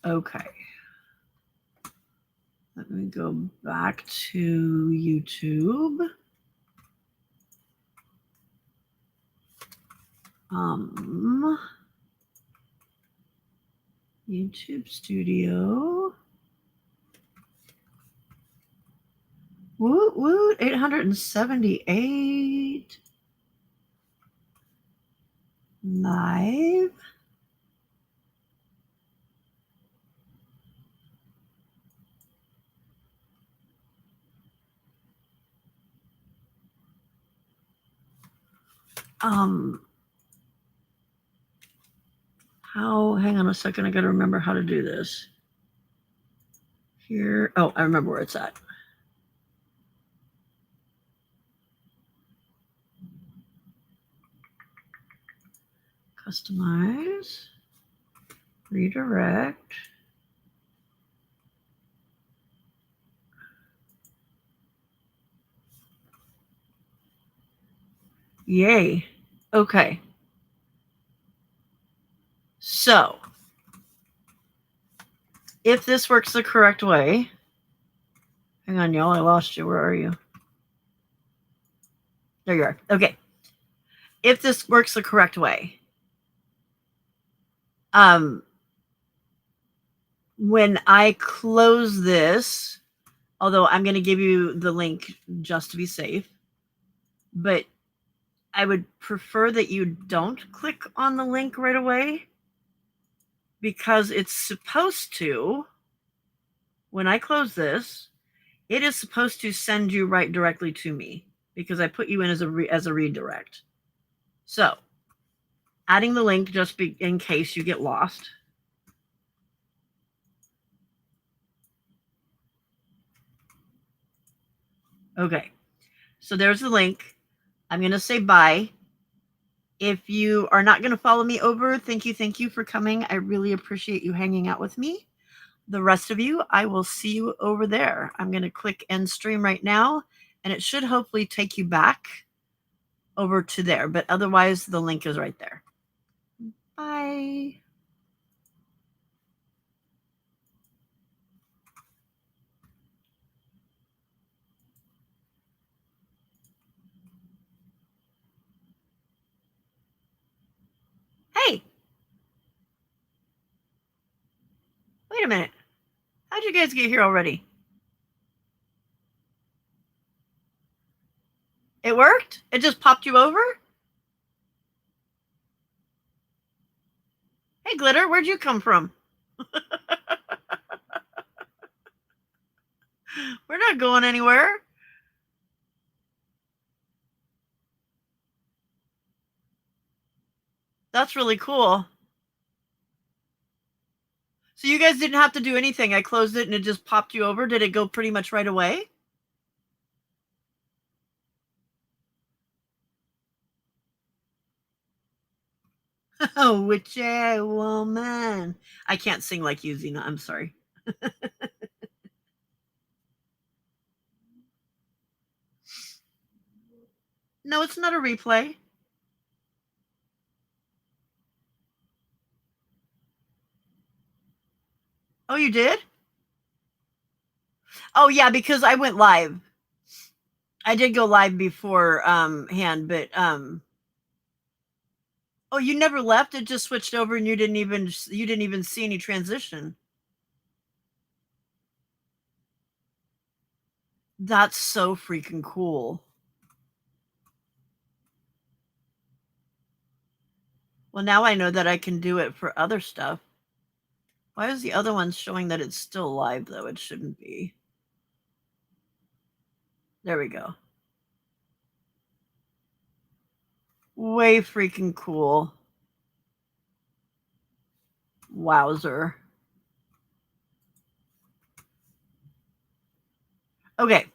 Okay. Let me go back to YouTube. YouTube Studio. Woot woot, 878. Live. Hang on a second, I gotta remember how to do this. Here, oh, I remember where it's at. Customize, redirect. Yay. Okay. So, if this works the correct way, hang on, y'all, I lost you. Where are you? There you are. Okay. If this works the correct way, when I close this, although I'm going to give you the link just to be safe, but I would prefer that you don't click on the link right away, because it's supposed to, when I close this, it is supposed to send you right directly to me, because I put you in as a redirect. So, adding the link just in case you get lost. Okay, so there's the link. I'm going to say bye. If you are not going to follow me over, thank you for coming. I really appreciate you hanging out with me. The rest of you, I will see you over there. I'm going to click end stream right now, and it should hopefully take you back over to there. But otherwise, the link is right there. Bye. Hey. Wait a minute. How'd you guys get here already? It worked? It just popped you over? Hey, Glitter, where'd you come from? We're not going anywhere. That's really cool. So you guys didn't have to do anything. I closed it and it just popped you over. Did it go pretty much right away? Oh, witchy woman. I can't sing like you, Zena. I'm sorry. No, it's not a replay. Oh, you did? Oh, yeah, because I went live. I did go live before hand, but oh, you never left? It just switched over and you didn't even see any transition. That's so freaking cool. Well, now I know that I can do it for other stuff. Why is the other one showing that it's still live, though? It shouldn't be. There we go. Way freaking cool. Wowzer. Okay.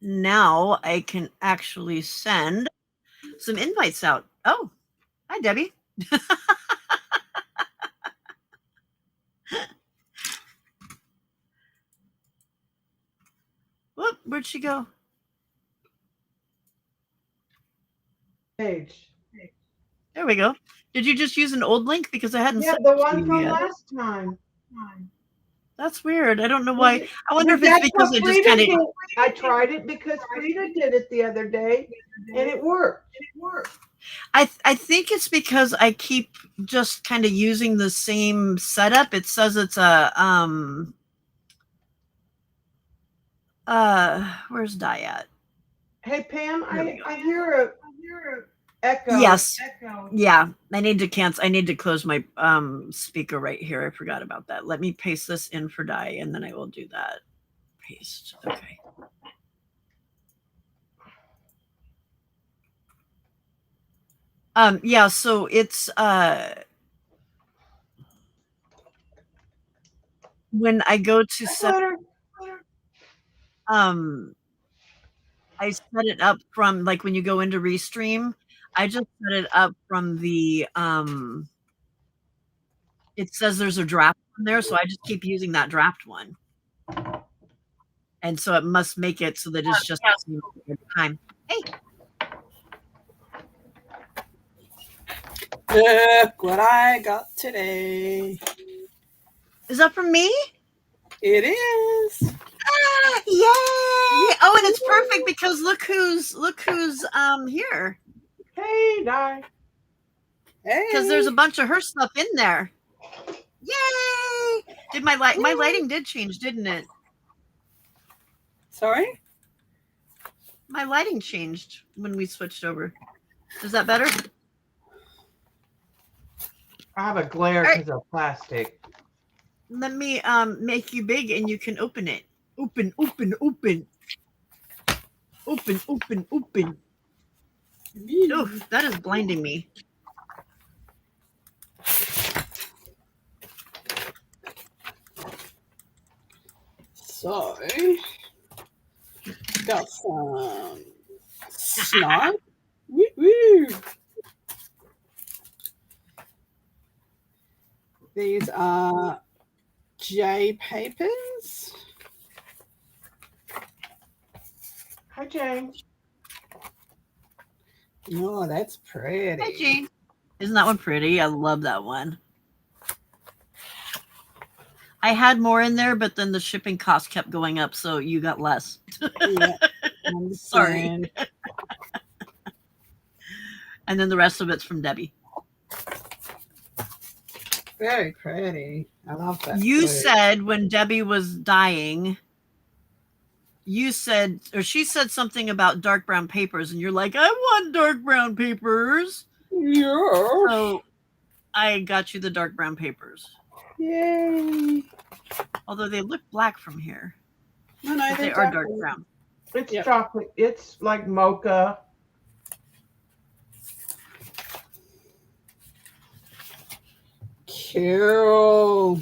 Now I can actually send some invites out. Oh, hi, Debbie. Whoop, where'd she go? Page. There we go. Did you just use an old link? Because I hadn't Yeah, sent the it to one you from yet. last time. That's weird. I don't know why. I wonder if it's That's because what I just Frida kind of. did. I tried it because Frida did it the other day, and it worked. I think it's because I keep just kind of using the same setup. It says it's a where's Di at? Hey Pam, There we go. I hear a echo. Yes. Yeah. I need to cancel. I need to close my speaker right here. I forgot about that. Let me paste this in for Di, and then I will do that. Paste. Okay. Yeah, so it's when I go to set I set it up from like when you go into Restream, I just set it up from the it says there's a draft one there, so I just keep using that draft one. And so it must make it so that it's just the same time. Hey, Look what I got today. is that from me? It is. Ah, yay! Oh, and it's perfect because look who's here. Hey, Di. Because there's a bunch of her stuff in there. Yay! Did my lighting did change, didn't it? Sorry? My lighting changed when we switched over. Is that better? I have a glare because of plastic. Let me make you big and you can open it. Open, open, open. Open, open, open. Oof, that is blinding me. So, got some snot. Woo woo. These are J papers. Hi, Jane. Oh, that's pretty. Hi, Jane. Isn't that one pretty? I love that one. I had more in there, but then the shipping cost kept going up, so you got less. Yeah. Sorry. And then the rest of it's from Debbie. Very pretty. I love that. You said when Debbie was dying, you said, or she said something about dark brown papers, and you're like, I want dark brown papers. Yeah. So I got you the dark brown papers. Yay. Although they look black from here. No, no, they are dark brown. It's chocolate. It's like mocha. Cool.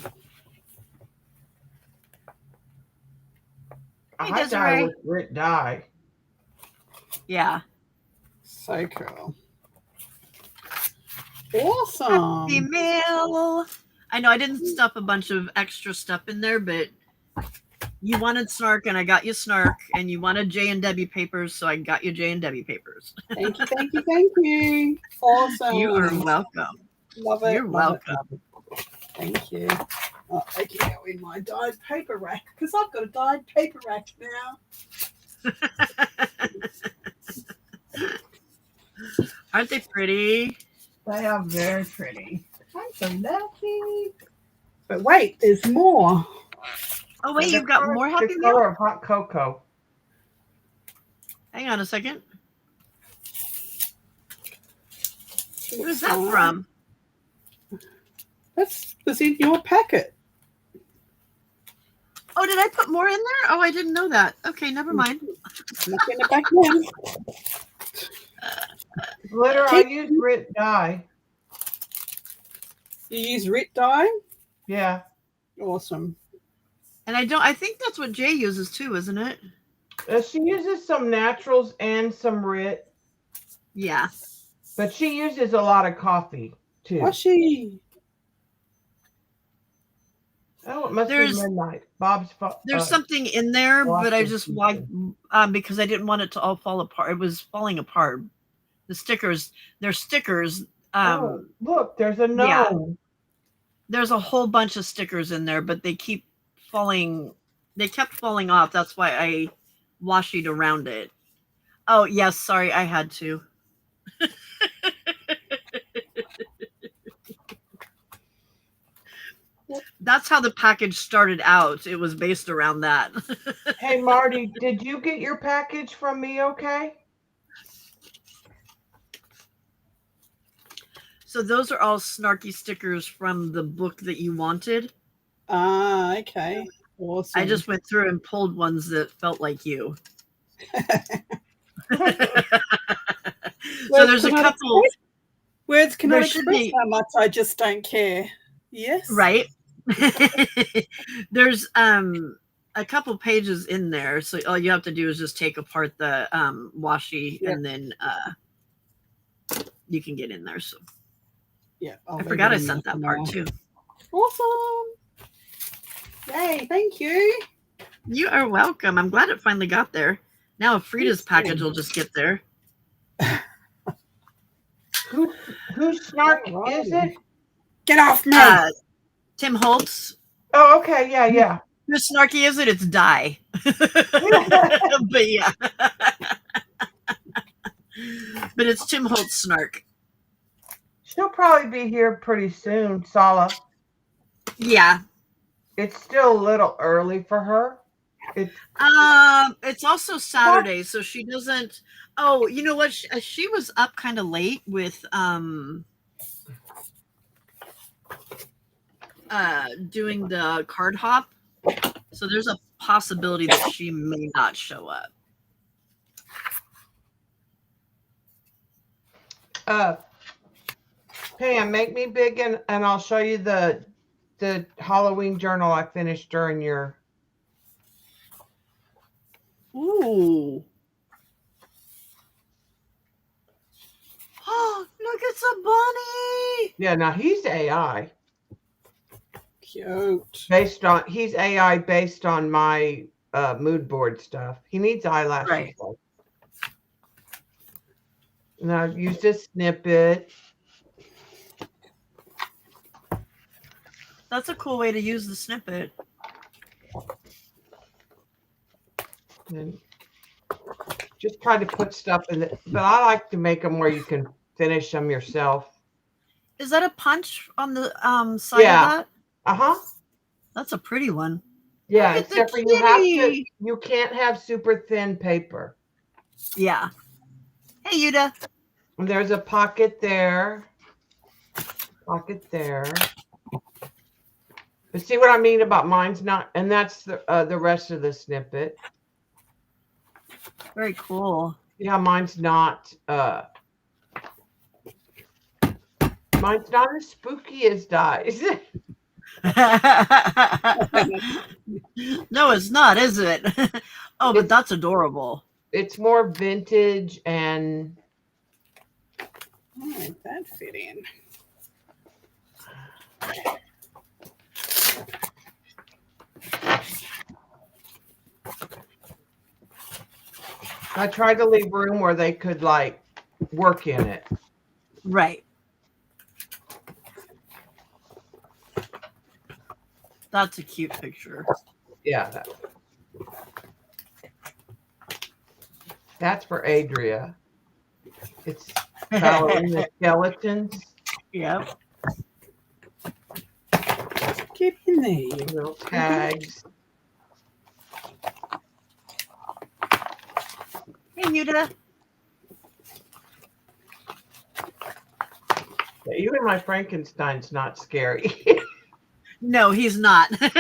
I die with Grit Dye. Yeah. So cool. Awesome. Happy mail. I know I didn't stuff a bunch of extra stuff in there, but you wanted Snark and I got you Snark, and you wanted J and Debbie papers, so I got you J and Debbie papers. Thank you, thank you, thank you. Awesome. You are welcome. Love it. You're welcome. Thank you. Oh, I can go in my dyed paper rack because I've got a dyed paper rack now. Aren't they pretty? They are very pretty. I'm so lucky. But wait, there's more. Oh wait, you've got more Happy The Meal? color of hot cocoa. Hang on a second. Who's that from? That's in your packet. Oh, did I put more in there? Oh, I didn't know that. Okay, never mind. Look in the back now. Glitter, I use Grit Dye. You use Rit dye? Yeah. Awesome. And I think that's what Jay uses too, isn't it? She uses some naturals and some Rit. Yeah. But she uses a lot of coffee too. What's she? Oh, it must be midnight. There's something in there, but I just because I didn't want it to all fall apart. It was falling apart. The stickers, they're stickers Oh, look, there's a yeah. gnome. There's a whole bunch of stickers in there, but they keep falling. They kept falling off. That's why I washied around it. Oh, yes. Sorry, I had to. That's how the package started out. It was based around that. Hey, Marty, did you get your package from me okay? So those are all snarky stickers from the book that you wanted. Ah, okay. Awesome. I just went through and pulled ones that felt like you. So there's a couple. Words cannot There should express be- how much I just don't care. Yes. Right. There's a couple pages in there, so all you have to do is just take apart the washi, Yep. and then you can get in there. So Yeah. I forgot I sent that part too. Awesome. Yay, thank you. You are welcome. I'm glad it finally got there. Now Frida's package will just get there. Whose snark is it? Get off me. Tim Holtz. Oh, okay. Yeah, yeah. Whose snarky is it? It's Die. But yeah. But it's Tim Holtz snark. She'll probably be here pretty soon, Sala. Yeah. It's still a little early for her. It's also Saturday, so she doesn't. Oh, you know what? She was up kind of late with doing the card hop, so there's a possibility that she may not show up. Pam, make me big and I'll show you the Halloween journal I finished during your. Ooh. Oh, look, it's a bunny. Yeah, now he's AI. Cute. He's AI based on my mood board stuff. He needs eyelashes. Right. And I've used a snippet. That's a cool way to use the snippet. And just try to put stuff in it, but I like to make them where you can finish them yourself. Is that a punch on the side Yeah. of that? Uh-huh. That's a pretty one. Yeah, Look at except the for kitty. you can't have super thin paper. Yeah. Hey, Yuda. And there's a pocket there. Pocket there. But see what I mean about mine's not, and that's the rest of the snippet. Very cool. Yeah, mine's not as spooky as Dies. No, it's not, is it? Oh, but that's adorable. It's more vintage and Oh, that fit in. I tried to leave room where they could like work in it. Right. That's a cute picture. Yeah. That's for Adria. It's ballerina skeletons. Yep. Get in there, you Little tags. Hey, Yuda. Yeah, even my Frankenstein's not scary. No, he's not. I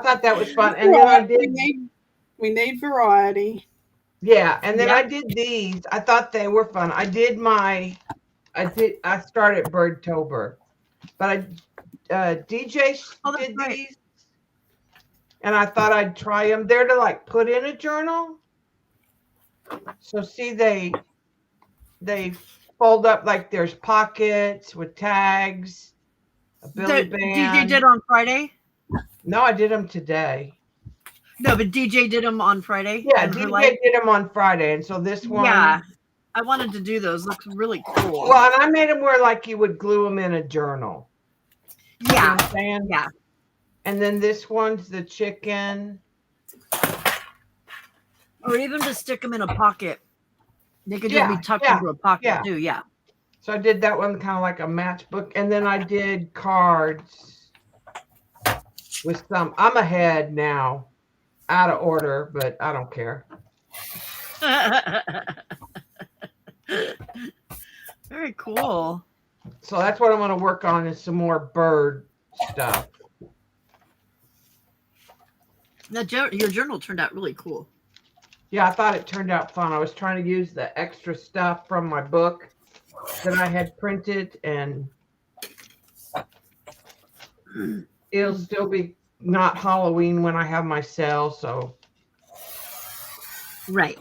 thought that was fun. And then I did. We need variety. Yeah, and then Yep. I did these. I thought they were fun. I started Birdtober, but DJ did right. these, and I thought I'd try them. They're to like put in a journal. So see, they fold up like there's pockets with tags. A Billy DJ band. did on Friday? No, I did them today. No, but DJ did them on Friday. Yeah, in her DJ life? did them on Friday, and so this one. Yeah. I wanted to do those. Looks really cool. Well, and I made them where like you would glue them in a journal. You know Yeah. what I'm saying? Yeah. And then this one's the chicken. Or even to stick them in a pocket. They could just be tucked into a pocket too. Yeah. So I did that one kind of like a matchbook. And then I did cards with some. I'm ahead now, out of order, but I don't care. Very cool. So that's what I'm going to work on is some more bird stuff. Your journal turned out really cool. Yeah, I thought it turned out fun. I was trying to use the extra stuff from my book that I had printed, and it'll still be not Halloween when I have my sale, so. Right.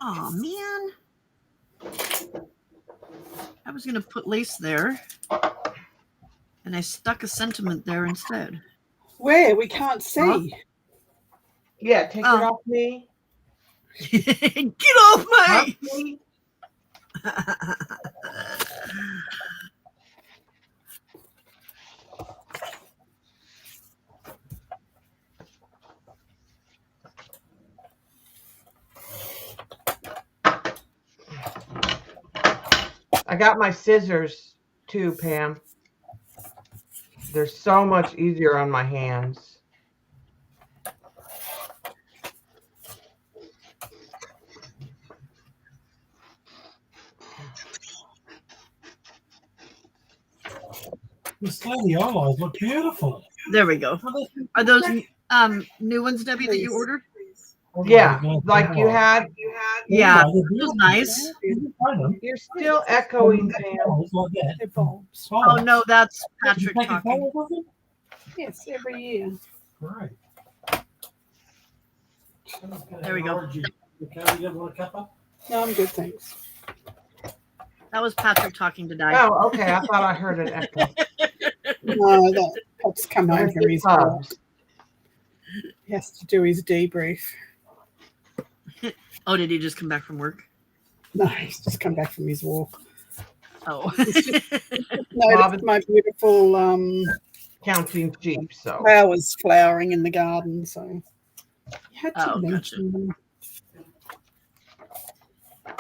Oh man. I was gonna put lace there. And I stuck a sentiment there instead. Where? We can't see. Yeah, take it off me. Get off my Me. I got my scissors too, Pam. They're so much easier on my hands. The slowly eyes look beautiful. There we go. Are those new ones, Debbie, that you ordered? Yeah, like you had. Yeah, it was nice. You're still echoing, Pam. They're bulbs. Oh no, that's Patrick talking. Yes, every year. Right. There we go. No, I'm good, thanks. That was Patrick talking to Di. Oh, okay. I thought I heard an echo. No, that Pop's come Where's over. the He's pubs? he has to do his debrief. Oh, did he just come back from work? No, he's just come back from his walk. Oh. Noticed my beautiful Counting sheep, so. flowers flowering in the garden, so you had to Oh, mention them.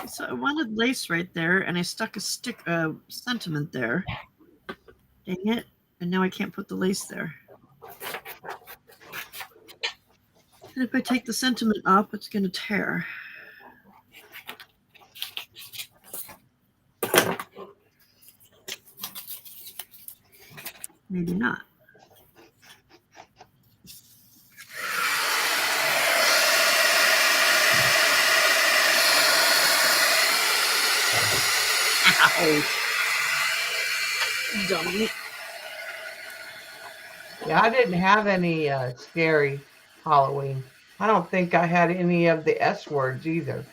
So I wanted lace right there, and I stuck a sentiment there. Dang it. And now I can't put the lace there. And if I take the sentiment up, it's going to tear. Maybe not. Ow. Dummy. Yeah, I didn't have any scary Halloween. I don't think I had any of the S words either.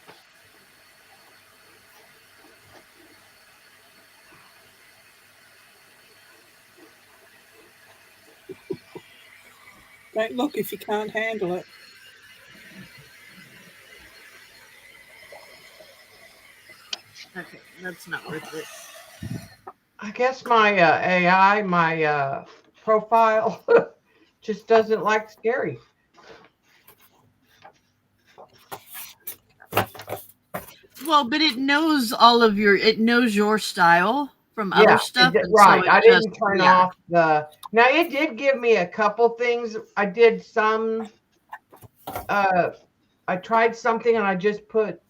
Don't look if you can't handle it. Okay, that's not worth it. I guess my AI, my profile, just doesn't like scary. Well, but it knows it knows your style from other stuff. Right. So I didn't turn off the. Now it did give me a couple things. I did some. I tried something and I just put.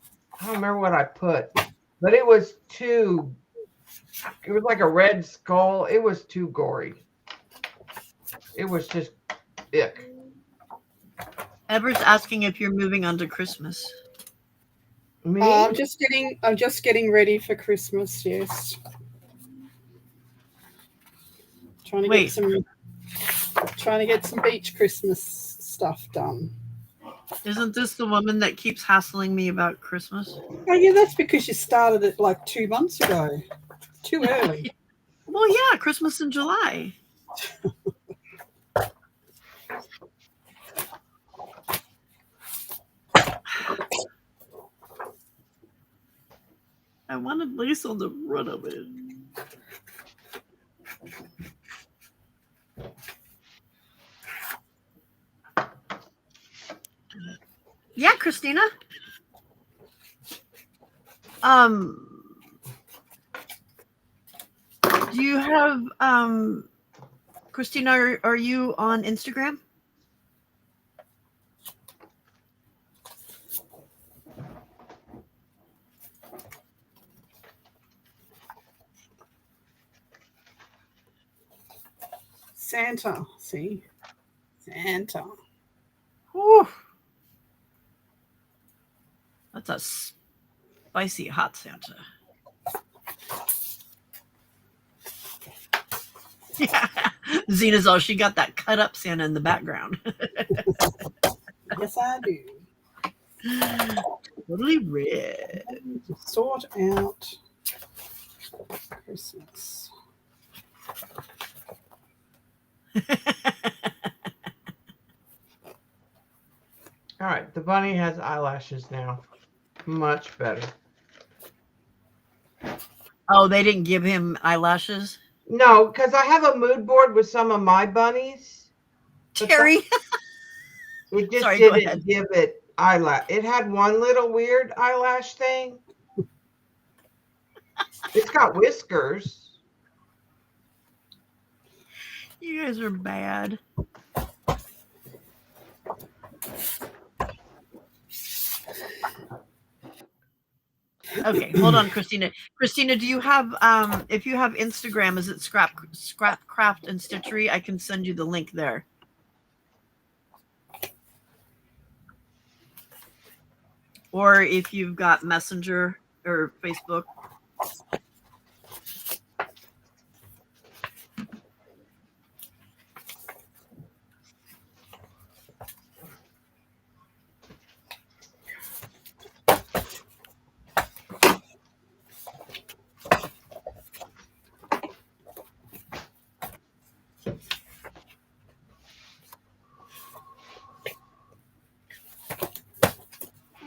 I don't remember what I put, but it was too. It was like a red skull. It was too gory. It was just ick. Ever's asking if you're moving on to Christmas. Me? I'm just getting ready for Christmas. Yes. Trying to get some beach Christmas stuff done. Isn't this the woman that keeps hassling me about Christmas? Oh, yeah, that's because you started it like 2 months ago. Too early. Well, yeah, Christmas in July. I wanted lace on the front of it. Yeah, Christina. Do you have Christina? Are you on Instagram? Santa, see? Santa. Whew. That's a spicy hot Santa. Yeah. Zena's all she got that cut up Santa in the background. Yes, I do. Totally red. Sort out Christmas. All right, the bunny has eyelashes now. Much better. Oh, they didn't give him eyelashes? No, because I have a mood board with some of my bunnies. But Terry. It just Sorry, go ahead. didn't give it eyelash. It had one little weird eyelash thing. It's got whiskers. You guys are bad. Okay, hold on, Christina. Christina, do you have if you have Instagram, is it Scrap Craft and Stitchery? I can send you the link there. Or if you've got Messenger or Facebook.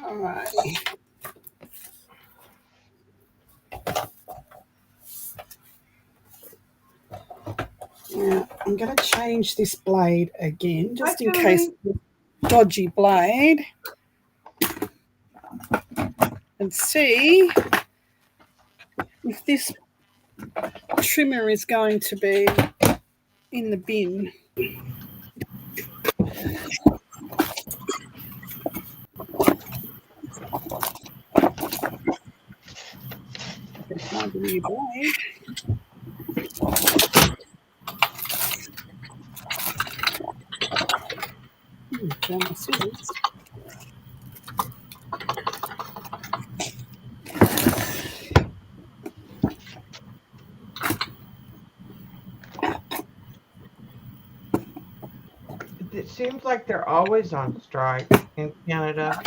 All right. Now, I'm going to change this blade again, just in case dodgy blade, and see if this trimmer is going to be in the bin. Find a new blade. Found my scissors. It seems like they're always on strike in Canada.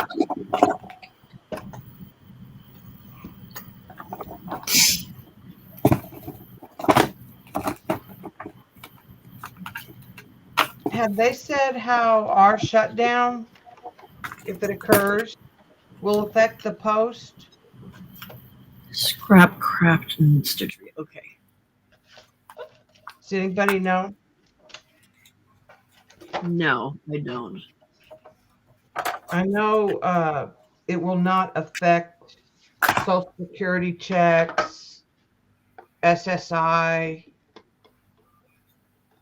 Have they said how our shutdown, if it occurs, will affect the post? Scrap Craft and Stitchery. Okay. Does anybody know? No, I don't. I know it will not affect Social Security checks, SSI,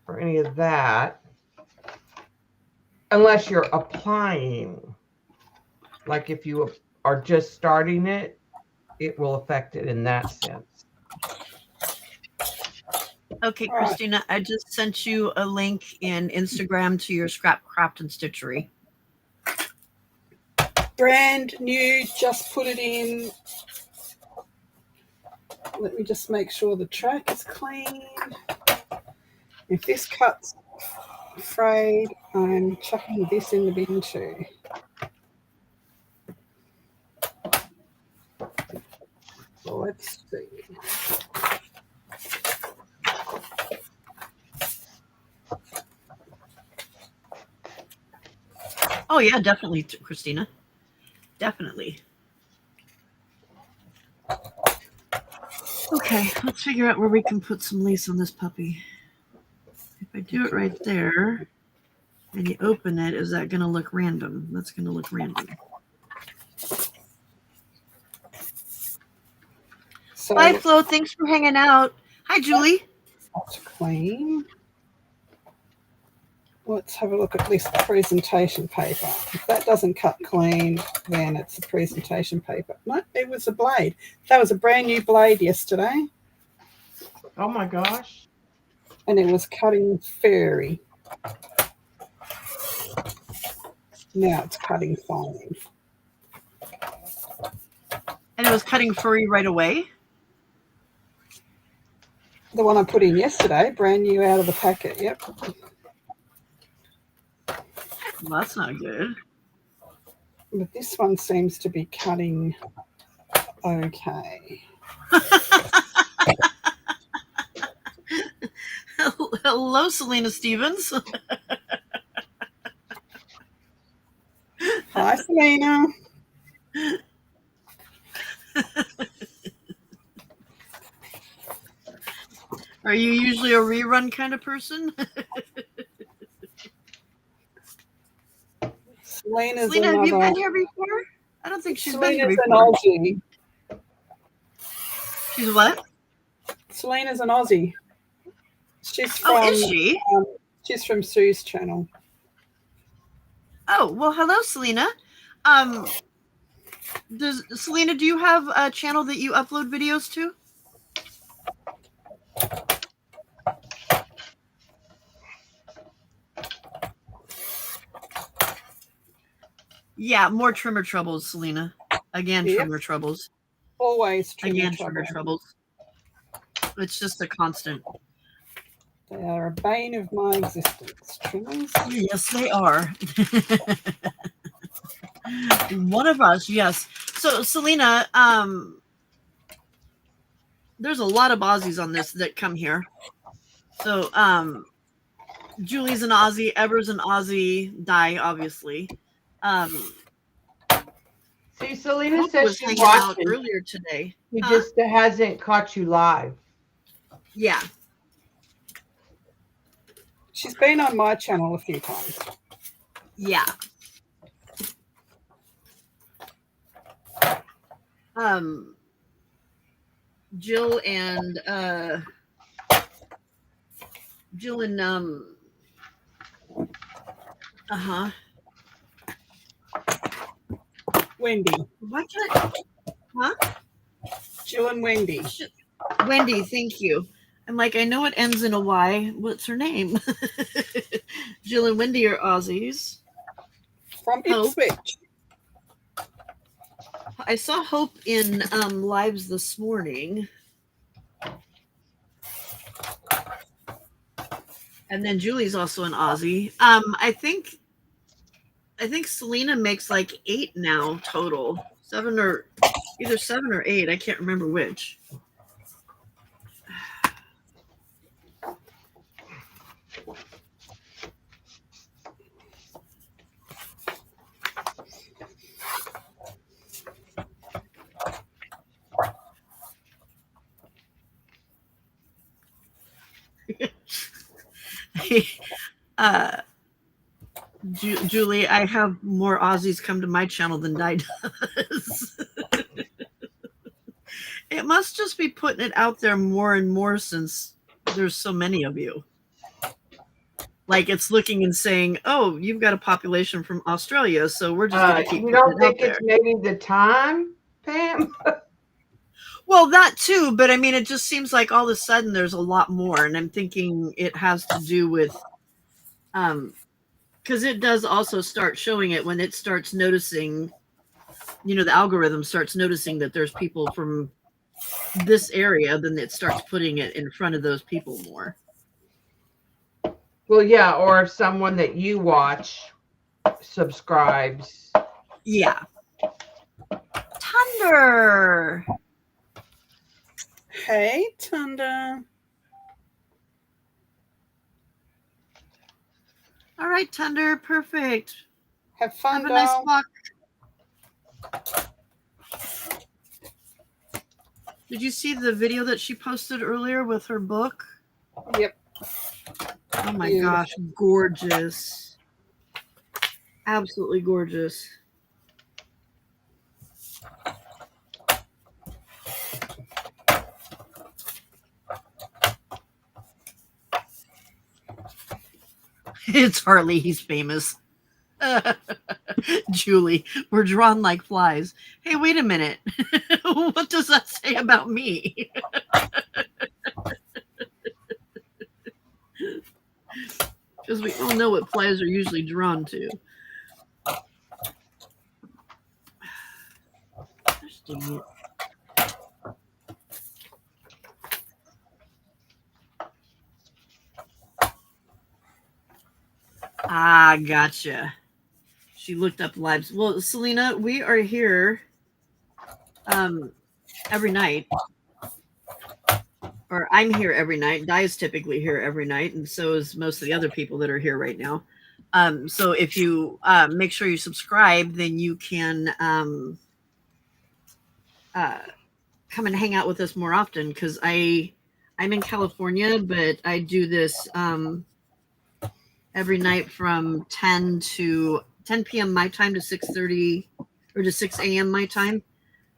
or any of that, unless you're applying. Like if you are just starting it, it will affect it in that sense. Okay, All right. Christina, I just sent you a link in Instagram to your Scrap Craft and Stitchery. Brand new, just put it in. Let me just make sure the track is clean. If this cut's frayed, I'm chucking this in the bin too. Let's see. Oh yeah, definitely, Christina. Definitely. Okay, let's figure out where we can put some lace on this puppy. If I do it right there, and you open it, is that going to look random? That's going to look random. So Bye, Flo. Thanks for hanging out. Hi, Julie. that's clean. Let's have a look at this presentation paper. If that doesn't cut clean, then it's a presentation paper. No, it was a blade. That was a brand new blade yesterday, Oh my gosh. and it was cutting fairy. Now it's cutting fine. And it was cutting furry right away? The one I put in yesterday, brand new out of the packet. Yep. Well, that's not good. But this one seems to be cutting okay. Hello, Selena Stevens. Hi, Selena. Are you usually a rerun kind of person? Selena's Selena, have you another. been here before? I don't think she's been here Selena's an before. Aussie. She's what? Selena's an Aussie. She's from. Oh, is she? She's from Sue's channel. Oh, well, hello, Selena. Selena, do you have a channel that you upload videos to? Yeah, more trimmer troubles, Selena. Again, Yep. trimmer troubles. Always Again, trouble. trimmer troubles. It's just a constant. They are a bane of my existence. Trimmers. Yes, they are. One of us, yes. So, Selena, there's a lot of Aussies on this that come here. So, Julie's an Aussie, Ever's an Aussie, Di, obviously. See, Selena Hope says was she's hanging out watching. earlier today. He Huh? just hasn't caught you live. Yeah. She's been on my channel a few times. Yeah. Jill and Wendy. Why can't I? Huh? Jill and Wendy. Wendy, thank you. I'm like, I know it ends in a Y. What's her name? Jill and Wendy are Aussies. From Hope. Ipswich. I saw Hope in lives this morning. And then Julie's also an Aussie. I think Selena makes like 8 now total. 7 or either 7 or 8. I can't remember which. Julie, I have more Aussies come to my channel than Di does. It must just be putting it out there more and more since there's so many of you. Like it's looking and saying, "Oh, you've got a population from Australia, so we're just going to keep." You don't putting it think out it's there." maybe the time, Pam? Well, that too, but I mean, it just seems like all of a sudden there's a lot more, and I'm thinking it has to do with, because it does also start showing it when it starts noticing, the algorithm starts noticing that there's people from this area, then it starts putting it in front of those people more. Well, yeah, or if someone that you watch subscribes. Yeah. Thunder. Okay, Tunda. All right, Thunder, perfect. Have fun, Have a nice doll. walk. Did you see the video that she posted earlier with her book? Yep. Oh my Beautiful. gosh, gorgeous. Absolutely gorgeous. It's Harley, he's famous. Julie, we're drawn like flies. Hey, wait a minute. What does that say about me? Because we all know what flies are usually drawn to. Gosh dang it. Ah, gotcha. She looked up lives. Well, Selena, we are here every night. Or I'm here every night. Di is typically here every night, and so is most of the other people that are here right now. So if you make sure you subscribe, then you can come and hang out with us more often, because I'm in California, but I do this every night from 10 p.m. my time to 6:30 or to 6 a.m. my time,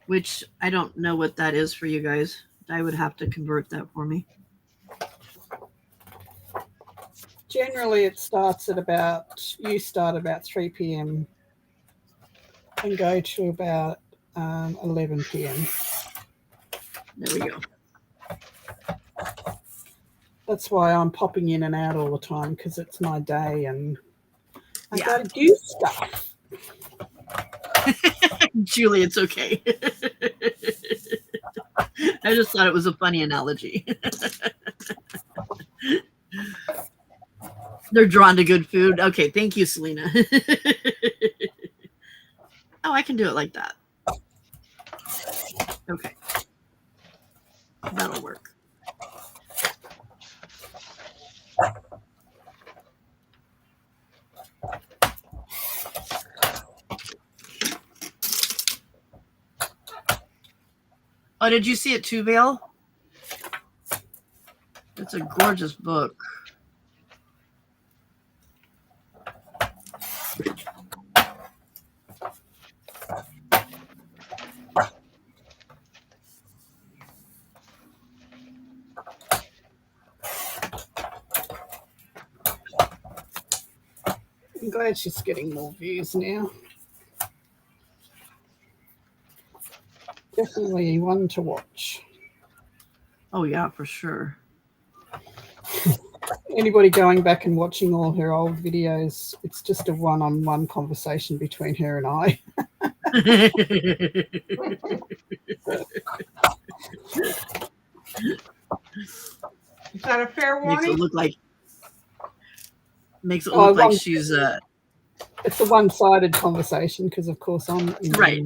which I don't know what that is for you guys. I would have to convert that for me. Generally, it starts at you start about 3 p.m. and go to about 11 p.m. There we go. That's why I'm popping in and out all the time, because it's my day and I Yeah. got to do stuff. Julie, it's okay. I just thought it was a funny analogy. They're drawn to good food. Okay, thank you, Selena. Oh, I can do it like that. Okay. That'll work. Oh, did you see it too, Vale? It's a gorgeous book. I'm glad she's getting more views now. Definitely one to watch. Oh, yeah, for sure. Anybody going back and watching all her old videos, it's just a one-on-one conversation between her and I. Is that a fair Makes it warning? look like she's It's a one-sided conversation because, of course, I'm in, right.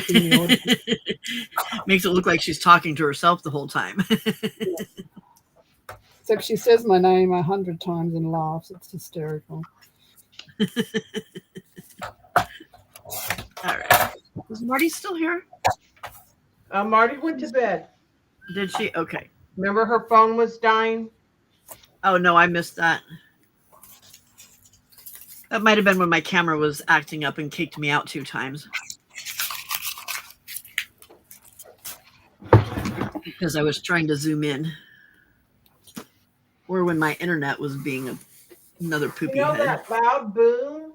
in the audience. Makes it look like she's talking to herself the whole time. Except she says my name 100 times and laughs. It's hysterical. All right. Is Marty still here? Marty went to bed. Did she? Okay. Remember her phone was dying? Oh, no, I missed that. That might have been when my camera was acting up and kicked me out 2 times. Because I was trying to zoom in. Or when my internet was being another poopy You know head. that loud boom?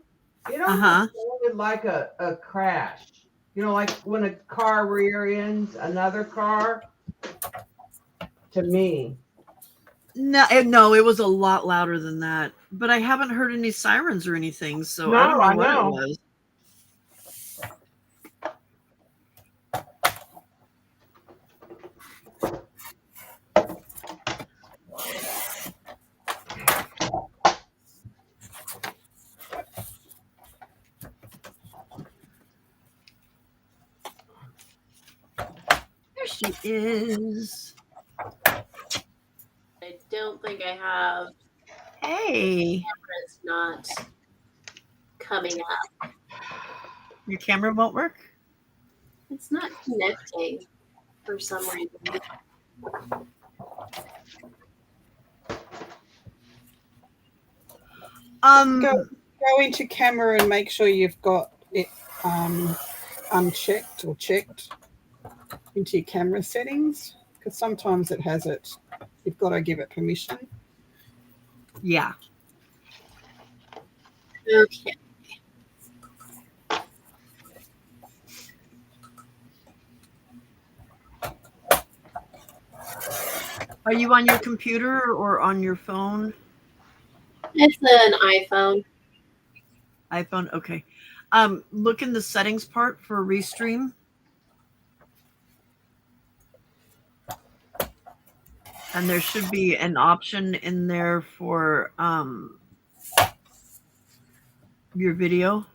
It almost Uh-huh. sounded like a crash. You know, like when a car rear ends another car. To me. No, it was a lot louder than that. But I haven't heard any sirens or anything, so I don't know what it was. There she is. I don't think I have. Hey, It's not coming up. your camera won't work? It's not connecting for some reason. Go into camera and make sure you've got it unchecked or checked into your camera settings, because sometimes it has it. You've got to give it permission. Yeah. Okay. Are you on your computer or on your phone? It's an iPhone. iPhone, okay. Look in the settings part for Restream. And there should be an option in there for your video.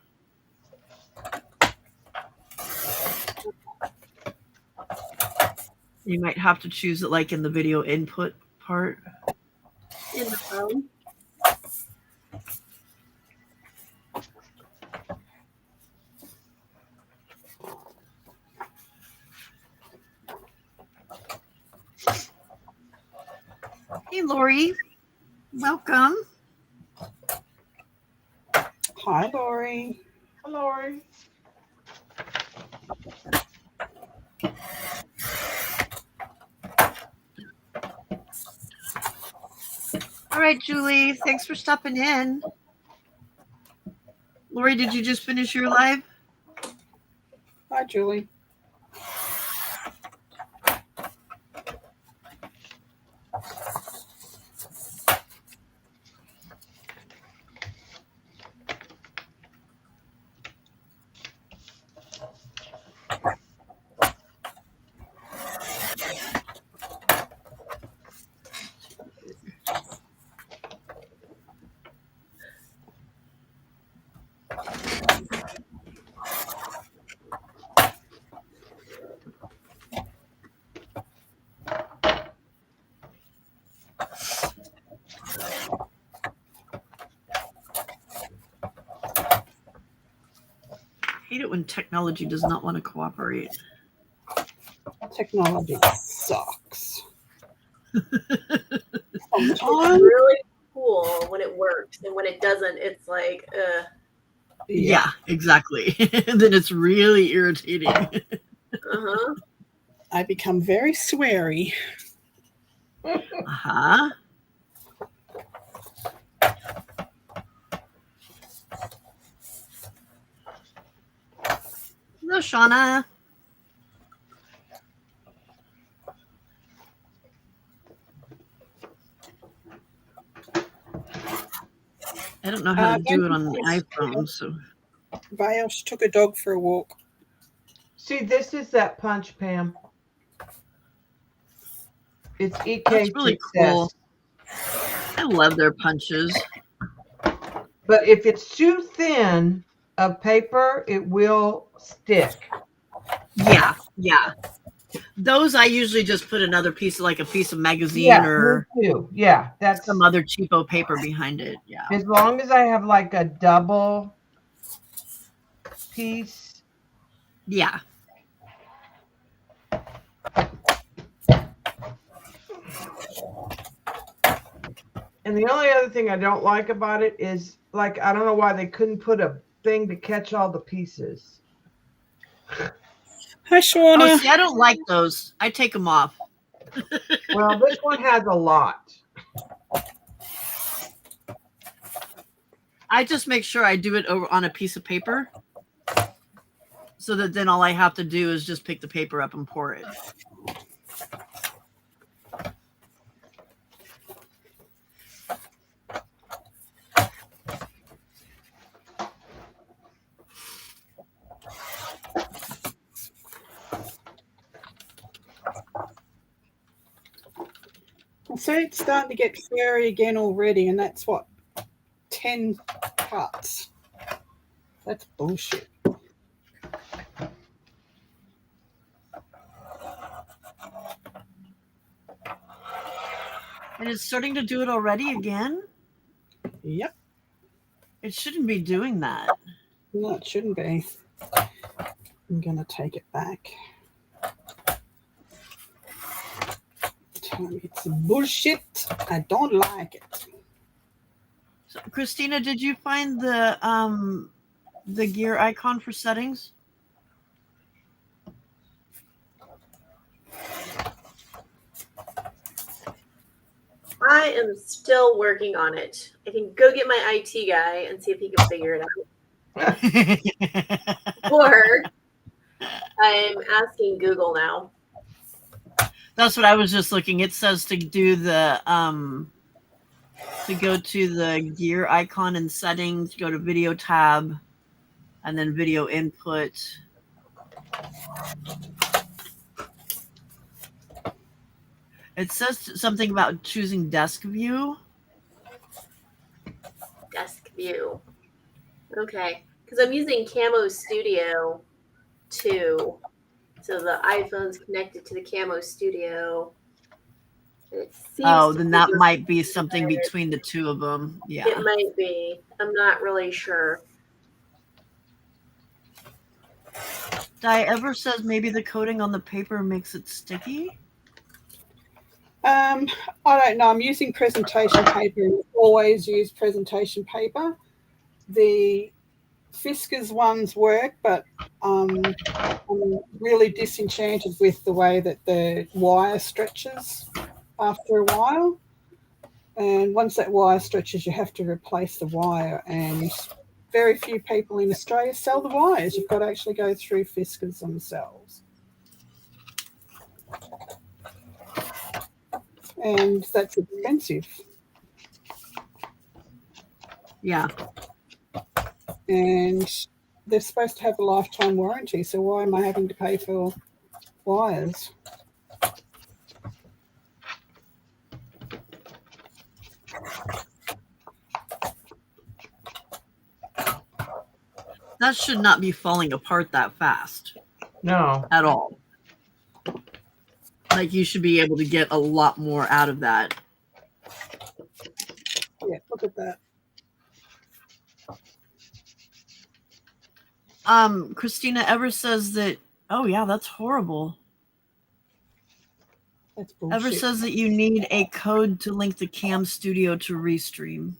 You might have to choose it like in the video input part. In the phone. Hey, Lori. Welcome. Hi, Lori. Hello, Lori. All right, Julie. Thanks for stopping in. Lori, did you just finish your live? Hi, Julie. I hate it when technology does not want to cooperate. Technology sucks. It's Sometimes. really cool when it works, and when it doesn't, it's like, Yeah, exactly. Then it's really irritating. uh-huh. I become very sweary. Uh-huh. Hello, Shauna. I don't know how to do it on the iPhone, so Vale, she took a dog for a walk. See, this is that punch, Pam. It's EK that's really cool. I love their punches. But if it's too thin of paper, it will stick. Yeah, yeah. Those I usually just put another piece, like a piece of magazine or me too. Yeah, that's some other cheapo paper behind it. Yeah. as long as I have like a double piece. Yeah. And the only other thing I don't like about it is, like, I don't know why they couldn't put a thing to catch all the pieces. Hi, Shauna. Oh, see, I don't like those. I take them off. Well, this one has a lot. I just make sure I do it over on a piece of paper so that then all I have to do is just pick the paper up and pour it. So it's starting to get furry again already, and that's what, 10 cuts. That's bullshit. And it's starting to do it already again? Yep. It shouldn't be doing that. No, it shouldn't be. I'm going to take it back. Tell me it's bullshit. I don't like it. So, Christina, did you find the gear icon for settings? I am still working on it. I can go get my IT guy and see if he can figure it out. Or I'm asking Google now. That's what I was just looking. It says to do the to go to the gear icon in settings, go to video tab, and then video input. It says something about choosing desk view. Desk view. Okay. Because I'm using Camo Studio 2. So the iPhone's connected to the Camo Studio. It seems Oh, to then be that working might be something better. between the two of them. Yeah. It might be. I'm not really sure. Di ever says maybe the coating on the paper makes it sticky. I don't know. I'm using presentation paper. Always use presentation paper. The Fiskars ones work, but I'm really disenchanted with the way that the wire stretches after a while. And once that wire stretches, you have to replace the wire. And very few people in Australia sell the wires. You've got to actually go through Fiskars themselves. And that's expensive. Yeah. And they're supposed to have a lifetime warranty, so why am I having to pay for wires? That should not be falling apart that fast No. at all. Like you should be able to get a lot more out of that. Yeah, look at that. Christina ever says that, oh yeah, that's horrible. That's Ever bullshit. says that you need a code to link the Cam Studio to Restream.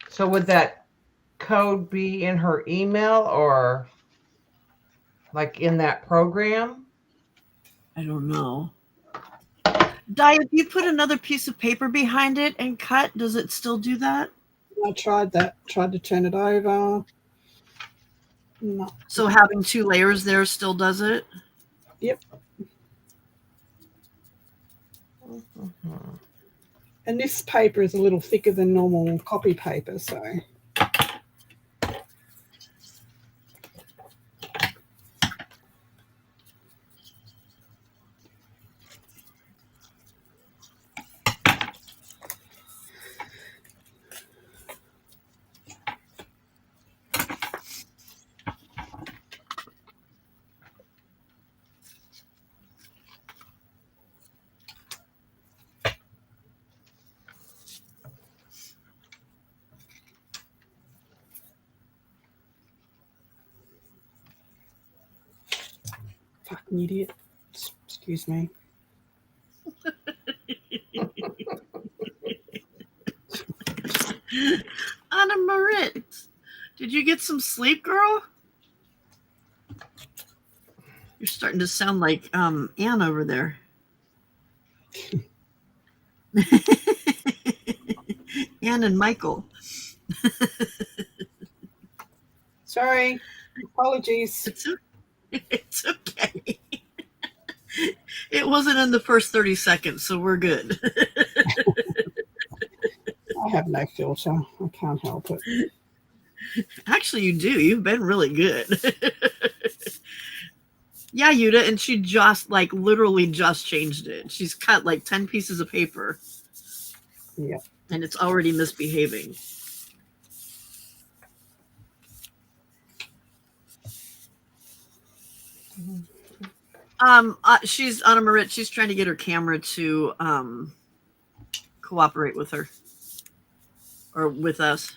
So would that code be in her email or like in that program? I don't know. Di, if you put another piece of paper behind it and cut, does it still do that? I tried that, tried to turn it over. No. So having two layers there still does it? Yep. Mhm. And this paper is a little thicker than normal copy paper, so. Fucking idiot. Excuse me. Anna Marit, did you get some sleep, girl? You're starting to sound like Anne over there. Anne and Michael. Sorry. Apologies. It's okay. It wasn't in the first 30 seconds, so we're good. I have no filter. I can't help it. Actually, you do. You've been really good. Yeah, Yuta, and she just, like, literally just changed it. She's cut, like, 10 pieces of paper. Yeah. And it's already misbehaving. She's Anna Marit. She's trying to get her camera to cooperate with her or with us.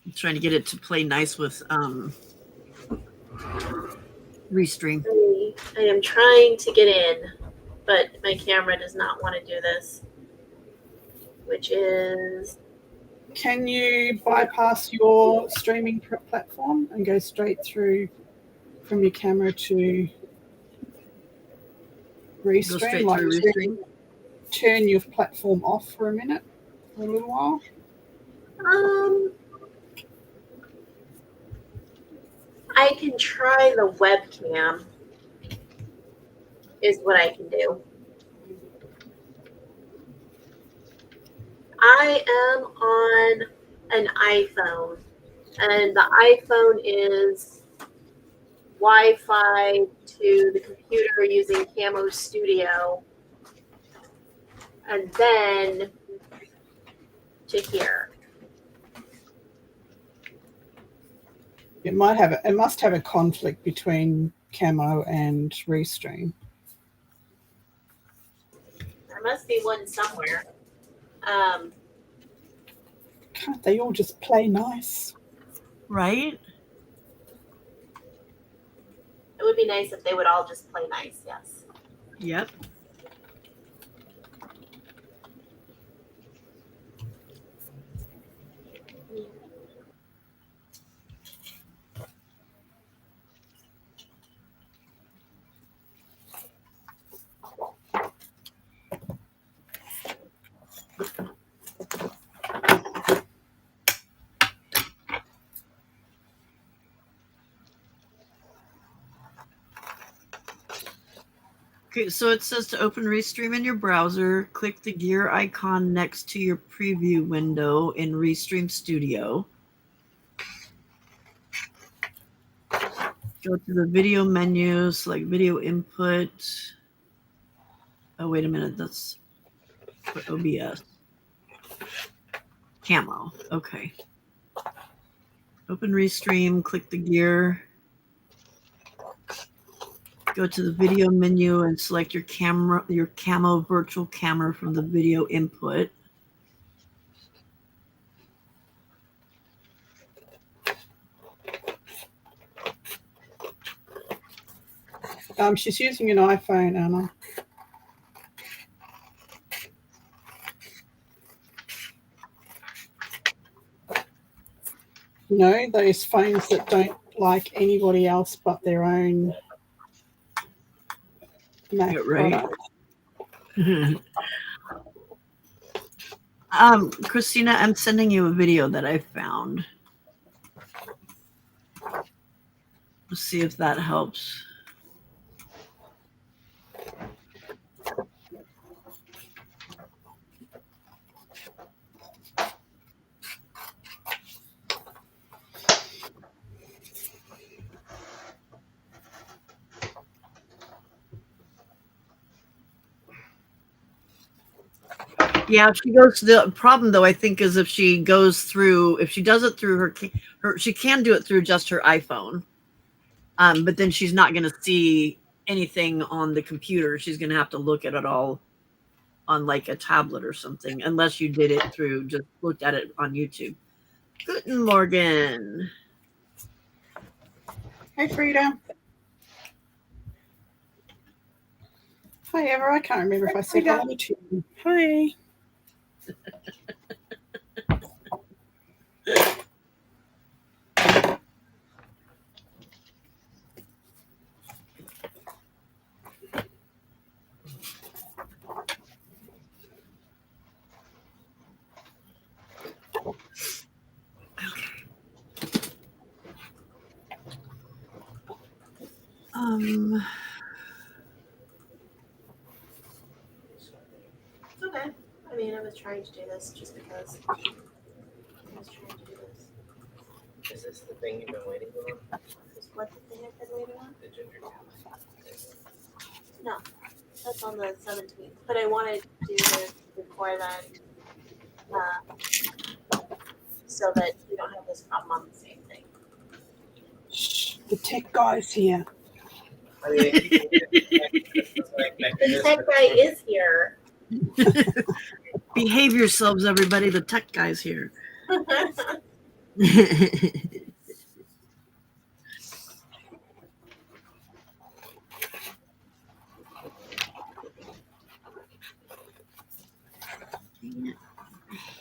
I'm trying to get it to play nice with Restream. I am trying to get in, but my camera does not want to do this, which is... Can you bypass your streaming platform and go straight through from your camera to Restream? Go straight through Restream. Turn your platform off for a minute, for a little while. I can try the webcam, is what I can do. I am on an iPhone, and the iPhone is Wi-Fi to the computer using Camo Studio, and then to here. It must have a conflict between Camo and Restream. There must be one somewhere. Can't they all just play nice? Right? It would be nice if they would all just play nice, yes. Yep. Okay, so it says to open Restream in your browser, click the gear icon next to your preview window in Restream Studio. Go to the video menu, select video input. Oh, wait a minute, that's for OBS. Camo, okay. Open Restream, click the gear. Go to the video menu and select your camera, your Camo virtual camera from the video input. She's using an iPhone, Anna. You know, those phones that don't like anybody else but their own Mac Right. product. Christina, I'm sending you a video that I found. Let's see if that helps. Yeah, if she goes, the problem though, I think, is if she goes through, if she does it through her, she can do it through just her iPhone. But then she's not going to see anything on the computer. She's going to have to look at it all on like a tablet or something, unless you did it through, just looked at it on YouTube. Guten Morgen. Hey, Frida. Hi, Ever. I can't remember if I said hello to you. Hi. It's okay. I mean, I was trying to do this just because. I was trying to do this. Is this the thing you've been waiting for? Is what the thing I've been waiting on? The ginger No, that's on the 17th. But I wanted to do this before then, so that we don't have this problem on the same thing. Shh, the tech guy's here. I mean, The tech guy is here. Behave yourselves, everybody. The tech guy's here. I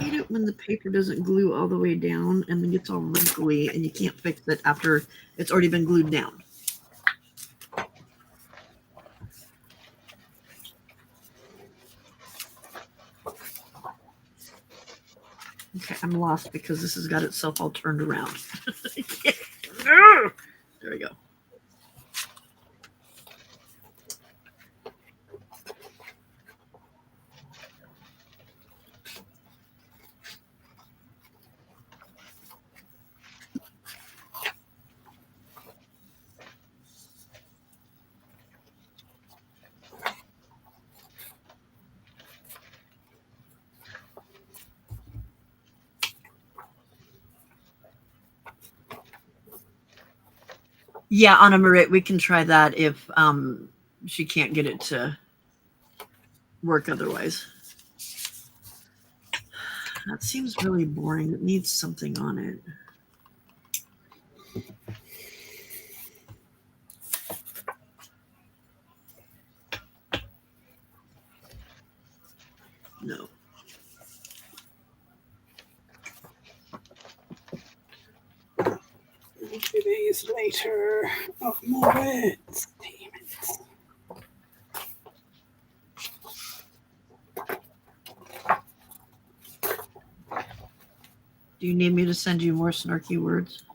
hate it when the paper doesn't glue all the way down and then gets all wrinkly and you can't fix it after it's already been glued down. Okay, I'm lost because this has got itself all turned around. There we go. Yeah, Anna Marit, we can try that if she can't get it to work otherwise. That seems really boring. It needs something on it. No. I'll do these later. Oh, more words. Damn it. Do you need me to send you more snarky words?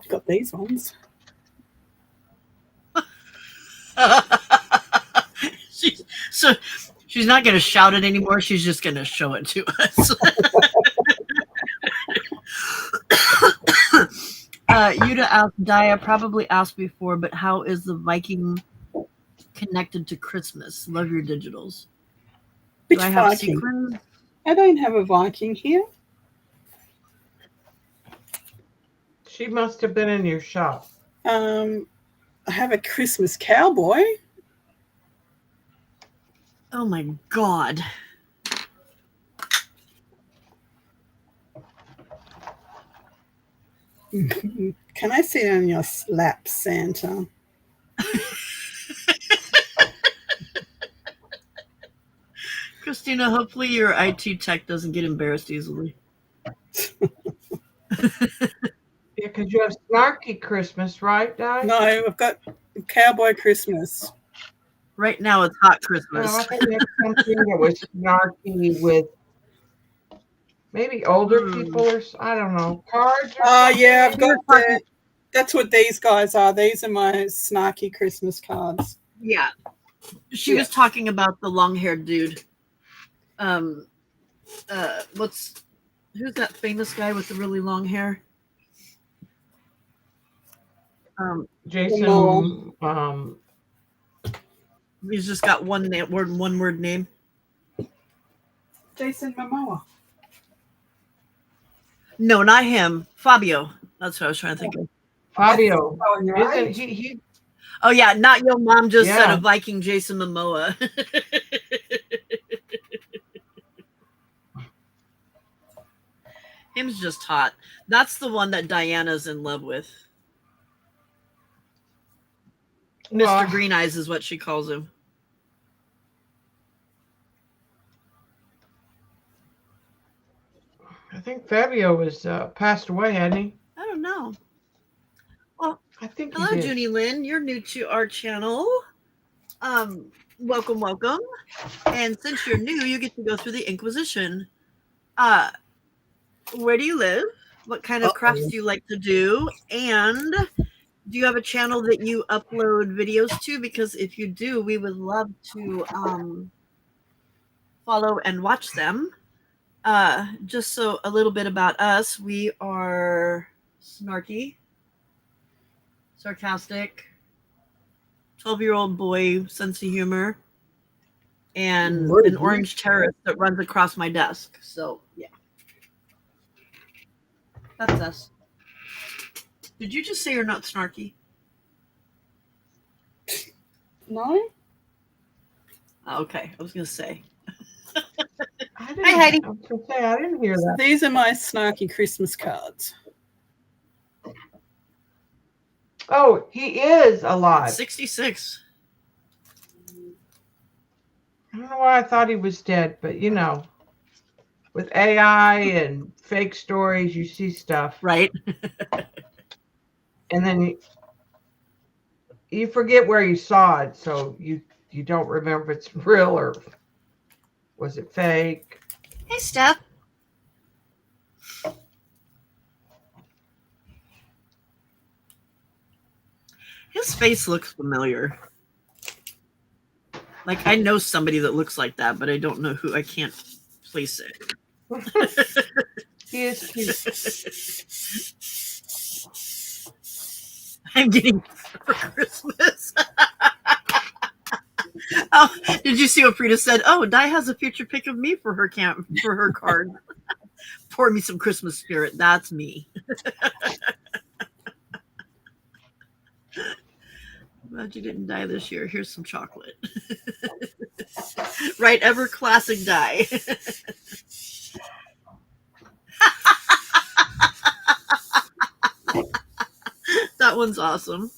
Got these ones. She's not going to shout it anymore. She's just going to show it to us. Yuda asked, Daya probably asked before, but how is the Viking connected to Christmas? Love your digitals. Which Do I have Viking? sequins? I don't have a Viking here. She must have been in your shop. I have a Christmas cowboy. Oh my God. Can I sit on your lap, Santa? Christina, hopefully your IT tech doesn't get embarrassed easily. Yeah, because you have snarky Christmas, right, Di? No, I've got cowboy Christmas. Right now it's hot Christmas. No, I think that's something that was snarky with maybe older people or I don't know, cards or something. Yeah, I've got that. That's what these guys are. These are my snarky Christmas cards. Yeah. She was talking about the long-haired dude. Who's that famous guy with the really long hair? Jason. He's just got one word name. Jason Momoa. No, not him. Fabio. That's what I was trying to think of. Fabio. Right. Isn't he? Oh yeah, not your mom just said a Viking Jason Momoa. Him's just hot. That's the one that Diana's in love with. Mr. Green Eyes is what she calls him. I think Fabio was passed away, hadn't he? I don't know. Well, I think hello, he did. Junie Lynn. You're new to our channel. Welcome, welcome. And since you're new, you get to go through the Inquisition. Where do you live? What kind of crafts do you like to do? And do you have a channel that you upload videos to? Because if you do, we would love to follow and watch them. Just so a little bit about us, we are snarky, sarcastic, 12-year-old boy sense of humor, and an orange terrorist that runs across my desk. So, yeah. That's us. Did you just say you're not snarky? No? Okay, I was gonna say. I didn't, Hi, Heidi. I was gonna say, I didn't hear So that. these are my snarky Christmas cards. Oh, he is alive. 66. I don't know why I thought he was dead, but you know, with AI and fake stories, you see stuff, Right. and then you forget where you saw it, so you don't remember if it's real or was it fake. Hey, Steph. His face looks familiar. Like, I know somebody that looks like that, but I don't know who. I can't place it. He is cute. I'm getting for Christmas. Oh, did you see what Frida said? Oh, Di has a future pic of me for her card. Pour me some Christmas spirit. That's me. Glad you didn't die this year. Here's some chocolate. Right, ever classic Di. That one's awesome.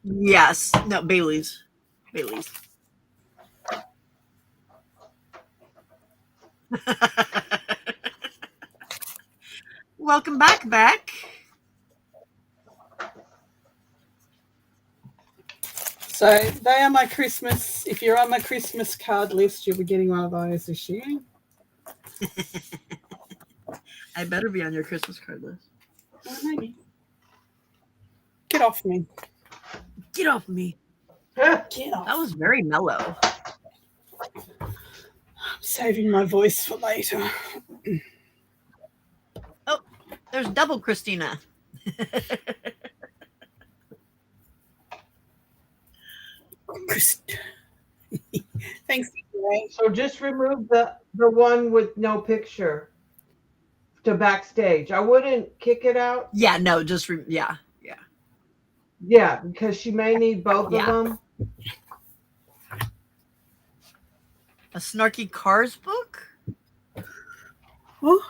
Yes. No, Bailey's. Welcome back. So they are my Christmas. If you're on my Christmas card list, you'll be getting one of those this year. I better be on your Christmas card list. Oh, maybe. Get off me. Get off me. Get off. That was very mellow. I'm saving my voice for later. Oh, there's double Christina. Thanks, Ray. So just remove the one with no picture to backstage. I wouldn't kick it out. Yeah, no, just yeah. Yeah, because she may need both Yeah. of them. A snarky cars book? Oh,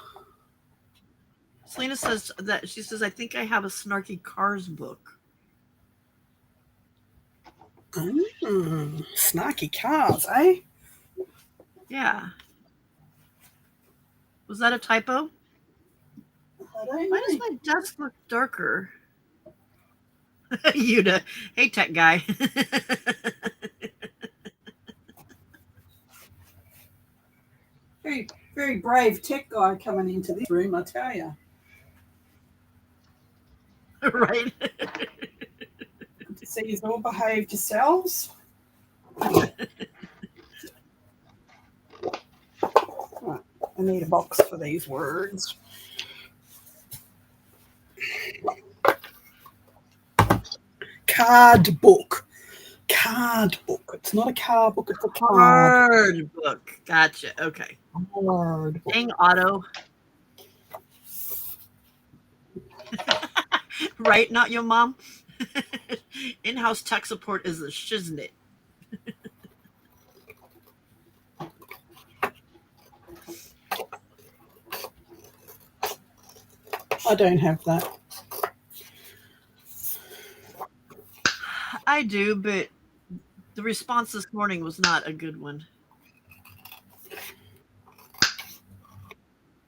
Selena says that she says, I think I have a snarky cars book. snarky cars, eh? Yeah. Was that a typo? I don't Why does know. my desk look darker? Yuda. Hey, tech guy. Very, very brave tech guy coming into this room, I tell you. Right. Good to see you all behaved yourselves. Right, I need a box for these words. Card book. It's not a car book, it's a card. Card book. Gotcha. Okay. Card book. Dang, Otto. Right? Not your mom? In-house tech support is a shiznit. I don't have that. I do, but the response this morning was not a good one.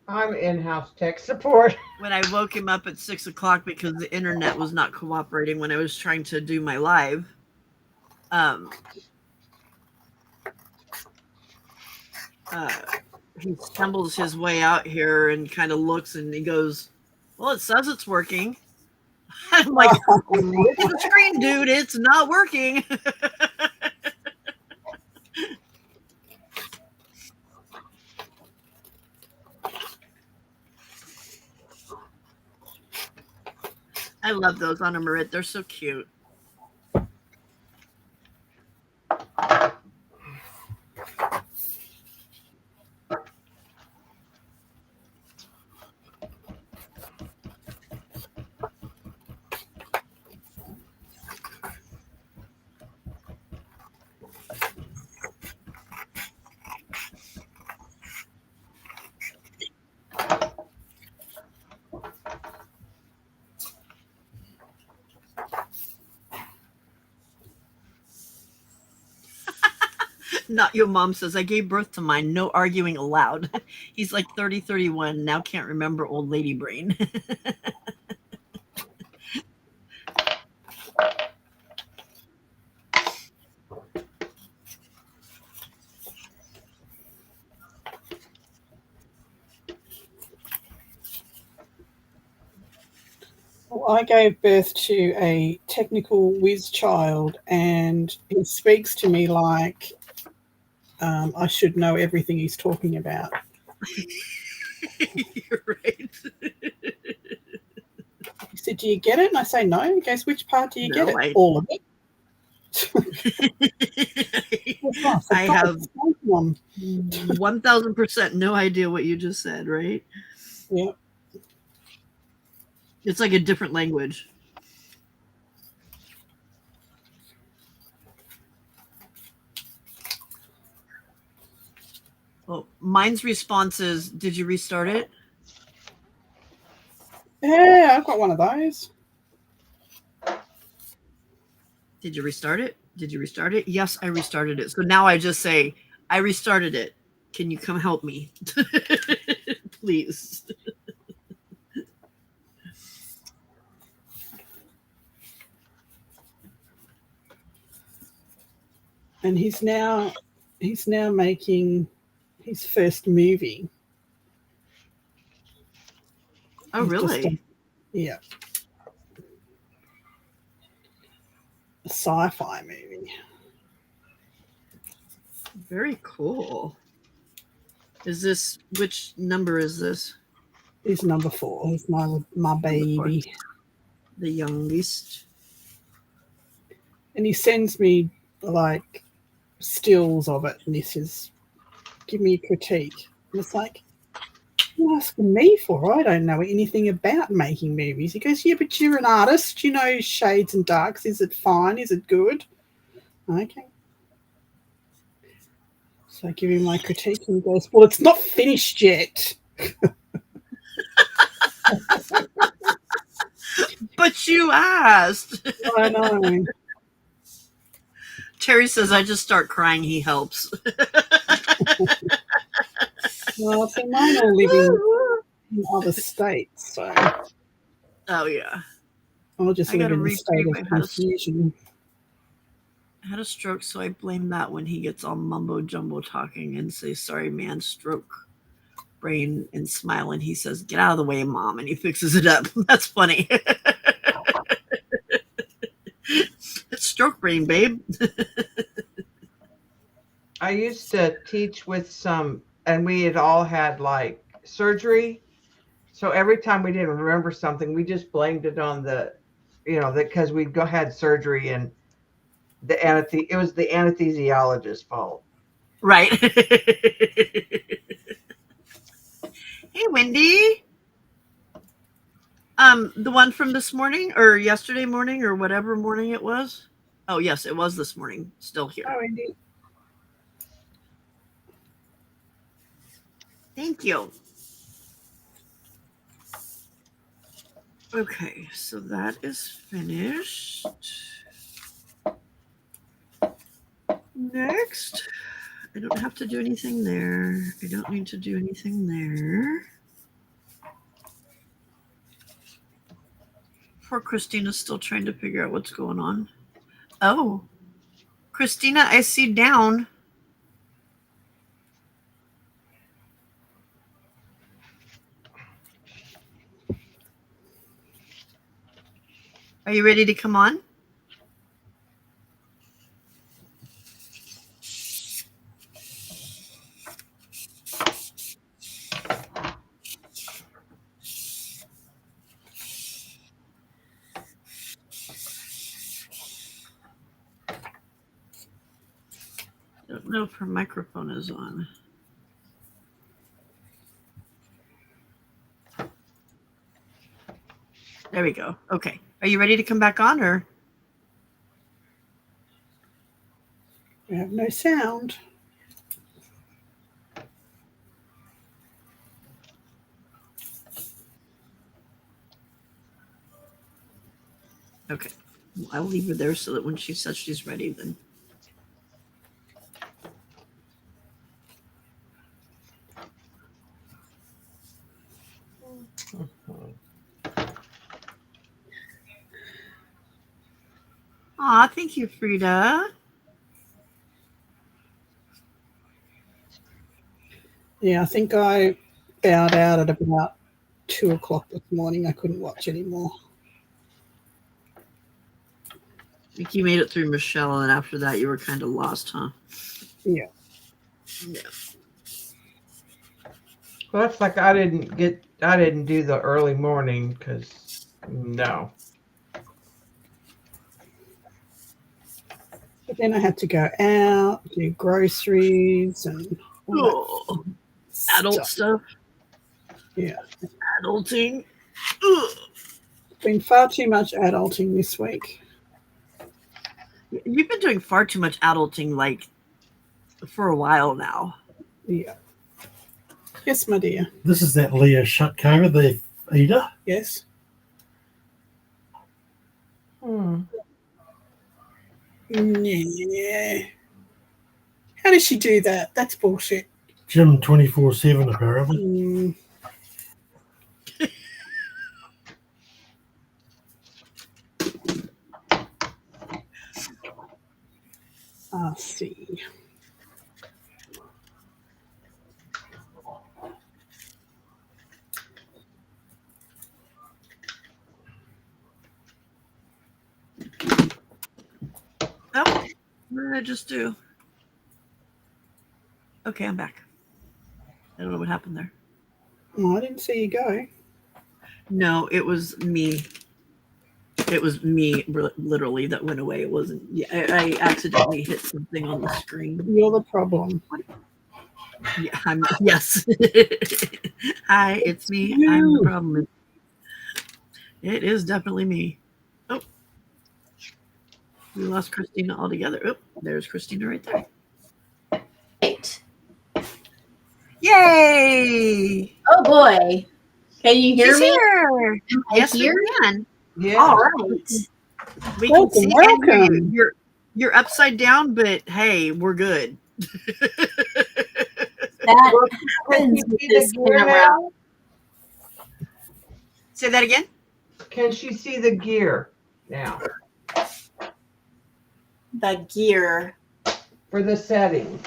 I'm in-house tech support. When I woke him up at 6 o'clock because the internet was not cooperating when I was trying to do my live, he stumbles his way out here and kind of looks and he goes, well, it says it's working. I'm like, look at the screen, dude. It's not working. I love those on a Marit. They're so cute. Not your mom says, I gave birth to mine. No arguing allowed. He's like 30, 31. Now can't remember old lady brain. Well, I gave birth to a technical whiz child, and he speaks to me like I should know everything he's talking about. You're right. He said, "Do you get it?" And I say, "No." He goes, "Which part do you get No, it?" All of it. I have 1000% no idea what you just said, right? Yeah. It's like a different language. Well, mine's response is, did you restart it? Yeah, I've got one of those. Did you restart it? Did you restart it? Yes, I restarted it. So now I just say, I restarted it. Can you come help me? Please. And he's now making his first movie. Oh, He's just really? yeah. A sci-fi movie. Very cool. Is this, which number is this? He's number 4. He's my baby. The youngest. And he sends me like stills of it, and he says, "Give me a critique." And it's like, "You're asking me for? I don't know anything about making movies." He goes, "Yeah, but you're an artist. You know shades and darks. Is it fine? Is it good?" Okay. So I give him my critique, and he goes, "Well, it's not finished yet." But you asked. I know. Terry says, I just start crying. He helps. Well, so mine all living in other states, so Oh, yeah. I'll just I live gotta in a state retrieve of my house. confusion. I had a stroke, so I blame that when he gets all mumbo jumbo talking and say, sorry, man, stroke brain, and smile. And he says, get out of the way, mom. And he fixes it up. That's funny. It's stroke brain, babe. I used to teach with some, and we had all had like surgery. So every time we didn't remember something, we just blamed it on the, because we'd had surgery and it was the anesthesiologist's fault. Right. Hey, Wendy. The one from this morning or yesterday morning or whatever morning it was. Oh, yes, it was this morning. Still here. Oh, indeed. Thank you. Okay, so that is finished. Next, I don't have to do anything there. I don't need to do anything there. Poor Christina's still trying to figure out what's going on. Oh, Christina, I see down. Are you ready to come on? I don't know if her microphone is on. There we go. Okay. Are you ready to come back on, or? We have no sound. Okay. Well, I'll leave her there so that when she says she's ready, then. Aw, thank you, Frida. Yeah, I think I bowed out at about 2 o'clock this morning. I couldn't watch anymore. I think you made it through Michelle, and after that, you were kind of lost, huh? Yeah. Yeah. Well, that's like I didn't do the early morning because no. But then I had to go out, do groceries and all Oh, that adult stuff. Yeah. Adulting. Ugh. Been far too much adulting this week. You've been doing far too much adulting, like, for a while now. Yeah. Yes, my dear. This is that Leo Shutcover, the eater. Yes. Yeah. How does she do that? That's bullshit. Jim 24/7 apparently. Mm. I'll see. Oh, what did I just do? Okay, I'm back. I don't know what happened there. Oh, I didn't see you go. No, it was me. It was me, literally, that went away. It wasn't. Yeah, I accidentally hit something on the screen. You're the problem. Yeah, yes. Hi, it's me. I'm the problem. It is definitely me. Oh, we lost Christina altogether. Oh, there's Christina right there. Right. Yay! Oh boy. Can you hear She's me? here. Am I Yes, here? we can. Yeah. All right. We Welcome, can see and hear you. welcome. You're upside down, but hey, we're good. That Can happens she with see this the gear camera. now? Say that again. Can she see the gear now The gear. for the settings?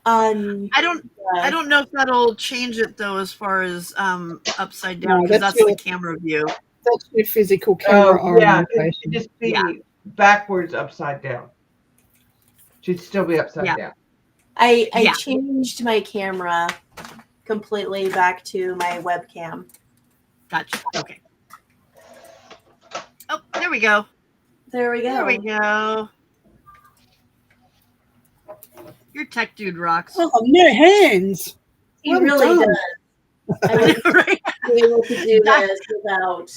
I don't know if that'll change it though, as far as upside down, No, because that's that's the your- camera view. That's your physical camera Oh, yeah. It orientation. should just be Yeah. backwards, upside down. Should still be upside Yeah. down. I Yeah. changed my camera completely back to my webcam. Gotcha. Okay. Oh, there we go. There we go. There we go. Your tech dude rocks. Oh, no hands. He Well really done. does. I wouldn't Right? be able to do this without.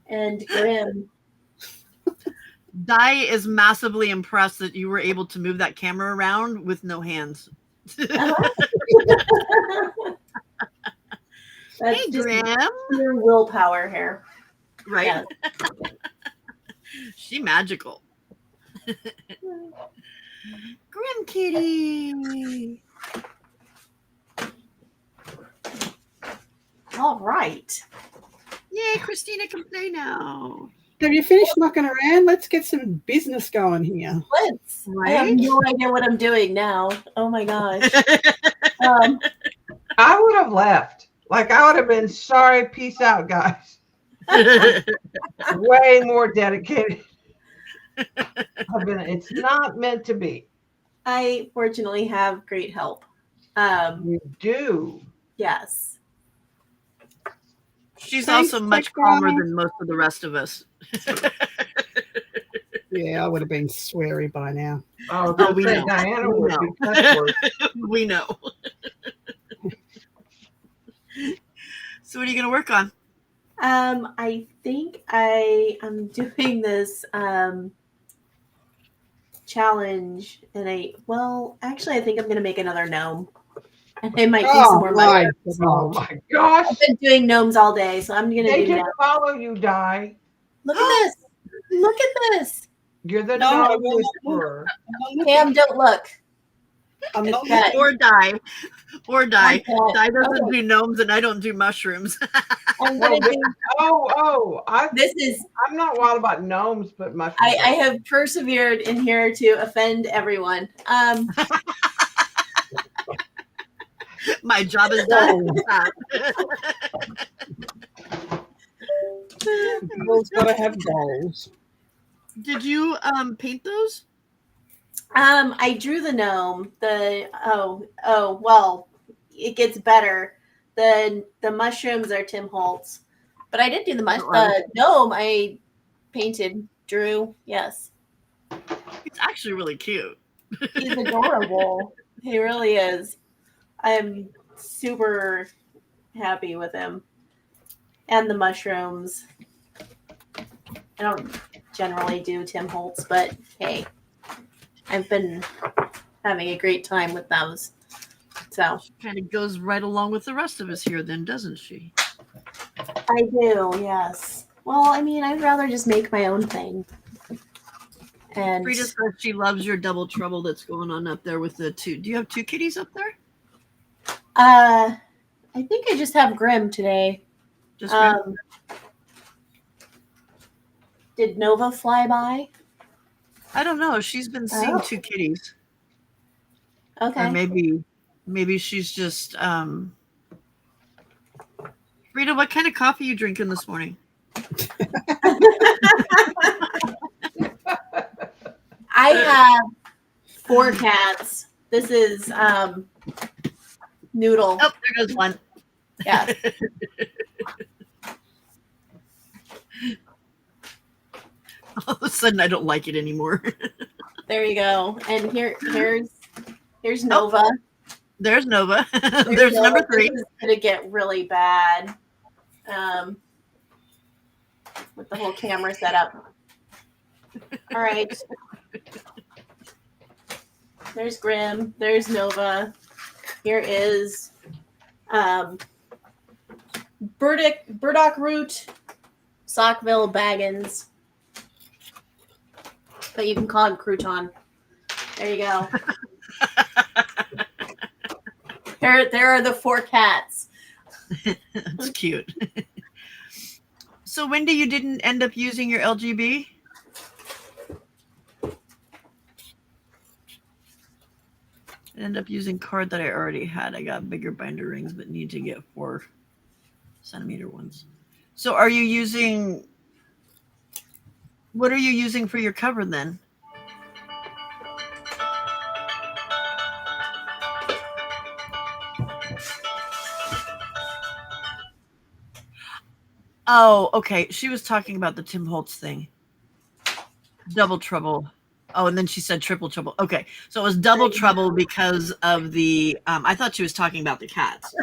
And Grim. Di is massively impressed that you were able to move that camera around with no hands. That's Hey, just Grim. pure willpower here. Right? Yeah. She magical. Grim kitty. All right. Yay, Christina can play now. Have you finished mucking around? Let's get some business going here. Let's. I have Right? no idea what I'm doing now. Oh my gosh. I would have left. Like, I would have been sorry, peace out, guys. Way more dedicated. It's not meant to be. I fortunately have great help. You do. Yes. She's Thanks, also much Tech calmer Guy. than most of the rest of us. Yeah, I would have been sweary by now. Oh, Oh, we say know. Diana We would know. be cuss words. We know. So what are you going to work on? I think I am doing this challenge, and actually, I think I'm going to make another gnome, and it might be some Oh more my money. Oh my gosh. I've been doing gnomes all day, so I'm going to They do just that. follow you, Di. Look at this! Look at this! You're the No, I gnome will not whisperer. Cam, don't look. I'm not. Okay. Or die. Or die. Okay. Die doesn't Okay. do gnomes, and I don't do mushrooms. I'm No, gonna this, do. This is. I'm not wild about gnomes, but mushrooms. I have persevered in here to offend everyone. My job is done. People's got to have goals. Did you paint those? I drew the gnome. Well, it gets better. The mushrooms are Tim Holtz, but I did do the gnome. I painted, drew. Yes, It's actually really cute. he's adorable. He really is. I'm super happy with him and the mushrooms. I don't generally do Tim Holtz, but hey, I've been having a great time with those. So Kind of goes right along with the rest of us here, then, doesn't she? I do, yes. Well, I mean, I'd rather just make my own thing. And Frida says she loves your double trouble that's going on up there with the two. Do you have two kitties up there? I think I just have Grim today. Just Grim? Did Nova fly by? I don't know. She's been seeing two kitties. Okay. Or maybe she's just Frida, what kind of coffee are you drinking this morning? I have 4 cats. This is Noodle. Oh, there goes one. Yeah. All of a sudden I don't like it anymore. There you go. And here's Nova. There's Nova. There's Nova. number 3. This is gonna get really bad. With the whole camera setup. All right. There's Grim. There's Nova. Here is Burdock Root, Sockville Baggins. But you can call him Crouton. There you go. There are the 4 cats. That's cute. So Wendy, you didn't end up using your LGB? I ended up using card that I already had. I got bigger binder rings, but need to get 4-centimeter ones. So are you using, what are you using for your cover then? Oh, okay. She was talking about the Tim Holtz thing. Double trouble. Oh, and then she said triple trouble. Okay. So it was double trouble because of the, I thought she was talking about the cats.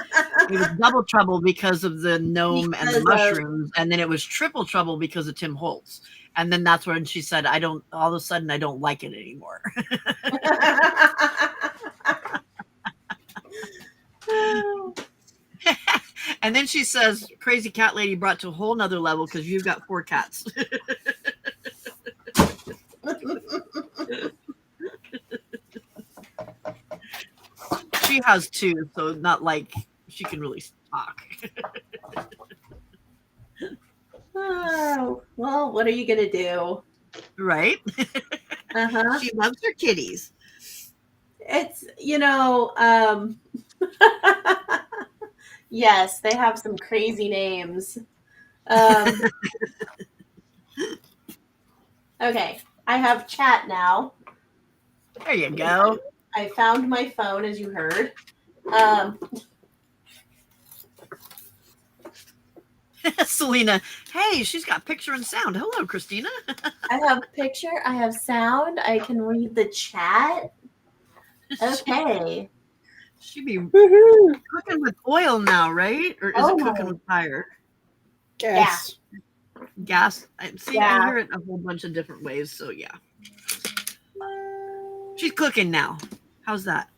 It was double trouble because of the gnome and the mushrooms. And then it was triple trouble because of Tim Holtz. And then that's when she said, all of a sudden, I don't like it anymore. And then she says, crazy cat lady brought to a whole nother level because you've got 4 cats. She has 2, so not like she can really talk. Oh, well, what are you going to do? Right? Uh-huh. She loves her kitties. It's, yes, they have some crazy names. Okay, I have chat now. There you go. I found my phone, as you heard. Selena, hey, she's got picture and sound. Hello, Christina. I have picture, I have sound, I can read the chat. Okay. She'd be cooking with oil now, right? Or is it cooking with fire? Gas. Gas. I hear it a whole bunch of different ways, so yeah. She's cooking now. How's that?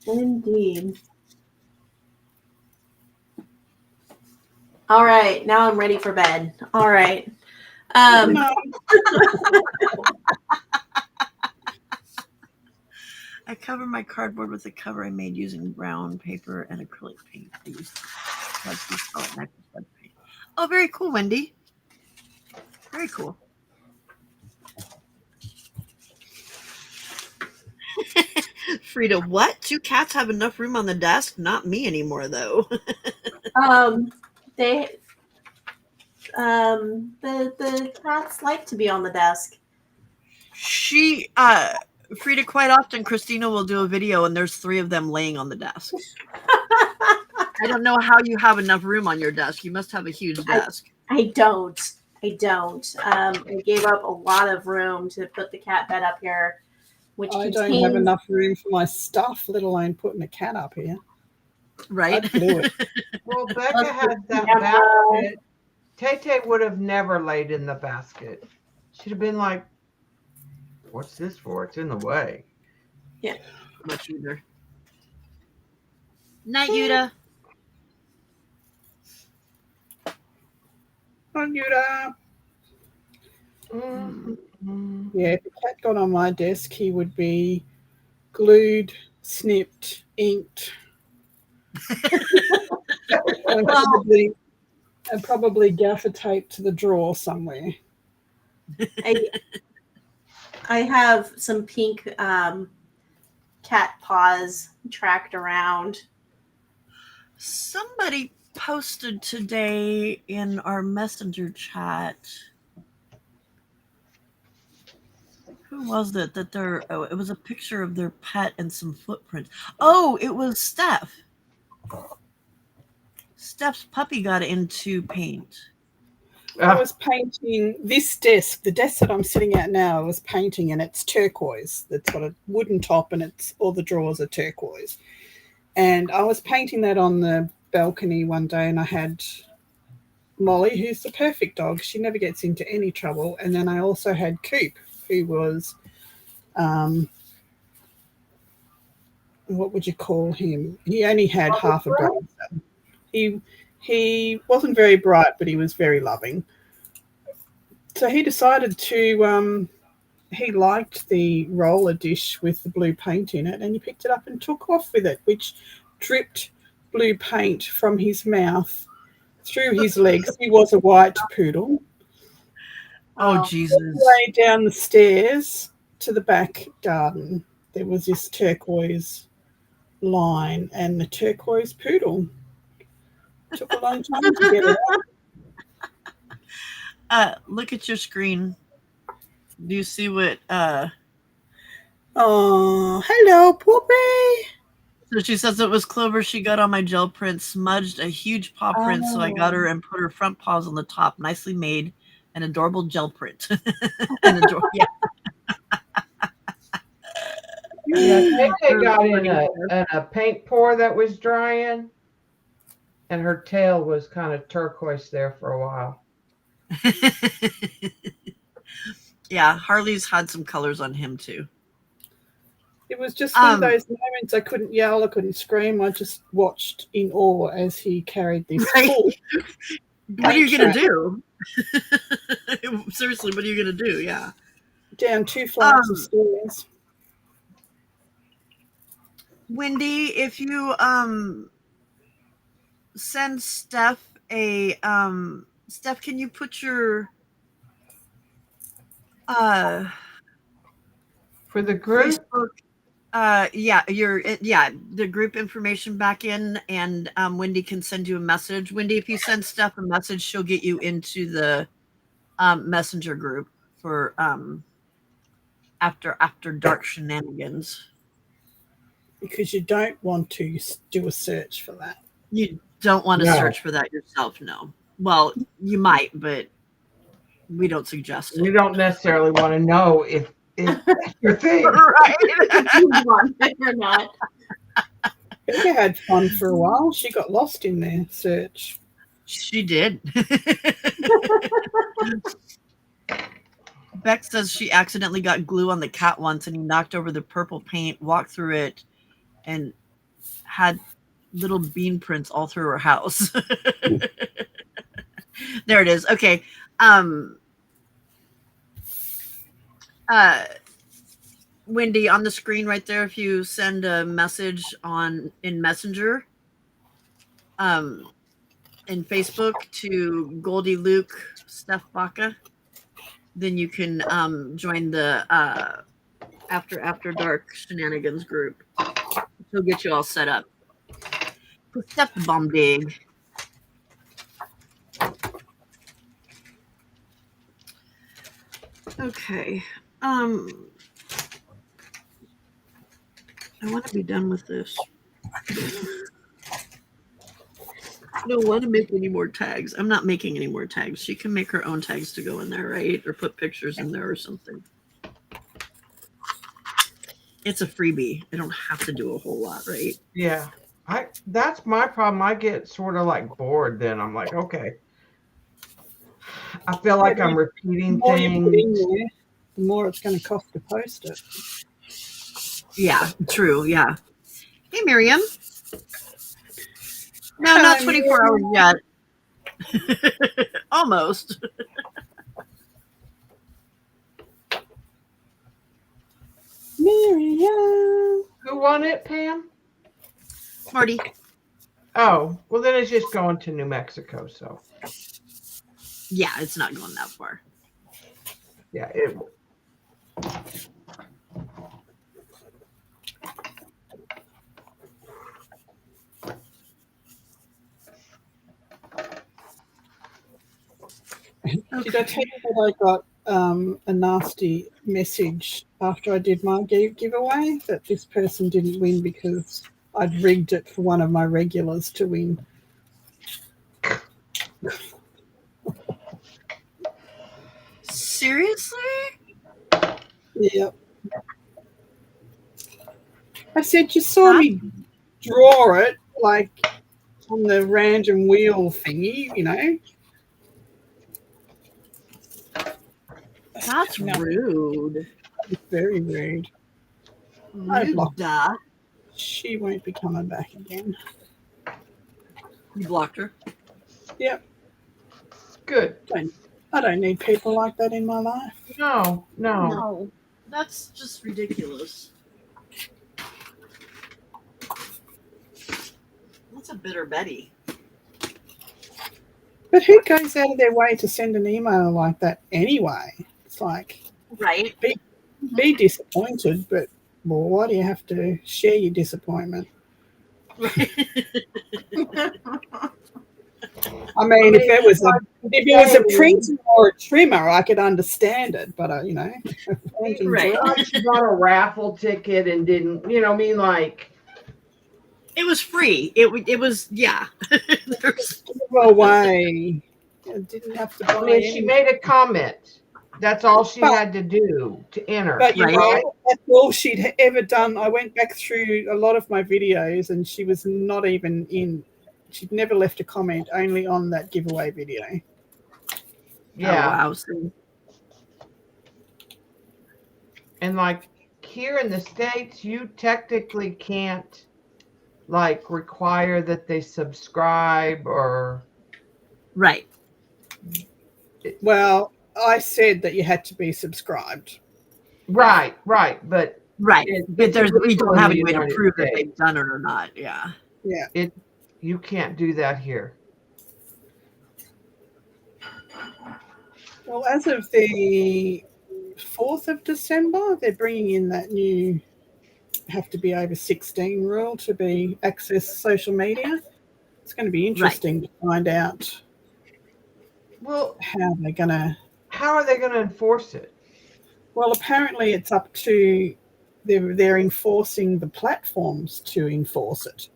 Indeed. All right, now I'm ready for bed. All right. I cover my cardboard with a cover I made using brown paper and acrylic paint. I used paint. Oh, very cool, Wendy. Very cool. Frida, what? 2 cats have enough room on the desk? Not me anymore, though. They the cats like to be on the desk. Frida, quite often Christina will do a video and there's 3 of them laying on the desk. I don't know how you have enough room on your desk. You must have a huge desk. I don't. I gave up a lot of room to put the cat bed up here, which I contains... don't have enough room for my stuff, let alone putting a cat up here. Right? I'd do it. Well, Becca had that basket. Tay would have never laid in the basket. She'd have been like, what's this for? It's in the way. Yeah. Much either. Night, Yuta. On Yuta. Mm-hmm. Yeah, if a cat got on my desk, he would be glued, snipped, inked, and probably gaffer taped to the drawer somewhere. I have some pink cat paws tracked around. Somebody posted today in our messenger chat. Who was it that it was a picture of their pet and some footprints. Oh, it was Steph. Steph's puppy got into paint. I was painting this desk, the desk that I'm sitting at now, I was painting, and it's turquoise. It's got a wooden top and all the drawers are turquoise. And I was painting that on the balcony one day, and I had Molly, who's the perfect dog. She never gets into any trouble. And then I also had Coop, who was, what would you call him? He only had half a brain cell. He wasn't very bright, but he was very loving. So he decided to, he liked the roller dish with the blue paint in it, and he picked it up and took off with it, which dripped blue paint from his mouth through his legs. He was a white poodle. Oh, Jesus. Way down the stairs to the back garden, there was this turquoise line and the turquoise poodle. Took a long time to get it out. Look at your screen. Do you see what Oh, hello, Poopy. So she says it was Clover. She got on my gel print, smudged a huge paw print, so I got her and put her front paws on the top. Nicely made, an adorable gel print. Yeah. Yeah, Tay got in a paint pour that was drying, and her tail was kind of turquoise there for a while. Yeah, Harley's had some colors on him too. It was just one of those moments I couldn't yell, I couldn't scream. I just watched in awe as he carried this full. What are you going to do? Seriously, what are you going to do? Yeah. Down 2 flights of stairs. Wendy, if you send Steph a Steph, can you put your for the group Facebook, the group information back in, and Wendy can send you a message. Wendy, if you send Steph a message, she'll get you into the messenger group for after dark shenanigans. Because you don't want to do a search for that. You don't want to search for that yourself, no. Well, you might, but we don't suggest it. We don't necessarily want to know if that's your thing. Right. You want it or not. Becca had fun for a while. She got lost in their search. She did. Beck says she accidentally got glue on the cat once, and he knocked over the purple paint, walked through it, and had little bean prints all through her house. There it is. Okay. Wendy, on the screen right there, if you send a message in Messenger, in Facebook to Goldie Luke Steph Baca, then you can join the After Dark Shenanigans group. He'll get you all set up. Step the bomb dig. Okay. I want to be done with this. I don't want to make any more tags. I'm not making any more tags. She can make her own tags to go in there, right? Or put pictures in there or something. It's a freebie. I don't have to do a whole lot, right? Yeah. That's my problem. I get sort of like bored then. I'm like, okay. I feel like I'm repeating The more you put in things. there, the more it's going to cost to post it. Yeah, true. Yeah. Hey, Miriam. No, Hello, not 24 hours yet. Almost. Miriam. Who won it, Pam? Marty. Oh, well, then it's just going to New Mexico. So, Yeah, it's not going that far. yeah, Did I tell you that I got a nasty message after I did my giveaway that this person didn't win because I'd rigged it for one of my regulars to win? Seriously? Yep. I said, you saw me draw it like on the random wheel thingy, you know. That's rude. It's very rude. I blocked her. Duh. She won't be coming back again. You blocked her? Yep. good. I don't need people like that in my life. No. No. That's just ridiculous. That's a bitter Betty. But who goes out of their way to send an email like that anyway? It's like, Right. be disappointed, but well, why do you have to share your disappointment? Right. I mean, if it was a printer or a trimmer, I could understand it. But you know, Right. Like she bought a raffle ticket and didn't, I mean, like. It was free. It was, yeah. Go away. I didn't have to buy I mean, she anything. made a comment. That's all she had to do to enter. But you Right. know, that's all she'd ever done. I went back through a lot of my videos, and she was not even in. She'd never left a comment, only on that giveaway video. Yeah. Oh, wow. So, And like here in the States, you technically can't like require that they subscribe or. right. Well, I said that you had to be subscribed. Right. But Right. But we don't have any way to United prove that States. they've done it or not. Yeah. Yeah. You can't do that here. Well, as of the 4th of December, they're bringing in that new have to be over 16 rule to be access social media. It's going to be interesting to find out Well, how are they going to enforce it? Well, apparently it's up to they're enforcing the platforms to enforce it.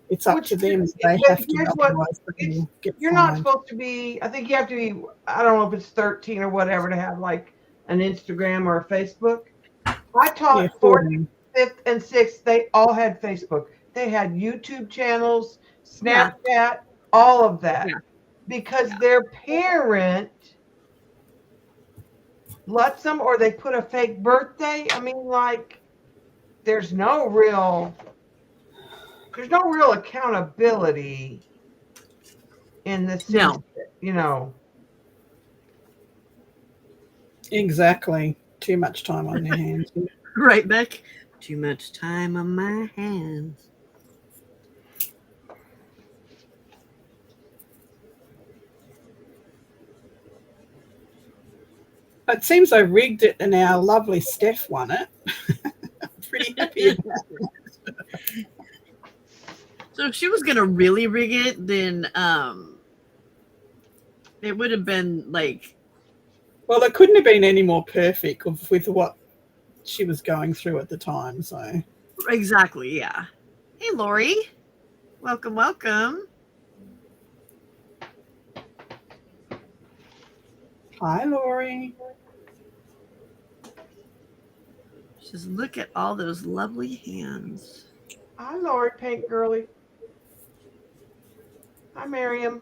It's up to them. They have to. Otherwise you're not supposed to be. I think you have to be. I don't know if it's 13 or whatever to have like an Instagram or a Facebook. I taught 4th, 5th, and 6th. They all had Facebook. They had YouTube channels, Snapchat, all of that, because their parent lets them, or they put a fake birthday. I mean, like, there's no real accountability in this. No. Exactly. Too much time on their hands. Right, Beck? Too much time on my hands. It seems I rigged it and our lovely Steph won it. Pretty happy about it. So if she was gonna really rig it, then it would have been like Well, it couldn't have been any more perfect with what she was going through at the time. So, exactly, yeah. Hey, Lori, welcome, welcome. hi, Laurie. Just look at all those lovely hands. Hi, Lori, Pink Girly. Hi, Miriam.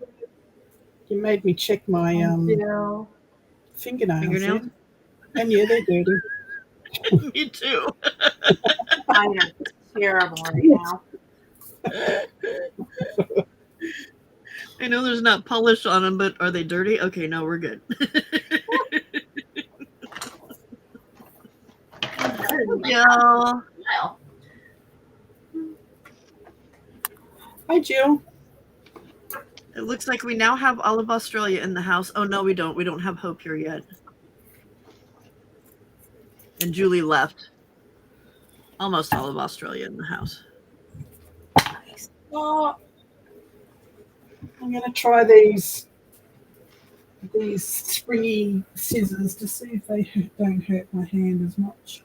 You made me check my Yeah. fingernails. Fingernails? Then. And yeah, they're dirty. Me too. Mine are terrible right now. I know there's not polish on them, but are they dirty? Okay, no, we're good. Yeah. Well, Hi, Jill. It looks like we now have all of Australia in the house. Oh, no, we don't. We don't have Hope here yet. And Julie left. Almost all of Australia in the house. Oh, I'm going to try these springy scissors to see if they don't hurt my hand as much.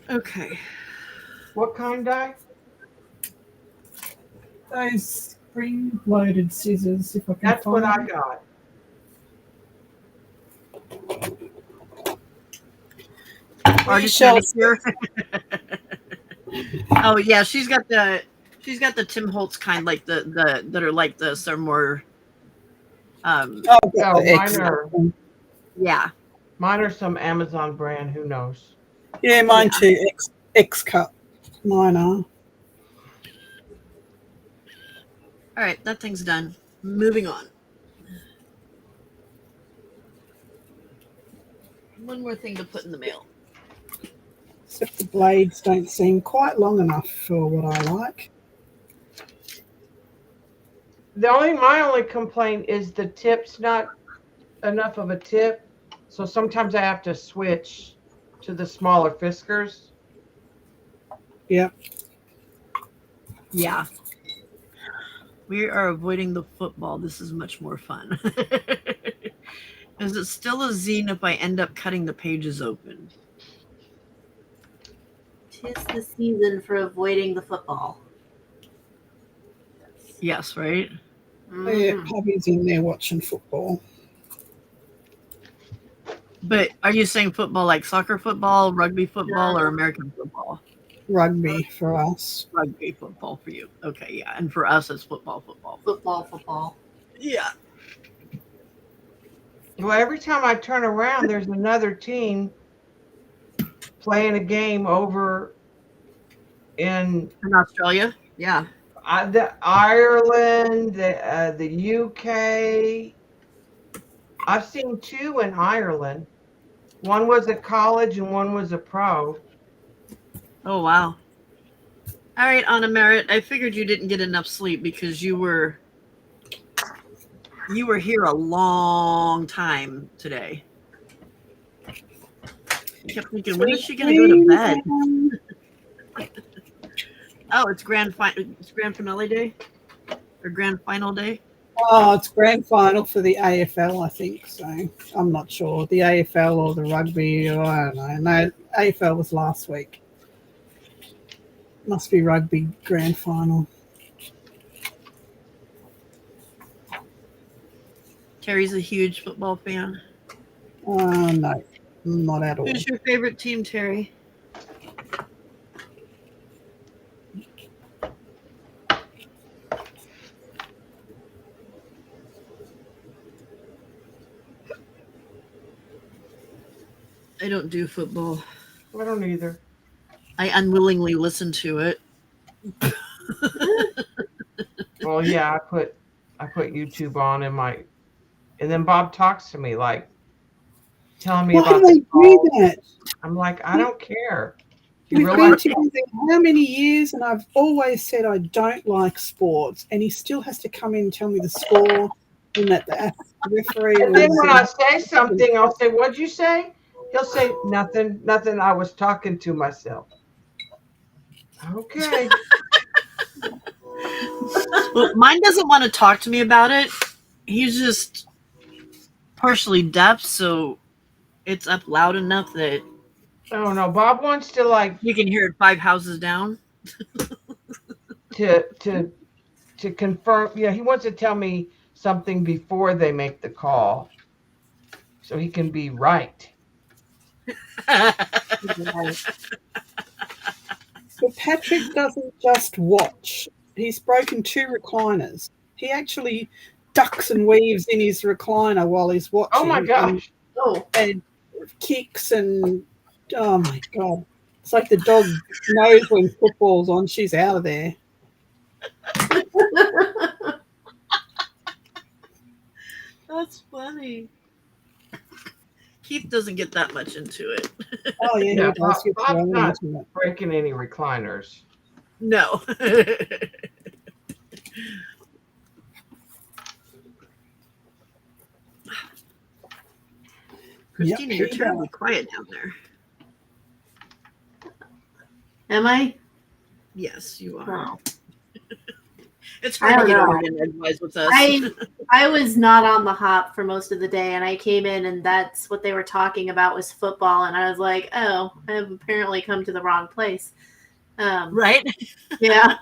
Okay. What kind, Di? Those spring-loaded scissors, if I can That's find what I them. got. Already shall here. Oh yeah, she's got the Tim Holtz kind, like the that are like this. They're more Oh, I've got Oh, the X. yeah. Mine are some Amazon brand. Who knows? Yeah, mine Yeah. too. X cut. Mine are. All right, that thing's done. Moving on. One more thing to put in the mail. Except the blades don't seem quite long enough for what I like. My only complaint is the tip's not enough of a tip, so sometimes I have to switch to the smaller Fiskars. Yep. Yeah. We are avoiding the football. This is much more fun. Is it still a zine if I end up cutting the pages open? 'tis the season for avoiding the football. Yes, right? Yeah, Mhm. Hubby's in there watching football. But are you saying football like soccer football, rugby football, or American football? Rugby for us. Rugby football for you. Okay, yeah. And for us, it's football. Football. Yeah. Well, every time I turn around, there's another team playing a game over in In Australia? Yeah. the Ireland, the UK. I've seen two in Ireland. One was a college and one was a pro. Oh, wow. All right, Anna Merritt, I figured you didn't get enough sleep because you were here a long time today. I kept thinking, when is she going to go to bed? Oh, it's grand finale day? Or grand final day? Oh, it's grand final for the AFL, I think. So I'm not sure. The AFL or the rugby, or I don't know. No, AFL was last week. Must be rugby grand final. Terry's a huge football fan. No, not at all. Who's your favorite team, Terry? I don't do football. I don't either. I unwillingly listen to it. Well, yeah, I put YouTube on and then Bob talks to me like telling me Why about do they the do call. that? I'm like, I don't care. You We've been realize together how many years, and I've always said I don't like sports, and he still has to come in and tell me the score and that the referee and then was. when I say something, I'll say, "What'd you say?" He'll say, "Nothing, nothing. I was talking to myself." Okay. Well, mine doesn't want to talk to me about it. He's just partially deaf, so it's up loud enough that Oh no, Bob wants to like you can hear it 5 houses down. to to to confirm. Yeah, he wants to tell me something before they make the call, so he can be right. Right. But Patrick doesn't just watch. He's broken 2 recliners. He actually ducks and weaves in his recliner while he's Oh my watching gosh. Oh. and kicks and oh my god. It's like the dog knows when football's on, she's out of there. That's funny. Keith doesn't get that much into it. Oh yeah, Yeah, he does get Bob's thrown not into it. breaking any recliners. No. Christina, you're Yep. terribly quiet down there. Am I? Yes, you are. Wow. It's I hard to don't get know. over edgewise with us. I was not on the hop for most of the day, and I came in, and that's what they were talking about was football, and I was like, oh, I have apparently come to the wrong place. Right? Yeah.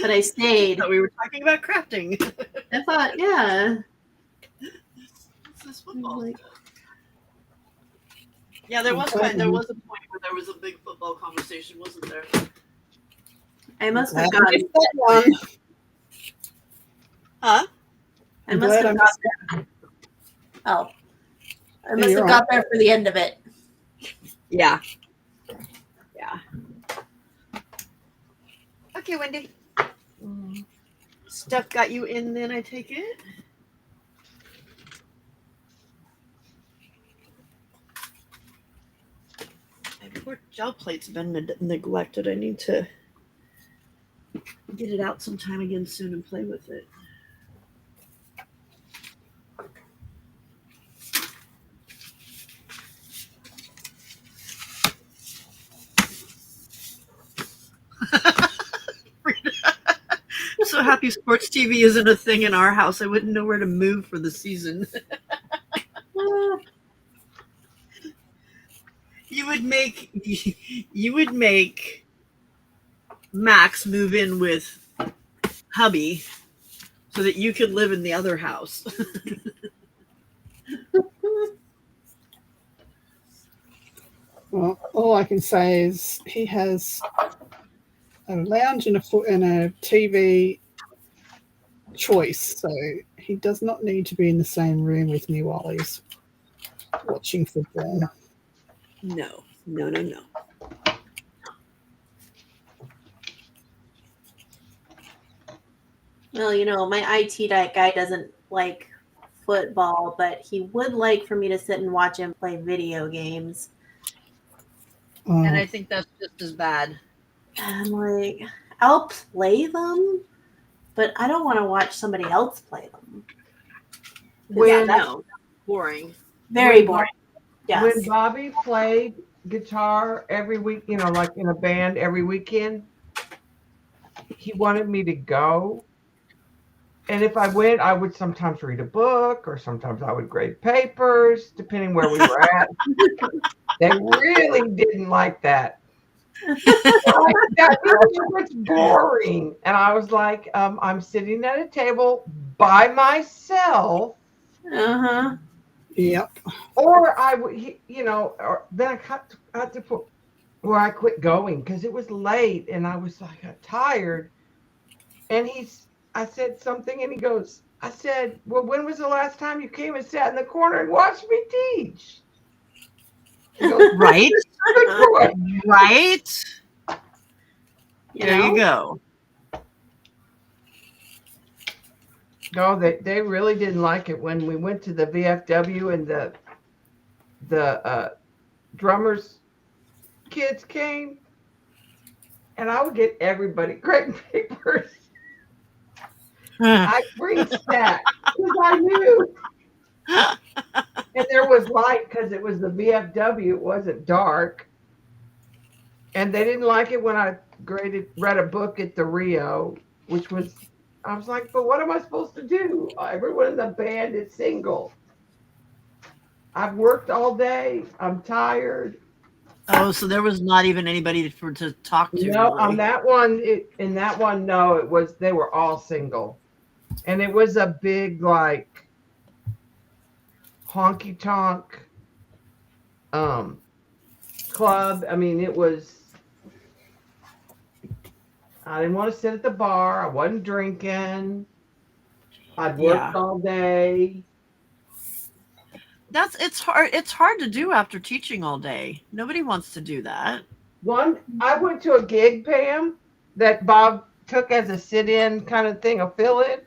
But I stayed. So we were talking about crafting. I thought, yeah. This is football. Like, Yeah, there was a point where there was a big football conversation, wasn't there? I must Glad have I gotten. missed that one. Huh? I I'm must glad I have got missed there. Oh, I Yeah, must you're have got there for the end of it. Yeah. Yeah. Okay, Wendy. Stuff got you in then, I take it? My poor gel plate's been neglected. I need to get it out sometime again soon and play with it. I'm so happy sports TV isn't a thing in our house. I wouldn't know where to move for the season. You would make Max move in with hubby so that you could live in the other house. Well, all I can say is he has a lounge and a TV choice, so he does not need to be in the same room with me while he's watching football. No. Well, my IT guy doesn't like football, but he would like for me to sit and watch him play video games. And I think that's just as bad. And I'm like, I'll play them, but I don't want to watch somebody else play them. When No, boring. Very When boring. Yes. when Bobby played guitar every week, like in a band every weekend, he wanted me to go. And if I went, I would sometimes read a book or sometimes I would grade papers, depending where we were at. They really didn't like that. It's boring. And I was like, I'm sitting at a table by myself. Uh-huh. Yep. Or I would, or then I got to put where I quit going because it was late and I was like tired. And I said something and he goes, I said, well, when was the last time you came and sat in the corner and watched me teach? He goes, Right? good boy. Right? There you go. No, they really didn't like it when we went to the VFW and the drummers kids came, and I would get everybody grading papers. I bring snacks because I knew, and there was light because it was the VFW. It wasn't dark, and they didn't like it when I read a book at the Rio, which was. I was like, but what am I supposed to do? Everyone in the band is single. I've worked all day. I'm tired. Oh, so there was not even anybody to talk to. No, really. on that one, in that one, no, it was they were all single, and it was a big like honky tonk club. I mean, it was. I didn't want to sit at the bar. I wasn't drinking. I'd worked all day. It's hard. It's hard to do after teaching all day. Nobody wants to do that. I went to a gig, Pam, that Bob took as a sit-in kind of thing, a fill-in.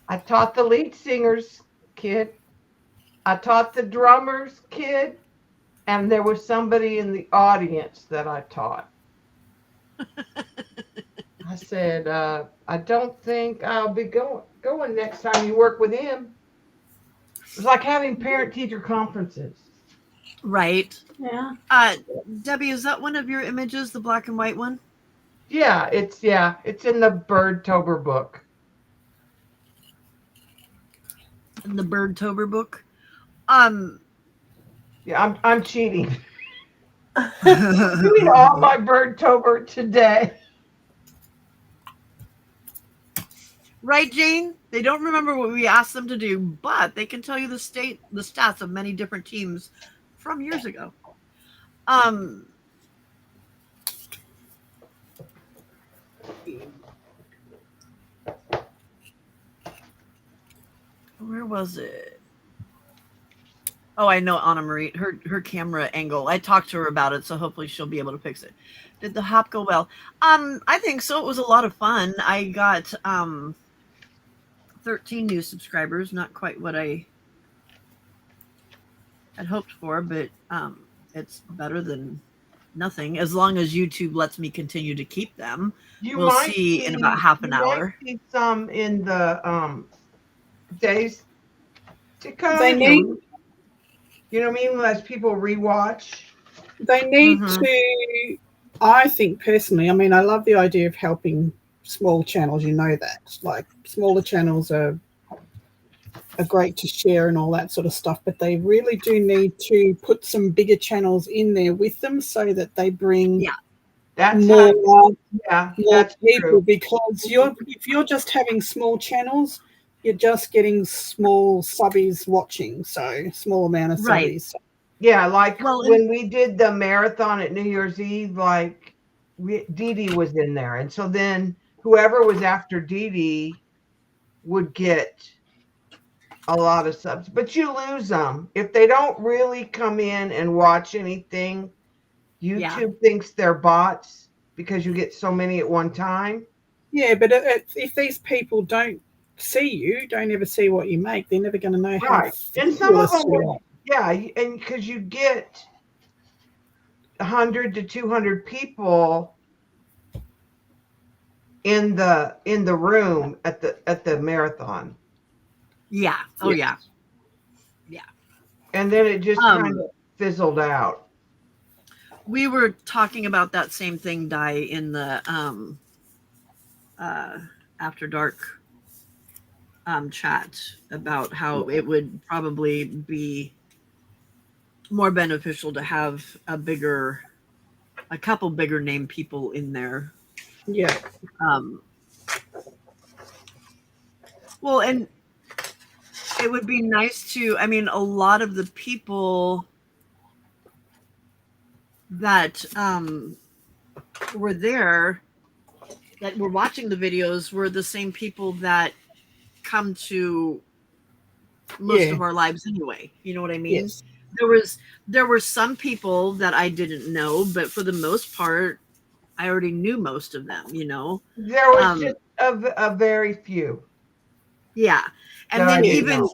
I taught the lead singer's kid. I taught the drummer's kid. And there was somebody in the audience that I taught. I said, I don't think I'll be going next time you work with him. It's like having parent-teacher conferences. Right. Yeah. Debbie, is that one of your images, the black and white one? Yeah, it's in the Birdtober book. In the Birdtober book? Yeah, I'm cheating. Doing all my Birdtober today. Right, Jane? They don't remember what we asked them to do, but they can tell you the stats of many different teams from years ago. Where was it? Oh, I know Anna Marie, her camera angle. I talked to her about it, so hopefully she'll be able to fix it. Did the hop go well? I think so. It was a lot of fun. I got 13 new subscribers, not quite what I had hoped for, but it's better than nothing. As long as YouTube lets me continue to keep them. We'll see in about half an hour. Might see some in the days to come. They need, you know what I mean? As people rewatch. they need to, I think personally, I mean, I love the idea of helping small channels, you know that. Like smaller channels are great to share and all that sort of stuff, but they really do need to put some bigger channels in there with them so that they bring more people true. Because if you're just having small channels, you're just getting small subbies watching, so small amount of subbies. Yeah, like when we did the marathon at New Year's Eve, like Dee Dee was in there, and so then whoever was after Dee Dee would get a lot of subs, but you lose them if they don't really come in and watch anything. YouTube thinks they're bots because you get so many at one time. Yeah, but if these people don't see you, don't ever see what you make, they're never going to know how. And some of them, and because you get 100 to 200 people in the room at the marathon. Yeah. Oh yeah. Yeah. And then it just kind of fizzled out. We were talking about that same thing, Di, in the After Dark chat about how it would probably be more beneficial to have a couple bigger name people in there. Yeah. Well, and it would be nice to, I mean, a lot of the people that were there, that were watching the videos, were the same people that come to most of our lives anyway. You know what I mean? Yes. There were some people that I didn't know, but for the most part, I already knew most of them, you know. There was just a very few. Yeah. And that I then didn't even know.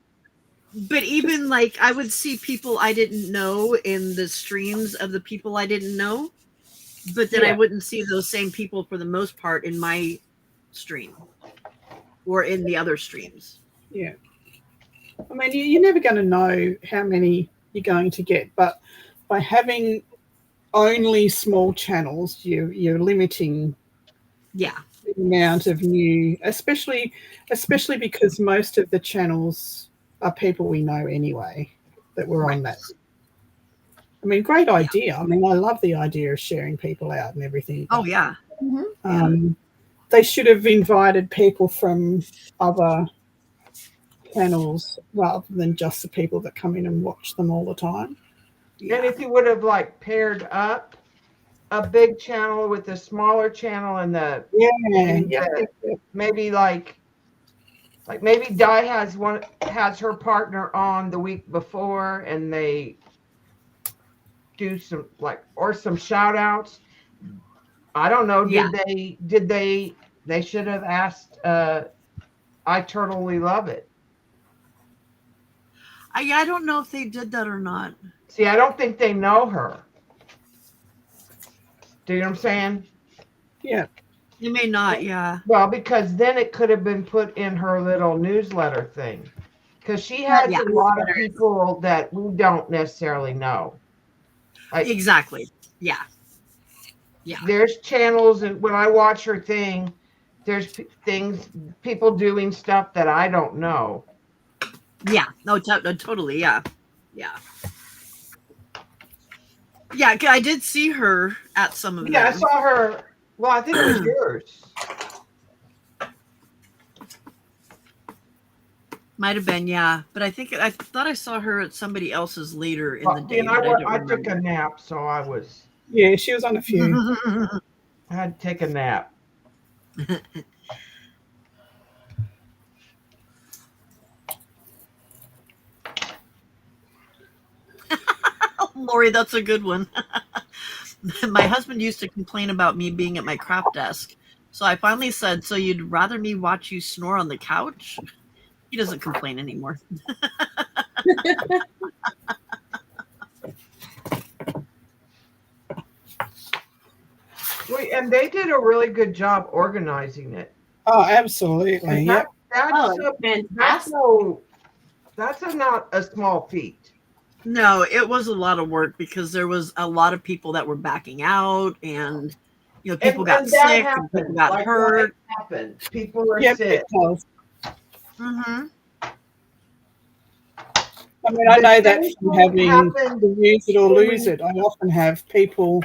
but even like I would see people I didn't know in the streams of the people I didn't know, but then I Yeah. wouldn't see those same people for the most part in my stream or in the other streams. Yeah. I mean, you're never going to know how many you're going to get, but by having only small channels, you're limiting Yeah. the amount of new, especially because most of the channels are people we know anyway that were on that. I mean, great idea. I mean, I love the idea of sharing people out and everything. Oh yeah. They should have invited people from other channels rather than just the people that come in and watch them all the time. Yeah. And if you would have like paired up a big channel with a smaller channel and the maybe like maybe Di has her partner on the week before and they do some or some shout outs. I don't know. Yeah. Did they should have asked I totally love it. I don't know if they did that or not. See, I don't think they know her. Do you know what I'm saying? Yeah. They may not, yeah. Well, because then it could have been put in her little newsletter thing. Because she has Yeah. a lot of people that we don't necessarily know. Like, Exactly. Yeah. Yeah. there's channels, and when I watch her thing, there's people doing stuff that I don't know. Yeah. No, totally. Yeah. Yeah. Yeah. I did see her at some of them. Yeah, I saw her. Well, I think it was yours. Might have been, yeah. But I thought I saw her at somebody else's later in the day. And I took a nap, so I was. Yeah, she was on a few. I had to take a nap. Lori, that's a good one. My husband used to complain about me being at my craft desk. So I finally said, so you'd rather me watch you snore on the couch? He doesn't complain anymore. And they did a really good job organizing it. Oh, absolutely. Yeah. Fantastic. That's not a small feat. No, it was a lot of work because there was a lot of people that were backing out, and people got sick, and people got hurt. Happened. People were Yep, sick. it does. Mm-hmm. I mean, I know that thing from having happened to use it or lose it. I often have people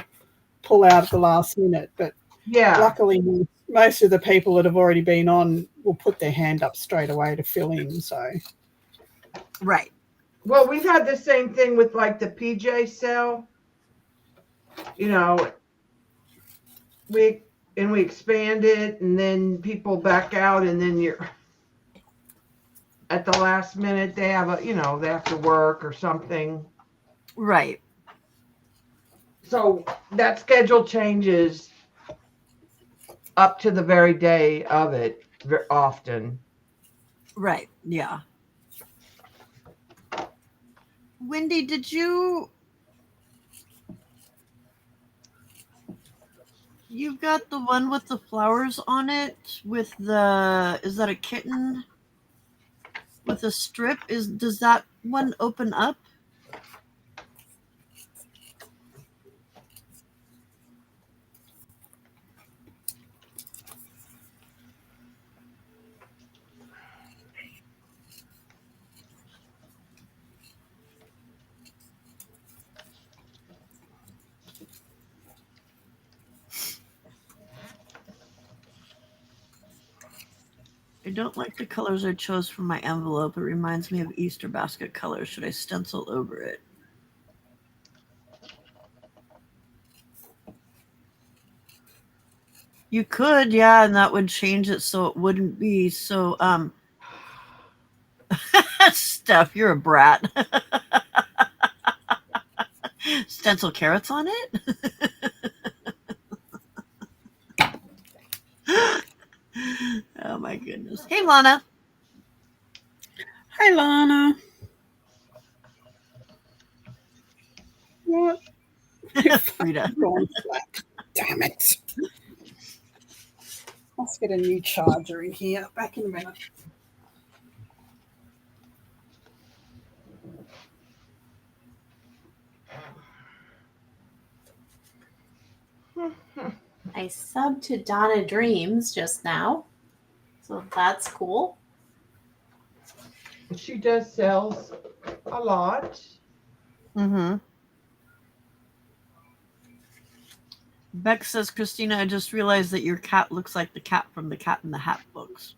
pull out at the last minute, but Yeah. luckily most of the people that have already been on will put their hand up straight away to fill in. So Right. Well, we've had the same thing with like the PJ cell. We expand it, and then people back out, and then you're at the last minute they have they have to work or something. Right. So that schedule changes up to the very day of it very often. Right. Yeah. Wendy, did you've got the one with the flowers on it with is that a kitten with a strip? Does that one open up? I don't like the colors I chose for my envelope. It reminds me of Easter basket colors. Should I stencil over it? You could, yeah, and that would change it so it wouldn't be so Steph, you're a brat. Stencil carrots on it? my goodness. Hey, Lana. Hey, Lana. What? Frida. Gone flat. Damn it. Let's get a new charger in here. Back in a minute. I subbed to Donna Dreams just now, so that's cool. She does sells a lot. Mm-hmm. Beck says, Christina, I just realized that your cat looks like the cat from the Cat in the Hat books.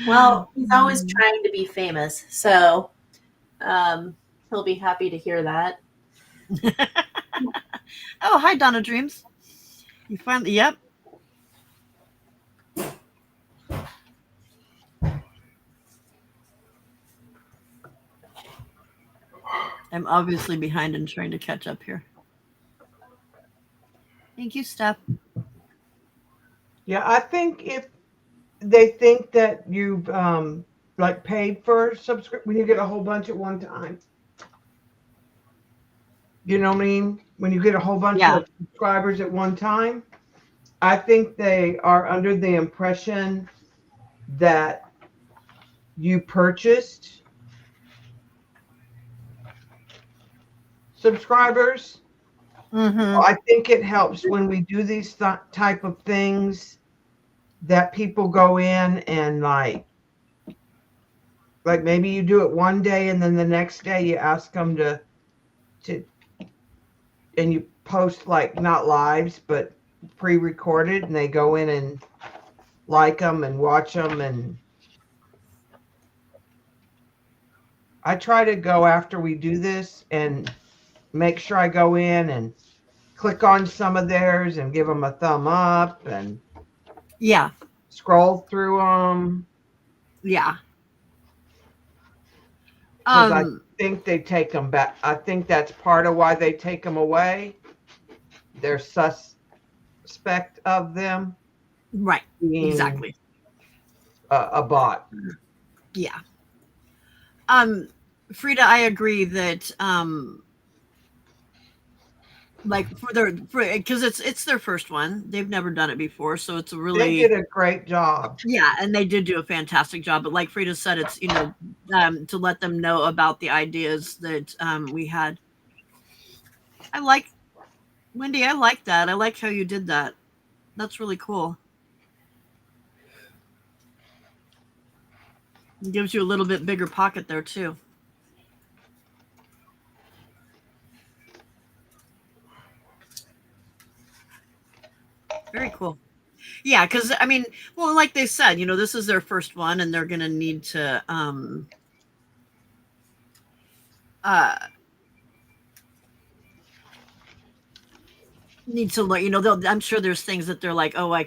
Well, he's always trying to be famous, so he'll be happy to hear that. Oh, hi, Donna Dreams. You finally, yep. I'm obviously behind and trying to catch up here. Thank you, Steph. Yeah, I think if they think that you've like paid for subscription when you get a whole bunch at one time. You know what I mean? When you get a whole bunch Yeah. of subscribers at one time, I think they are under the impression that you purchased subscribers. Mm-hmm. I think it helps when we do these type of things that people go in and like maybe you do it one day and then the next day you ask them to and you post like not lives but pre-recorded and they go in and like them and watch them. And I try to go after we do this and make sure I go in and click on some of theirs and give them a thumb up and Yeah. scroll through them. Yeah. Because I think they take them back. I think that's part of why they take them away. They're suspect of them Right. being Exactly. a bot. Yeah. Frida, I agree that like because it's their first one. They've never done it before, so it's a They really did a great job. yeah, and they did do a fantastic job. But like Frida said, it's to let them know about the ideas that we had. I like Wendy. I like that. I like how you did that. That's really cool. It gives you a little bit bigger pocket there too. Very cool. Yeah, because I mean, well, like they said, this is their first one, and they're gonna need to let I'm sure there's things that they're like, oh, we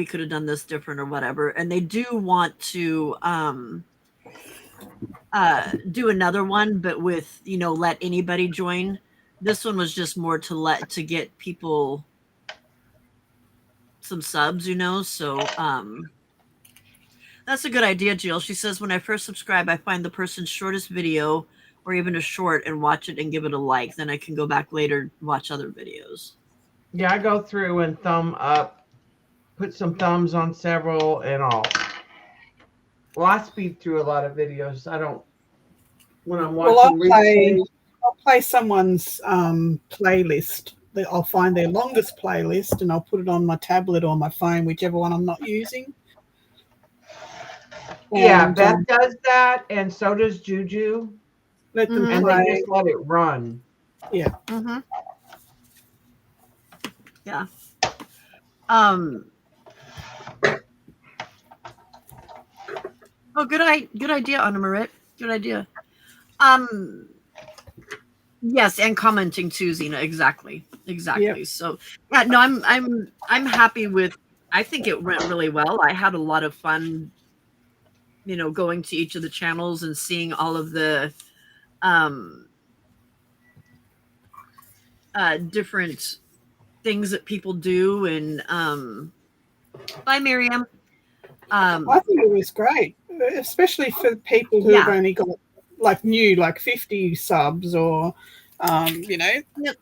could have done this different or whatever, and they do want to do another one, but with let anybody join. This one was just more to get people some subs, so that's a good idea, Jill. She says, when I first subscribe, I find the person's shortest video or even a short and watch it and give it a like. Then I can go back later and watch other videos. Yeah, I go through and thumb up, put some thumbs on several, and I speed through a lot of videos. I don't, when I'm watching I'll play someone's playlist. I'll find their longest playlist and I'll put it on my tablet or my phone, whichever one I'm not using. Yeah, And, Beth does that, and so does Juju. Let them And play. they just let it run. Yeah. Mm-hmm. Yeah. Oh, good idea, Anna Marit. Good idea. Yes, and commenting too, Zena. Exactly. Yep. So yeah, no, I'm happy with. I think it went really well. I had a lot of fun, going to each of the channels and seeing all of the different things that people do. And bye, Miriam. I think it was great, especially for people who have Yeah. only got like 50 subs or, Yep.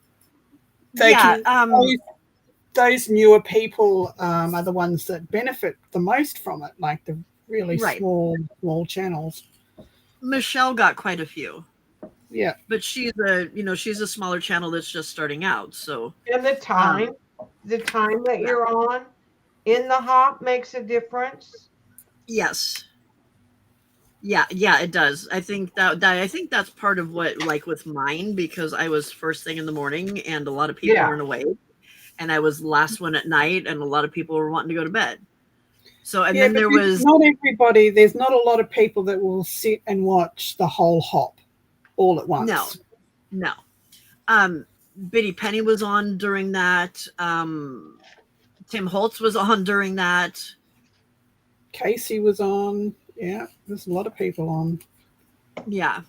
they Yeah. can. Those newer people are the ones that benefit the most from it, like the really Right. small channels. Michelle got quite a few, Yeah. but she's a smaller channel that's just starting out. So And the time that yeah. you're on in the hop makes a difference. Yes. Yeah, it does. I think that's part of what, like with mine, because I was first thing in the morning and a lot of people Yeah. weren't awake, and I was last one at night and a lot of people were wanting to go to bed. So and then but there was not everybody. There's not a lot of people that will sit and watch the whole hop all at once. no. Biddy Penny was on during that. Tim Holtz was on during that. Casey was on. Yeah, there's a lot of people on. Yeah.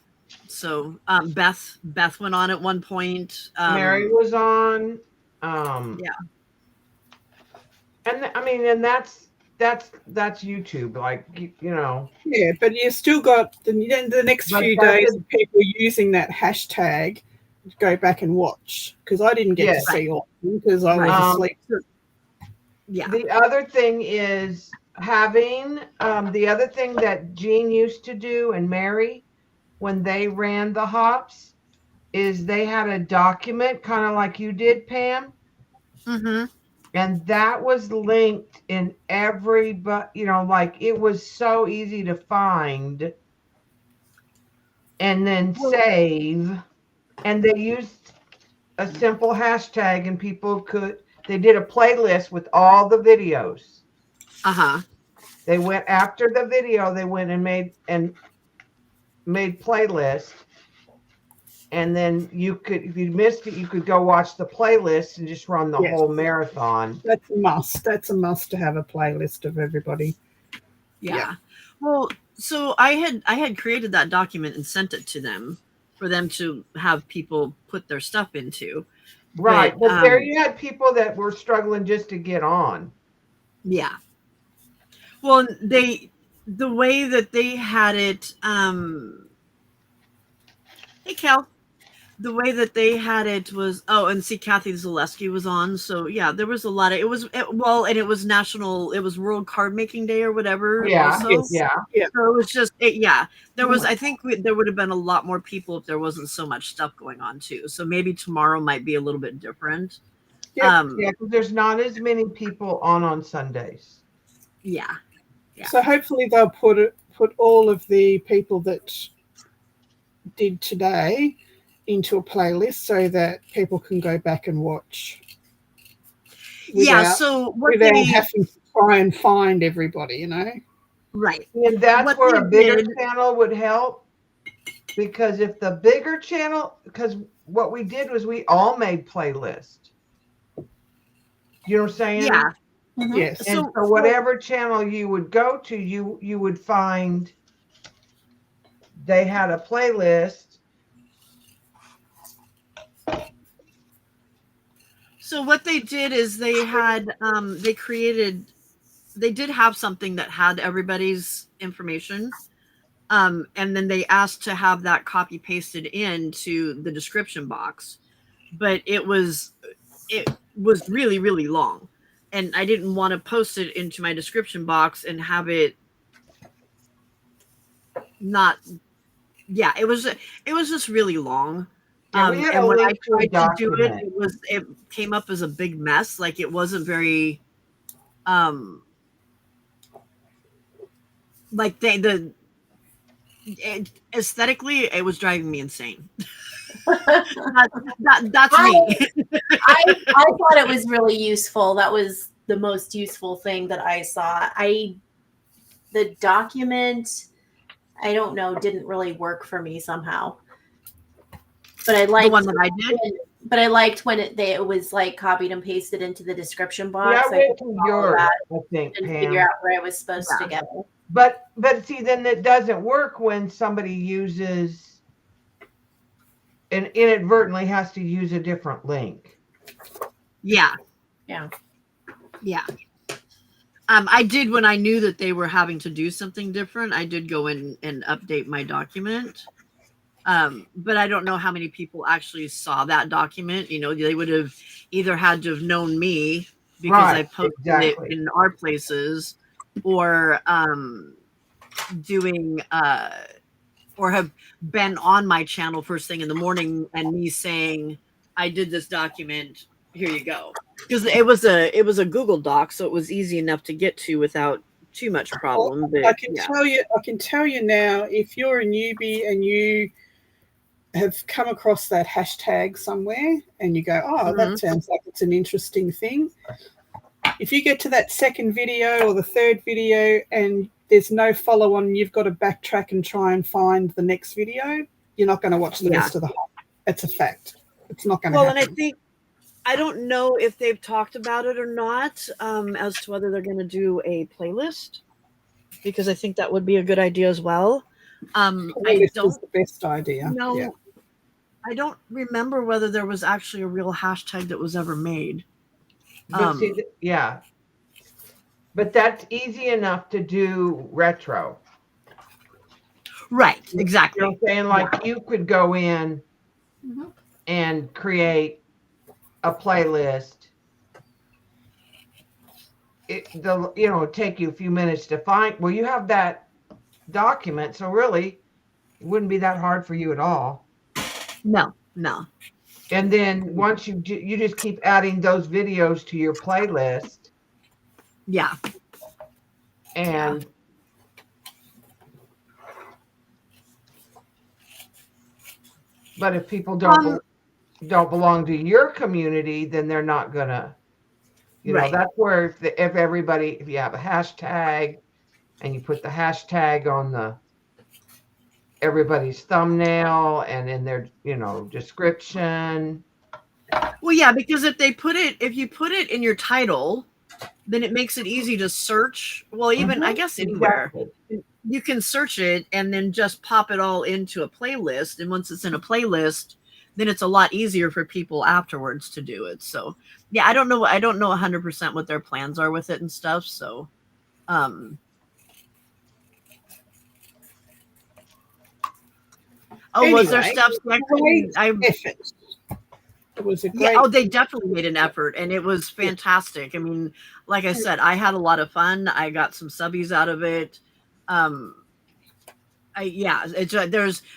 So Beth went on at one point. Mary was on. Yeah. And I mean, and that's YouTube, like you know. Yeah, but you still got the next But few that's days of people using that hashtag to go back and watch, because I didn't get Yes. to see all of them because I was asleep. Yeah. The other thing is having the other thing that Jean used to do and Mary when they ran the hops is they had a document kind of like you did, Pam. Mm-hmm. And that was linked in every, but like it was so easy to find and then save. And they used a simple hashtag and they did a playlist with all the videos. Uh-huh. They went after the video, they went and made playlist. And then if you missed it, you could go watch the playlist and just run the whole marathon. That's a must. That's a must to have a playlist of everybody. Yeah. Well, so I had created that document and sent it to them for them to have people put their stuff into. Right. But there you had people that were struggling just to get on. Yeah. Well, the way that they had it, hey Cal, the way that they had it was, and see, Kathy Zaleski was on. So yeah, there was a lot of, it was World Card Making Day or whatever. Yeah. Also. Yeah. So it was just, there was, I think there would have been a lot more people if there wasn't so much stuff going on too. So maybe tomorrow might be a little bit different. Yeah, because there's not as many people on Sundays. Yeah. So hopefully they'll put all of the people that did today into a playlist so that people can go back and watch. So without having to try and find everybody, Right. And that's where a bigger channel would help. Because if the bigger channel, because what we did was we all made playlists. You know what I'm saying? Yeah. Mm-hmm. Yes. And so whatever channel you would go to, you would find they had a playlist. So what they did is they had they did have something that had everybody's information. And then they asked to have that copy pasted into the description box. But it was really, really long. And I didn't want to post it into my description box and have it not. Yeah, it was just really long. Yeah, we had and a when I link to a tried to do it, document. it came up as a big mess. Like it wasn't very, like aesthetically, it was driving me insane. That's me. I thought it was really useful. That was the most useful thing that I saw. The document, I don't know, didn't really work for me somehow. But I liked the one that I did. But I liked when it was like copied and pasted into the description box. Yeah, I went to yours, I think, and Pam. figure out where I was supposed to go. But see, then it doesn't work when somebody uses and inadvertently has to use a different link. Yeah. Yeah. Yeah. I did when I knew that they were having to do something different. I did go in and update my document. But I don't know how many people actually saw that document. You know, they would have either had to have known me because I Right, posted exactly. it in our places, or doing or have been on my channel first thing in the morning and me saying, I did this document, here you go. Because it was a Google Doc, so it was easy enough to get to without too much problem. But I can tell you now, if you're a newbie and you have come across that hashtag somewhere and you go, oh, that sounds like it's an interesting thing. If you get to that second video or the third video and there's no follow on, you've got to backtrack and try and find the next video, you're not going to watch the rest of the whole. It's a fact. It's not going to happen. And I don't know if they've talked about it or not, as to whether they're going to do a playlist, because I think that would be a good idea as well. Playlist is the best idea. No, yeah. I don't remember whether there was actually a real hashtag that was ever made. But yeah. But that's easy enough to do retro. Right, exactly. You know what I'm saying? Like you could go in and create a playlist. It'd take you a few minutes to find. Well, you have that document, so really, it wouldn't be that hard for you at all. No. And then once you just keep adding those videos to your playlist. Yeah. And but if people don't belong to your community, then they're not gonna. You know, that's where if you have a hashtag and you put the hashtag on everybody's thumbnail and in their, description. Well, yeah, because if you put it in your title, then it makes it easy to search. Well, even I guess anywhere. Exactly. You can search it and then just pop it all into a playlist. And once it's in a playlist, then it's a lot easier for people afterwards to do it. So yeah, I don't know 100% what their plans are with it and stuff. So was there steps? It was a great they definitely made an effort, and it was fantastic. I mean, like I said, I had a lot of fun. I got some subbies out of it.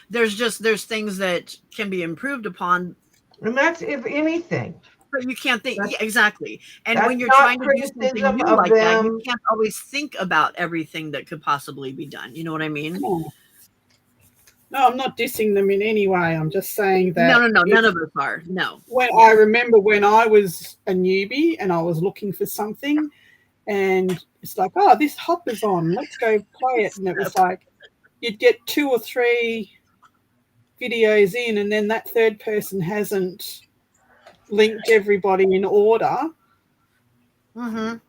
There's things that can be improved upon, and that's if anything. But you can't think exactly. And when you're trying to do something new like that, you can't always think about everything that could possibly be done. You know what I mean? No, I'm not dissing them in any way. I'm just saying that. No, none of us are. No. I remember when I was a newbie and I was looking for something, and it's like, oh, this hop is on. Let's go play it. And it was like, you'd get 2 or 3 videos in, and then that third person hasn't linked everybody in order. I'm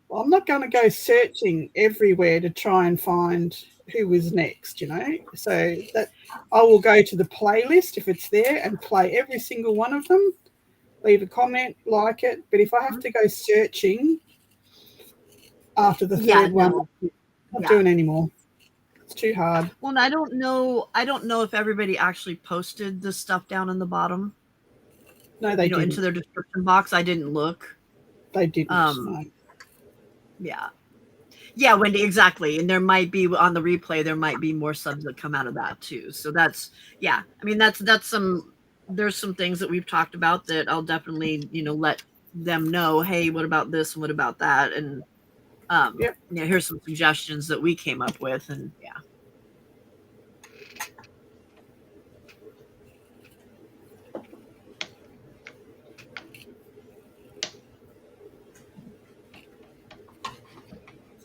not going to go searching everywhere to try and find who was next, so that I will go to the playlist if it's there and play every single one of them, leave a comment, like it. But if I have to go searching after the third one, I'm not doing anymore. It's too hard. Well, I don't know if everybody actually posted the stuff down in the bottom. No, they didn't. Into their description box. I didn't look. They didn't. No. Yeah, Wendy, exactly. And there might be on the replay, there might be more subs that come out of that too. So that's I mean, there's some things that we've talked about that I'll definitely, let them know, hey, what about this and what about that? And here's some suggestions that we came up with, and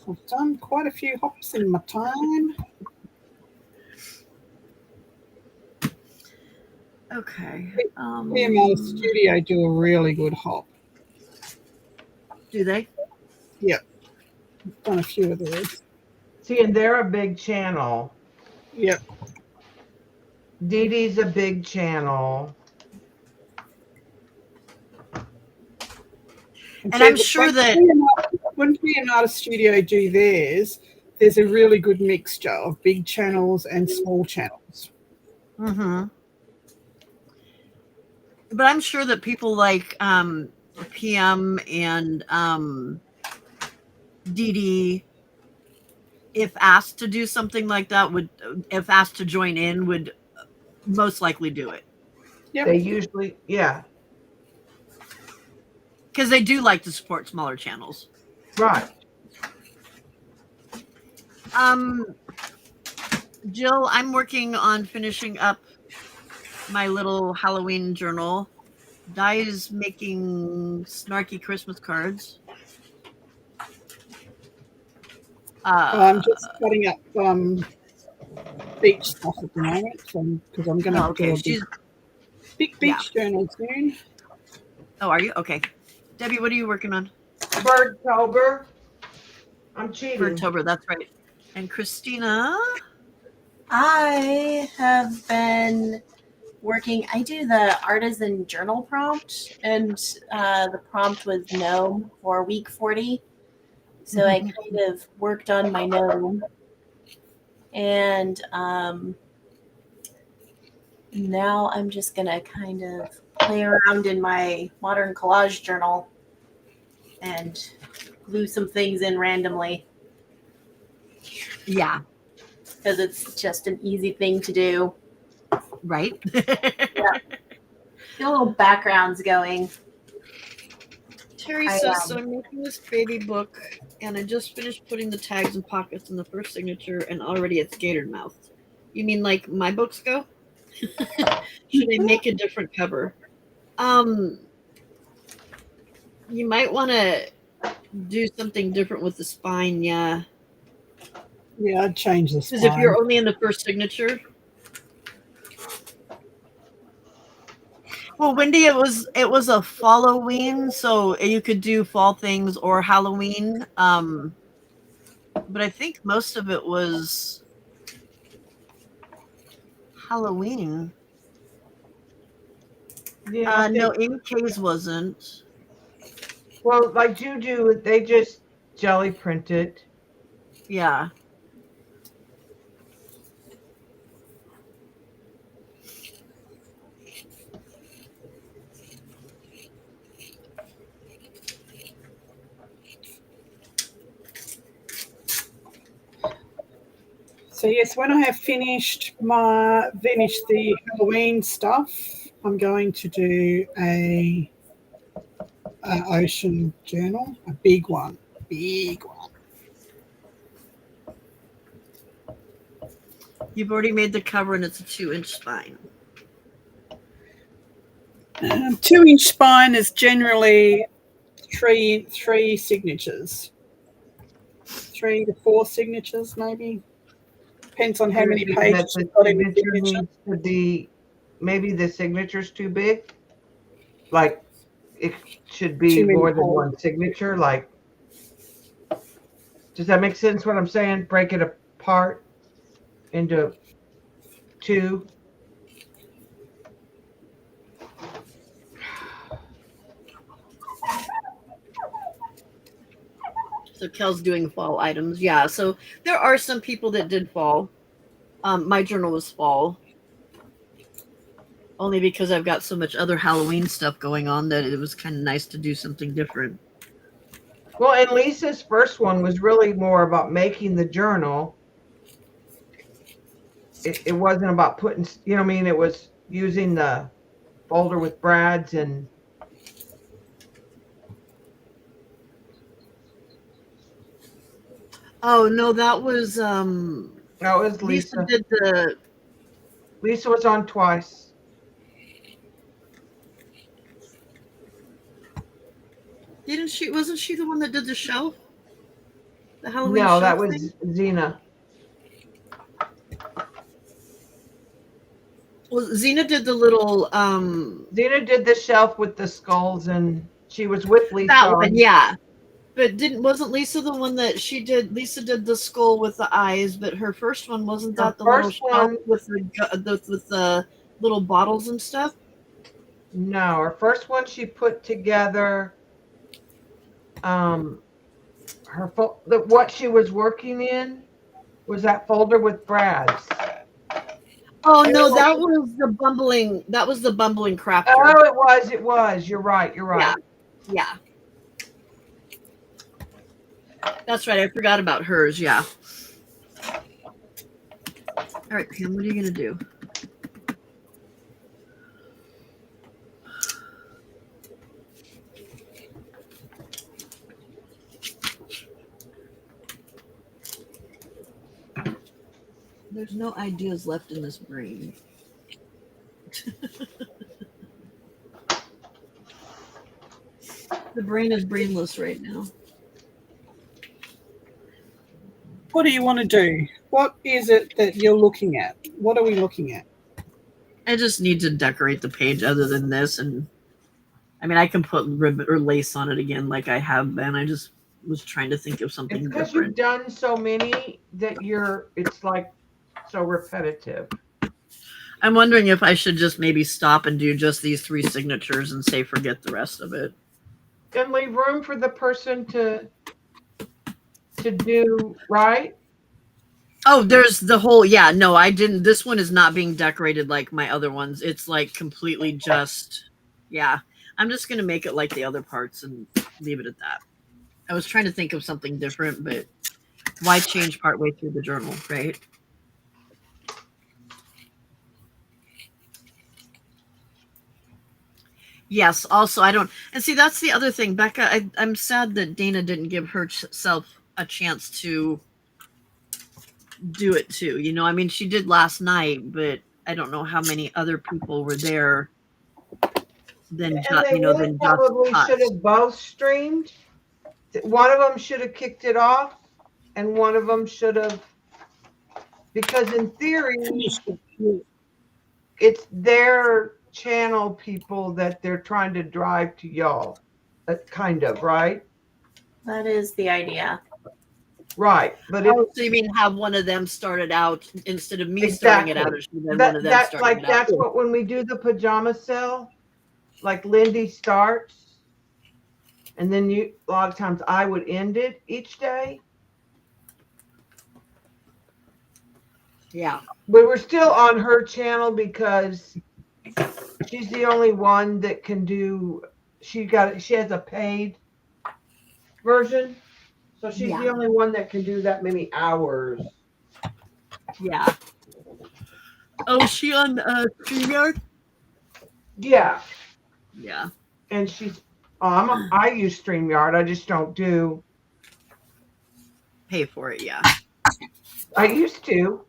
I've done quite a few hops in my time. Okay. PML Studio do a really good hop. Do they? Yep. I've done a few of those. See, and they're a big channel. Yep. Dee Dee's a big channel. And I'm see, sure that when Leonardo Studio do theirs, there's a really good mixture of big channels and small channels. mm-hmm. But I'm sure that people like PM and DD, if asked to do something like that, if asked to join in, would most likely do it. Yep. They usually, yeah, Because they do like to support smaller channels. right. Jill, I'm working on finishing up my little Halloween journal. Di's making snarky Christmas cards. I'm just cutting up beach stuff at the moment because I'm going to okay. do a big beach journal soon. Oh, are you? Okay. Debbie, what are you working on? Birdtober. I'm cheating. Birdtober, that's right. And Christina? I have been working. I do the artisan journal prompt, and the prompt was gnome for week 40. So I kind of worked on my gnome, and now I'm just gonna kind of play around in my modern collage journal and glue some things in randomly. Yeah. Because it's just an easy thing to do. Right? Get little backgrounds going. Terry says, so I'm making this baby book, and I just finished putting the tags and pockets in the first signature, and already it's gator mouthed. You mean like my books go? Should I make a different cover? You might want to do something different with the spine, yeah. Yeah, I'd change the spine. Because if you're only in the first signature. Well, Wendy, it was a Halloween, so you could do fall things or Halloween. But I think most of it was Halloween. Yeah. No, AK's wasn't. Well, like Juju, they just jelly printed. Yeah. So yes, when I have finished the Halloween stuff, I'm going to do a ocean journal, a big one. You've already made the cover, and it's a 2-inch spine. 2-inch spine is generally three signatures, 3 to 4 signatures, maybe. Depends on how many pages you've got in the signature. Needs to be, maybe the signature's too big. Like it should be more than one signature. Like, does that make sense? What I'm saying? Break it apart into 2. So Kel's doing fall items. Yeah, so there are some people that did fall. My journal was fall. Only because I've got so much other Halloween stuff going on that it was kind of nice to do something different. Well, and Lisa's first one was really more about making the journal. It wasn't about putting, you know what I mean? It was using the folder with Brad's and Oh no, that was no, it was Lisa. did the Lisa was on twice. Didn't she? Wasn't she the one that did the shelf? The Halloween No, shelf that was thing? Xena. Well, Xena did the little Xena did the shelf with the skulls, and she was with Lisa. that one, yeah. But wasn't Lisa the one that she did? Lisa did the skull with the eyes, but her first one wasn't that the little shelf with the little bottles and stuff? No, her first one she put together her what she was working in was that folder with Brad's. Oh no, that was the bumbling. That was the bumbling crafter. Oh, it was. It was. You're right. You're right. Yeah. That's right. I forgot about hers. Yeah. All right, Pam, what are you going to do? There's no ideas left in this brain. The brain is brainless right now. What do you want to do? What is it that you're looking at? What are we looking at? I just need to decorate the page other than this. And I mean, I can put ribbon or lace on it again like I have been. I just was trying to think of something It's because different. you've done so many that it's like so repetitive. I'm wondering if I should just maybe stop and do just these 3 signatures and say forget the rest of it. And leave room for the person to do right. Oh, there's the whole, yeah, no, I didn't. This one is not being decorated like my other ones. It's like completely just, yeah. I'm just going to make it like the other parts and leave it at that. I was trying to think of something different, but why change partway through the journal, right? Yes, also, I don't, and see, that's the other thing, Becca, I'm sad that Dana didn't give herself a chance to do it too. You know, I mean, she did last night, but I don't know how many other people were there than And just, they you know, really than probably just should us. have both streamed. One of them should have kicked it off, and one of them should have, because in theory, it's their channel people that they're trying to drive to y'all. Kind of, right? That is the idea. Right. But Oh, so you mean have one of them started out instead of me starting it out, or should then one of them starting like it out? that's what, when we do the pajama sale, like Lindy starts, and then a lot of times I would end it each day. Yeah. But we're still on her channel because she's the only one that can do, she has a paid version. So she's the only one that can do that many hours. Yeah. Oh, is she on StreamYard? Yeah. Yeah. And I use StreamYard. I just don't do. Pay for it, yeah. I used to.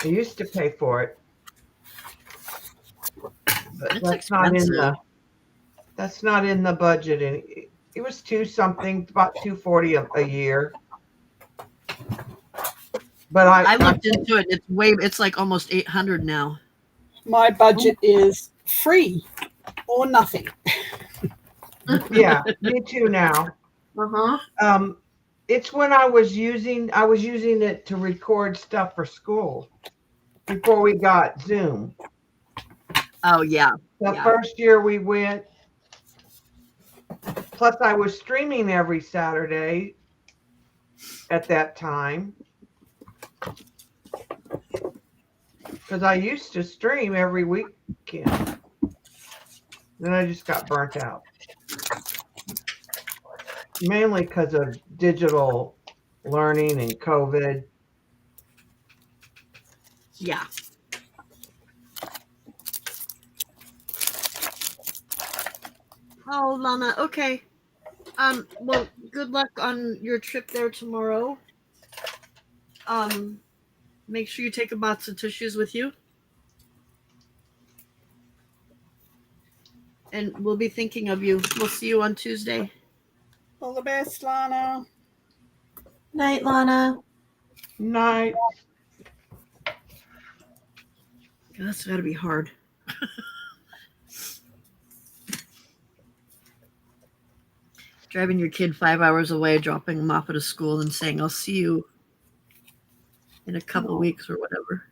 I used to pay for it. But that's not in the. That's not in the budget, and it was something, about $240 a year. But I looked into it. It's like almost 800 now. My budget is free or nothing. Yeah, me too now. It's when I was using it to record stuff for school before we got Zoom. Oh yeah. The first year we went, plus I was streaming every Saturday at that time. Because I used to stream every weekend. Then I just got burnt out. Mainly because of digital learning and COVID. Yeah. Oh, Lana, okay. Well, good luck on your trip there tomorrow. Make sure you take a box of tissues with you. And we'll be thinking of you. We'll see you on Tuesday. All the best, Lana. Night, Lana. Night. That's got to be hard. Driving your kid 5 hours away, dropping him off at a school and saying, I'll see you in a couple weeks or whatever.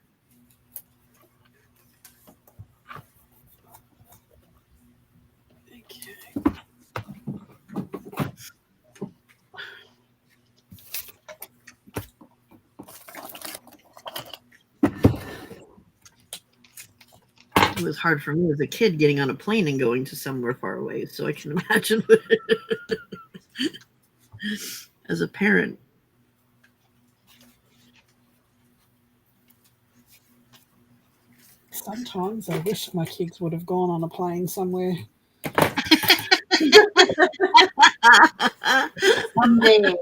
was hard for me as a kid getting on a plane and going to somewhere far away. So I can imagine as a parent. Sometimes I wish my kids would have gone on a plane somewhere. Someday.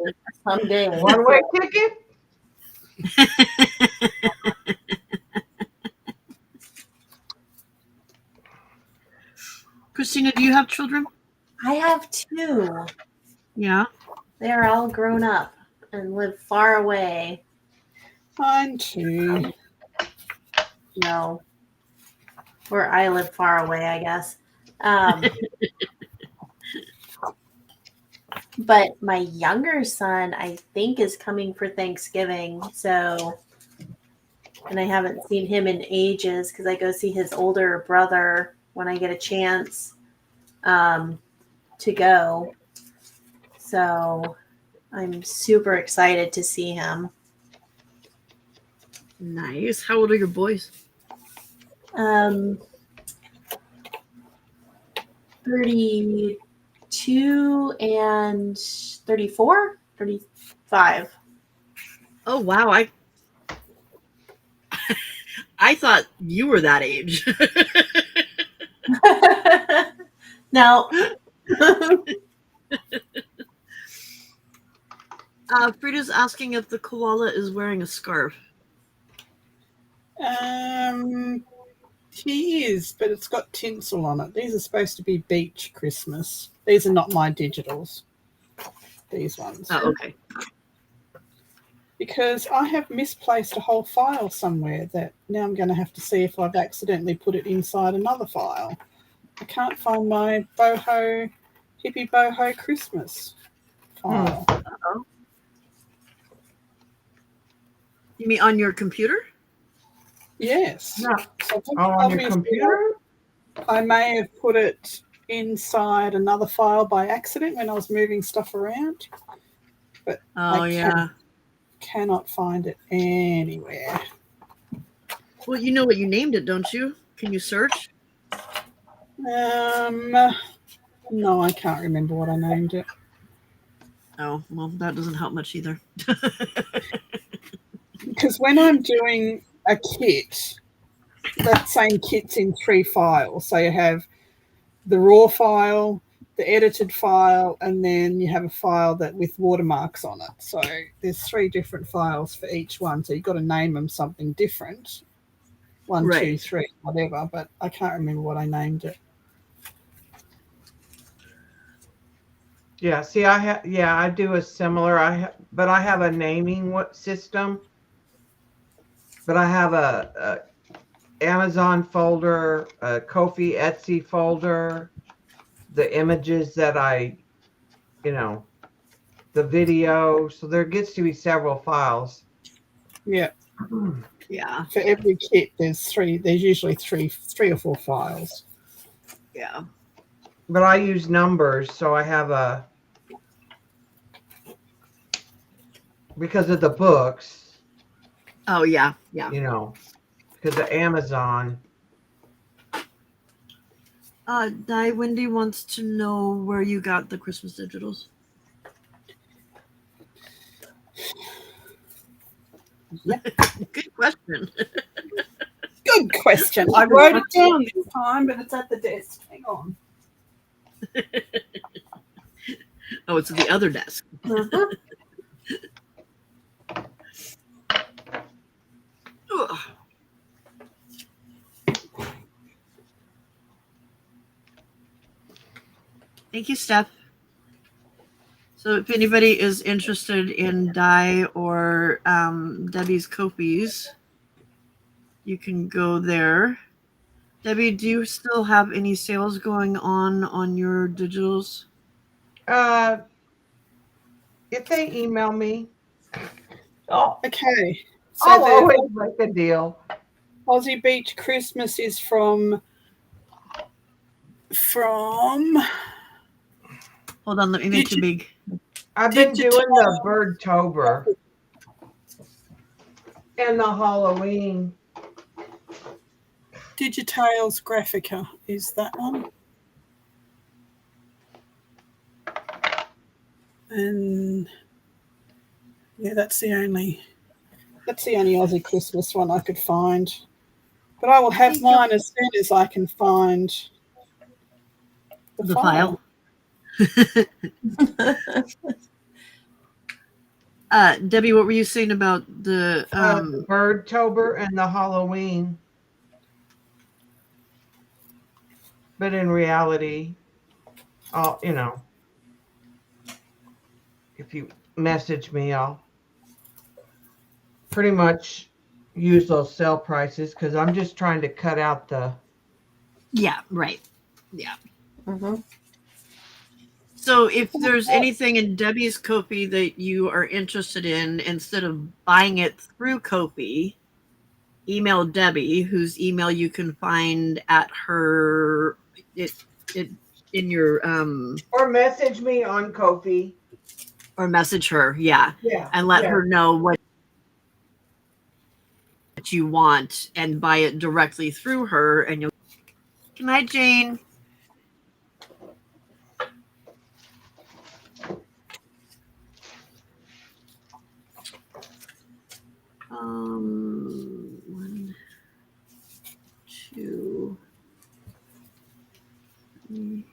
Someday. One-way ticket? Christina, do you have children? I have 2. Yeah. They're all grown up and live far away. Mine too. No. Where I live far away, I guess. But my younger son, I think, is coming for Thanksgiving. So, and I haven't seen him in ages because I go see his older brother when I get a chance to go. So I'm super excited to see him. Nice. How old are your boys? 32 and 34, 35. Oh wow, I thought you were that age. No. Frida's asking if the koala is wearing a scarf. He is, but it's got tinsel on it. These are supposed to be beach Christmas. These are not my digitals. These ones. Oh, okay. Because I have misplaced a whole file somewhere that now I'm going to have to see if I've accidentally put it inside another file. I can't find my hippie boho Christmas file. Uh-oh. You mean on your computer? Yes. No. So On your computer? I may have put it inside another file by accident when I was moving stuff around. But Oh, yeah. Cannot find it anywhere. Well, you know what you named it, don't you? Can you search? No, I can't remember what I named it. Oh, well, that doesn't help much either. Because when I'm doing a kit, that same kit's in 3 files. So you have the raw file, the edited file, and then you have a file that with watermarks on it. So there's 3 different files for each one. So you've got to name them something different. 1, Right. 2, 3, whatever. But I can't remember what I named it. Yeah, see, I do a similar, but I have a naming system. But I have a Amazon folder, a Ko-fi Etsy folder, the images that the video. So there gets to be several files. Yeah. Yeah. For every kit, there's usually three or 4 files. Yeah. But I use numbers, so I have because of the books, Oh, yeah. Yeah. because of Amazon. Wendy wants to know where you got the Christmas digitals. Good question. Good question. I wrote it down this time, but it's at the desk. Hang on. Oh, it's at the other desk. Ugh. Thank you, Steph. So if anybody is interested in Di or Debbie's copies, you can go there. Debbie, do you still have any sales going on your digitals? If they email me, Okay. So I'll the always make a deal. Aussie Beach Christmas is from Hold on, let me make it big. I've been doing the Birdtober and the Halloween. Digitales Graphica is that one. And yeah, that's the only Aussie Christmas one I could find. But I will have mine as soon as I can find the file. Debbie, what were you saying about the Birdtober and the Halloween? But in reality, you know, if you message me, I'll pretty much use those sale prices because I'm just trying to cut out the. Yeah, right. Yeah. Mhm. So if there's anything in Debbie's Ko-fi that you are interested in, instead of buying it through Ko-fi, email Debbie, whose email you can find at her in your Or message me on Ko-fi. or message her, yeah, Yeah. and let her know what you want and buy it directly through her, and you'll. Good night, Jane. One, two, three,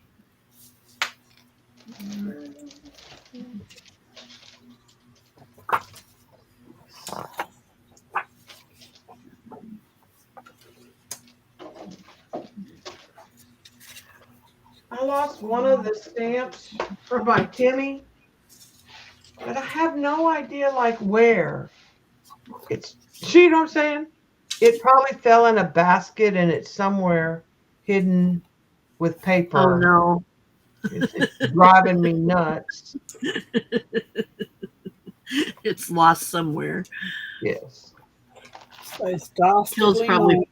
I lost one of the stamps for my Timmy, but I have no idea like where. You know what I'm saying? It probably fell in a basket and it's somewhere hidden with paper. Oh no. It's driving me nuts. It's lost somewhere. Yes. Those dastardly Kill's probably.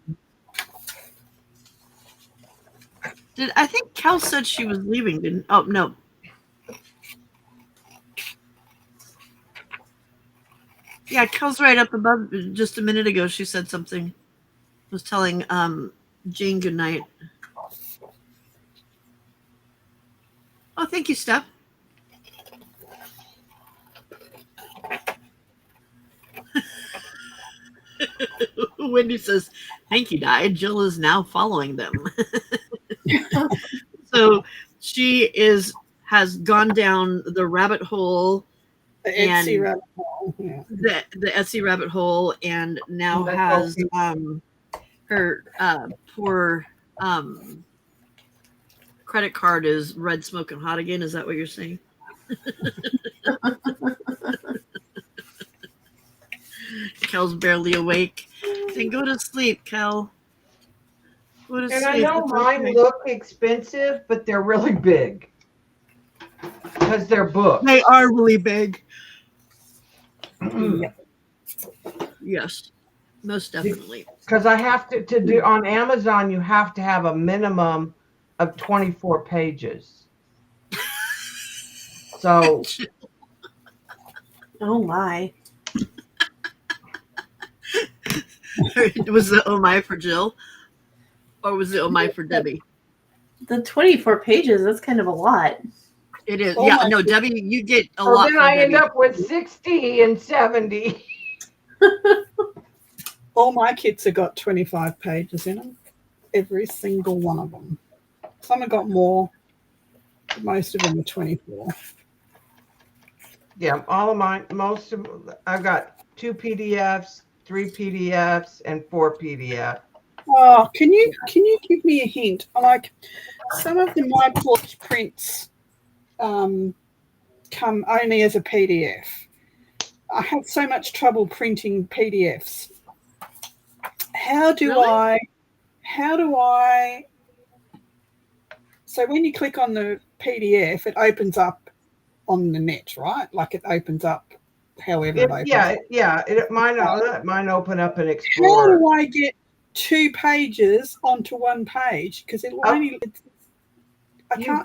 notes. I think Cal said she was leaving? Didn't? Oh no. Yeah, Cal's right up above. Just a minute ago, she said something. Was telling Jane good night. Oh, thank you, Steph. Wendy says, "Thank you, Di. Jill is now following them." So she has gone down the rabbit hole, The Etsy rabbit hole. Yeah. the Etsy rabbit hole, and now has her poor credit card is red smoking hot again. Is that what you're saying? Kel's barely awake. Then go to sleep, Kel. Go to And sleep. I know mine look expensive, but they're really big because they're books. They are really big. Yep. Yes, most definitely. Because I have to do on Amazon, you have to have a minimum of 24 pages. So, Oh my. Was it oh my for Jill? Or was it oh my for Debbie? The 24 pages, that's kind of a lot. It is. Oh Yeah, my no, God. Debbie, you get a or lot then from I end Debbie. up with 60 and 70. All my kits have got 25 pages in them. Every single one of them. Some have got more. But most of them are 24. Yeah, all of mine, I've got 2 PDFs, 3 PDFs, and 4 PDFs. Oh, can you give me a hint? Like some of the My Porch prints come only as a PDF. I have so much trouble printing PDFs. How do I? So when you click on the PDF, it opens up on the net, right? Like it opens up however it opens. Mine open up and How explore. do I get 2 pages onto one page? Because it'll only. You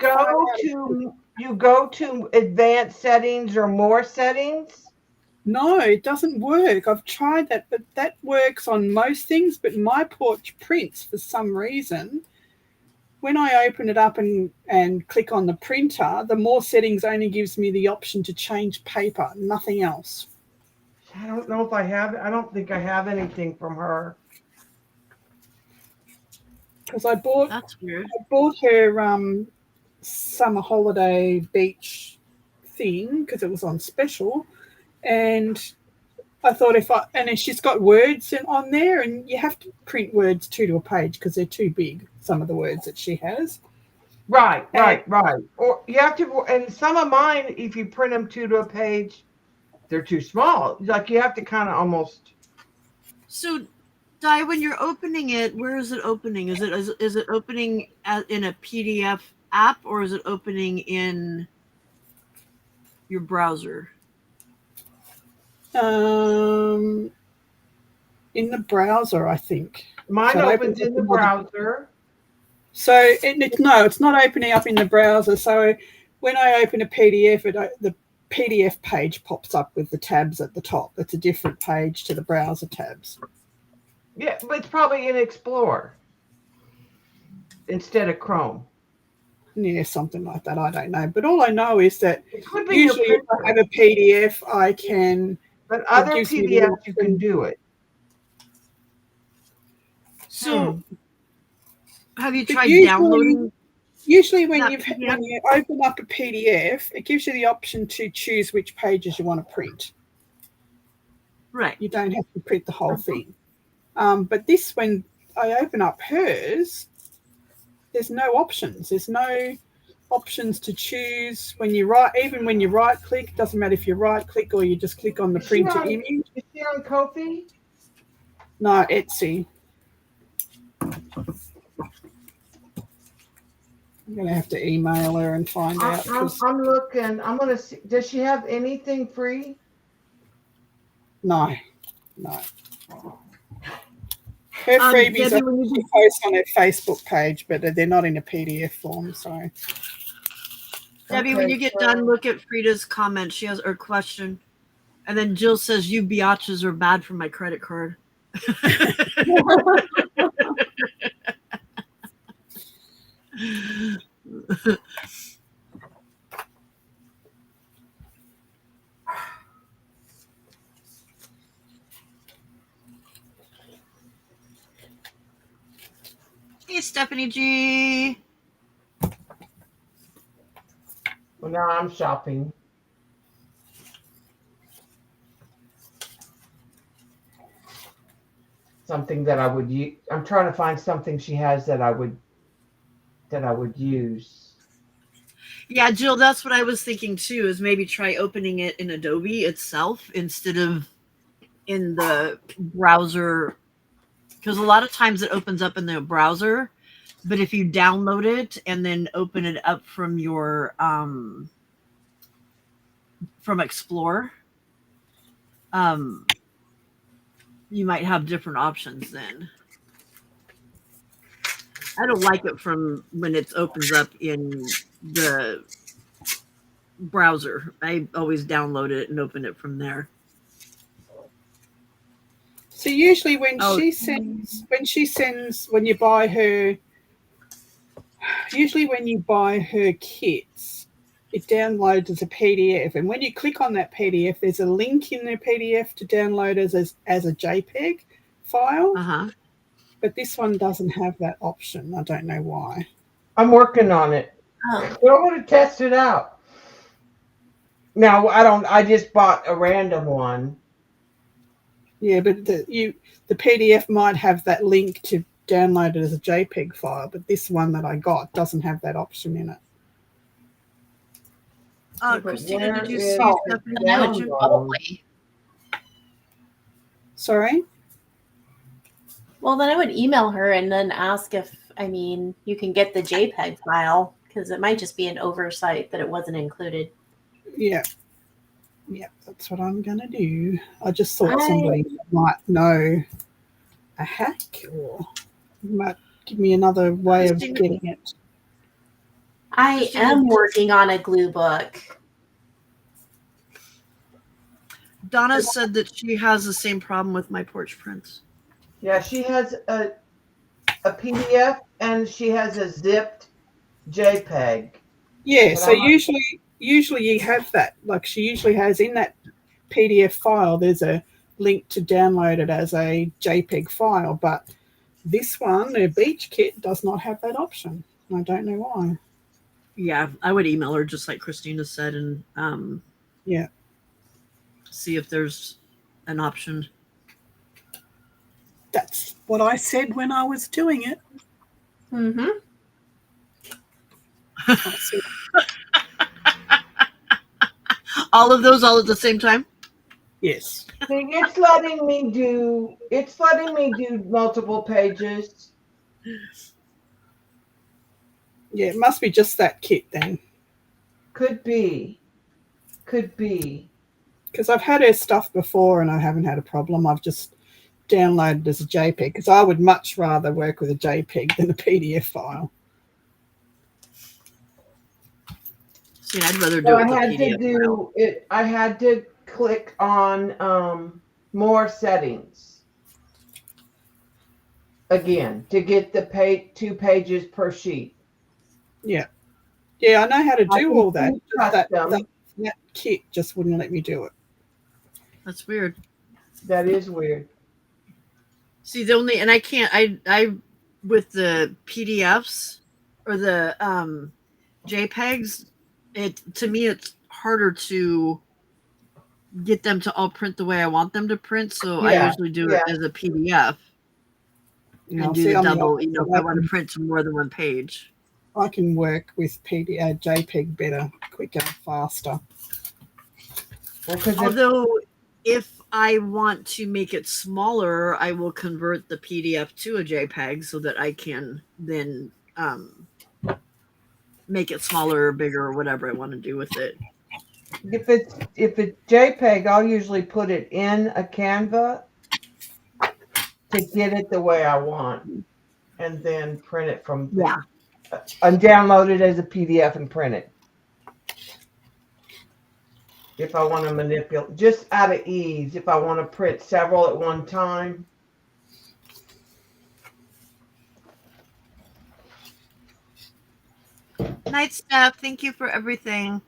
go to advanced settings or more settings. No, it doesn't work. I've tried that, but that works on most things. But my porch prints for some reason. When I open it up and click on the printer, the more settings only gives me the option to change paper, nothing else. I don't know if I have. I don't think I have anything from her. Because I bought That's weird. her summer holiday beach thing because it was on special, and I thought and then she's got words on there, and you have to print words to a page because they're too big. Some of the words that she has. Right. Or you have to, and some of mine, if you print them to a page, they're too small. Like you have to kind of almost. So, Di, when you're opening it, where is it opening? Is it opening in a PDF app, or is it opening in your browser? In the browser, I think. Mine So it opens in the browser. So it's not opening up in the browser. So when I open a PDF, the PDF page pops up with the tabs at the top. It's a different page to the browser tabs. Yeah, but it's probably in Explorer instead of Chrome. Yeah, something like that. I don't know. But all I know is that It could be usually if I have a PDF, I can. But other gives me the PDFs, you can do it. So, have you But tried downloading? Usually when that you PDF? open up a PDF, it gives you the option to choose which pages you want to print. Right. You don't have to print the whole thing. But this, when I open up hers, there's no options. There's no options to choose when you even when you right click. It doesn't matter if you right click or you just click on the printed image. Is she on Ko-fi? No, Etsy. I'm going to have to email her and find out. I'm looking. I'm going to see. Does she have anything free? No. Her freebies she posts on her Facebook page, but they're not in a PDF form. So, Debbie, when you get done, look at Frida's comment. She has her question. And then Jill says, "You biatches are bad for my credit card." Hey, Stephanie G. Well, now I'm shopping. Something that I would use. I'm trying to find something she has that I would use. Yeah, Jill, that's what I was thinking too, is maybe try opening it in Adobe itself instead of in the browser. Because a lot of times it opens up in the browser, but if you download it and then open it up from your from Explorer, you might have different options then. I don't like it from when it opens up in the browser. I always download it and open it from there. So usually when you buy her kits, it downloads as a PDF, and when you click on that PDF, there's a link in the PDF to download as a JPEG file. But this one doesn't have that option. I don't know why. I'm working on it. Oh. I want to test it out. Now I just bought a random one. Yeah, but the PDF might have that link to download it as a JPEG file, but this one that I got doesn't have that option in it. Christina, did you see Probably. Sorry? Well, then I would email her and then ask if, you can get the JPEG file, because it might just be an oversight that it wasn't included. Yeah. Yeah, that's what I'm going to do. I just thought somebody might know a hack or might give me another way of getting it. I am working on a glue book. Donna said that she has the same problem with my porch prints. Yeah, she has a PDF and she has a zipped JPEG. Yeah, But so usually you have that. Like she usually has in that PDF file, there's a link to download it as a JPEG file, but this one, the beach kit, does not have that option. I don't know why. Yeah, I would email her just like Christina said and Yeah. see if there's an option. That's what I said when I was doing it. Mm-hmm. I said, All of those all at the same time? yes. see, it's letting me do multiple pages. Yeah, it must be just that kit then. Could be. Because I've had her stuff before and I haven't had a problem. I've just downloaded as a JPEG because I would much rather work with a JPEG than a PDF file. See, I'd rather do So it I with a had to PDF file. do it. I had to click on more settings again to get the 2 pages per sheet. Yeah. Yeah, I know how to I do can all that. do Just custom. that kit just wouldn't let me do it. That's weird. That is weird. See, the only and I can't I with the PDFs or the JPEGs, to me it's harder to get them to all print the way I want them to print, so I Yeah, usually do yeah. it as a PDF You know, and do see, the I'm the double, opposite. if I want to print to more than one page. I can work with JPEG better, quicker, faster. Well, because Although if I want to make it smaller, I will convert the PDF to a JPEG so that I can then make it smaller or bigger or whatever I want to do with it. if it's JPEG, I'll usually put it in a Canva to get it the way I want, and then print it from Yeah. and download it as a PDF and print it. If I want to manipulate, just out of ease, if I want to print several at one time. Night, Steph. Thank you for everything.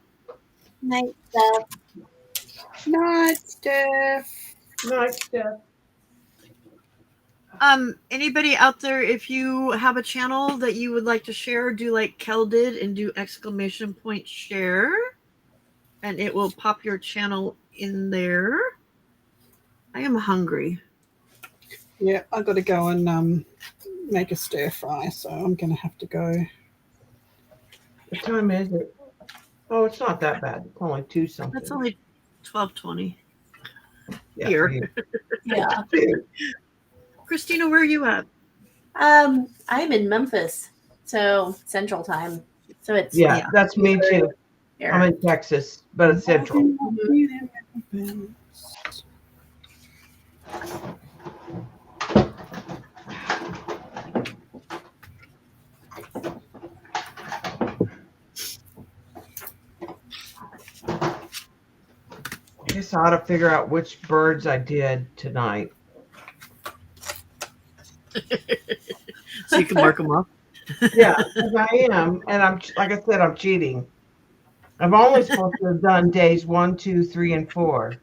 Nice stuff. Night, Steph. Nice stuff. Anybody out there, if you have a channel that you would like to share, do like Kel did and do !point share, and it will pop your channel in there. I am hungry. Yeah, I got to go and make a stir fry, so I'm going to have to go. What time is it? Oh, it's not that bad. It's only 2 something. That's only 12:20 Yeah, here. for you. Yeah. Christina, where are you at? I'm in Memphis, so Central Time. So it's Yeah, that's me too. here. I'm in Texas, but it's central. I guess I ought to figure out which birds I did tonight. So you can mark them off. Yeah, because I am, and I'm like I said, I'm cheating. I'm only supposed to have done days 1, 2, 3, and 4,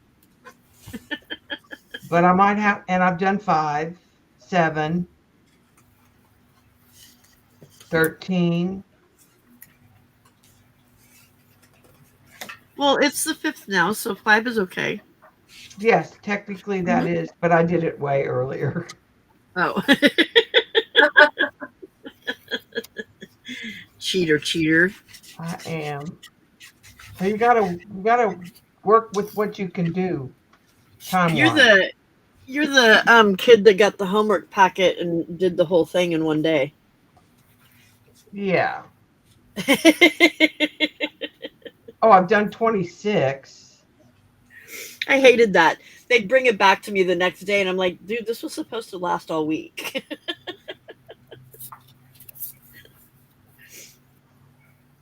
but I might have, and I've done 5, 7, 13. Well, it's the 5th now, so 5 is okay. Yes, technically that is, but I did it way earlier. Oh. Cheater. I am. So you gotta work with what you can do. You're Time-wise. the kid that got the homework packet and did the whole thing in one day. Yeah. Oh, I've done 26. I hated that. They'd bring it back to me the next day, and I'm like, dude, this was supposed to last all week.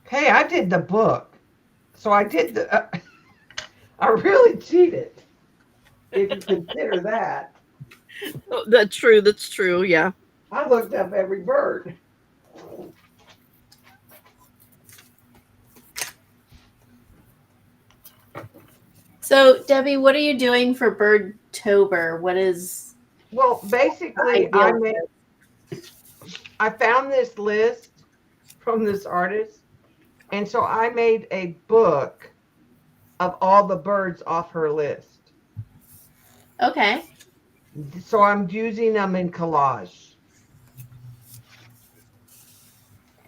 Hey, I did the book, so I did the. I really cheated. if you consider that. Oh, that's true. That's true. Yeah. I looked up every bird. So, Debbie, what are you doing for Birdtober? What is Well, the basically, ideal? I found this list from this artist, and so I made a book of all the birds off her list. Okay. So I'm using them in collage.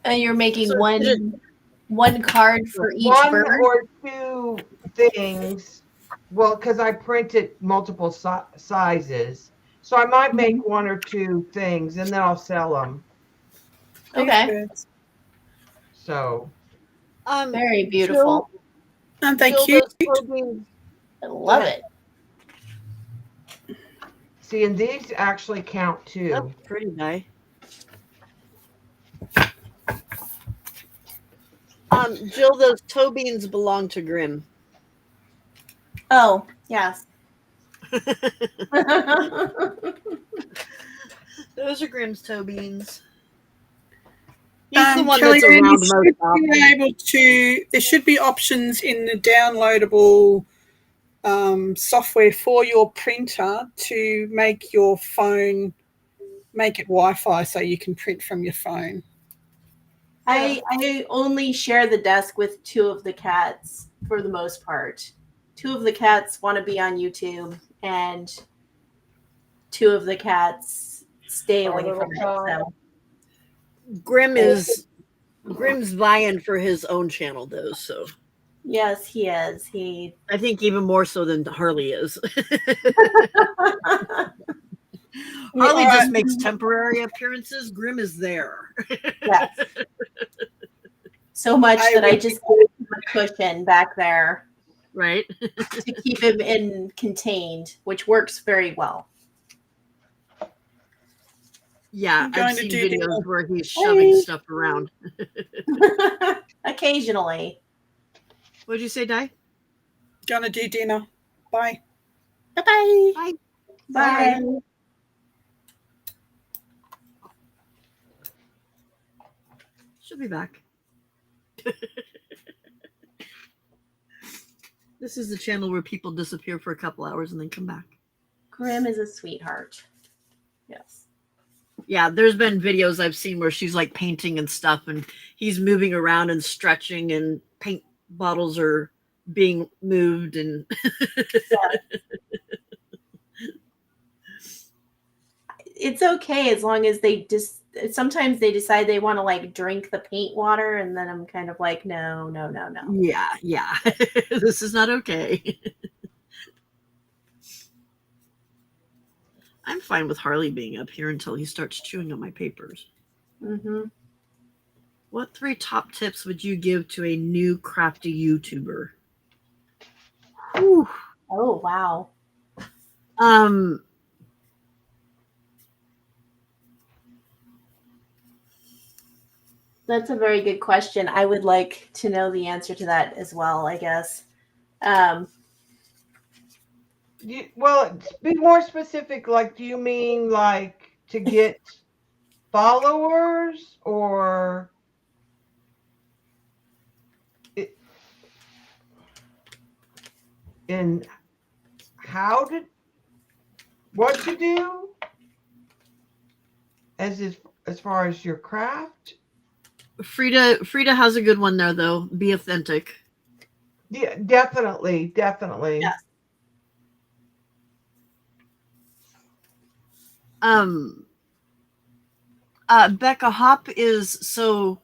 And you're making So one card for each One bird? or two things. Well, because I printed multiple sizes. So I might make one or two things and then I'll sell them. These Okay. birds. So Very beautiful. Aren't they Jill, cute? those clothing- I love ahead. it. see, and these actually count too. That's pretty nice. Jill, those toe beans belong to Grimm. Oh, yes. Those are Grimm's toe beans. He's the one Kelly, that's around you most should be often. able to. There should be options in the downloadable software for your printer to make your phone make it Wi-Fi, so you can print from your phone. I only share the desk with two of the cats for the most part. Two of the cats want to be on YouTube, and two of the cats stay Our away from it. little So. Grimm's vying for his own channel, though. So Yes, he is. I think even more so than Harley is. Harley just makes temporary appearances. Grimm is there. Yes. So much that I would- just gave him a cushion back there Right? to keep him contained, which works very well. Yeah, I'm going I've to seen do the- videos where he's shoving Hey. stuff around. Occasionally. What'd you say, Di? Gonna do dinner. Bye. Bye-bye. Bye. Bye. She'll be back. This is the channel where people disappear for a couple hours and then come back. Grim is a sweetheart. Yes. Yeah, there's been videos I've seen where she's like painting and stuff, and he's moving around and stretching, and paint bottles are being moved, and It's okay as long as they just sometimes they decide they want to like drink the paint water, and then I'm kind of like, no. yeah, this is not okay. I'm fine with Harley being up here until he starts chewing on my papers. Mm-hmm. What 3 top tips would you give to a new crafty YouTuber? Whew. Oh, wow. That's a very good question. I would like to know the answer to that as well, I guess. Well, be more specific. Like, do you mean like to get followers or in what to do as far as your craft? Frida has a good one there, though. Be authentic. Yeah, definitely. Yes. Becca Hop is so.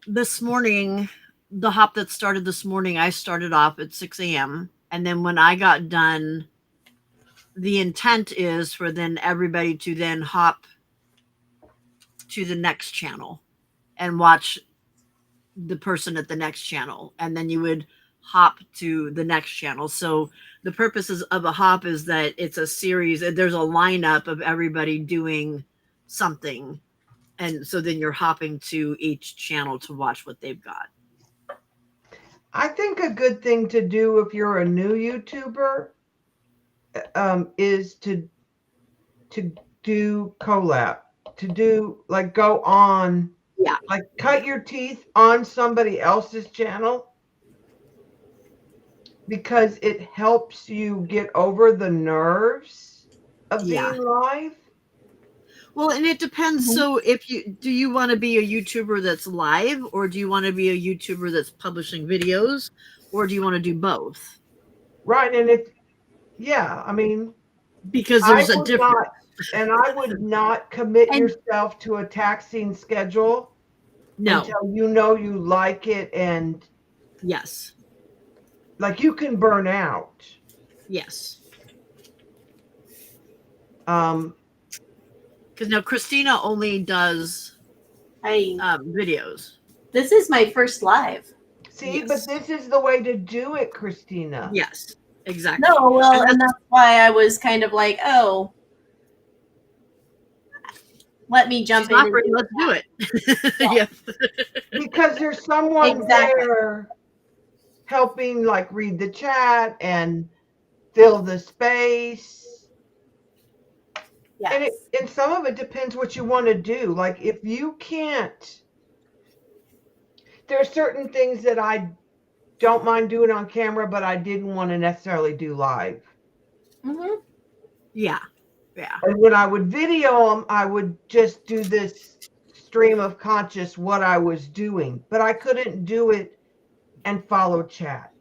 This morning, the hop that started this morning, I started off at 6 a.m. And then when I got done, the intent is for then everybody to then hop to the next channel and watch the person at the next channel. And then you would hop to the next channel. So the purposes of a hop is that it's a series. There's a lineup of everybody doing something. And so then you're hopping to each channel to watch what they've got. I think a good thing to do if you're a new YouTuber is to do collab, to do like go on, Yeah. like cut your teeth on somebody else's channel, because it helps you get over the nerves of Yeah. being live. Well, and it depends. Mhm. So, if do you want to be a YouTuber that's live, or do you want to be a YouTuber that's publishing videos, or do you want to do both? Right. And if, yeah, I mean, Because I there's a would difference. not, and I would not commit And yourself to a taxing schedule No. until you know you like it, and Yes. like you can burn out. Yes. Um, Because now Christina only does I videos. this is my first live. See, Yes. but this is the way to do it, Christina. Yes. Exactly. No, well, And and that's why I was kind of like, oh, let me She's jump in and offering. do Let's do it. Yeah. Yeah. Because there's someone Exactly. there helping, like, read the chat and fill the space. And Yes. and some of it depends what you want to do. Like, if you can't, there are certain things that I don't mind doing on camera, but I didn't want to necessarily do live. Hmm. Yeah. Yeah. And when I would video them, I would just do this stream of conscious what I was doing, but I couldn't do it and follow chat.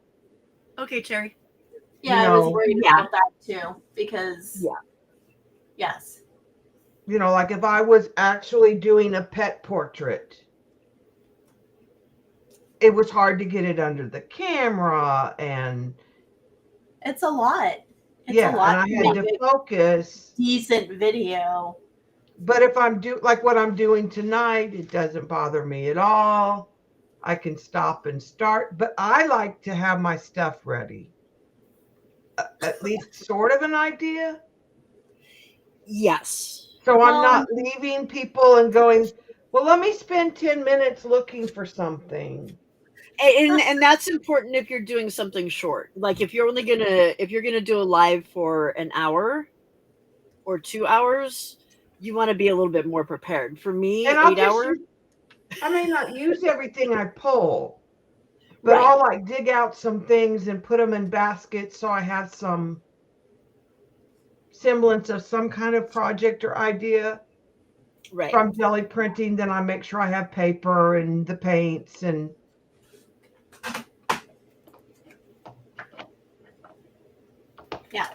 Okay, Cherry. Yeah, You I was know, worried Yeah. about that too because Yeah. yes. like if I was actually doing a pet portrait, it was hard to get it under the camera, and It's a lot. It's a yeah, and lot I to had make to a focus. decent video. But if I'm like what I'm doing tonight, it doesn't bother me at all. I can stop and start, but I like to have my stuff ready. At least sort of an idea. Yes. So I'm Well, not leaving people and going, well, let me spend 10 minutes looking for something. And that's important if you're doing something short. Like if you're gonna do a live for an hour or 2 hours, you want to be a little bit more prepared. For me, And I'll 8 hours. I may not use everything I pull, but Right. I'll like dig out some things and put them in baskets so I have some semblance of some kind of project or idea. Right. From jelly printing, then I make sure I have paper and the paints and yeah.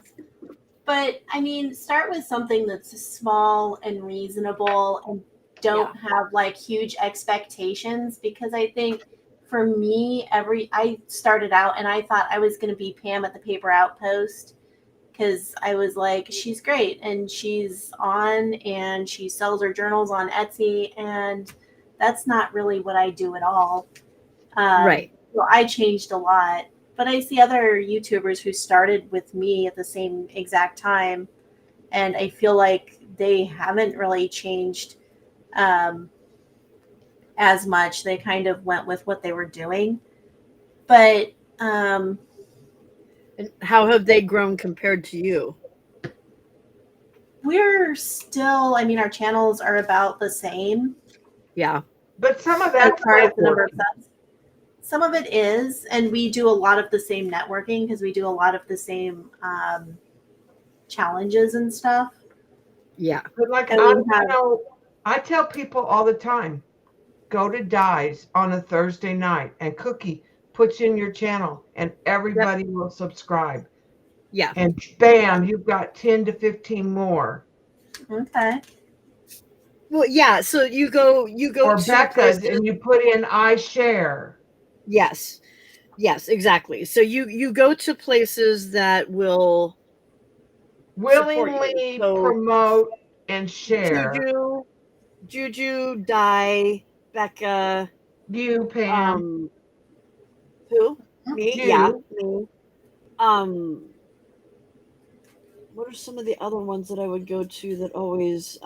But I mean, start with something that's small and reasonable and don't have like huge expectations, because I think for me, I started out and I thought I was going to be Pam at the Paper Outpost because I was like, she's great and she's on and she sells her journals on Etsy, and that's not really what I do at all. Right. So I changed a lot, but I see other YouTubers who started with me at the same exact time, and I feel like they haven't really changed as much. They kind of went with what they were doing, but And how have they grown compared to you? we're still, I mean, our channels are about the same Yeah. but some of as that's far as the number of networking. subs. Some of it is, and we do a lot of the same networking because we do a lot of the same challenges and stuff. Yeah. But like And we have, I tell people all the time, go to Dies on a Thursday night and Cookie puts in your channel and everybody will subscribe. Yeah. And bam, you've got 10 to 15 more. okay. Well, yeah. So you go Or to Becca's places. and you put in I share. Yes. Yes, exactly. So you go to places that will support you. Willingly So promote and share. Juju, Di, Becca, You, Pam, who? Me? Yeah, you. me. What are some of the other ones that I would go to that always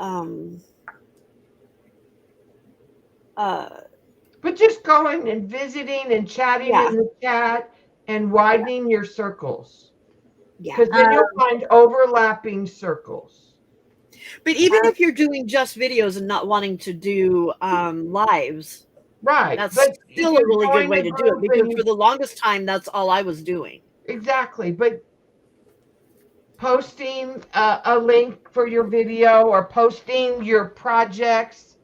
But just going and visiting and chatting Yeah. in the chat and widening your circles. Yeah. Because then you'll find overlapping circles. But even if you're doing just videos and not wanting to do lives, Right. that's But if still a you really good join way a to do it group because and for the longest time, that's all I was doing. exactly. But posting a link for your video or posting your projects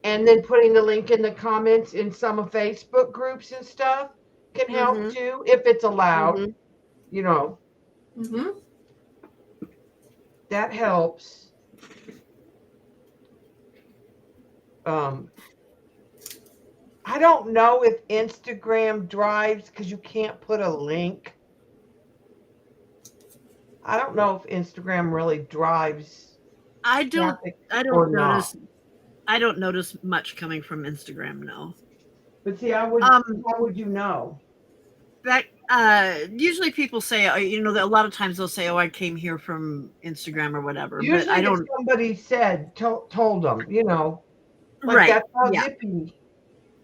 and then putting the link in the comments in some of Facebook groups and stuff can help Mhm. too, if it's allowed. Mhm. You know, Mm-hmm. that helps. I don't know if Instagram drives because you can't put a link. I don't know if Instagram really drives I don't traffic I or don't not. notice I don't notice much coming from Instagram, no. But see, how would you know? That usually people say a lot of times they'll say, "Oh, I came here from Instagram or whatever," but I Usually, if don't. somebody told them, like Right. that's how Yeah. Zippy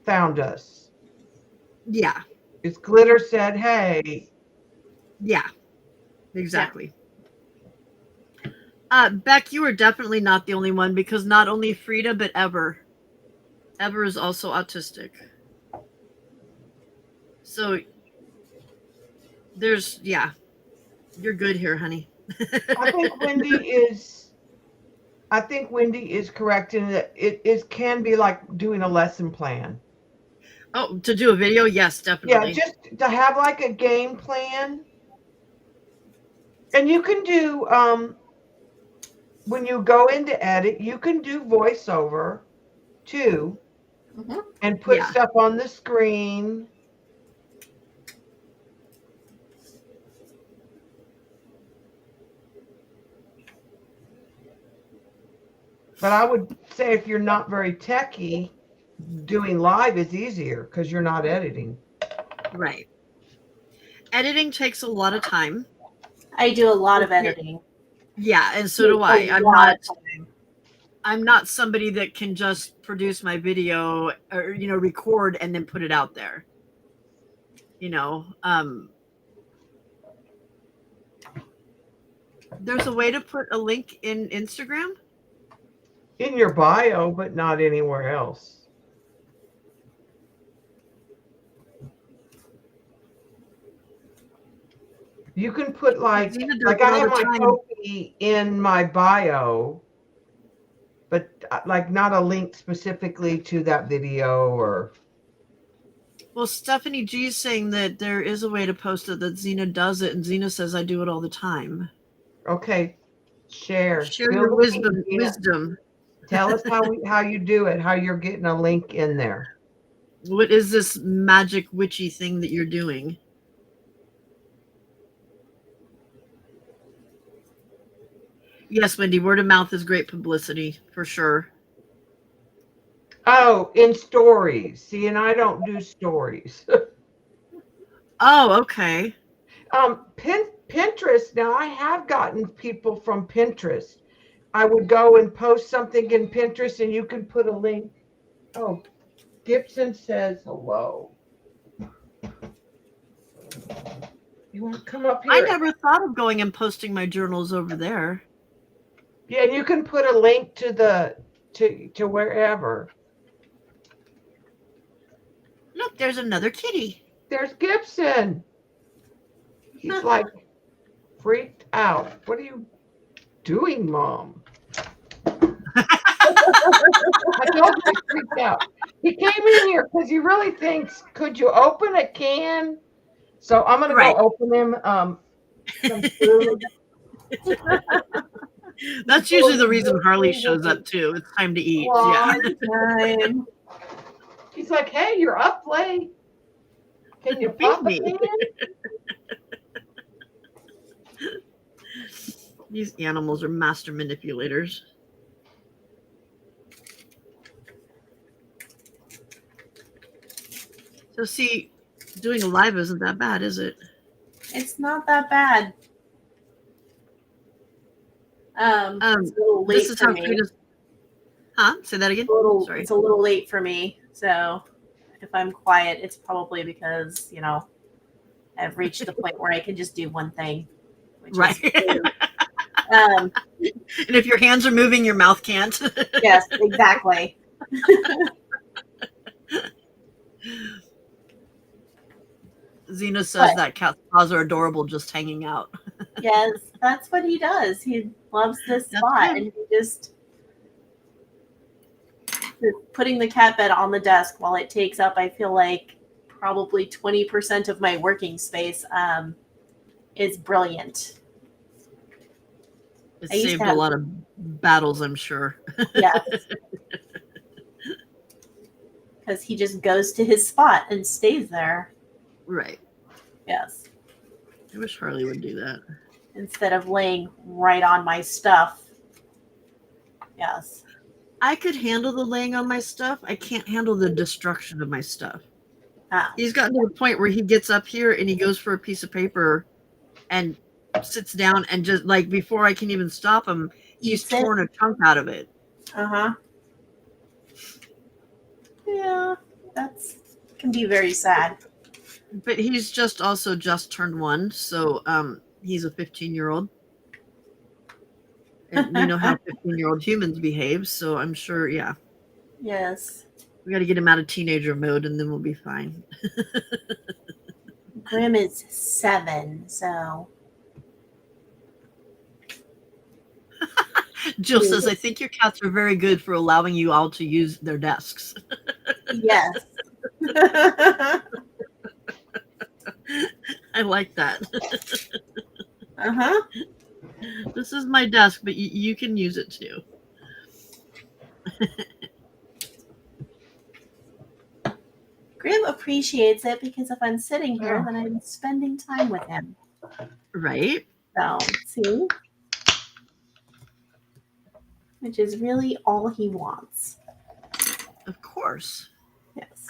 found us. Yeah. It's Glitter said, "Hey." Yeah. Exactly. Beck, you are definitely not the only one because not only Frida but Ever is also autistic. So you're good here, honey. I think Wendy is correct in that it can be like doing a lesson plan. Oh, to do a video? Yes, Yeah, definitely. just to have like a game plan. And you can do when you go into edit, you can do voiceover too Mm-hmm. and put Yeah. stuff on the screen. But I would say if you're not very techy, doing live is easier because you're not editing. Right. Editing takes a lot of time. I do a lot of editing. Yeah, and so do I. I'm not somebody that can just produce my video or record and then put it out there. There's a way to put a link in Instagram. In your bio, but not anywhere else. You can put like I have my Kofi in my bio, but like not a link specifically to that video or. Well, Stephanie G is saying that there is a way to post it, that Xena does it, and Xena says I do it all the time. Okay, share your wisdom. Tell us how you do it, how you're getting a link in there. What is this magic witchy thing that you're doing? Yes, Wendy, word of mouth is great publicity for sure. Oh, in stories. See, and I don't do stories. Oh, okay. Pinterest. Now I have gotten people from Pinterest. I would go and post something in Pinterest and you can put a link. Oh, Gibson says hello. You want to come up here? I never thought of going and posting my journals over there. Yeah, and you can put a link to to wherever. Look, there's another kitty. There's Gibson. He's like freaked out. What are you doing, Mom? I told you he's freaked out. He came in here because he really thinks, could you open a can? So I'm gonna go open him some food. That's usually the reason Harley shows up too. It's time to eat. Time. He's like, hey, you're up late. Can you pop a can? These animals are master manipulators. So see, doing a live isn't that bad, is it? It's not that bad. It's a little late this is for how me. Frida's. Huh? Say that again. It's a little late for me. So if I'm quiet, it's probably because, I've reached the point where I can just do one thing, which Right. is food. Um, And if your hands are moving, your mouth can't. yes, exactly. Xena says But- that cat's paws are adorable just hanging out. Yes, that's what he does. He loves this That's spot, him. and he just putting the cat bed on the desk while it takes up, I feel like, probably 20% of my working space, is brilliant. It I used to saved a have- lot of battles, I'm sure. Yes. Because he just goes to his spot and stays there. Right. Yes. I wish Harley would do that. Instead of laying right on my stuff. Yes. I could handle the laying on my stuff. I can't handle the destruction of my stuff. Ah, He's gotten to the point where he gets up here and he goes for a piece of paper and sits down and just like before I can even stop him, he's eats it. torn a chunk out of it. Uh-huh. Yeah, that's can be very sad. But he's just also just turned 1, so he's a 15-year-old. And you know how 15-year-old humans behave, so I'm sure, yeah. Yes. We got to get him out of teenager mode and then we'll be fine. Grim is 7, so Jill says, I think your cats are very good for allowing you all to use their desks. yes. I like that. Uh-huh. This is my desk, but you can use it too. Grim appreciates it because if I'm sitting here, then I'm spending time with him. Right? So, see? Which is really all he wants. Of course. Yes.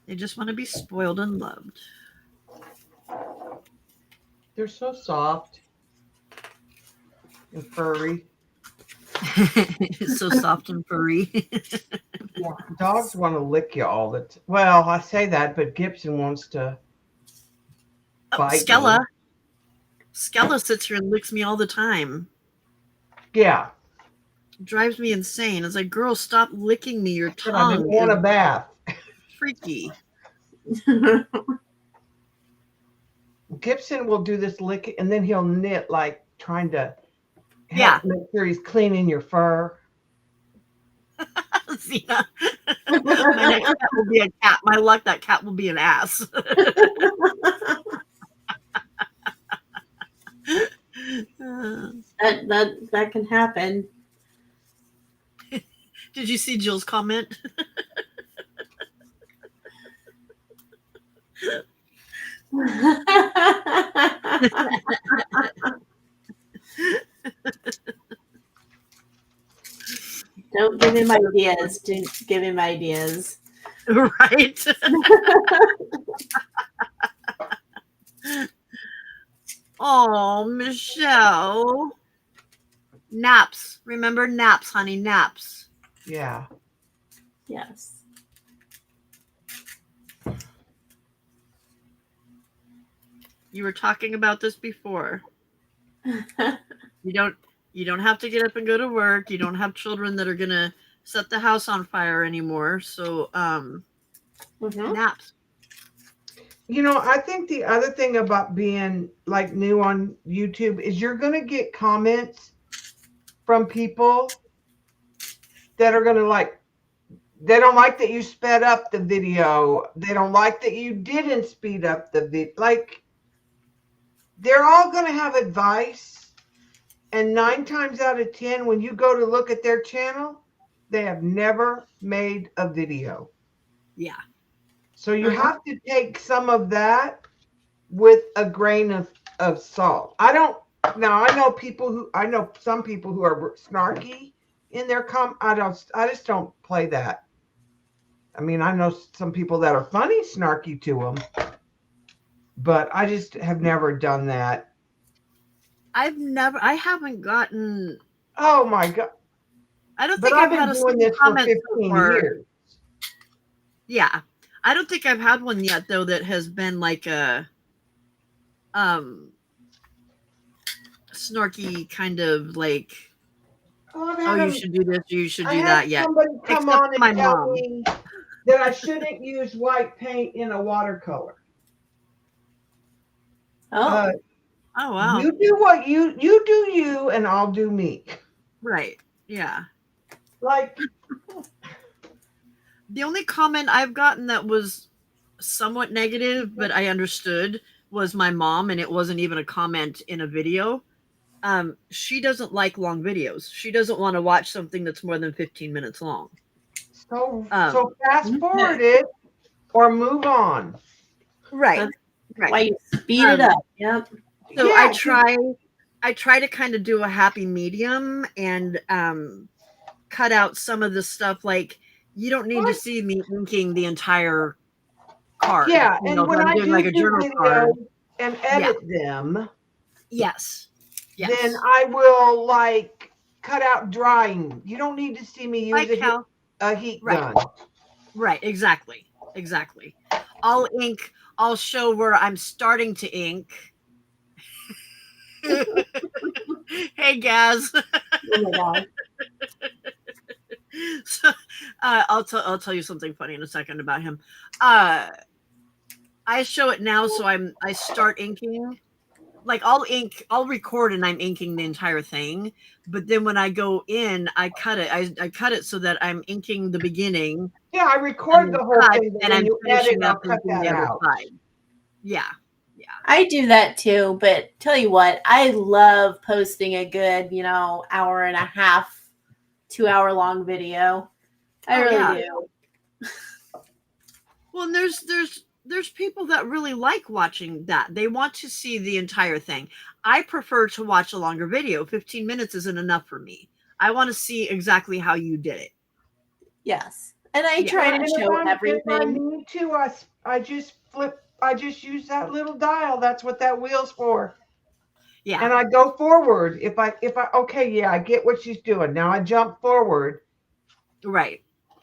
They just want to be spoiled and loved. They're so soft and furry. So soft and furry. Yeah. Dogs want to lick you all the time. Well, I say that, but Gibson wants to bite Skella. me. Skella sits here and licks me all the time. Yeah, Drives me insane. It's like, girl, stop licking me. Your but I tongue didn't want a is bath. freaky. Gibson will do this lick, and then he'll knit like trying to Yeah. make sure he's cleaning your fur. Xena. My next cat will be a cat. My luck, that cat will be an ass. that can happen. Did you see Jill's comment? Don't give him ideas. Don't give him ideas. Right? Oh, Michelle. Naps. Remember naps, honey, naps. Yeah. Yes. You were talking about this before. You don't have to get up and go to work. You don't have children that are gonna set the house on fire anymore. So Mhm. naps. You know, I think the other thing about being like new on YouTube is you're going to get comments from people that are going to like, they don't like that you sped up the video. They don't like that you didn't speed up the video. Like, they're all going to have advice. And 9 times out of 10, when you go to look at their channel, they have never made a video. Yeah. So you have to take some of that with a grain of salt. I know some people who are snarky in their I just don't play that. I mean, I know some people that are funny, snarky to them, but I just have never done that. I haven't gotten. Oh my God. I don't But think I've I've had been a doing single this for comment 15 so far. years. Yeah. I don't think I've had one yet though that has been like a snarky kind of like, Oh, I've oh, had you 'em- should do this, you should I do had that yet. somebody come Except on for my and tell mom. me that I shouldn't use white paint in a watercolor. Oh, Oh wow. You do what you do you, and I'll do me. Right. Yeah. Like, The only comment I've gotten that was somewhat negative, but I understood, was my mom, and it wasn't even a comment in a video. She doesn't like long videos. She doesn't want to watch something that's more than 15 minutes long. so Um, fast forward it or move on. right. That's Right. why you speed it up. Yep. So Yeah, I try to kind of do a happy medium and cut out some of the stuff. Like, you don't need to see me inking the entire card. Yeah, You and know, if when I'm I doing do like a journal card. videos and edit them, Yes. Yes. then I will like cut out drying. You don't need to see me use Like how, a heat right. gun. Right, exactly. Exactly. I'll show where I'm starting to ink. Hey, Gaz. Oh my god. So, I'll tell you something funny in a second about him. I show it now, so I start inking. Like, I'll record and I'm inking the entire thing, but then when I go in, I cut it. I cut it so that I'm inking the beginning. Yeah, I record And the whole cut, thing, but and when I'm you finishing edit, I'll up cut inking that the other out. side. Yeah. I do that too, but tell you what, I love posting a good, hour and a half, 2 hour long video. I Oh, really yeah. do. Well, and there's people that really like watching that. They want to see the entire thing. I prefer to watch a longer video. 15 minutes isn't enough for me. I want to see exactly how you did it. Yes. And I Yeah. try And to if show I everything. need to, I just use that little dial. That's what that wheel's for. Yeah. And I go forward. If I okay, yeah, I get what she's doing. Now I jump forward. Right.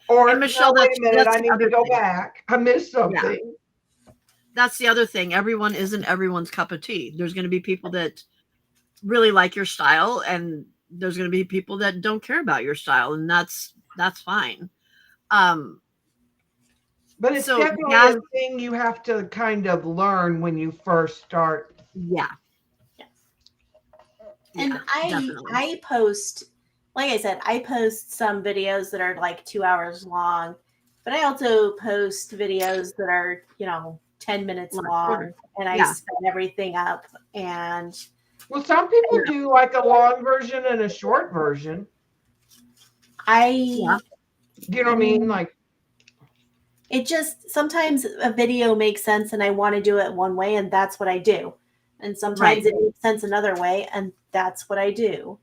Or And Michelle, no, wait a minute, that's I the need to other go thing. back. I missed something. That's the other thing. Everyone isn't everyone's cup of tea. There's going to be people that really like your style, and there's going to be people that don't care about your style, and that's fine. But it's So definitely Gaz, a thing you have to kind of learn when you first start. yeah. And Yeah, definitely. I post, like I said, I post some videos that are like 2 hours long, but I also post videos that are, 10 minutes long, and I sped everything up. And Well, some people do like a long version and a short version. I, Do you know what I mean? Like, it just, sometimes a video makes sense and I want to do it one way, and that's what I do. And sometimes it makes sense another way, and that's what I do.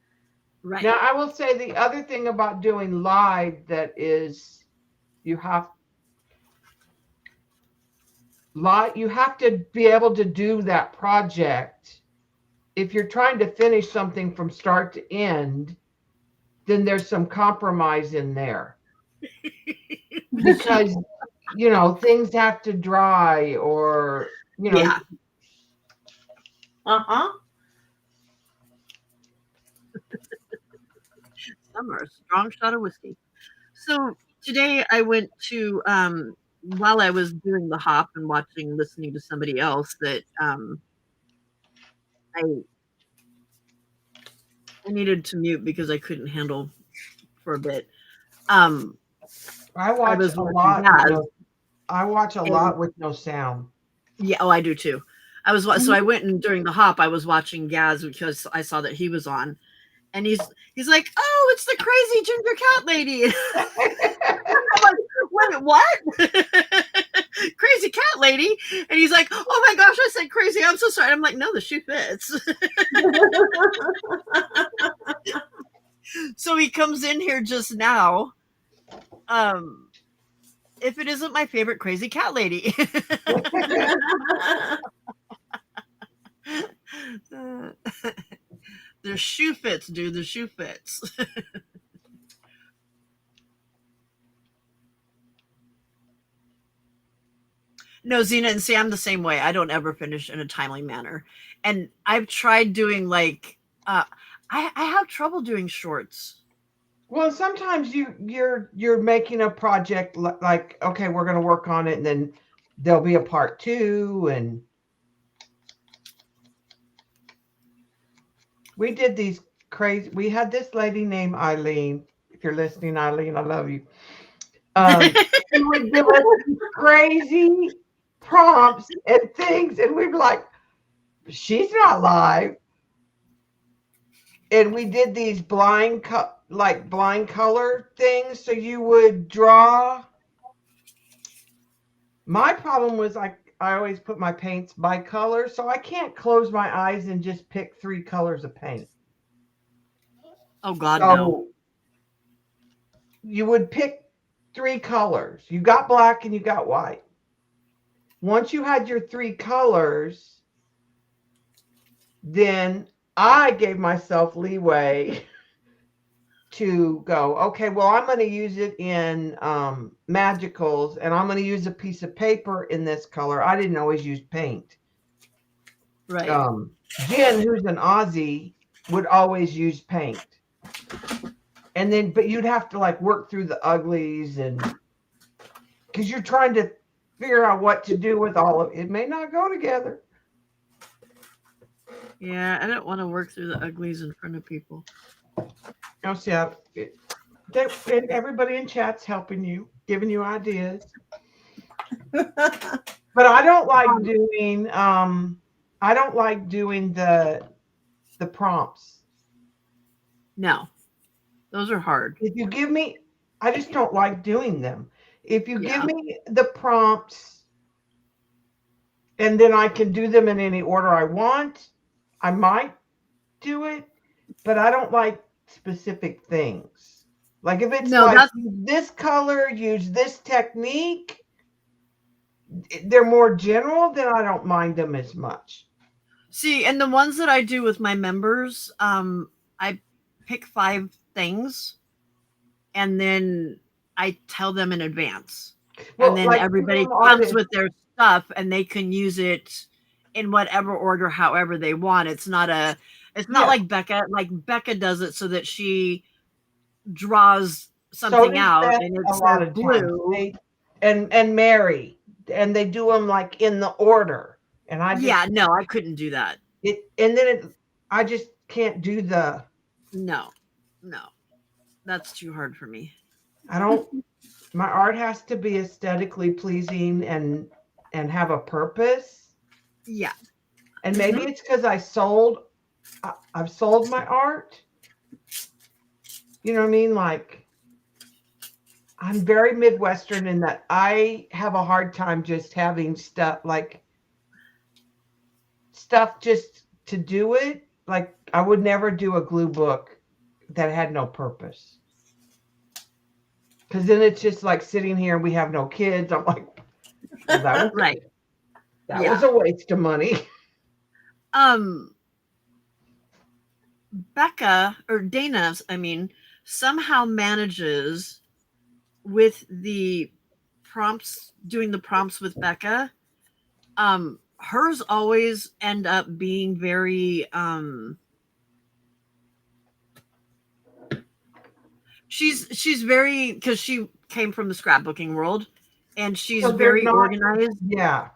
Right. Now, I will say the other thing about doing live that is you have to be able to do that project. If you're trying to finish something from start to end, then there's some compromise in there. Because, things have to dry or, Yeah. Summer, strong shot of whiskey. So today I went to while I was doing the hop and listening to somebody else that I needed to mute because I couldn't handle for a bit. I watch was a watching lot. Gaz, I watch a lot with no sound. Yeah, I do too. So I went, and during the hop I was watching Gaz because I saw that he was on, and he's like, "Oh, it's the crazy ginger cat lady." I'm like, "Wait, what?" Crazy cat lady? And he's like, "Oh my gosh, I said crazy. I'm so sorry." I'm like, "No, the shoe fits." So he comes in here just now. If it isn't my favorite crazy cat lady. The shoe fits, dude. The shoe fits. No, Zena, and see, I'm the same way. I don't ever finish in a timely manner. And I've tried doing like I have trouble doing shorts. Well, sometimes you're making a project like, okay, we're going to work on it, and then there'll be a part 2, and we did these crazy. We had this lady named Eileen. If you're listening, Eileen, I love you. She would give us these crazy prompts and things, and we'd be like, she's not live. And we did these blind color things. So you would draw. My problem was I always put my paints by color, so I can't close my eyes and just pick 3 colors of paint. Oh God, So no. you would pick 3 colors. You got black and you got white. Once you had your 3 colors, then I gave myself leeway to go, okay, well, I'm going to use it in magicals, and I'm going to use a piece of paper in this color. I didn't always use paint. Right. Jen, who's an Aussie, would always use paint. And then, but you'd have to like work through the uglies, and because you're trying to figure out what to do with all of it. It may not go together. Yeah, I don't want to work through the uglies in front of people. Oh, see, everybody in chat's helping you, giving you ideas. But I don't like doing the prompts. No, those are hard. If you give me, I just don't like doing them. If you Yeah. give me the prompts, and then I can do them in any order I want, I might do it, but I don't like specific things. Like if it's No, like that's- use this color, use this technique, they're more general, then I don't mind them as much. See, and the ones that I do with my members, I pick 5 things, and then I tell them in advance. Well, And then like everybody PAM comes artists- with their stuff, and they can use it in whatever order, however they want. It's not Yeah. like Becca. Like Becca does it so that she draws So something does out, Beth and a it's lot of blue. times. And Mary, and they do them like in the order. And I just, Yeah, no, I couldn't do that. I just can't do the. No, that's too hard for me. I don't. My art has to be aesthetically pleasing and have a purpose. Yeah, And maybe it's because I've sold my art. You know what I mean? Like, I'm very Midwestern in that I have a hard time just having stuff just to do it. Like, I would never do a glue book that had no purpose. Because then it's just like sitting here and we have no kids. I'm like, well, that was right. That Yeah. was a waste of money. Becca or Dana, I mean, somehow manages with the prompts, doing the prompts with Becca. Hers always end up being very she's very, because she came from the scrapbooking world, and she's So they're very not- organized. Yeah.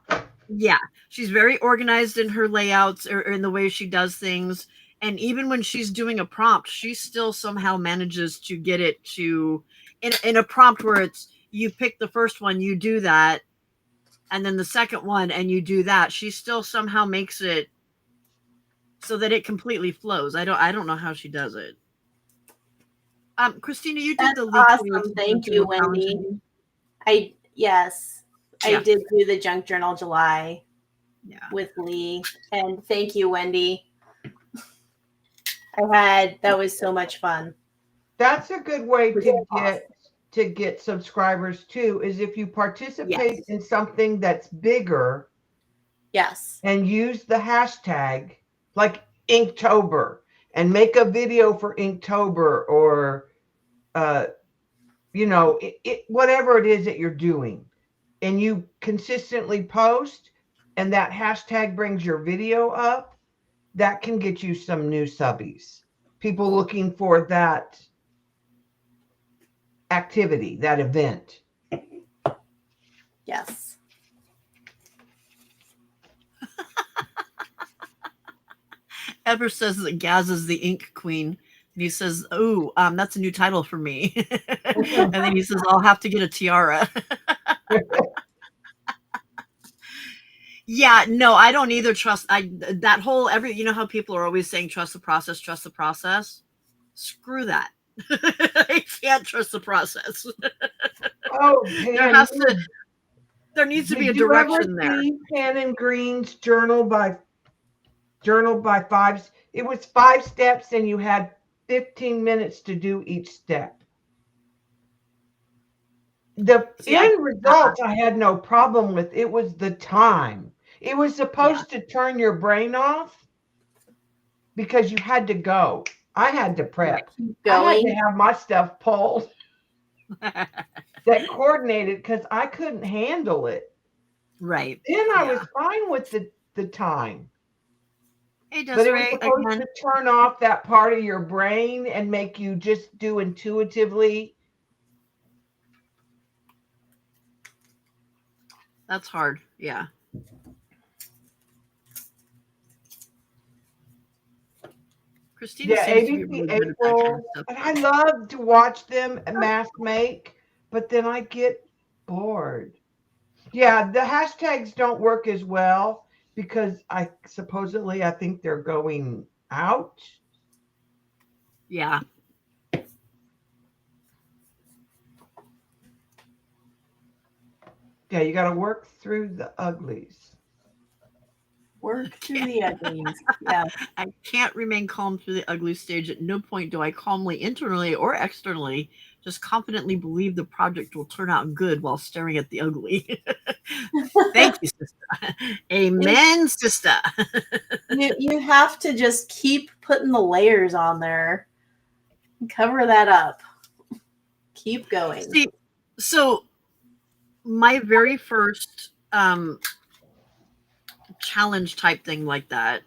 Yeah, she's very organized in her layouts or in the way she does things. And even when she's doing a prompt, she still somehow manages to get it to in a prompt where it's you pick the first one, you do that, and then the second one, and you do that. She still somehow makes it so that it completely flows. I don't know how she does it. Christina, you did That's the leak awesome. Thank you, Wendy. Yes, Yeah. I did do the Junk Journal July Yeah. with Lee, and thank you, Wendy. That was so much fun. That's a good way Which to is awesome. get subscribers too, is if you participate Yes. in something that's bigger Yes. and use the hashtag like Inktober and make a video for Inktober, or whatever it is that you're doing. and you consistently post and that hashtag brings your video up, that can get you some new subbies. People looking for that activity, that event. Yes. Ever says that Gaz is the ink queen. And he says, "Oh, that's a new title for me." And then he says, "I'll have to get a tiara." Yeah, no, I don't either trust. That whole you know how people are always saying trust the process, trust the process. Screw that. I can't trust the process. Oh, There Pan, has to. There needs to be a did you ever direction there. see Pan and Green's journal by fives? It was 5 steps and you had 15 minutes to do each step. The See, end result I had no problem with. It was the time. It was supposed to turn your brain off because you had to go. I had to prep. Keep I had to going. have my stuff pulled that coordinated because I couldn't handle it. Right. Then I Yeah. was fine with the time. Hey, But it was Desiree, supposed again. to turn off that part of your brain and make you just do intuitively. That's hard. Yeah. Christina Yeah, seems to be ABC really good at that kind of April. stuff. And I love to watch them mask make, but then I get bored. Yeah, the hashtags don't work as well because I think they're going out. Yeah. Yeah, you got to work through the uglies. Work through the uglies. Yeah. I can't remain calm through the ugly stage. At no point do I calmly, internally or externally, just confidently believe the project will turn out good while staring at the ugly. Thank you, sister. Amen, sister. You have to just keep putting the layers on there. Cover that up. Keep going. See, so my very first challenge type thing like that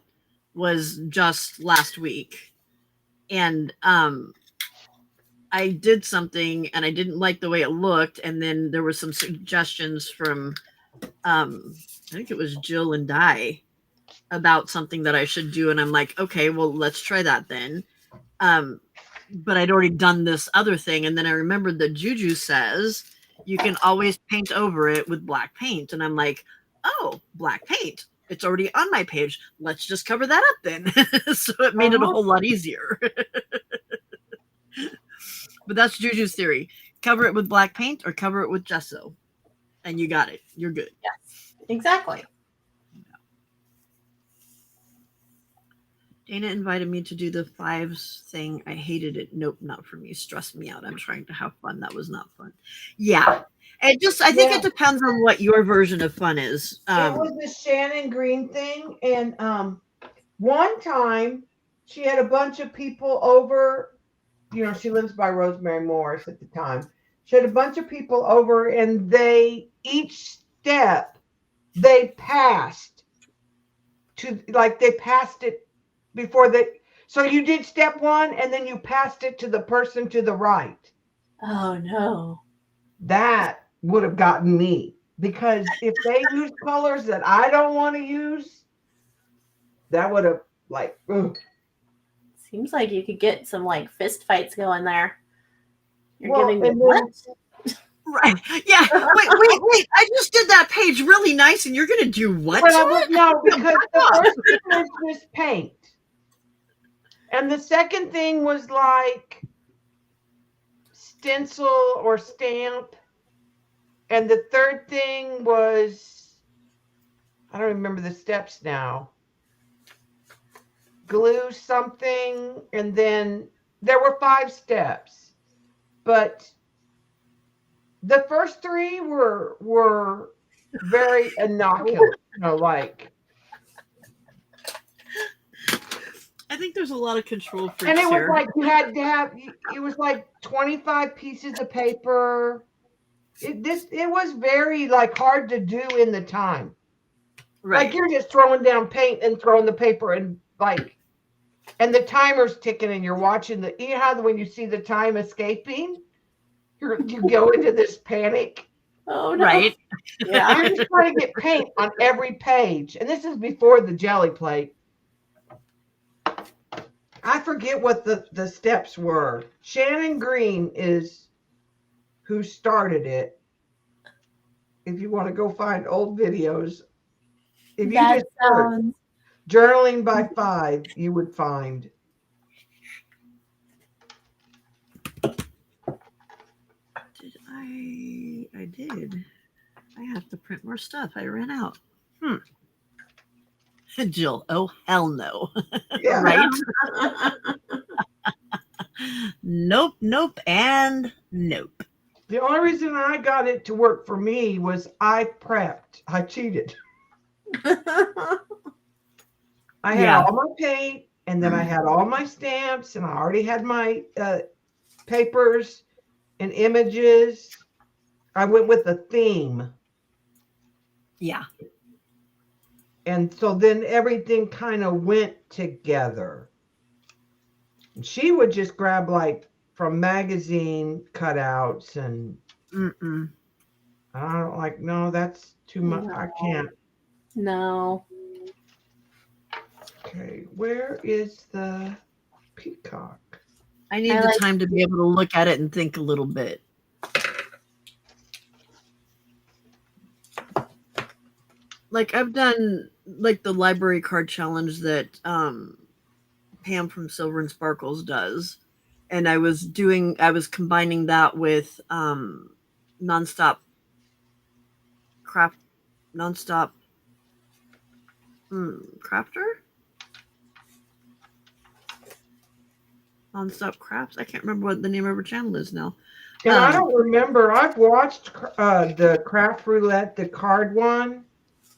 was just last week. And I did something and I didn't like the way it looked. And then there were some suggestions from I think it was Jill and Di about something that I should do. And I'm like, okay, well, let's try that then. But I'd already done this other thing. And then I remembered that Juju says you can always paint over it with black paint. And I'm like, oh, black paint. It's already on my page. Let's just cover that up then. So it made it a whole lot easier. But that's Juju's theory. Cover it with black paint or cover it with gesso. And you got it. You're good. Yes, exactly. Dana invited me to do the fives thing. I hated it. Nope, not for me. Stressed me out. I'm trying to have fun. That was not fun. Yeah. I think it depends on what your version of fun is. It was the Shannon Green thing. And one time she had a bunch of people over. You know, she lives by Rosemary Morris at the time. She had a bunch of people over and each step they passed it before so you did step 1 and then you passed it to the person to the right. Oh no. That would have gotten me because if they use colors that I don't want to use, that would have ugh. Seems like you could get some fist fights going there. You're Well, giving me and what? Right. Yeah. Wait. I just did that page really nice and you're going to do what? No, because the first thing was just paint. And the second thing was like stencil or stamp. And the third thing was, I don't remember the steps now. Glue something. And then there were 5 steps. But the first 3 were very innocuous, I think there's a lot of control freaks and it was here. you had to have, it was 25 pieces of paper It was very like hard to do in the time. Right. Like you're just throwing down paint and throwing the paper and like, and the timer's ticking and you're watching you know how when you see the time escaping, you go into this panic. Oh no. Right. Yeah. I'm just trying to get paint on every page. And this is before the jelly plate. I forget what the steps were. Shannon Green is who started it. If you want to go find old videos, if you That just search sounds journaling by 5, you would find. Did I did. I have to print more stuff. I ran out. Jill, oh hell no. Yeah. Right? Nope, nope, and nope. The only reason I got it to work for me was I prepped. I cheated. I had Yeah. all my paint, and then I had all my stamps, and I already had my papers and images. I went with a theme. Yeah. And so then everything kind of went together. And she would just grab like from magazine cutouts and Mm-mm. I don't like, no, that's too much. I can't. no. Okay, where is the peacock? I need I the like- time to be able to look at it and think a little bit. Like I've done like the library card challenge that Pam from Silver and Sparkles does. And I was combining that with nonstop crafter? Nonstop crafts. I can't remember what the name of her channel is now. And I don't remember. I've watched the craft roulette, the card one.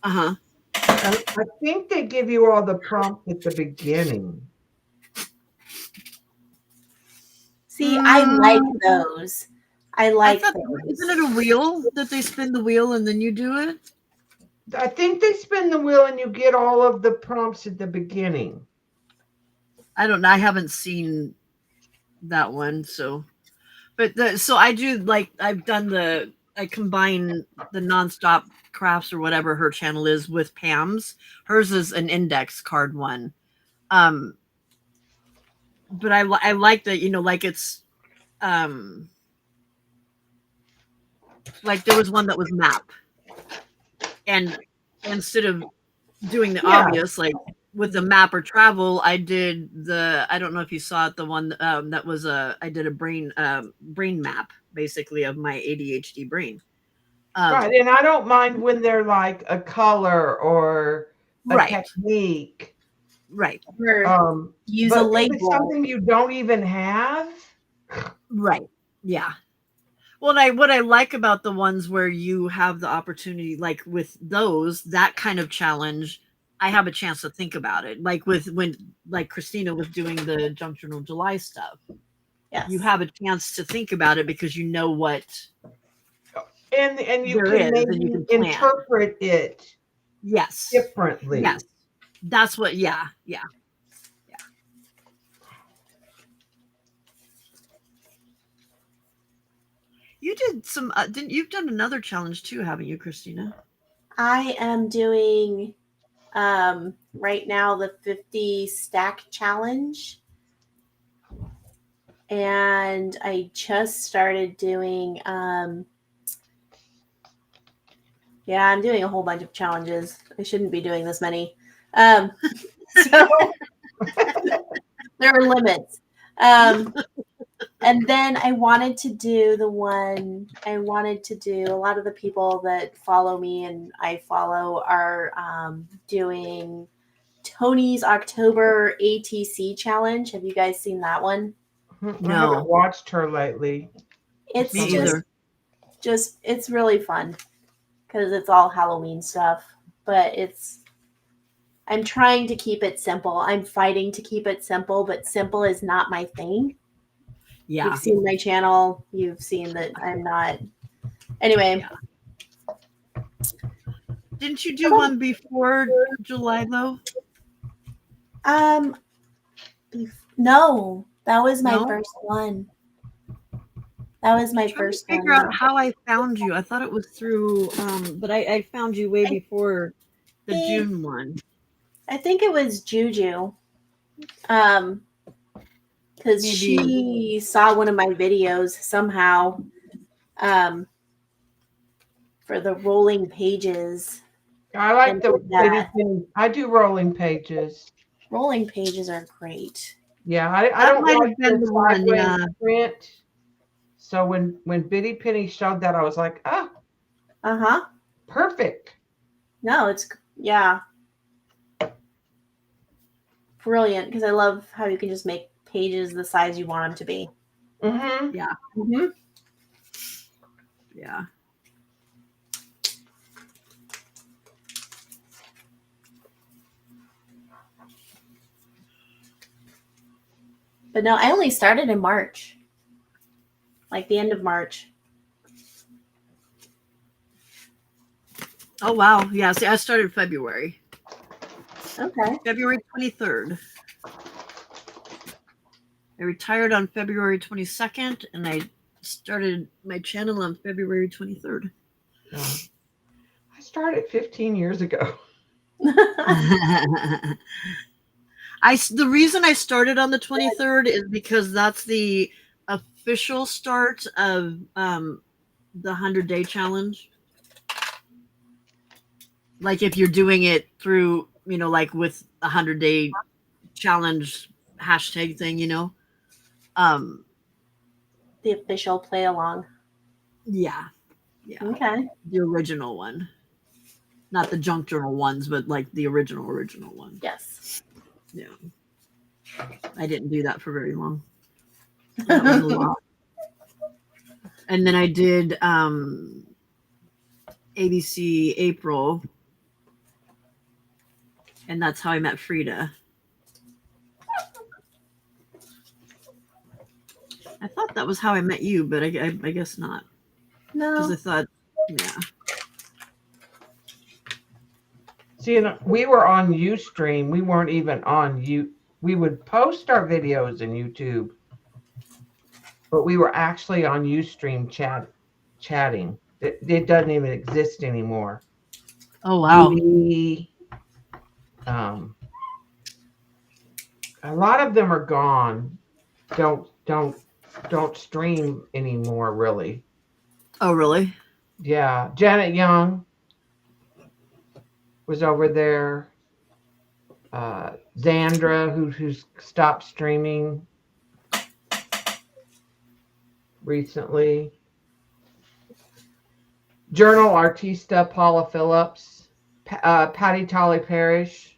Uh-huh. And I think they give you all the prompts at the beginning. See, I like those. I like those. Isn't it a wheel that they spin the wheel and then you do it? I think they spin the wheel and you get all of the prompts at the beginning. I don't know. I haven't seen that one, so so I do like I combine the nonstop crafts or whatever her channel is with Pam's. Hers is an index card one. But I like that, like it's like there was one that was map. And instead of doing the obvious, like with the map or travel, I did I don't know if you saw it, the one that was I did a brain map basically of my ADHD brain. Right, and I don't mind when they're like a color or a technique. Right. Or use but a label. If it's something you don't even have. Right. Yeah. Well, what I like about the ones where you have the opportunity, like with those, that kind of challenge, I have a chance to think about it. Like when Christina was doing the Junk Journal July stuff. Yes. You have a chance to think about it because you know what and you there can is, maybe and you can interpret it differently. Yes. That's what yeah. You did some you've done another challenge too, haven't you, Christina? I am doing right now the 50 stack challenge. And I just started doing I'm doing a whole bunch of challenges. I shouldn't be doing this many. So there are limits. And then I wanted to do a lot of the people that follow me and I follow are doing Tony's October ATC challenge. Have you guys seen that one? I haven't watched her lately. It's Me either. just it's really fun because it's all Halloween stuff, but I'm trying to keep it simple. I'm fighting to keep it simple, but simple is not my thing. Yeah. You've seen my channel. You've seen that I'm not Anyway, Didn't you do one before July though? um, no, that was my No? first one. That was my I'm trying to first figure one. out how I found you. I thought it was through, but I found you way before the think- June one. I think it was Juju. Because Maybe. she saw one of my videos somehow. For the rolling pages. I like And the that. I do rolling pages. Rolling pages are great. Yeah, I That don't might like have been the the one, sideways yeah. print. So when Bitty Penny showed that, I was like, ah, Uh-huh. perfect. No, it's yeah. Brilliant, because I love how you can just make pages the size you want them to be. Mm-hmm. Yeah. Mm-hmm. Yeah. But no, I only started in March. Like the end of March. Oh wow. Yeah. See, I started February. Okay. February 23rd. I retired on February 22nd, and I started my channel on February 23rd. I started 15 years ago. The reason I started on the 23rd is because that's the official start of the 100-day challenge. Like if you're doing it through, like with a 100-day challenge hashtag thing, The official play along. yeah, Okay. the original one, not the junk journal ones, but like the original one. Yes. Yeah, I didn't do that for very long. That was a lot. And then I did ABC April, and that's how I met Frida. I thought that was how I met you, but I guess not. Because No. I thought, yeah. See, we were on Ustream. We weren't even on We would post our videos in YouTube, but we were actually on Ustream chatting. It doesn't even exist anymore. Oh wow. A lot of them are gone. Don't stream anymore, really. Oh really? Yeah, Janet Young was over there. Xandra, who's stopped streaming recently. Journal Artista, Paula Phillips, Patty Tolly Parrish.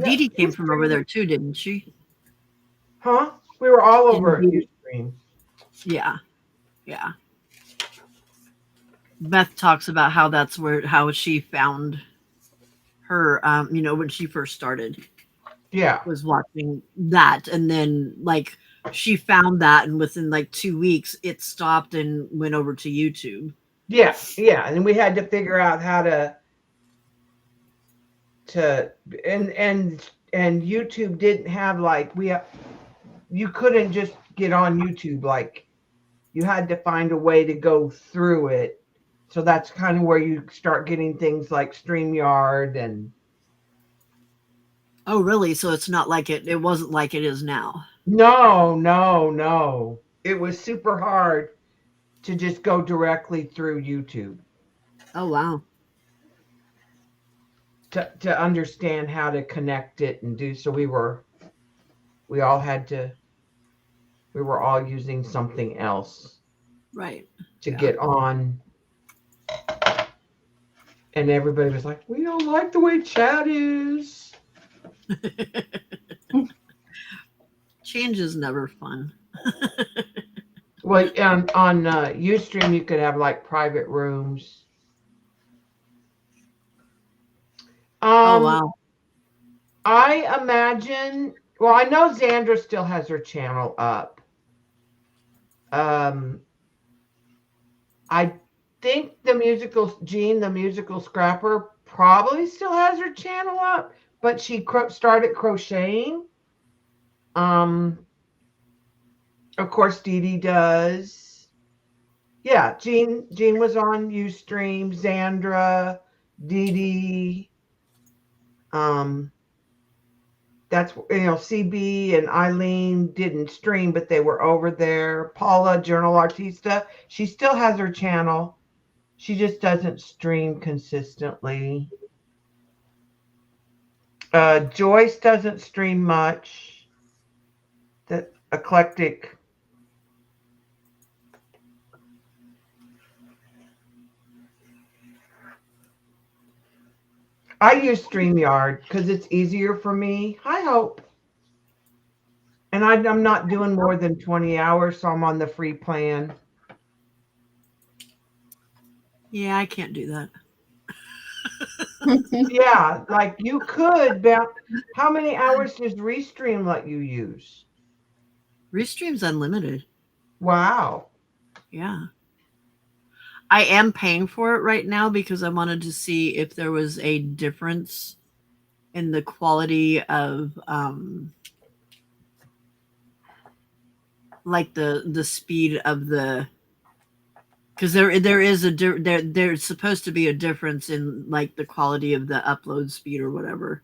Dee Dee came from over there too, didn't she? Huh? We were all over Didn't Ustream. Yeah. Yeah. Beth talks about how that's how she found her, when she first started. Yeah. Was watching that, and then like she found that, and within like 2 weeks it stopped and went over to YouTube. Yeah. And we had to figure out how to and YouTube didn't have like you couldn't just get on YouTube, like you had to find a way to go through it. So that's kind of where you start getting things like StreamYard and Oh really? So it's not like it wasn't like it is now. no. It was super hard to just go directly through YouTube. Oh wow. To understand how to connect it and do so we were all using something else Right. to get on, and everybody was like, we don't like the way chat is. Change is never fun. Well, on Ustream you could have like private rooms. Oh wow. I imagine Well, I know Xandra still has her channel up. I think the Jean, the musical scrapper, probably still has her channel up, but she started crocheting. Of course, Dee Dee does. Yeah, Jean was on Ustream, Xandra, Dee Dee. That's CB and Eileen didn't stream, but they were over there. Paula, Journal Artista, she still has her channel. She just doesn't stream consistently. Joyce doesn't stream much. That eclectic. I use StreamYard because it's easier for me. I hope. And I'm not doing more than 20 hours, so I'm on the free plan. Yeah, I can't do that. Yeah, like you could. How many hours does Restream let you use? Restream's unlimited. Wow. Yeah. I am paying for it right now because I wanted to see if there was a difference in the quality of like the speed of the, because there is there's supposed to be a difference in like the quality of the upload speed or whatever.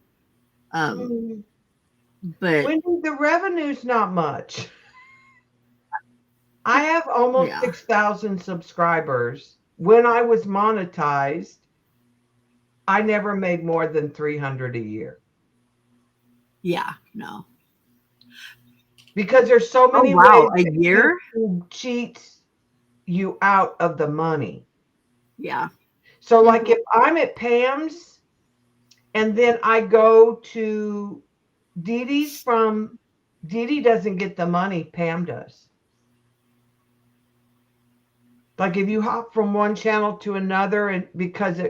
But When the revenue's not much. I have almost 6,000 subscribers. When I was monetized, I never made more than 300 a year. Yeah, no. Because there's so many wow, ways a year to cheat you out of the money. Yeah. So like if I'm at PAM's and then I go to Dee Dee's Dee Dee doesn't get the money, Pam does. Like if you hop from one channel to another and because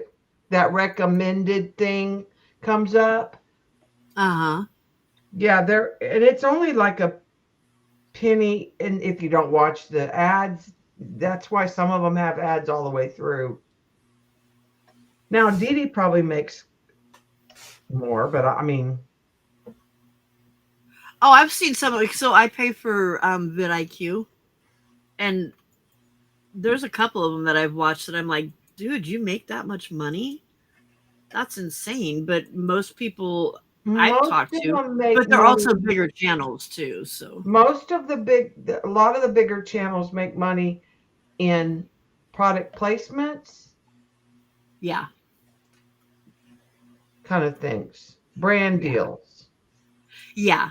that recommended thing comes up. Yeah, and it's only like a penny, and if you don't watch the ads, that's why some of them have ads all the way through. Now Dee Dee probably makes more, but I mean, oh, I've seen some. So I pay for vidIQ, and there's a couple of them that I've watched that I'm like, dude, you make that much money? That's insane. But most people I've talked to, but they're also bigger channels too. So most of a lot of the bigger channels make money in product placements. Yeah. Kind of things. Brand deals. Yeah.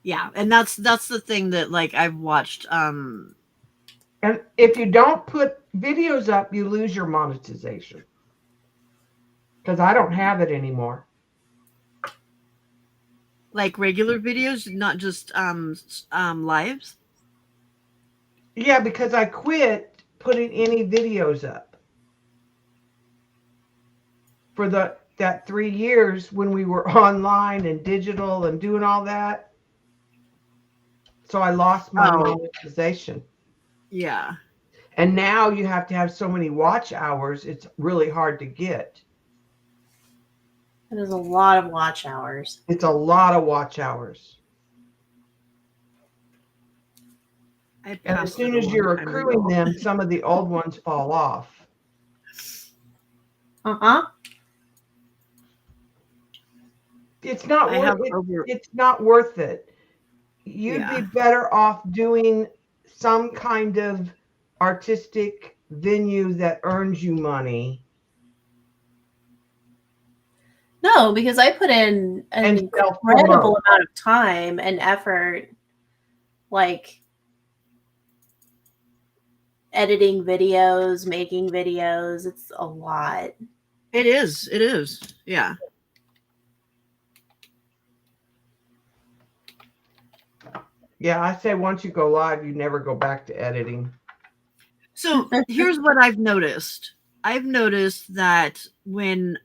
Yeah. And that's the thing that like I've watched. And if you don't put videos up, you lose your monetization. Because I don't have it anymore. Like regular videos, not just lives? Yeah, because I quit putting any videos up. For that 3 years when we were online and digital and doing all that. So I lost my monetization. Yeah. And now you have to have so many watch hours, it's really hard to get. It is a lot of watch hours. It's a lot of watch hours. And as soon as you're accruing them, some of the old ones fall off. It's not worth it. You'd be better off doing some kind of artistic venue that earns you money. No, because I put in an incredible amount of time and effort, like editing videos, making videos. It's a lot. It is. It is. Yeah. Yeah, I say once you go live, you never go back to editing. So here's what I've noticed. I've noticed that when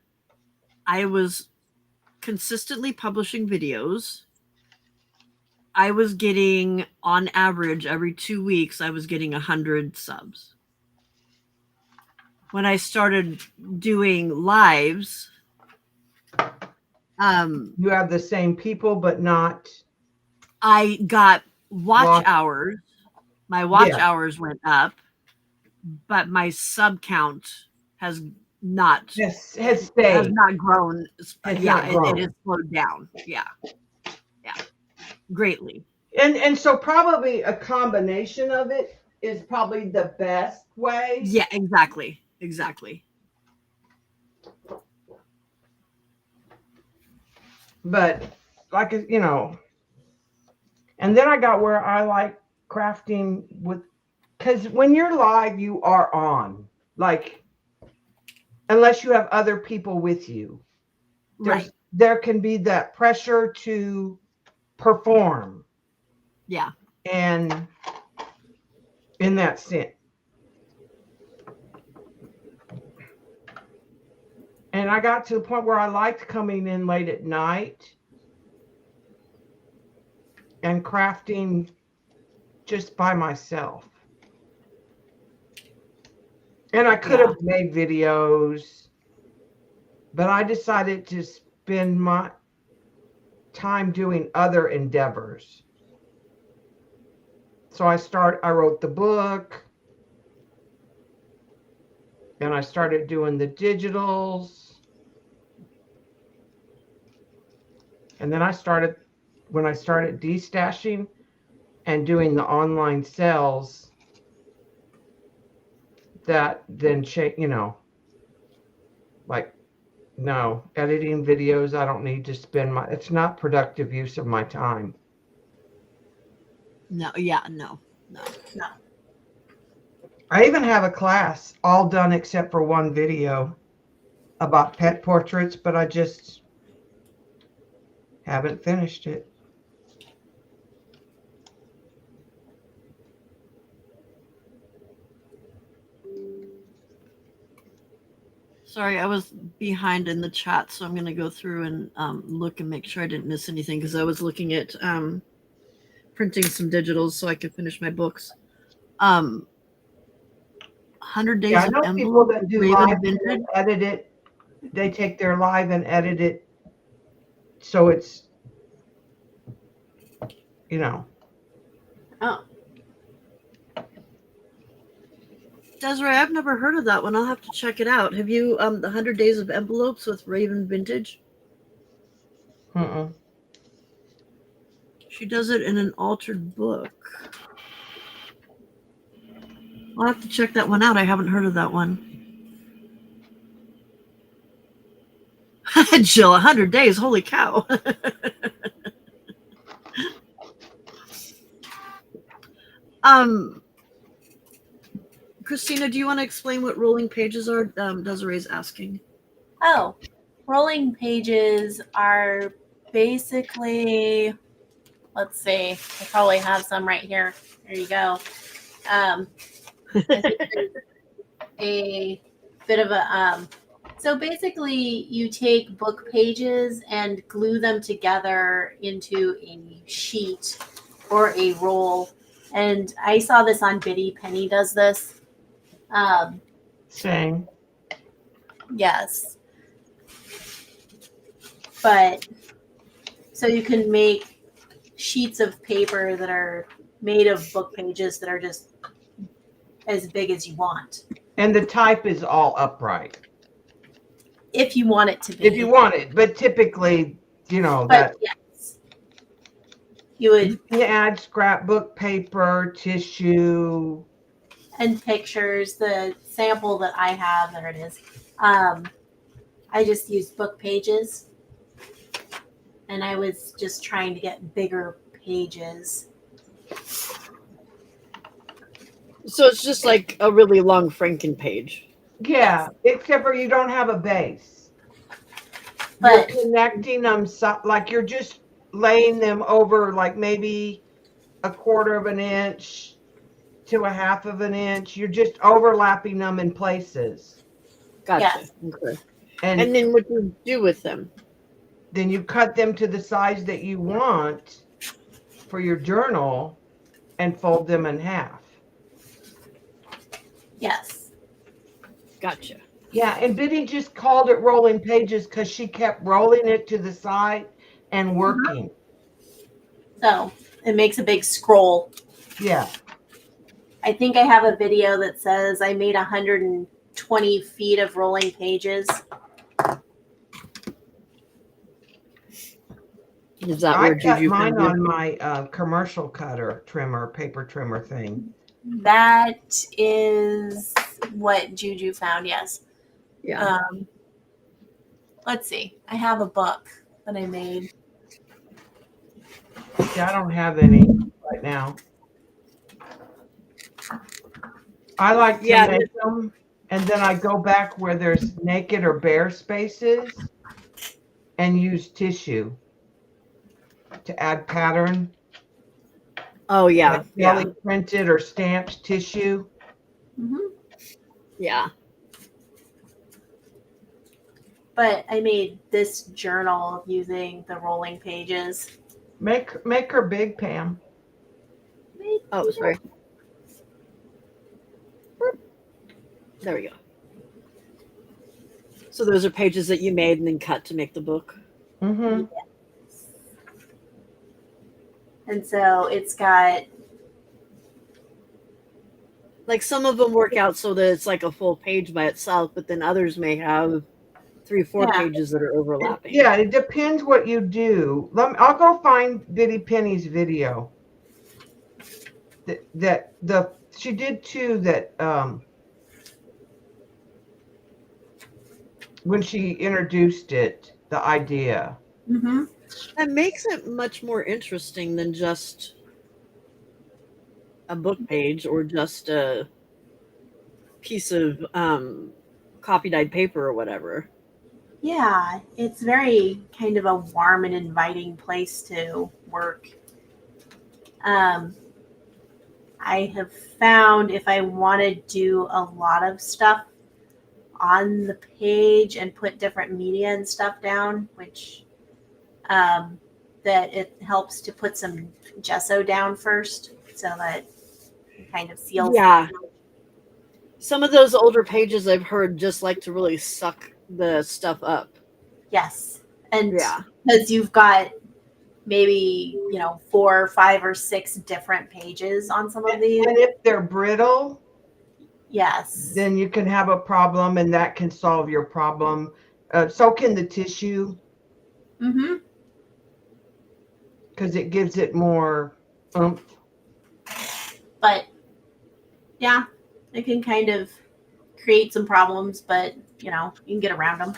I was consistently publishing videos, I was getting, on average, every 2 weeks, I was getting 100 subs. When I started doing lives, You have the same people, but not. I got watch Watch. hours. My watch Yeah. hours went up, but my sub count has not Has stayed. not grown. Has Yeah, not grown. it has slowed down. Yeah, greatly. And so probably a combination of it is probably the best way. Yeah, exactly. But like, you know, and then I got where I like crafting with, because when you're live, you are on, like, unless you have other people with you. Right. There can be that pressure to perform. Yeah. And in that sense. And I got to the point where I liked coming in late at night and crafting just by myself. And I could have made videos, but I decided to spend my time doing other endeavors. So I wrote the book, and I started doing the digitals. And then when I started destashing and doing the online sales, that then you know, like, no, editing videos, I don't need to spend it's not productive use of my time. No, yeah, no. I even have a class all done except for one video about pet portraits, but I just haven't finished it. Sorry, I was behind in the chat, so I'm going to go through and look and make sure I didn't miss anything, because I was looking at printing some digitals so I could finish my books. 100 Days Yeah, I of know people Envelope, that do Raven live Vintage. and edit it. They take their live and edit it so it's, you know. Oh, Desiree, I've never heard of that one. I'll have to check it out. Have you the 100 Days of Envelopes with Raven Vintage? Mm-mm. She does it in an altered book. I'll have to check that one out. I haven't heard of that one. Jill, 100 days. Holy cow. Christina, do you want to explain what rolling pages are? Desiree's asking. Oh, rolling pages are basically, let's see, I probably have some right here. There you go. I think there's a bit of a, so basically you take book pages and glue them together into a sheet or a roll. And I saw this on Biddy. Penny does this. Same. Yes. But so you can make sheets of paper that are made of book pages that are just as big as you want. And the type is all upright. If you want it to be. If you want it, but typically, you know, But yes. You would add scrapbook paper, tissue, and pictures. The sample that I have, there it is. I just used book pages, and I was just trying to get bigger pages. So it's just like a really long Franken page. Yeah, except for you don't have a base. But you're connecting them, like you're just laying them over, like maybe 1/4 of an inch to 1/2 of an inch. You're just overlapping them in places. Gotcha. Yes. Okay. And then what do you do with them? Then you cut them to the size that you want. for your journal and fold them in half. Yes. Gotcha. Yeah, and Biddy just called it rolling pages because she kept rolling it to the side and working. So it makes a big scroll. Yeah. I think I have a video that says I made 120 feet of rolling pages. Is that I where cut Juju mine found you? on my commercial cutter trimmer, paper trimmer thing. That is what Juju found, yes. Yeah. Let's see. I have a book that I made. See, I don't have any right now. I like to Yeah, make them, and then I go back where there's naked or bare spaces and use tissue to add pattern. Oh yeah. Like jelly printed or stamped tissue. Mm-hmm. Yeah. But I made this journal using the rolling pages. Make her big, Pam. Oh, sorry. There we go. So those are pages that you made and then cut to make the book. Mm-hmm. And so it's got, Like some of them work out so that it's like a full page by itself, but then others may have 3 or 4 Yeah. pages that are overlapping. Yeah, it depends what you do. I'll go find Biddy Penny's video. She did 2 that when she introduced it, the idea. mm-hmm. That makes it much more interesting than just a book page or just a piece of copy dyed paper or whatever. Yeah, it's very kind of a warm and inviting place to work. I have found if I want to do a lot of stuff on the page and put different media and stuff down, which that it helps to put some gesso down first so that it kind of seals. Yeah. Some of those older pages I've heard just like to really suck the stuff up. Yes. And Yeah. because you've got maybe 4, 5, or 6 different pages on some of these. And if they're brittle, Yes. then you can have a problem, and that can solve your problem. So can the tissue, Mm-hmm. because it gives it more oomph. But yeah, it can kind of create some problems, but you can get around them.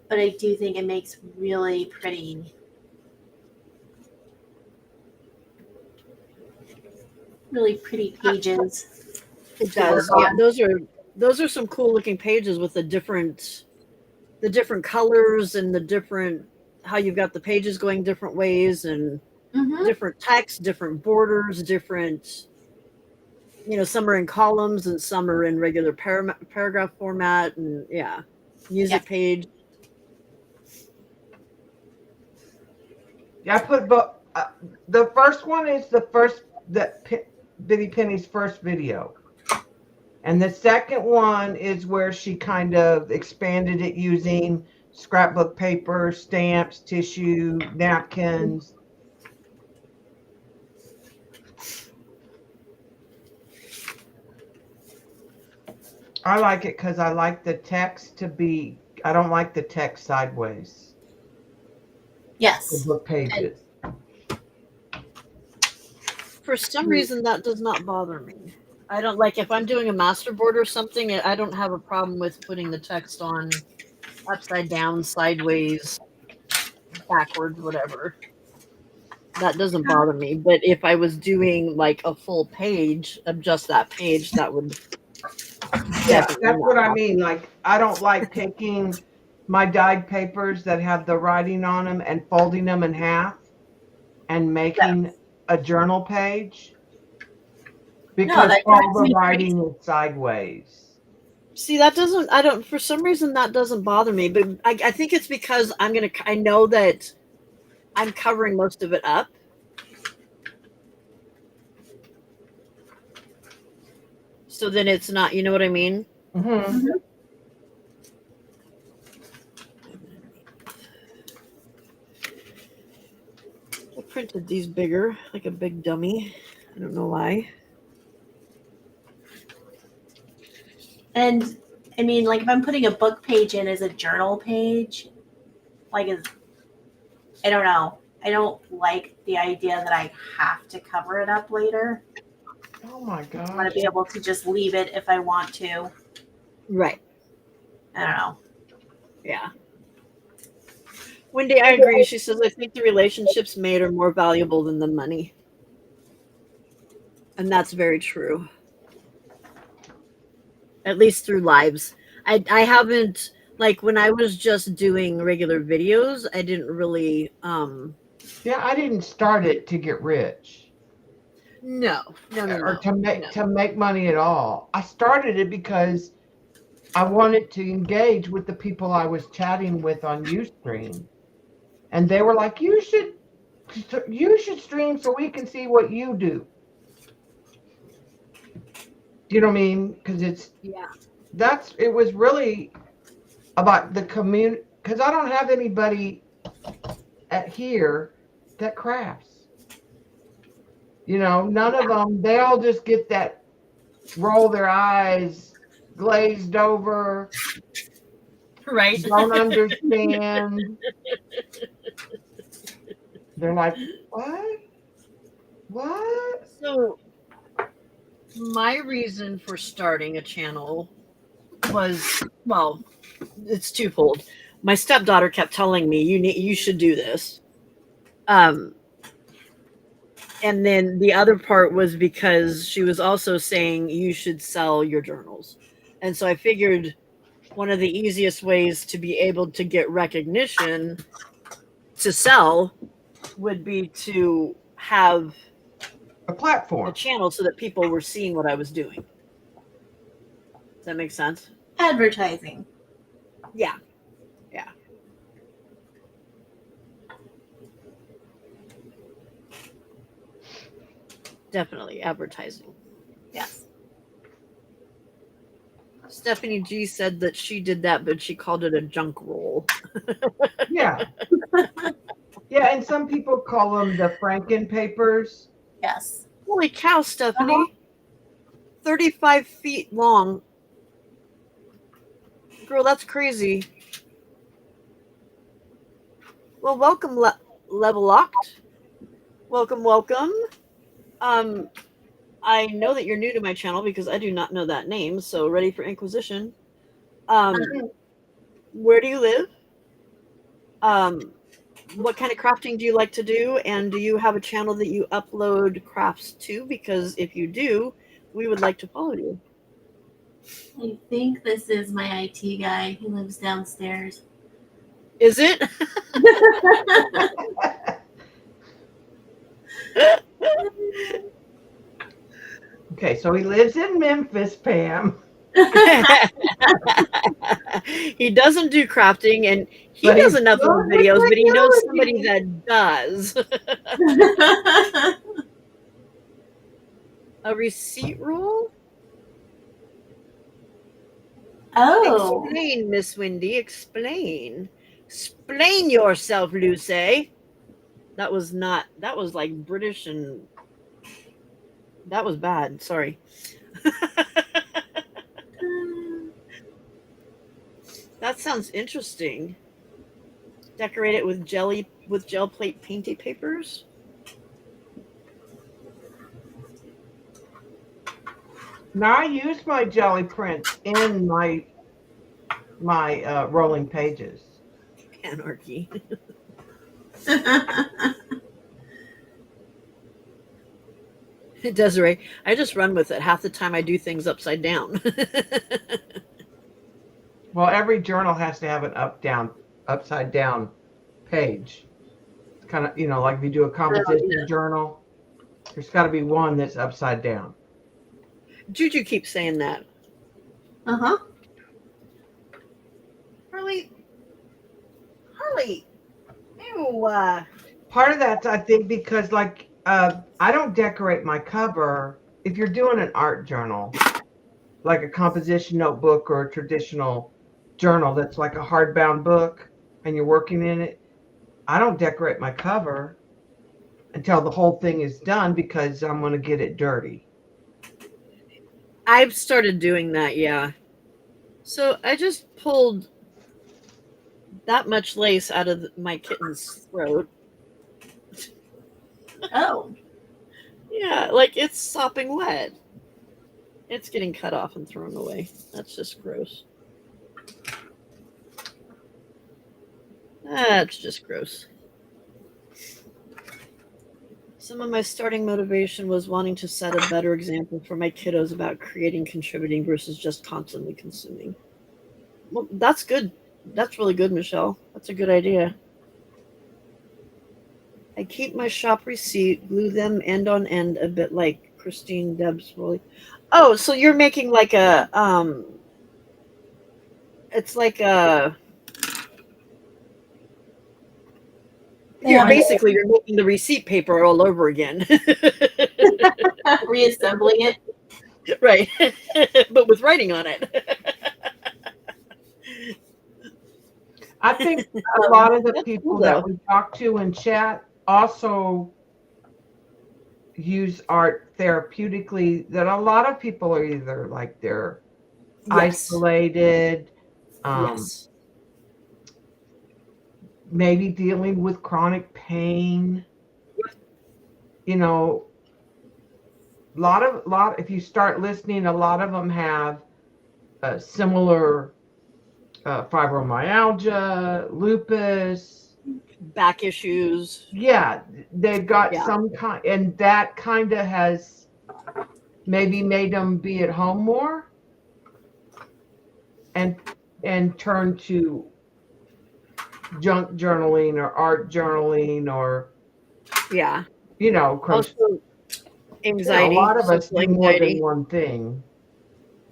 But I do think it makes really pretty pages. It does. Yeah, those are some cool looking pages with the different colors and the different how you've got the pages going different ways and Mm-hmm. different text, different borders, different some are in columns and some are in regular paragraph format and music page. Yeah, I put the first one is Biddy Penny's first video. And the second one is where she kind of expanded it using scrapbook paper, stamps, tissue, napkins. I like it because I like the text to be, I don't like the text sideways. Yes. The book pages. For some reason, that does not bother me. I don't like if I'm doing a masterboard or something. I don't have a problem with putting the text on upside down, sideways, backwards, whatever. That doesn't bother me. But if I was doing like a full page of just that page, that would. Yeah, that's what I mean. Like, I don't like taking my dyed papers that have the writing on them and folding them in half and making a journal page because all the writing is sideways. See, that doesn't. I don't. For some reason, that doesn't bother me. But I think it's because I know that I'm covering most of it up. So then it's not. You know what I mean? Mm-hmm. I printed these bigger, like a big dummy. I don't know why. And I mean, like if I'm putting a book page in as a journal page, like I don't know. I don't like the idea that I have to cover it up later. Oh my I want gosh. to be able to just leave it if I want to. Right. I don't know. Yeah. Wendy, I agree. She says, I think the relationships made are more valuable than the money. And that's very true. At least through lives. I haven't, like, when I was just doing regular videos, I didn't really, Yeah, I didn't start it to get rich no, or to no. make money at all. I started it because I wanted to engage with the people I was chatting with on Ustream. And they were like, you should stream so we can see what you do. You know what I mean? Because Yeah. it was really about the community, because I don't have anybody at here that crafts. You know, none of them, they all just get that roll their eyes, glazed over, Right. don't understand. They're like, what? What? So, my reason for starting a channel was, well, it's twofold. My stepdaughter kept telling me, you should do this. And then the other part was because she was also saying you should sell your journals. And so I figured one of the easiest ways to be able to get recognition to sell would be to have A a platform. channel so that people were seeing what I was doing. Does that make sense? Advertising. Yeah. Yeah. Definitely advertising. Yes. Stephanie G said that she did that, but she called it a junk roll. Yeah. Yeah, and some people call them the Franken papers. Yes. Holy cow, Stephanie. 35 feet long. Girl, that's crazy. Well, welcome, Level Locked. Welcome, welcome. I know that you're new to my channel because I do not know that name, so ready for Inquisition. Where do you live? What kind of crafting do you like to do? And do you have a channel that you upload crafts to? Because if you do, we would like to follow you. I think this is my IT guy. He lives downstairs. Is it? Okay, so he lives in Memphis, Pam. He doesn't do crafting, and he But does he's enough good with videos, but he knows somebody technology. that does. A receipt rule? Oh. Explain, Miss Wendy. Explain. Explain yourself, Lucy. That was like British, and that was bad. Sorry. That sounds interesting. Decorate it with gel plate painted papers. Now I use my jelly prints in my rolling pages. Anarchy. Desiree, I just run with it. Half the time I do things upside down. Well, every journal has to have an upside down page. It's kind of, like if you do a composition journal, there's got to be one that's upside down. Juju keeps saying that. Uh-huh. Part of that's, I think, because like I don't decorate my cover. If you're doing an art journal, like a composition notebook or a traditional journal that's like a hardbound book and you're working in it, I don't decorate my cover until the whole thing is done because I'm going to get it dirty. I've started doing that, yeah. So I just pulled that much lace out of my kitten's throat. Oh, Yeah, like it's sopping wet. It's getting cut off and thrown away. That's just gross. That's just gross. Some of my starting motivation was wanting to set a better example for my kiddos about creating, contributing versus just constantly consuming. Well, that's good. That's really good, Michelle. That's a good idea. I keep my shop receipt, glue them end on end, a bit like Christine Debs. Oh, so you're making like a it's like a Yeah. basically you're making the receipt paper all over again. reassembling it. Right. But with writing on it. I think a lot of the That's people cool, that though. we talk to in chat also use art therapeutically. That a lot of people are either like they're Yes. isolated, Yes. maybe dealing with chronic pain. You know, lot. If you start listening, a lot of them have similar fibromyalgia, lupus. Back issues. Yeah, they've got Yeah. some kind, and that kind of has maybe made them be at home more and turn to junk journaling or art journaling or Yeah. because Also a anxiety, lot of us social do more than anxiety. one thing.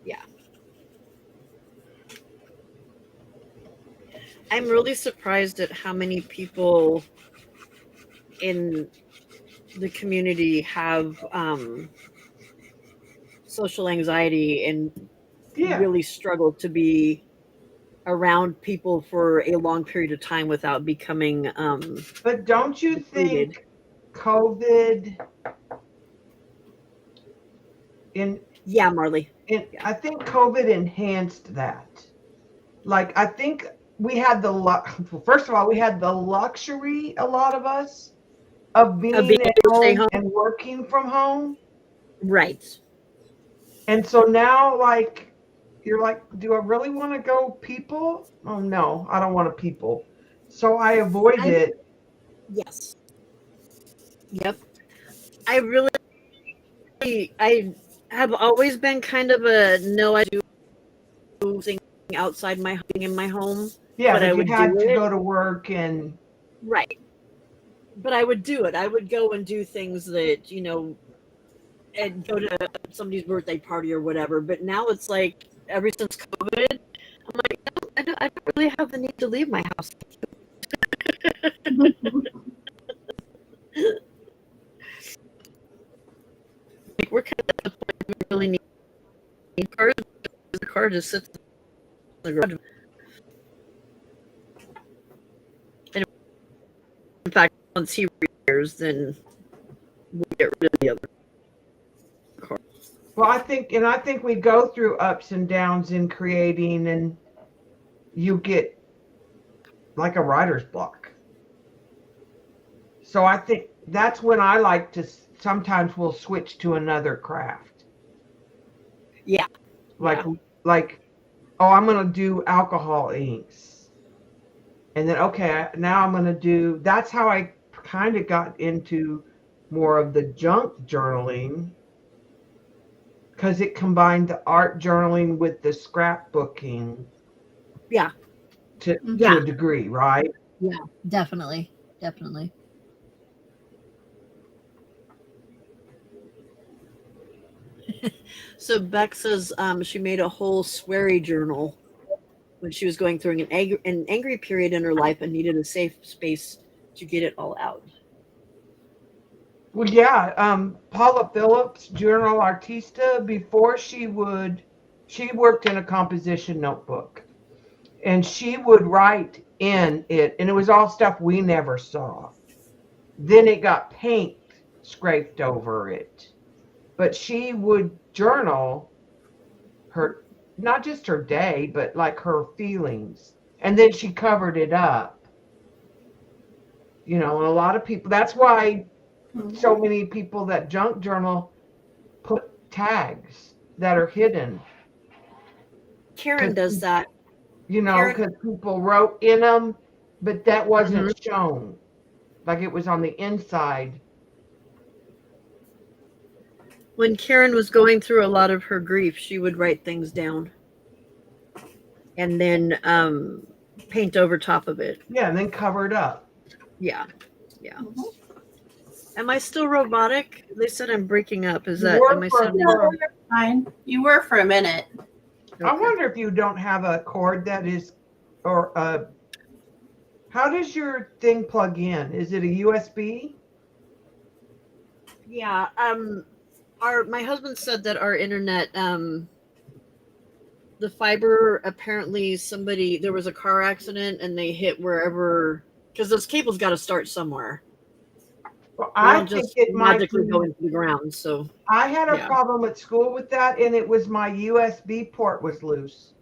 Yeah. I'm really surprised at how many people in the community have social anxiety and Yeah, really struggle to be around people for a long period of time without becoming but don't you depleted. think COVID in Yeah, Marley. I think COVID enhanced that. Like I think we had the first of all, we had the luxury, a lot of us, of Of being being at able to stay home home. and working from home. Right. And so now like you're like, do I really want to go people? Oh no, I don't want to people. So I avoid it. Yes. Yep. I have always been kind of a no, I do things outside my in my home. Yeah, But I but you would had do to it. go to work and Right. But I would do it. I would go and do things that, and go to somebody's birthday party or whatever. But now it's like, ever since COVID, I'm like, no, I don't really have the need to leave my house. Like, we're kind of at the point we really need cars. The car just sits in the garage. And in fact, once he retires, then we'll get rid of the other car. well, I think we go through ups and downs in creating, and you get like a writer's block. So I think that's when I like to sometimes we'll switch to another craft. Yeah. Like oh, I'm going to do alcohol inks. And then okay, now I'm going to do that's how I kind of got into more of the junk journaling, because it combined the art journaling with the scrapbooking. Yeah. To Yeah. a degree, right? Yeah, definitely. Definitely. So Beck says she made a whole sweary journal when she was going through an angry period in her life and needed a safe space to get it all out. Well, yeah, Paula Phillips, Journal Artista, before she worked in a composition notebook, and she would write in it, and it was all stuff we never saw. Then it got paint scraped over it, but she would journal her, not just her day, but like her feelings, and then she covered it up. And a lot of people, that's why so many people that junk journal put tags that are hidden. Karen does that. Karen- Because people wrote in them, but that wasn't shown. Like it was on the inside. When Karen was going through a lot of her grief, she would write things down and then paint over top of it. Yeah, and then cover it up. Yeah. Am I still robotic? They said I'm breaking up. Is that? Were Am I for- sounding? No, you're fine. You were for a minute. I Okay. wonder if you don't have a cord that is, or how does your thing plug in? Is it a USB? Yeah. My husband said that our internet, the fiber, apparently there was a car accident and they hit wherever, because those cables got to start somewhere. Well, They I don't think just it might magically be. go into the ground. So I had a Yeah. problem at school with that, and it was my USB port was loose.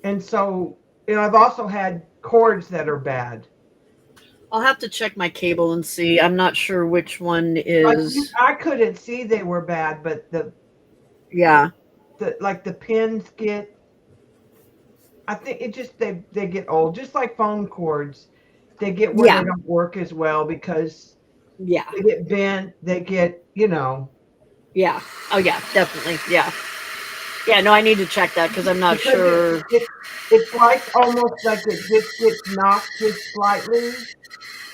And so, I've also had cords that are bad. I'll have to check my cable and see. I'm not sure which one Like is. I couldn't see they were bad, but Yeah. the pins get. I think it just they get old, just like phone cords. They get where Yeah. they don't work as well because Yeah. they get bent. They get Yeah. Oh yeah, definitely. Yeah. Yeah. No, I need to check that because I'm not because sure. it's like almost like it just gets knocked just slightly,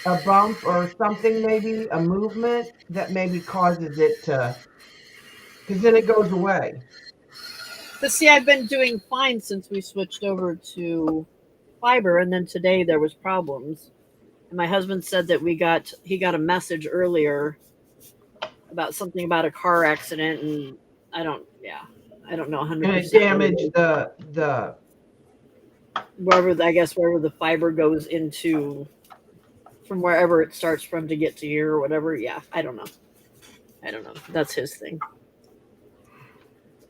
a bump or something, maybe a movement that maybe causes it to, because then it goes away. But see, I've been doing fine since we switched over to fiber, and then today there was problems. And my husband said that he got a message earlier about something about a car accident, and I don't know 100%. And it damaged the wherever the fiber goes into, from wherever it starts from to get to here or whatever. Yeah, I don't know. That's his thing.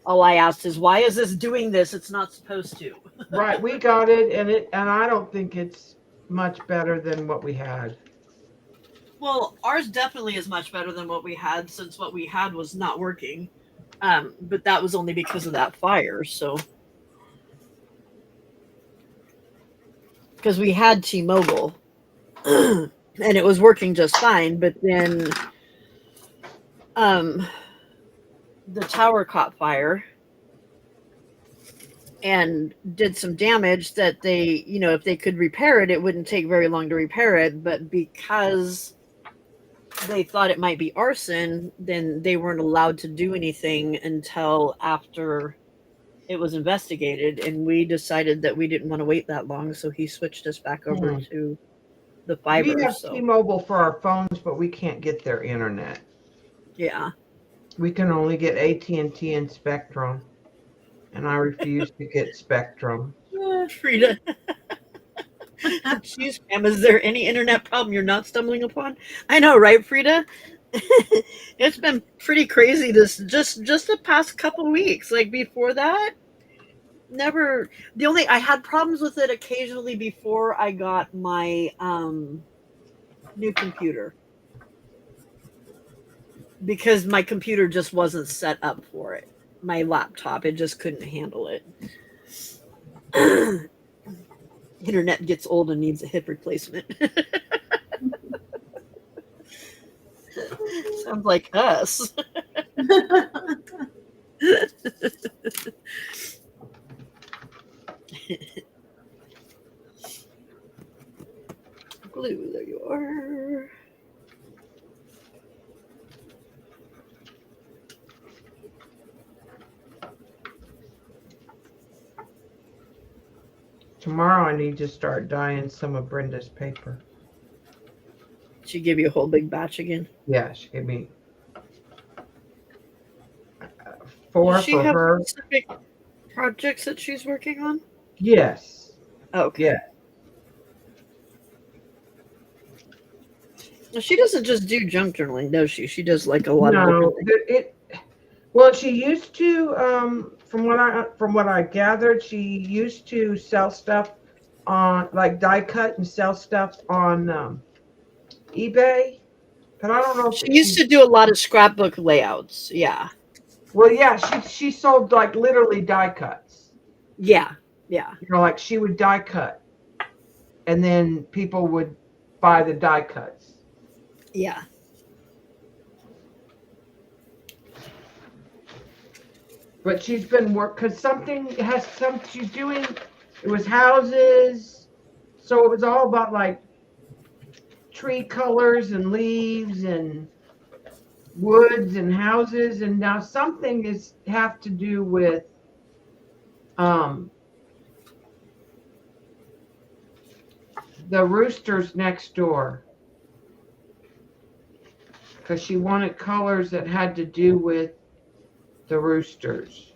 All I asked is, why is this doing this? It's not supposed to. right. We got it, and I don't think it's much better than what we had. Well, ours definitely is much better than what we had, since what we had was not working. But that was only because of that fire. So, because we had T-Mobile, and it was working just fine, but then the tower caught fire and did some damage that they, if they could repair it, it wouldn't take very long to repair it. But because they thought it might be arson, then they weren't allowed to do anything until after it was investigated. And we decided that we didn't want to wait that long. So he switched us back over to the fiber. We have So T-Mobile for our phones, but we can't get their internet. yeah. We can only get AT&T and Spectrum, and I refuse to get Spectrum. Frida. Jeez, Pam, is there any internet problem you're not stumbling upon? I know, right, Frida? It's been pretty crazy this just the past couple weeks. Like before that, never. I had problems with it occasionally before I got my new computer, because my computer just wasn't set up for it. My laptop, it just couldn't handle it. Internet gets old and needs a hip replacement. Sounds like us. Glue, there you are. tomorrow I need to start dyeing some of Brenda's paper. She give you a whole big batch again. Yeah, she gave me 4 Does she for have her. specific projects that she's working on? Yes. Okay. Yeah. Well, she doesn't just do junk journaling, does she? She does like a lot of No, different things. well, she used to, from what I gathered, she used to sell stuff on like die cut and sell stuff on eBay. But I don't know She if used to do a lot of scrapbook layouts. Yeah. well, yeah, she sold like literally die cuts. Yeah. Yeah. You know, like she would die cut, and then people would buy the die cuts. Yeah. But she's been because she's doing. It was houses, so it was all about like tree colors and leaves and woods and houses, and now something have to do with the roosters next door, because she wanted colors that had to do with the roosters.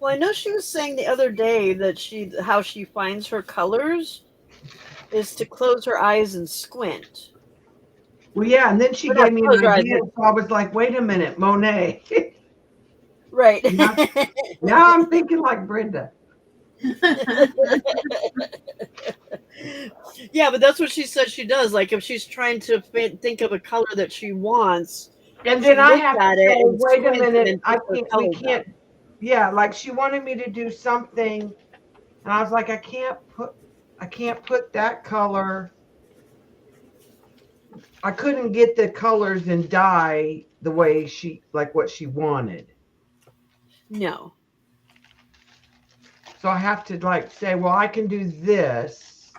Well, I know she was saying the other day that how she finds her colors is to close her eyes and squint. Well, yeah, and then she Or not gave me close an your eyes, idea, so I was like, wait a minute, Monet. Right. Now, now I'm thinking like Brenda. Yeah, but that's what she said she does. Like if she's trying to think of a color that she wants, And she then I looks have to at it say, and wait a squints and minute, then I picks those can't, we colors out. can't, yeah, like she wanted me to do something, and I was like, I can't put that color. I couldn't get the colors and dye the way what she wanted. No. So I have to like say, well, I can do this.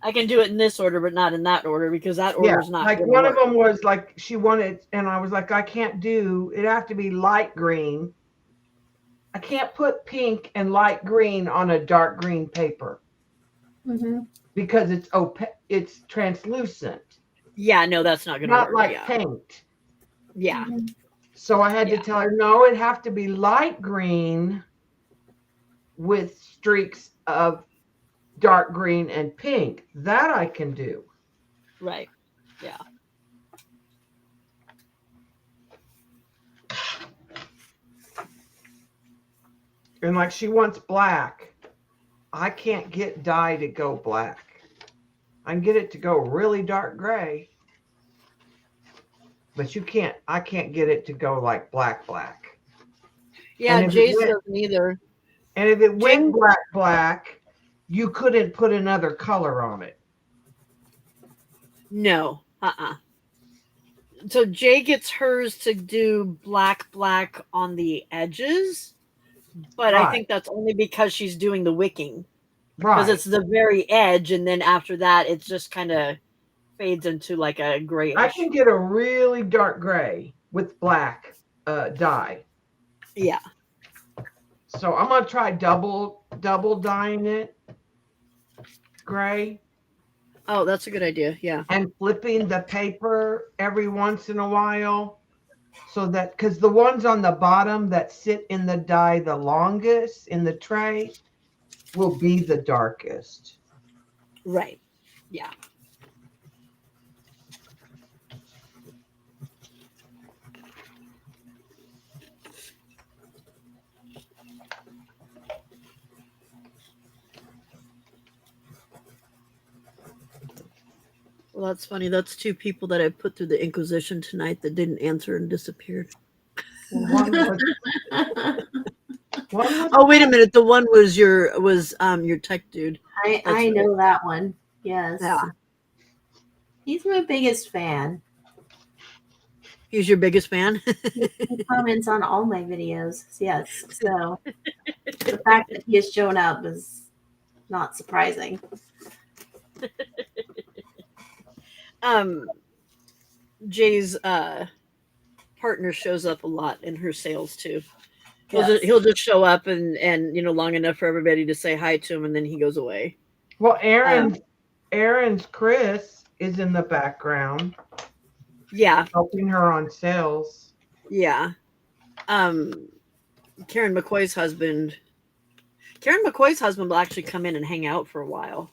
I can do it in this order, but not in that order because that order is not like gonna one work. of them was like she wanted, and I was like, I can't do it. Have to be light green. I can't put pink and light green on a dark green paper because it's opaque. It's translucent. Yeah, no, that's not gonna Not work. like Yeah. paint. Yeah. So I had to Yeah. tell her, no, it'd have to be light green with streaks of dark green and pink. That I can do. Right. Yeah. And like she wants black. I can't get dye to go black. I can get it to go really dark gray. But I can't get it to go like black. Yeah, And if Jay's doesn't either. And if it went black, you couldn't put another color on it. No. So Jay gets hers to do black on the edges, but I think that's only because she's doing the wicking. Because it's the very edge, and then after that, it just kind of fades into like a grayish. I can get a really dark gray with black dye. Yeah. So I'm gonna try double dyeing it gray. Oh, that's a good idea. Yeah. And flipping the paper every once in a while, so that because the ones on the bottom that sit in the dye the longest in the tray will be the darkest. Right. Yeah. Well, that's funny. That's two people that I put through the Inquisition tonight that didn't answer and disappeared. Well, Oh, wait a minute. The one was your tech dude. I know that one. Yes. Yeah. He's my biggest fan. He's your biggest fan? He comments on all my videos. Yes. So the fact that he has shown up is not surprising. Jay's partner shows up a lot in her sales too. Yes. He'll just show up and long enough for everybody to say hi to him, and then he goes away. Well, Aaron's Chris is in the background Yeah, helping her on sales. yeah. Karen McCoy's husband will actually come in and hang out for a while.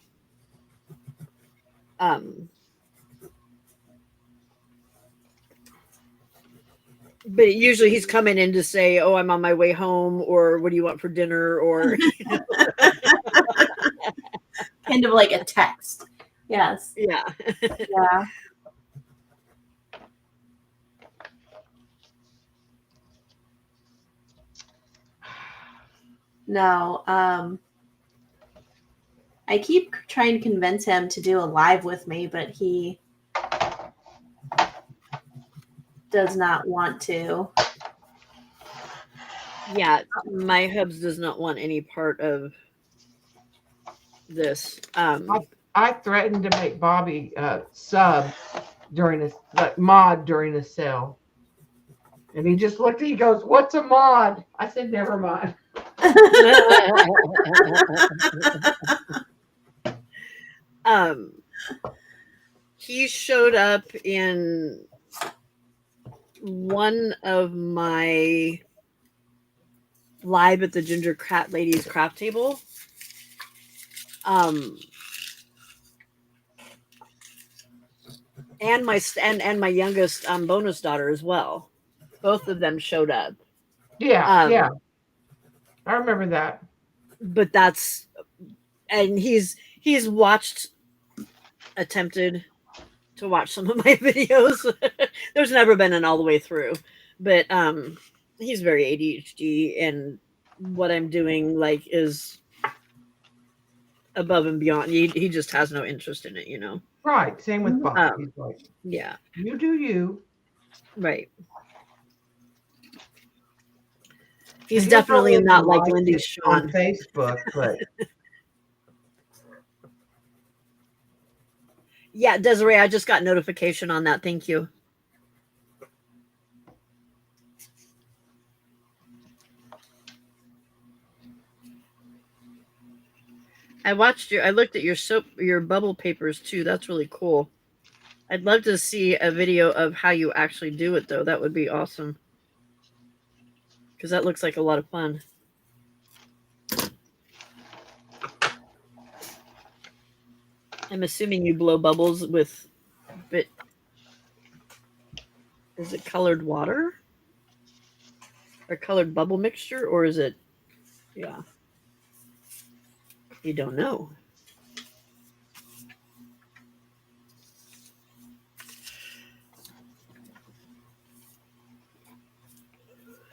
But usually he's coming in to say, "Oh, I'm on my way home," or "What do you want for dinner?" Or Kind of like a text. Yes. yeah. Yeah. No. I keep trying to convince him to do a live with me, but he does not want to. Yeah, my hubs does not want any part of this. I threatened to make Bobby sub mod during a sale. And he just looked, he goes, "What's a mod?" I said, "Never mind." He showed up in one of my live at the Ginger Ladies craft table. And my youngest bonus daughter as well. Both of them showed up. Yeah, yeah. I remember that. But he's attempted to watch some of my videos. There's never been an all the way through. But he's very ADHD, and what I'm doing is above and beyond. He just has no interest in it. Right. Same with Bob. He's like, yeah, you do you. right. He's definitely not like Lindy Sean on Facebook, but yeah, Desiree, I just got notification on that. Thank you. I looked at your bubble papers too. That's really cool. I'd love to see a video of how you actually do it though. That would be awesome. Because that looks like a lot of fun. I'm assuming you blow bubbles with is it colored water? Or colored bubble mixture? Or is it yeah. You don't know.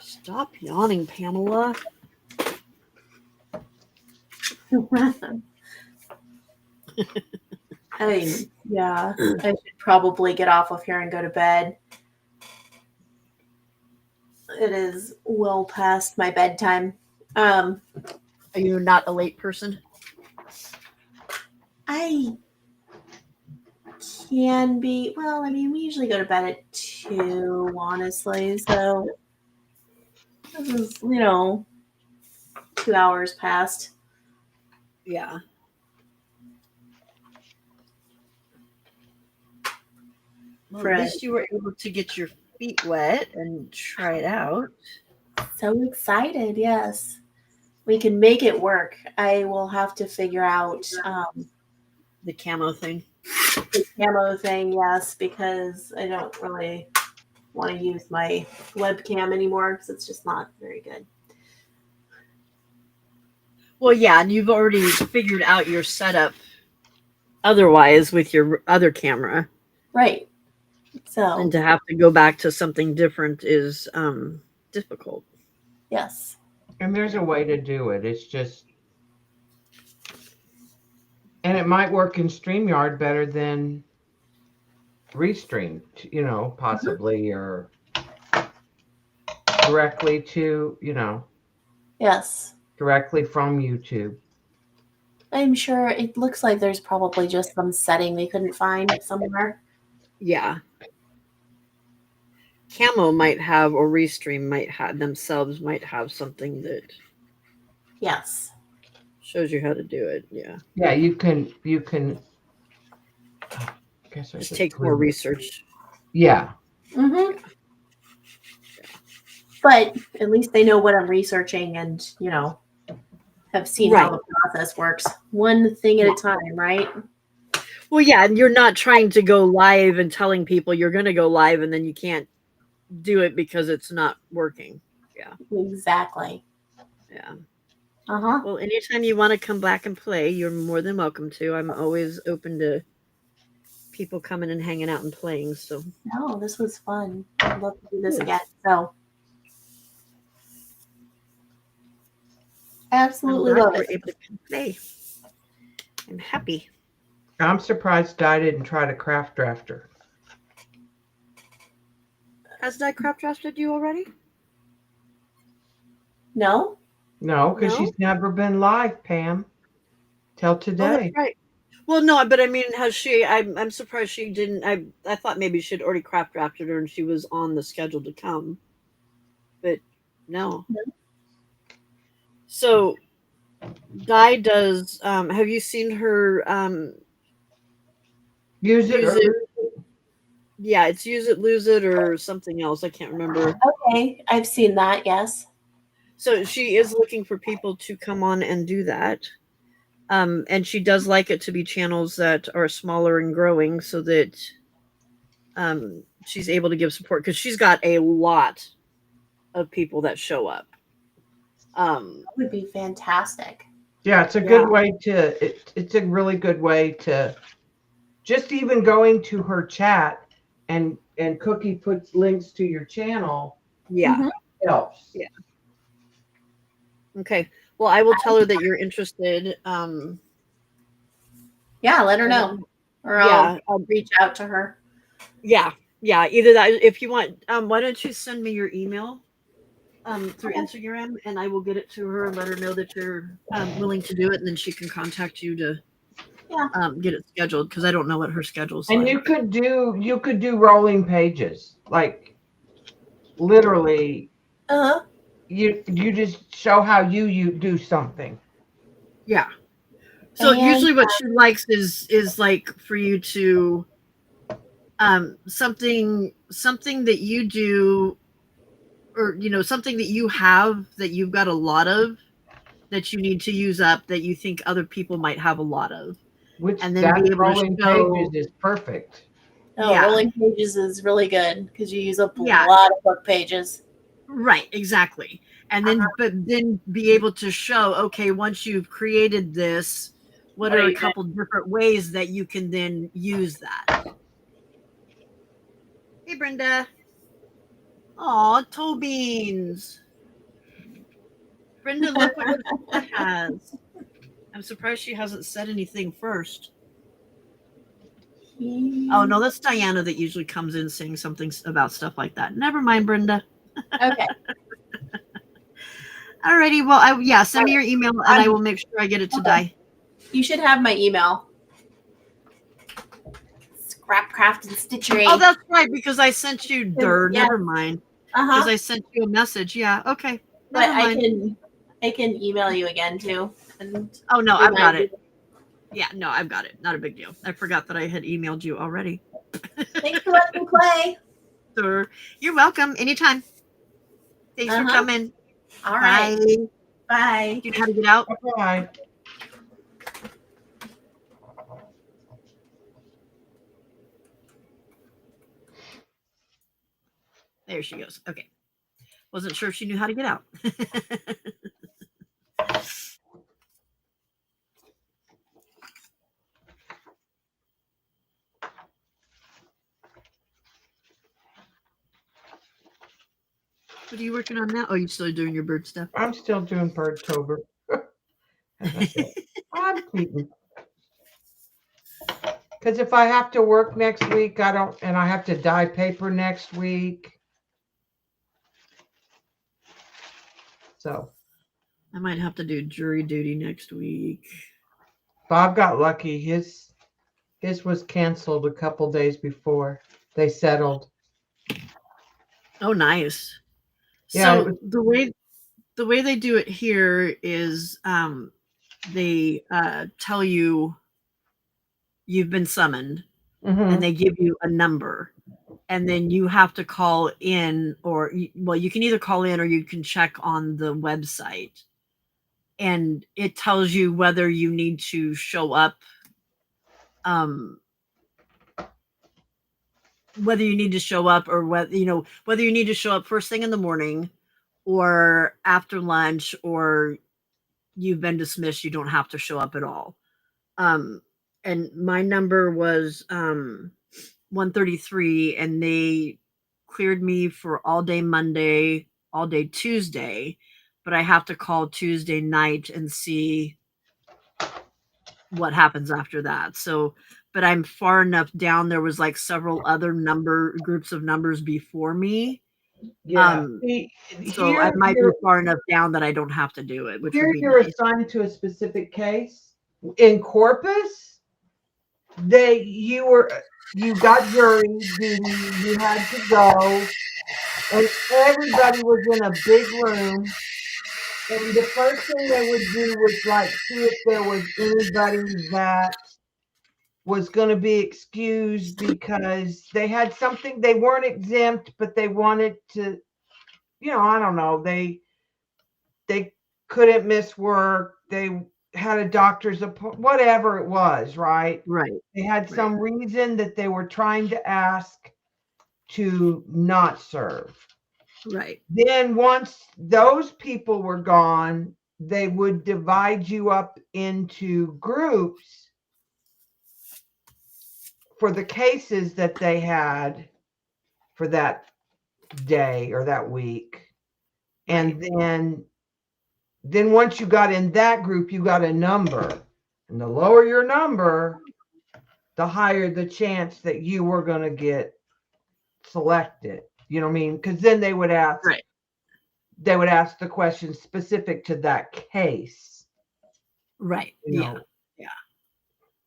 Stop yawning, Pamela. I mean, yeah, I should probably get off of here and go to bed. It is well past my bedtime. Are you not a late person? I can be. Well, I mean, we usually go to bed at 2, honestly. So this is, 2 hours past. Yeah. Well, at least you were able to get your feet wet and try it out. So excited, yes. We can make it work. I will have to figure out the camo thing. The camo thing, yes, because I don't really want to use my webcam anymore because it's just not very good. Well, yeah, and you've already figured out your setup otherwise with your other camera. Right. So and to have to go back to something different is difficult. Yes. And there's a way to do it. It's just, and it might work in StreamYard better than Restream, possibly, or directly to, Yes. directly from YouTube. I'm sure it looks like there's probably just some setting we couldn't find somewhere. Yeah. Camo might have, or Restream might have, themselves might have something that Yes. shows you how to do it. Yeah. Yeah, you can. Guess Just there's takes three. more research. Yeah. Mm-hmm. But at least they know what I'm researching and, have seen how Right. the process works. One thing at a time, right? Well, yeah, and you're not trying to go live and telling people you're going to go live and then you can't do it because it's not working. Yeah. Exactly. Yeah. Uh-huh. Well, anytime you want to come back and play, you're more than welcome to. I'm always open to people coming and hanging out and playing. So, No, this was fun. I'd love to do this Good. again. So I'm absolutely glad love we're it. able to play. I'm happy. I'm surprised Di didn't try to craft drafter. Has that crap drafted you already? No? No, because No? she's never been live, Pam. Till Oh, that's today. right. Well, no, but I mean, has she? I'm surprised she didn't. I thought maybe she'd already craft drafted her and she was on the schedule to come, but no. No. So, Di does. Have you seen her? Use it. Use Or it. Yeah, it's use it, lose it, or something else. I can't remember. Okay. I've seen that, yes. So she is looking for people to come on and do that. And she does like it to be channels that are smaller and growing so that she's able to give support because she's got a lot of people that show up. That would be fantastic. Yeah, it's a good way to. It's a really good way to. Just even going to her chat and Cookie puts links to your channel Yeah. Mhm. helps. Yeah. Okay. Well, I will tell her that you're interested. Yeah, let her know. Or Yeah. I'll reach out to her. Yeah. Yeah. Either that, if you want, why don't you send me your email through Okay. Instagram and I will get it to her and let her know that you're willing to do it, and then she can contact you to get it scheduled because I don't know what her schedule's And like. you could do rolling pages, like literally. Uh-huh. You just show how you do something. Yeah. So And, usually what she likes is like for you to something that you do, or something that you have that you've got a lot of that you need to use up that you think other people might have a lot of, Which and then that be able to rolling show. pages is perfect. Yeah. Rolling pages is really good because you use up a Yeah. lot of book pages. Right, exactly. And then but then be able to show, okay, once you've created this, what are a couple different ways that you can then use that? Hey, Brenda. Aw, toe beans. Brenda, look what Christina has. I'm surprised she hasn't said anything first. Oh, no, that's Diana that usually comes in saying something about stuff like that. Never mind, Brenda. Okay. Alrighty, well, send me your email and I will make sure I get it to Di. You should have my email. Scrapcraft and Stitchery. Oh, that's right, because I sent you Yeah. Never mind. Because I sent you a message. Yeah, okay. But Never mind. I can email you again too. And Oh no, I've got remind it. you. Yeah, no, I've got it. Not a big deal. I forgot that I had emailed you already. Thanks for letting me play. So you're welcome. Anytime. Thanks for coming. All right. Bye. Bye. Do you know how to get out? Bye. There she goes. Okay. Wasn't sure if she knew how to get out. What are you working on now? Oh, you're still doing your bird stuff? I'm still doing Birdtober. I'm keeping. Because if I have to work next week, and I have to dye paper next week. So I might have to do jury duty next week. Bob got lucky. His was canceled a couple days before they settled. Oh, nice. Yeah, it So was, the way they do it here is they tell you you've been summoned and mhm. they give you a number and then you have to call in well you can either call in or you can check on the website and it tells you whether you need to show up um whether you need to show up or whether you need to show up first thing in the morning or after lunch or you've been dismissed, you don't have to show up at all. Um, and my number was 133, and they cleared me for all day Monday, all day Tuesday, but I have to call Tuesday night and see what happens after that. So, but I'm far enough down. There was like several other groups of numbers before me. Yeah. Um, See, so I here might be you're far enough down that I don't have to do it, which would here be you're nice. assigned to a specific case. In Corpus, you got jury duty, you had to go, and everybody was in a big room. And the first thing they would do was like see if there was anybody that was going to be excused because they had something, they weren't exempt, but they wanted to, I don't know, they couldn't miss work, they had a doctor's appointment, whatever it was, right? Right, They had right, some reason that they were trying to ask to not serve. right. Then once those people were gone, they would divide you up into groups for the cases that they had for that day or that week. And then once you got in that group, you got a number. And the lower your number, the higher the chance that you were going to get selected. You know what I mean? Because then they would ask Right. the questions specific to that case. Right. You Yeah. know. Yeah.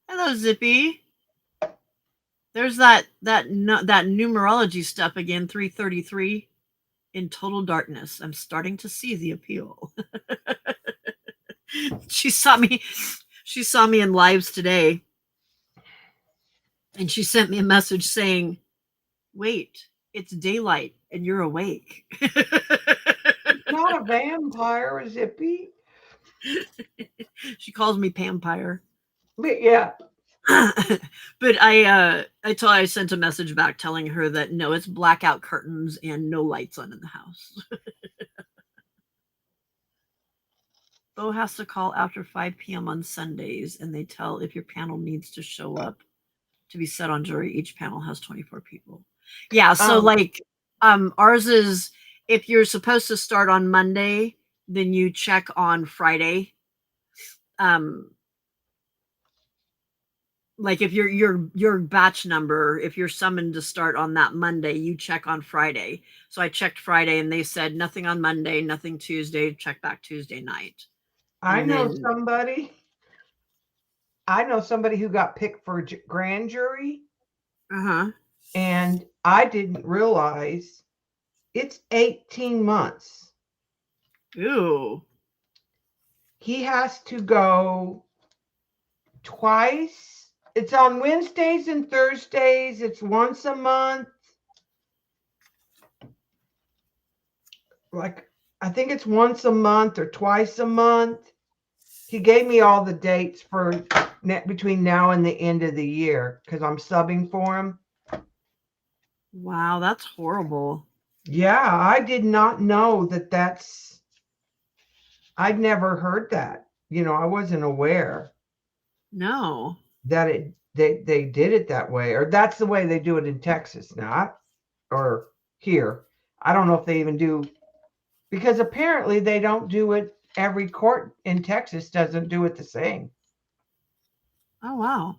Hello, Zippy. There's that numerology stuff again. 333 in total darkness. I'm starting to see the appeal. she saw me. She saw me in lives today, and she sent me a message saying, "Wait, it's daylight, and you're awake." Not a vampire, Zippy. She calls me Pampire. But yeah. But I sent a message back telling her that no, it's blackout curtains and no lights on in the house. Bo has to call after 5 p.m. on Sundays, and they tell if your panel needs to show up to be set on jury. Each panel has 24 people. Yeah, so ours is if you're supposed to start on Monday, then you check on Friday. Like if your batch number, if you're summoned to start on that Monday, you check on Friday. So I checked Friday and they said nothing on Monday, nothing Tuesday, check back Tuesday night. I And know then somebody who got picked for grand jury, uh-huh. and I didn't realize it's 18 months. Ooh. He has to go twice. It's on Wednesdays and Thursdays. It's once a month. Like, I think it's once a month or twice a month. He gave me all the dates for between now and the end of the year because I'm subbing for him. Wow, that's horrible. Yeah, I did not know that's. I'd never heard that. I wasn't aware No. that they did it that way, or that's the way they do it in Texas now, or here. I don't know if they even do, because apparently they don't do it. Every court in Texas doesn't do it the same. Oh wow.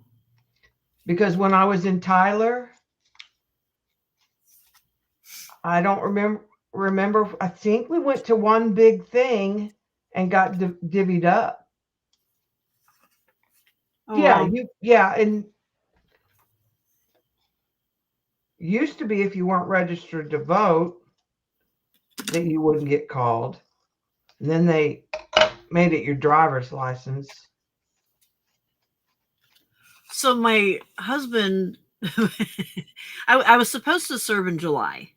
Because when I was in Tyler, I don't remember. I think we went to one big thing and got divvied up. Oh Yeah, wow. and used to be if you weren't registered to vote. that you wouldn't get called. And then they made it your driver's license. So my husband, I was supposed to serve in July.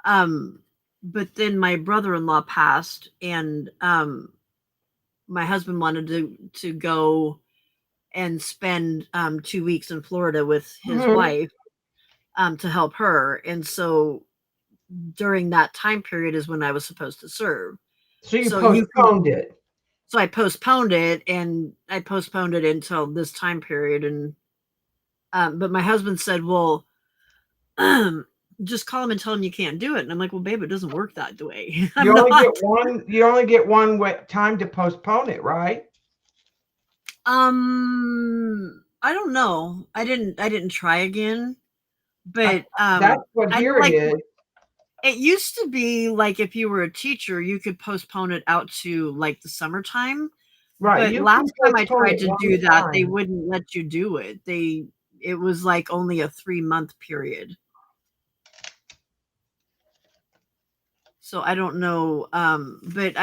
But then my brother-in-law passed, and my husband wanted to go and spend 2 weeks in Florida with his Mhm. wife to help her. And so during that time period is when I was supposed to serve. So you So you postponed it. So I postponed it, and I postponed it until this time period. And but my husband said, "Well, just call him and tell him you can't do it." And I'm like, "Well, babe, it doesn't work that way. I'm You only not." get one. You only get one time to postpone it, right? I don't know. I didn't try again, but That's what I know, here it like, is. it used to be like if you were a teacher, you could postpone it out to like the summertime. Right. But You last can time I postpone tried it to one do that, they time. wouldn't let you do it. It was like only a 3-month period. So I don't know. But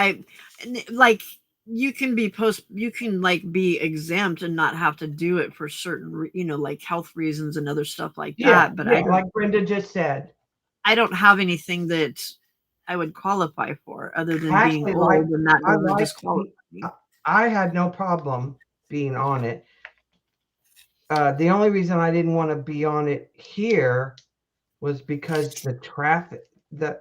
like you can like be exempt and not have to do it for certain, like health reasons and other stuff like Yeah, that. But yeah, like Brenda just said. I don't have anything that I would qualify for other than I being actually old, and that I doesn't like disqualify me. I had no problem being on it. The only reason I didn't want to be on it here was because the traffic, the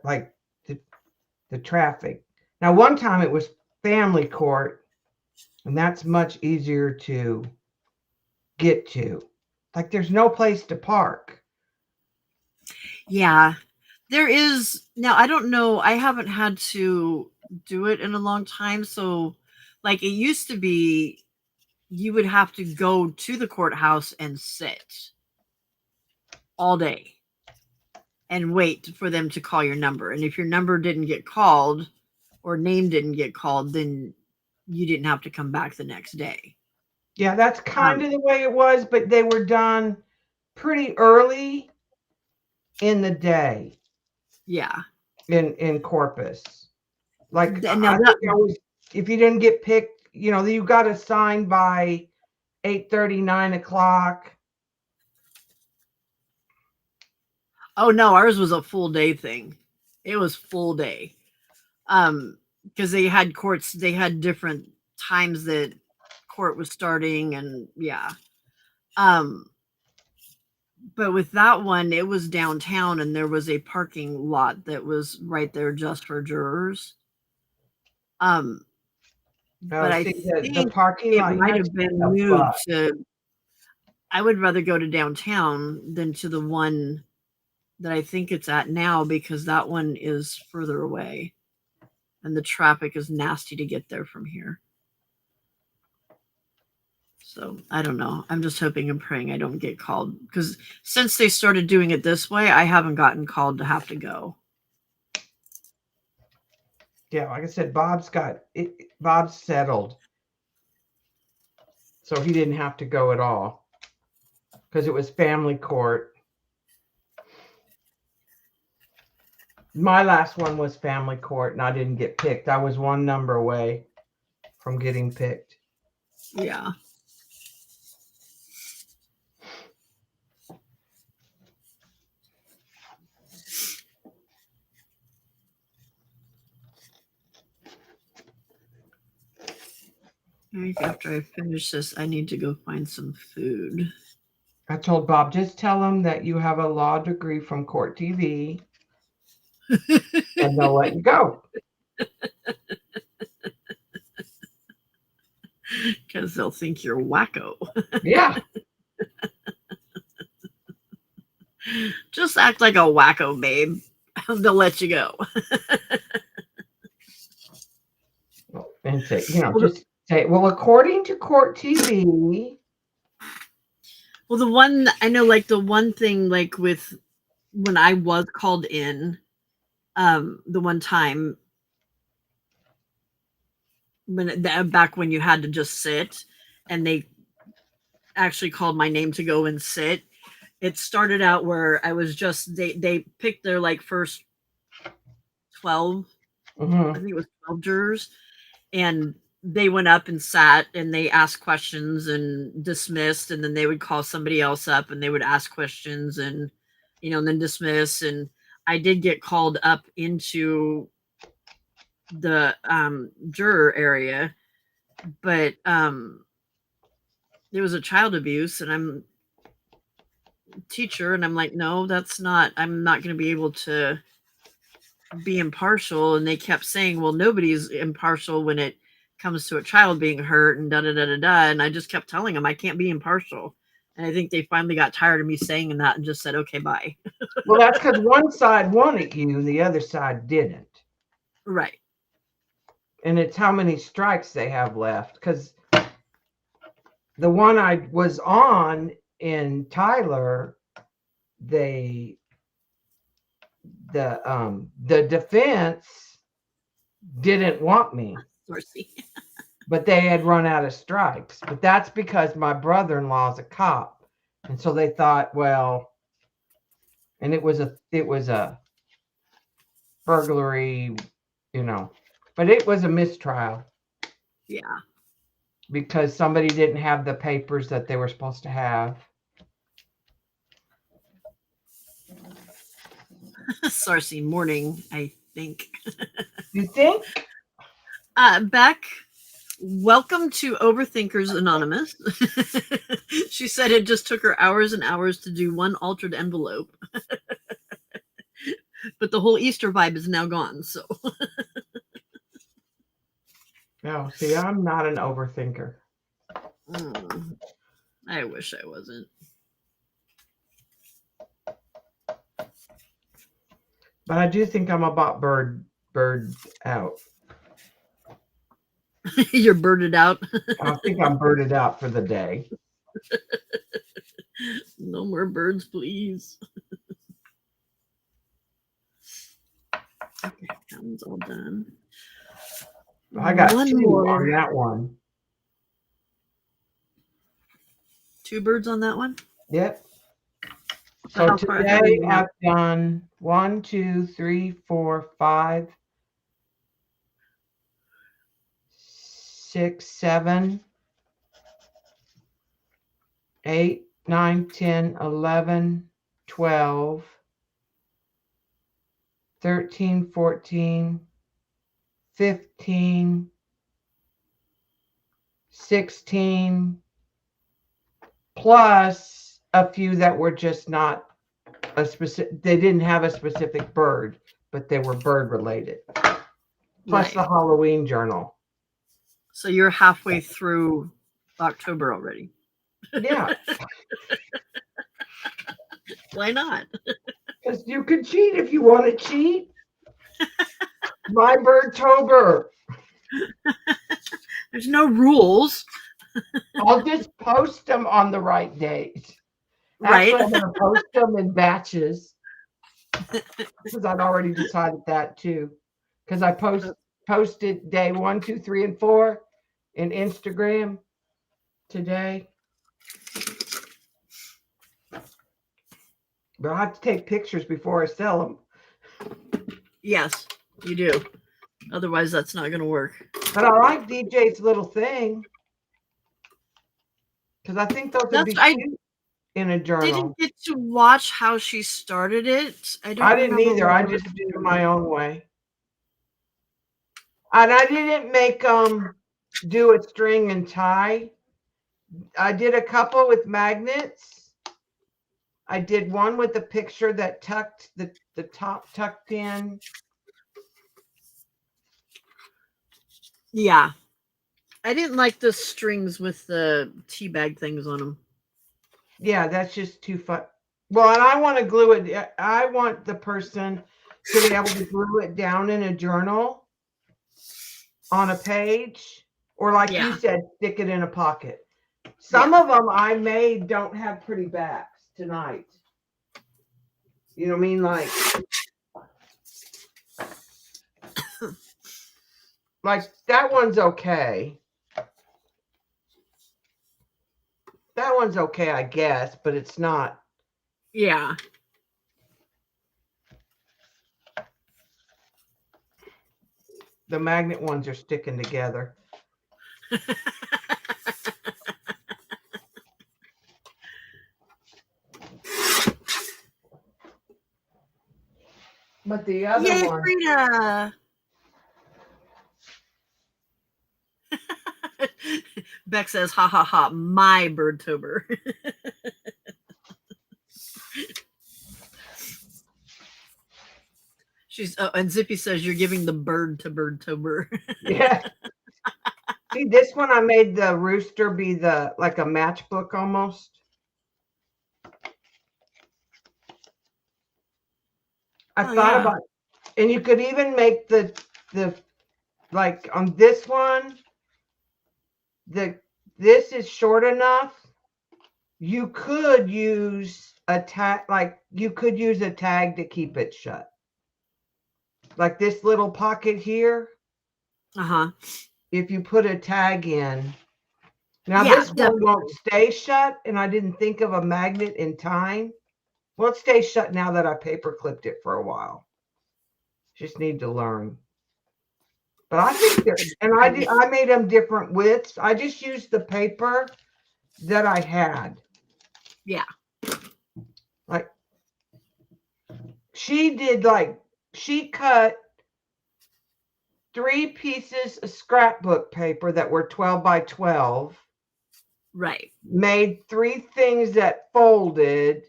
traffic. Now, one time it was family court, and that's much easier to get to. Like, there's no place to park. Yeah, there is. Now, I don't know. I haven't had to do it in a long time. So, like, it used to be you would have to go to the courthouse and sit all day and wait for them to call your number. And if your number didn't get called or name didn't get called, then you didn't have to come back the next day. Yeah, that's kind of the way it was, but they were done pretty early in the day. Yeah. In Corpus. Like, Now I think I was, if you didn't get picked, you got assigned by 8:30, 9 o'clock. Oh no, ours was a full day thing. It was full day. Because they had courts, they had different times that court was starting, and yeah. But with that one, it was downtown, and there was a parking lot that was right there just for jurors. But I See, the think parking it lot might here have been is a moved bus. to. I would rather go to downtown than to the one that I think it's at now, because that one is further away, and the traffic is nasty to get there from here. So I don't know. I'm just hoping and praying I don't get called, because since they started doing it this way, I haven't gotten called to have to go. Yeah, like I said, Bob's settled. So he didn't have to go at all because it was family court. My last one was family court, and I didn't get picked. I was one number away from getting picked. Yeah. I think after I finish this, I need to go find some food. I told Bob, just tell him that you have a law degree from Court TV, and they'll let you go. Because they'll think you're wacko. Yeah. Just act like a wacko, babe. They'll let you go. And say, just say, well, according to Court TV. Well, the one I know, like the one thing, like with when I was called in, the one time back when you had to just sit, and they actually called my name to go and sit. It started out where I was just they picked their like first 12. I Mhm. think it was 12 jurors, and they went up and sat and they asked questions and dismissed, and then they would call somebody else up and they would ask questions and and then dismiss. And I did get called up into the juror area, but there was a child abuse, and I'm a teacher, and I'm like, no, I'm not going to be able to be impartial. And they kept saying, well, nobody's impartial when it comes to a child being hurt and da da da da da. And I just kept telling them I can't be impartial. And I think they finally got tired of me saying that and just said, okay, bye. Well, that's because one side wanted you and the other side didn't. Right. And it's how many strikes they have left. Because the one I was on in Tyler, the defense didn't want me, Sorcy. but they had run out of strikes. But that's because my brother-in-law is a cop, and so they thought, well, and it was a burglary, but it was a mistrial Yeah. because somebody didn't have the papers that they were supposed to have. Sorcy morning, I think. You think? Beck, welcome to Overthinkers Anonymous. She said it just took her hours and hours to do one altered envelope. But the whole Easter vibe is now gone, so. No, see, I'm not an overthinker. I wish I wasn't. But I do think I'm about bird out. You're birded out. I think I'm birded out for the day. No more birds, please. Okay, that one's all done. I got One two more. on that one. 2 birds on that one? Yep. So So how far ahead are today you now? I've done 1, 2, 3, 4, 5, 6, 7, 8, 9, 10, 11, 12, 13, 14, 15, 16, plus a few that were just not a specific, they didn't have a specific bird, but they were bird related. Plus Right. the Halloween journal. So you're halfway through October already. Yeah, Why not? because you can cheat if you want to cheat. My Birdtober. There's no rules. I'll just post them on the right days. Right. Actually, I'm going to post them in batches because I'd already decided that too. Because I posted day 1, 2, 3, and 4 in Instagram today. But I have to take pictures before I sell them. Yes, you do. Otherwise, that's not going to work. But I like DJ's little thing because I think those would be cute in a journal. Didn't get to watch how she started it. I didn't either. I just did it my own way. And I didn't make do a string and tie. I did a couple with magnets. I did one with a picture that tucked the top tucked in. Yeah. I didn't like the strings with the tea bag things on them. Yeah, that's just too fun. Well, and I want to glue it. I want the person to be able to glue it down in a journal on a page, or like you said, stick it in a pocket. Some of them I made don't have pretty backs tonight. You know what I mean? Like that one's okay. That one's okay, I guess, but it's not. Yeah. The magnet ones are sticking together. But the other Yay, one, Frida! Beck says, ha ha ha, my Birdtober. She's and Zippy says you're giving the bird to Birdtober. yeah. See, this one I made the rooster be like a matchbook almost. I thought about, and you could even make the like on this one, this is short enough. You could use a tag, like you could use a tag to keep it shut. Like this little pocket here. If you put a tag in. Now this one won't stay shut, and I didn't think of a magnet in time. Well, it stays shut now that I paper clipped it for a while. Just need to learn. But I think I made them different widths. I just used the paper that I had. Yeah. Like she cut 3 pieces of scrapbook paper that were 12 by 12. Right. Made 3 things that folded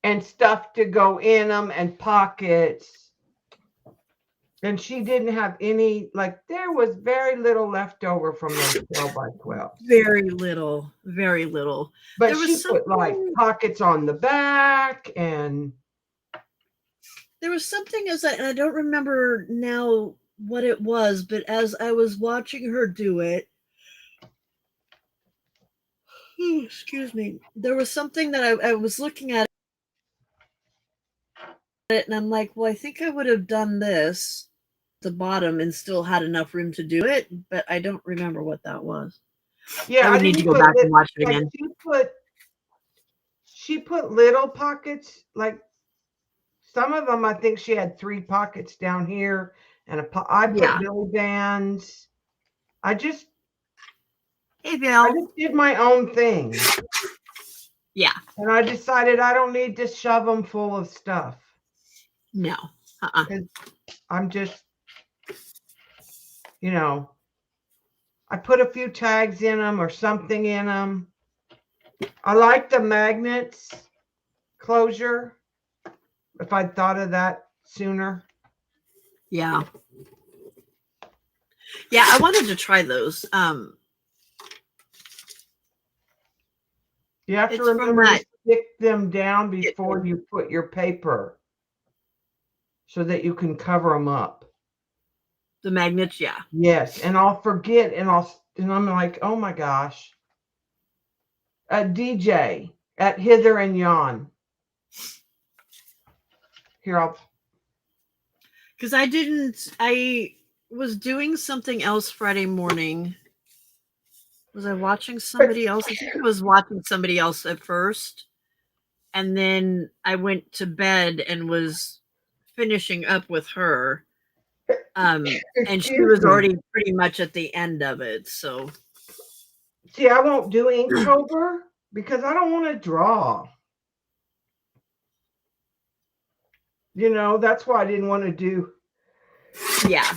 and stuff to go in them and pockets. And she didn't have any, like there was very little left over from those 12 by 12. Very little, very little. But she put like pockets on the back, and there was something and I don't remember now what it was, but as I was watching her do it, excuse me, there was something that I was looking at it, and I'm like, well, I think I would have done this at the bottom and still had enough room to do it, but I don't remember what that was. Yeah, I would need to go back and watch it again. She put little pockets, like some of them. I think she had 3 pockets down here, and I put belly bands. I just did my own thing. Yeah, and I decided I don't need to shove them full of stuff. No, I'm just, I put a few tags in them or something in them. I like the magnets closure. If I'd thought of that sooner. Yeah. Yeah, I wanted to try those. You have to remember to stick them down before you put your paper so that you can cover them up. The magnets, yeah. Yes, and I'll forget, and I'm like, oh my gosh. A DJ at Hither and Yon. Here, because I was doing something else Friday morning. Was I watching somebody else? I think I was watching somebody else at first. And then I went to bed and was finishing up with her. And she was already pretty much at the end of it. So see, I won't do Inktober because I don't want to draw. That's why I didn't want to do. Yeah.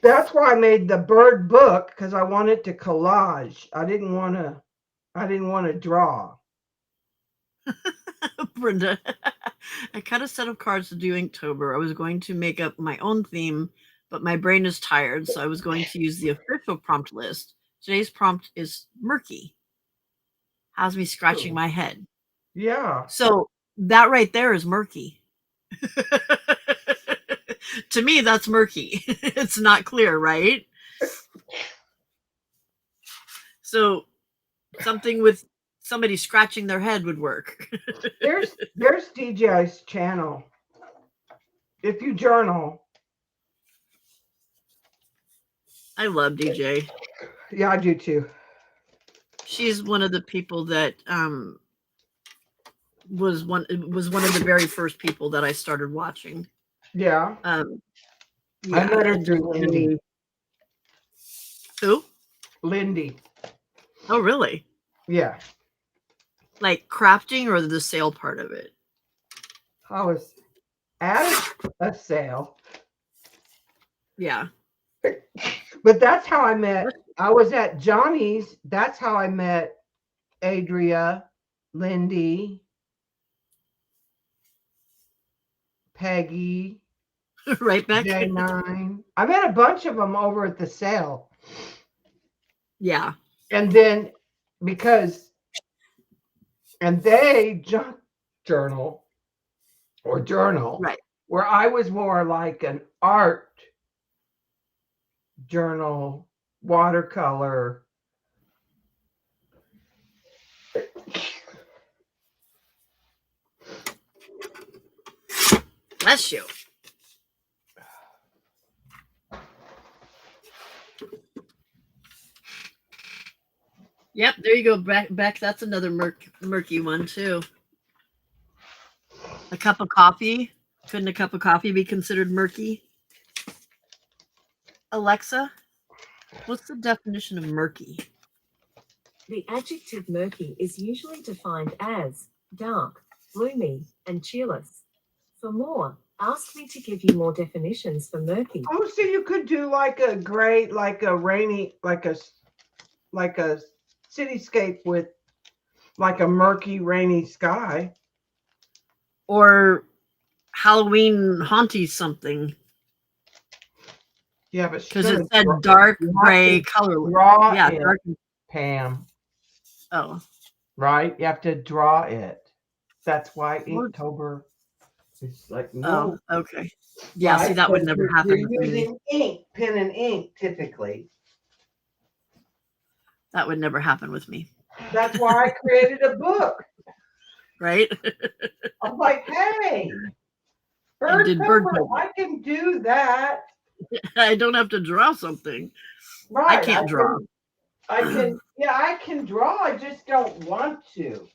That's why I made the bird book, because I wanted to collage. I didn't want to draw. Brenda, I cut a set of cards to do Inktober. I was going to make up my own theme, but my brain is tired, so I was going to use the official prompt list. Today's prompt is murky. Has me scratching my head. Yeah. So that right there is murky. To me, that's murky. It's not clear, right? So something with somebody scratching their head would work. There's DJ's channel. If you journal. I love DJ. Yeah, I do too. She's one of the people that was one of the very first people that I started watching. Yeah. Yeah, I met her through Lindy. Who? Lindy. Oh, really? Yeah. Like crafting or the sale part of it? I was at a sale. Yeah. But that's how I met. I was at Johnny's. That's how I met Adria, Lindy, Peggy, Right back. J9. I met a bunch of them over at the sale. Yeah. And then and they journal, Right. where I was more like an art journal, watercolor. Bless you. Yep, there you go. Back. That's another murky one too. A cup of coffee. Couldn't a cup of coffee be considered murky? Alexa, what's the definition of murky? The adjective murky is usually defined as dark, gloomy, and cheerless. For more, ask me to give you more definitions for murky. Oh, so you could do like a gray, like a rainy, like a cityscape with like a murky, rainy sky. Or Halloween haunty something. Yeah, but because it said dark gray color. Draw Yeah, it, dark. Pam. Oh, Right? You have to draw it. That's why Inktober is like no. Oh, okay. Yeah, right? see, that would But never happen You're with me. using ink, pen and ink typically. That would never happen with me. That's why I created a book. Right? I'm like, hey, I did bird pepper, pepper. I can do that. I don't have to draw something. Right. I can't draw. Yeah, I can draw. I just don't want to.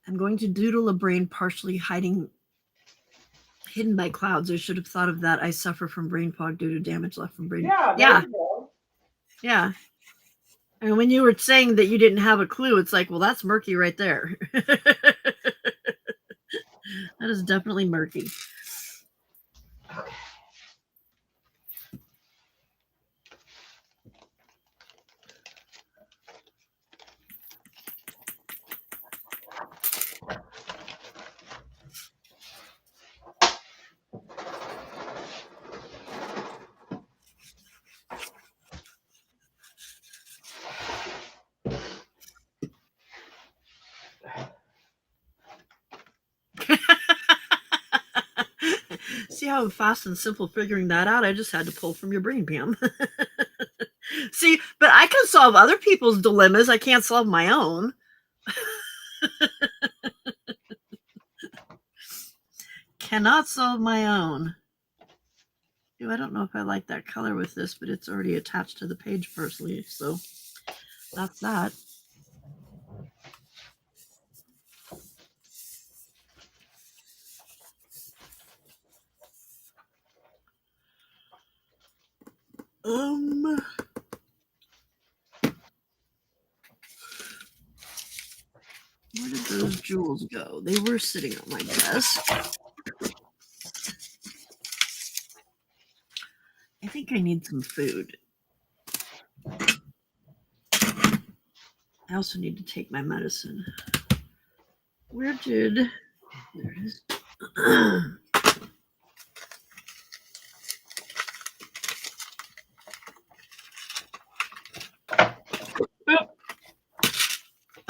I'm going to doodle a brain partially hidden by clouds. I should have thought of that. I suffer from brain fog due to damage left from brain. Yeah, there Yeah. you go. Yeah. And when you were saying that you didn't have a clue, it's like, well, that's murky right there. That is definitely murky. Okay. See how fast and simple figuring that out? I just had to pull from your brain, Pam. See, but I can solve other people's dilemmas. I can't solve my own. Cannot solve my own. Ew, I don't know if I like that color with this, but it's already attached to the page firstly, so that's that. Where did those jewels go? They were sitting on my desk. I think I need some food. I also need to take my medicine. Where did... There it is.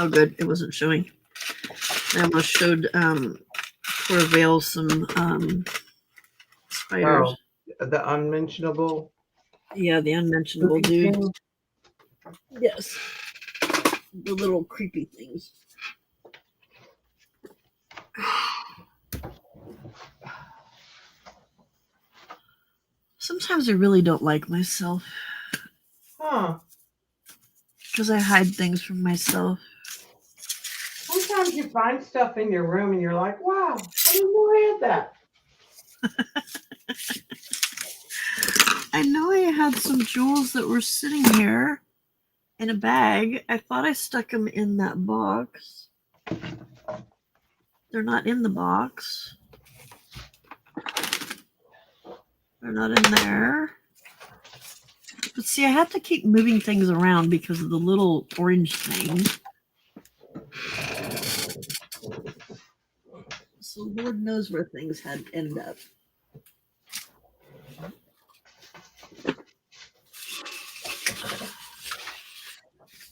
Oh, good. It wasn't showing. I almost showed poor Vale some spiders. Oh, the unmentionable. Yeah, the unmentionable dude. Yes. The little creepy things. Sometimes I really don't like myself. Huh. Because I hide things from myself. Sometimes you find stuff in your room and you're like, wow, I didn't know I had that. I know I had some jewels that were sitting here in a bag. I thought I stuck them in that box. They're not in the box. They're not in there. But see, I have to keep moving things around because of the little orange thing. So Lord knows where things had end up.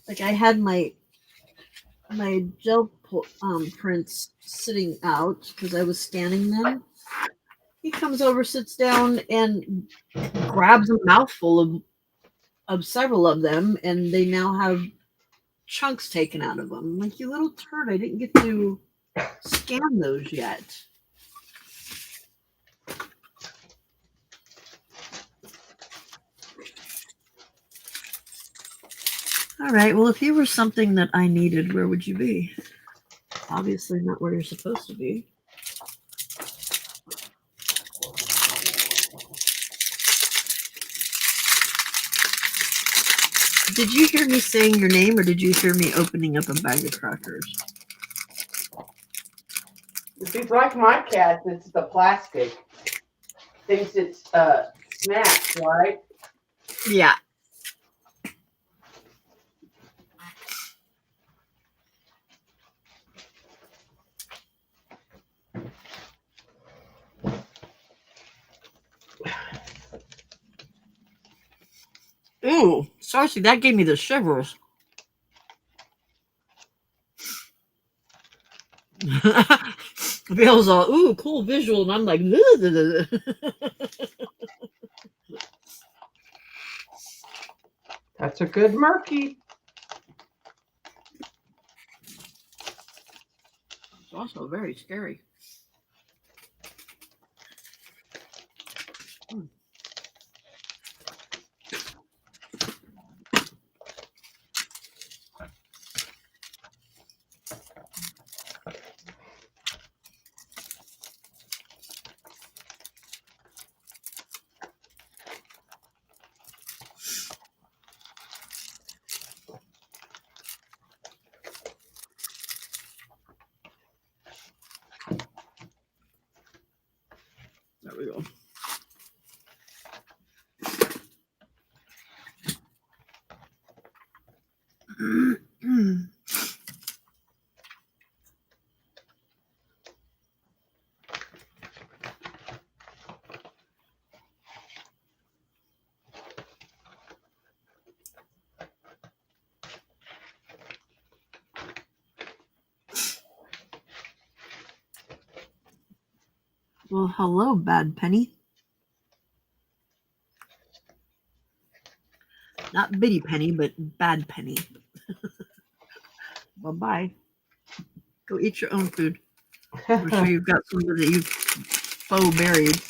Like I had my gel prints sitting out because I was scanning them. He comes over, sits down, and grabs a mouthful of several of them, and they now have chunks taken out of them. I'm like, you little turd, I didn't get to scan those yet. All right, well, if you were something that I needed, where would you be? Obviously not where you're supposed to be. Did you hear me saying your name, or did you hear me opening up a bag of crackers? If it's like my cat, it's the plastic. Thinks it's snacks, right? Yeah. Ooh, Sarcy, that gave me the shivers. Bill's all, ooh, cool visual, and I'm like, That's a good murky. it's also very scary. There we go. Well, hello, Bad Penny. Not Bitty Penny, but Bad Penny. Bye-bye. Go eat your own food. I'm sure you've got some that you've faux buried.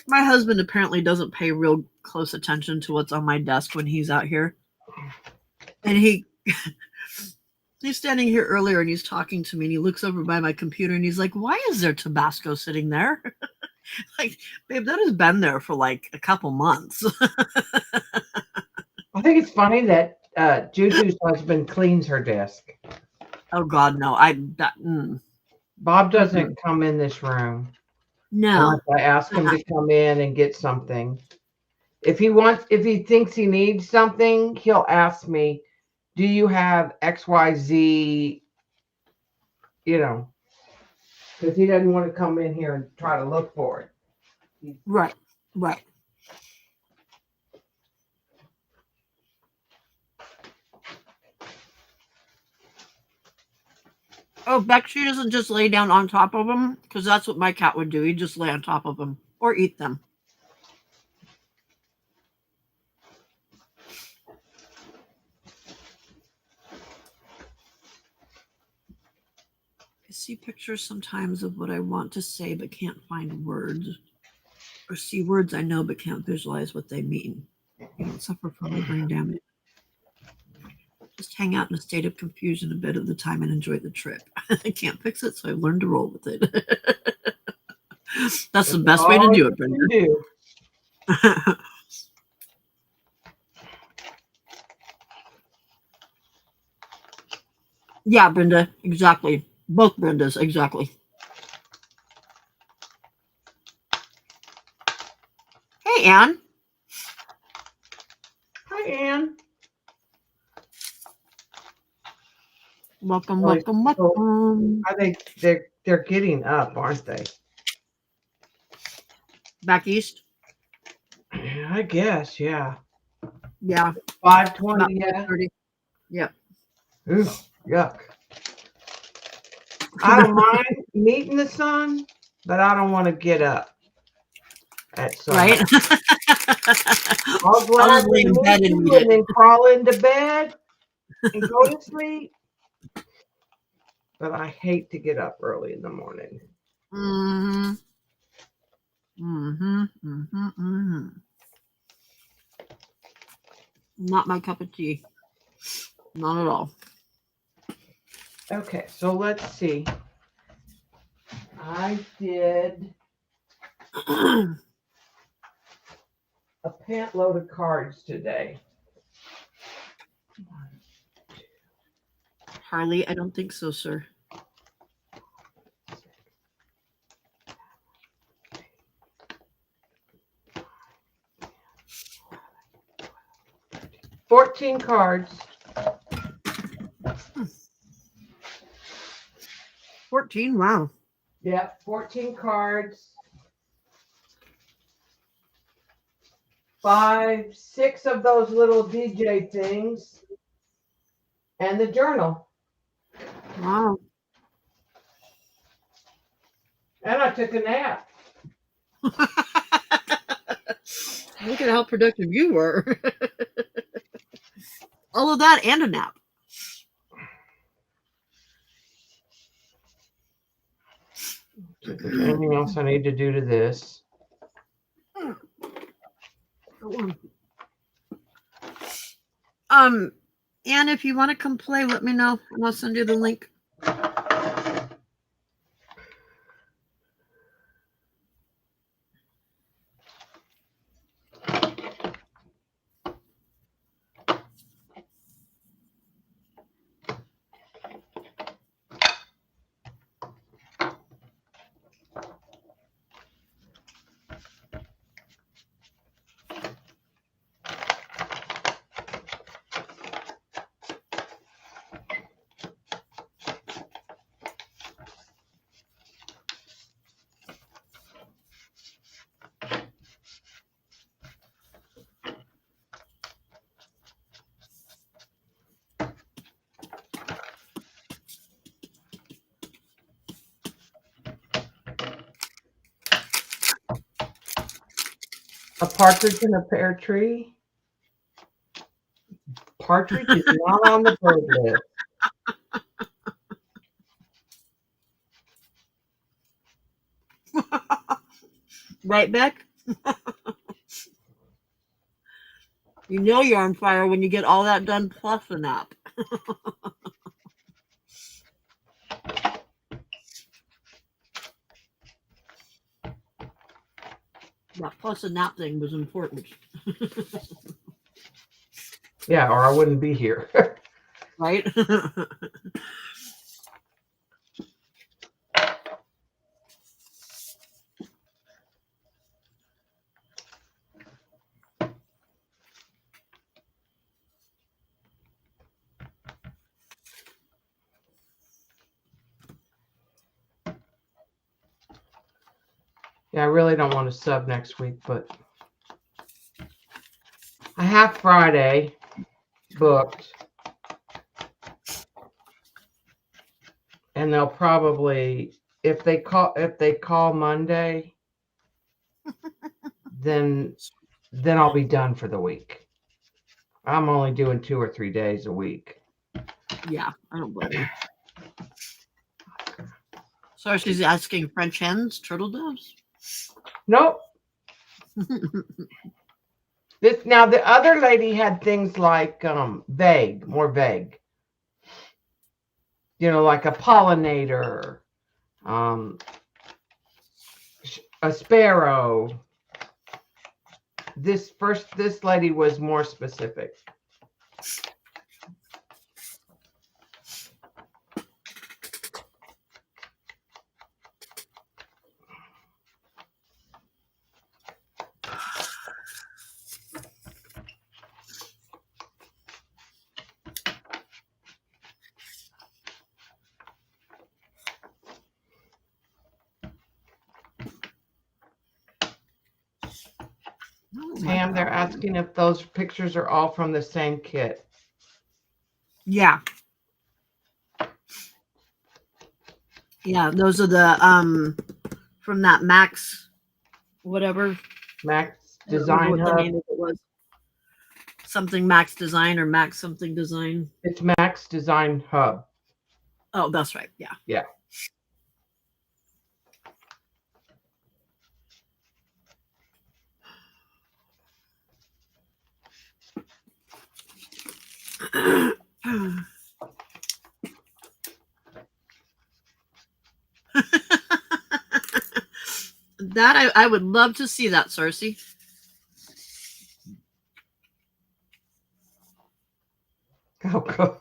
My husband apparently doesn't pay real close attention to what's on my desk when he's out here. And he's standing here earlier and he's talking to me and he looks over by my computer and he's like, why is there Tabasco sitting there? Like, babe, that has been there for like a couple months. I think it's funny that Juju's husband cleans her desk. Oh God, no. Bob doesn't come in this room No. unless I ask him to come in and get something. If he thinks he needs something, he'll ask me, do you have XYZ, because he doesn't want to come in here and try to look for it. Right. Oh, Becky doesn't just lay down on top of them, because that's what my cat would do. He'd just lay on top of them or eat them. I see pictures sometimes of what I want to say but can't find words, or see words I know but can't visualize what they mean. You don't suffer from brain damage. Just hang out in a state of confusion a bit of the time and enjoy the trip. I can't fix it, so I've learned to roll with it. That's the best way to all do you it, can Brenda. do. Yeah, Brenda, exactly. Both Brendas, exactly. Hey, Anne. Hi, Anne. Welcome, Well, welcome, so welcome. I think they're getting up, aren't they? Back east? I guess, yeah. Yeah, 5:20, about yeah. 5:30. Yep. Ooh, yuck. I don't mind meeting the sun, but I don't want to get up at Right? sunrise. I'll I'll just lay gladly in meet bed and you read it. and then crawl into bed and go to sleep. But I hate to get up early in the morning. Mm-hmm. Mm-hmm. Mm-hmm. Mm-hmm. Not my cup of tea. Not at all. Okay, so let's see. I did a pant load of cards today. Harley, I don't think so, sir. $14 cards. 14, wow. Yep, 14 cards. 5, 6 of those little DJ things. And the journal. Wow. And I took a nap. Look at how productive you were. All of that and a nap. See if there's anything else I need to do to this. Anne, if you want to come play, let me know and I'll send you the link. A partridge in a pear tree. Partridge is not on the bird list. Right, Beck? You know you're on fire when you get all that done plus a nap. That plus a nap thing was important. Yeah, or I wouldn't be here. Right? Yeah, I really don't want to sub next week, but I have Friday booked. And they'll probably if they call Monday, then I'll be done for the week. I'm only doing 2 or 3 days a week. Yeah, I don't blame you. So she's asking French hens, turtle doves? Nope. Now the other lady had things like vague, more vague. You know, like a pollinator. a sparrow. This lady was more specific. Pam, they're asking if those pictures are all from the same kit. Yeah. Yeah, those are the from that Max whatever. Max I don't remember Design what the Hub. name of it was. Something Max Design or Max something design. It's Max Design Hub. Oh, that's right. Yeah. Yeah. That I would love to see that, Cersei. Oh, God.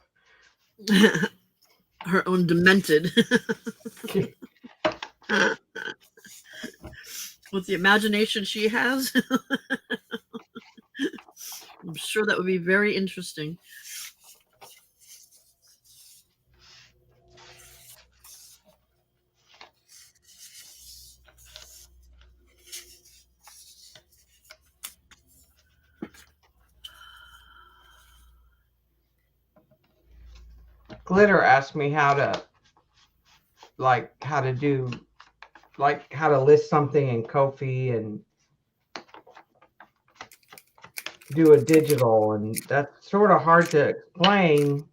Her own demented. With the imagination she has. I'm sure that would be very interesting. Glitter asked me how to list something in Ko-fi and do a digital, and that's sort of hard to explain.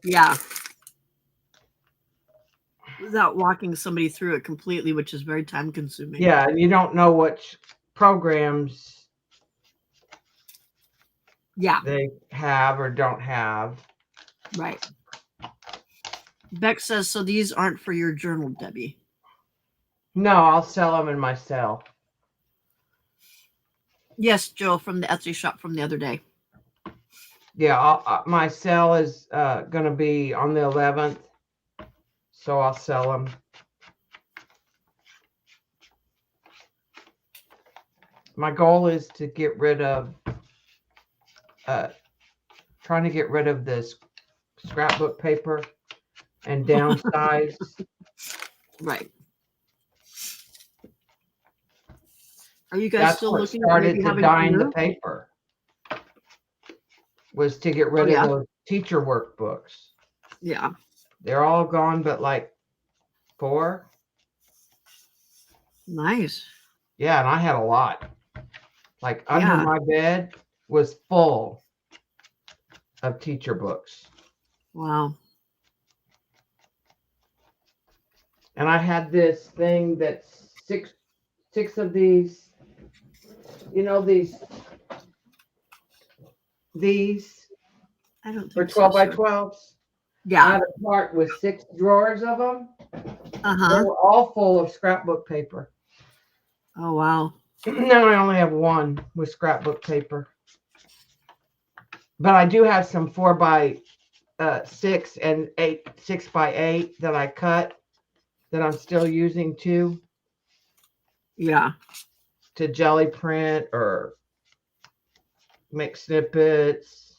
Yeah. Without walking somebody through it completely, which is very time consuming. Yeah, and you don't know which programs they have or don't have. Right. Beck says, so these aren't for your journal, Debbie. No, I'll sell them in my cell. Yes, Jill, from the Etsy shop from the other day. Yeah, my sale is going to be on the 11th, so I'll sell them. My goal is to get rid of, trying to get rid of this scrapbook paper and downsize. Right. Are you guys still what looking at started maybe to having dye a the paper, was to get rid of those teacher workbooks. Yeah. They're all gone but like 4. Nice. Yeah, and I had a lot. Like under my bed was full of teacher books. Wow. And I had this thing that's six of these, these I don't for think 12 by so. 12s. Yeah. I had a part with 6 drawers of them. Uh-huh. They were all full of scrapbook paper. Oh, wow. Now I only have one with scrapbook paper. But I do have some 4 by 6 and 6 by 8 that I cut that I'm still using too. Yeah. To jelly print or make snippets.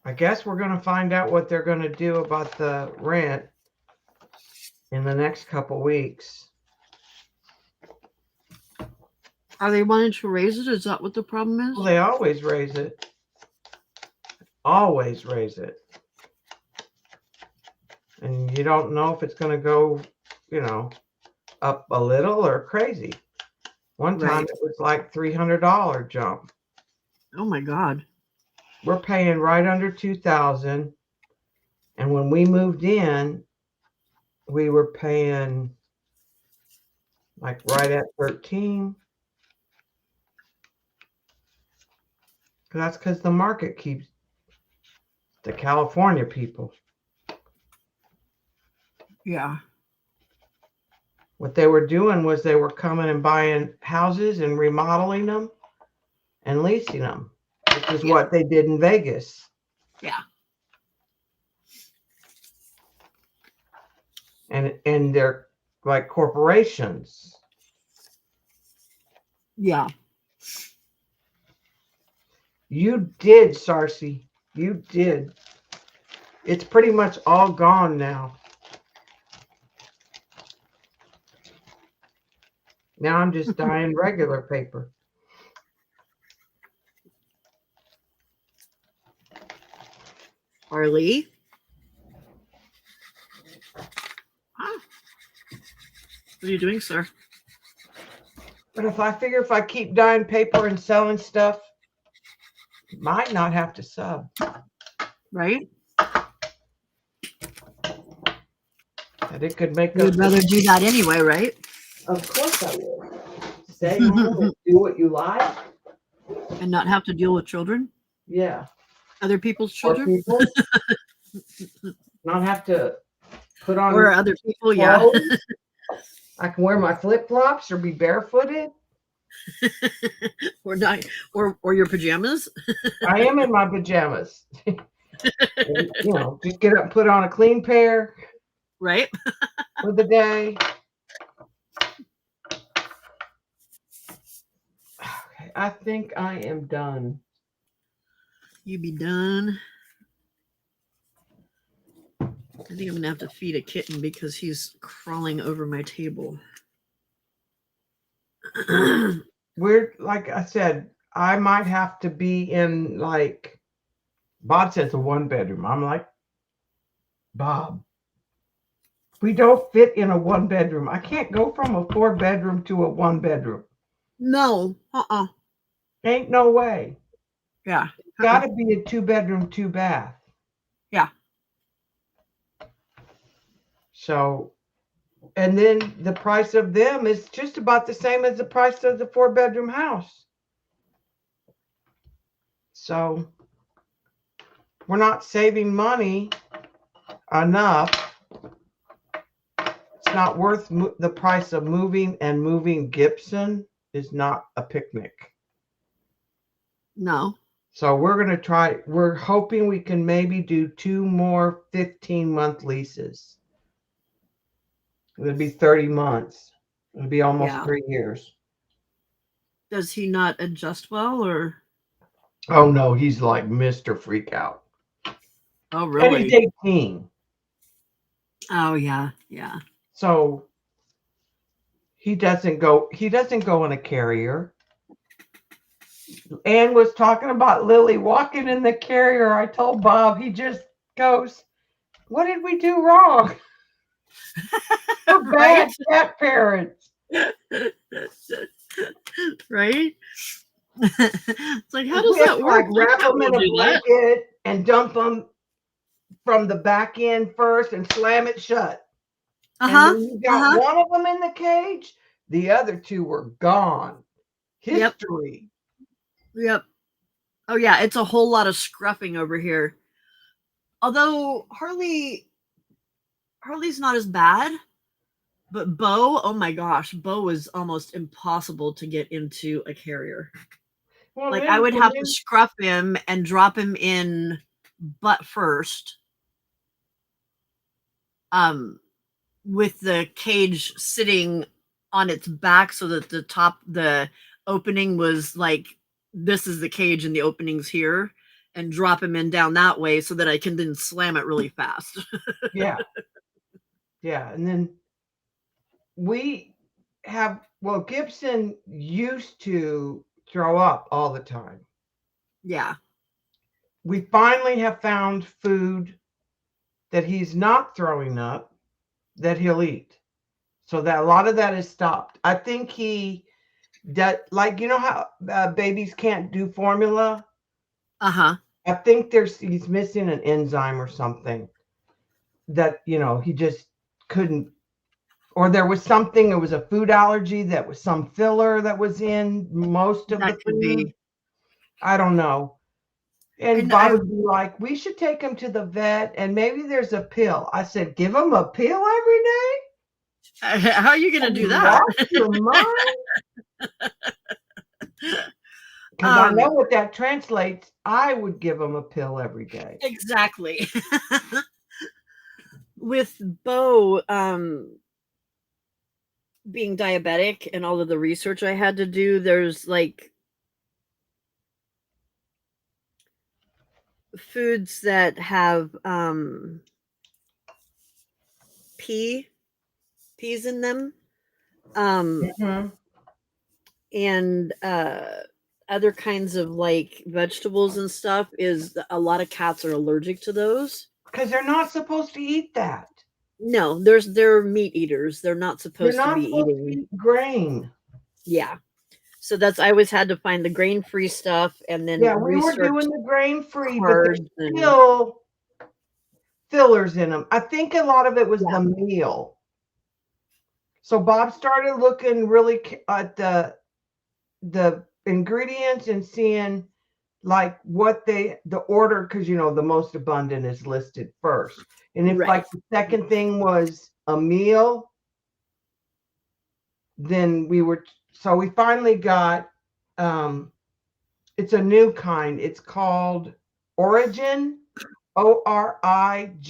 I guess we're going to find out what they're going to do about the rent in the next couple weeks. Are they wanting to raise it? Is that what the problem is? Well, they always raise it. Always raise it. And you don't know if it's going to go, up a little or crazy. One time it was like $300 jump. Oh my God. We're paying right under $2,000. And when we moved in, we were paying like right at 13. That's because the market keeps the California people. Yeah. What they were doing was they were coming and buying houses and remodeling them and leasing them, which is what they did in Vegas. Yeah. And they're like corporations. Yeah. You did, Sarcy. You did. It's pretty much all gone now. Now I'm just dyeing regular paper. Harley. Ah. What are you doing, sir? But if I keep dyeing paper and selling stuff, might not have to sub. Right? And it could make You would up. rather do that anyway, right? Of course I would. Stay home and do what you like. And not have to deal with children, Yeah. other people's Or children, people. Not have to put on or other people. Yeah. clothes. I can wear my flip flops or be barefooted. Or not, or your pajamas. I am in my pajamas. And, just get up and put on a clean pair Right? for the day. Okay, I think I am done. You be done. I think I'm gonna have to feed a kitten because he's crawling over my table. We're like I said, I might have to be in like Bob says a 1-bedroom. I'm like, Bob, we don't fit in a 1-bedroom. I can't go from a 4-bedroom to a 1-bedroom. No. Ain't no way. Yeah. Gotta be a 2-bedroom, 2-bath. Yeah. So, and then the price of them is just about the same as the price of the 4-bedroom house. So we're not saving money enough. It's not worth the price of moving, and moving Gibson is not a picnic. No. So we're hoping we can maybe do 2 more 15-month leases. It'll be 30 months. It'll be almost 3 years. Does he not adjust well, or? Oh no, he's like Mr. Freak Out. Oh, really? And he's 18. Oh, yeah. Yeah. So he doesn't go in a carrier. Ann was talking about Lily walking in the carrier. I told Bob, he just goes, what did we do wrong? We're bad cat parents. Right? It's like, how does We have that to, work? like, wrap My cat them in won't a do that. blanket and dump them from the back end first and slam it shut. And then you got one of them in the cage. The other 2 were gone. History. Yep. Oh, yeah. It's a whole lot of scruffing over here. Although Harley's not as bad. But Bo, oh my gosh, Bo was almost impossible to get into a carrier. Well, like I would have to scruff him and drop him in butt first. With the cage sitting on its back so that the opening was like, this is the cage and the opening's here, and drop him in down that way so that I can then slam it really fast. Yeah. Yeah. And then Gibson used to throw up all the time. Yeah. We finally have found food that he's not throwing up that he'll eat. So that a lot of that is stopped. I think like, how babies can't do formula? Uh-huh. I think he's missing an enzyme or something that, he just couldn't. Or there was a food allergy that was some filler that was in most of the food. I don't know. And And Bob would be like, we should take him to the vet and maybe there's a pill. I said, give him a pill every day? how are you going to do You that? lost your mind? Because I know what that translates. I would give him a pill every day. Exactly. With Bo being diabetic and all of the research I had to do, there's like foods that have peas in them, Mhm. and other kinds of like vegetables and stuff. Is a lot of cats are allergic to those. Because they're not supposed to eat that. No, they're meat eaters. They're not They're supposed to not be supposed eating. to eat grain. Yeah. So that's I always had to find the grain-free stuff and then Yeah, we were research doing the grain-free, but carbs there's and still fillers in them. I think a lot of it was Yeah. the meal. So Bob started looking really at the ingredients and seeing like what the order, because the most abundant is listed first. And if Right. like the second thing was a meal, then we finally got it's a new kind. It's called Origin, Orijen,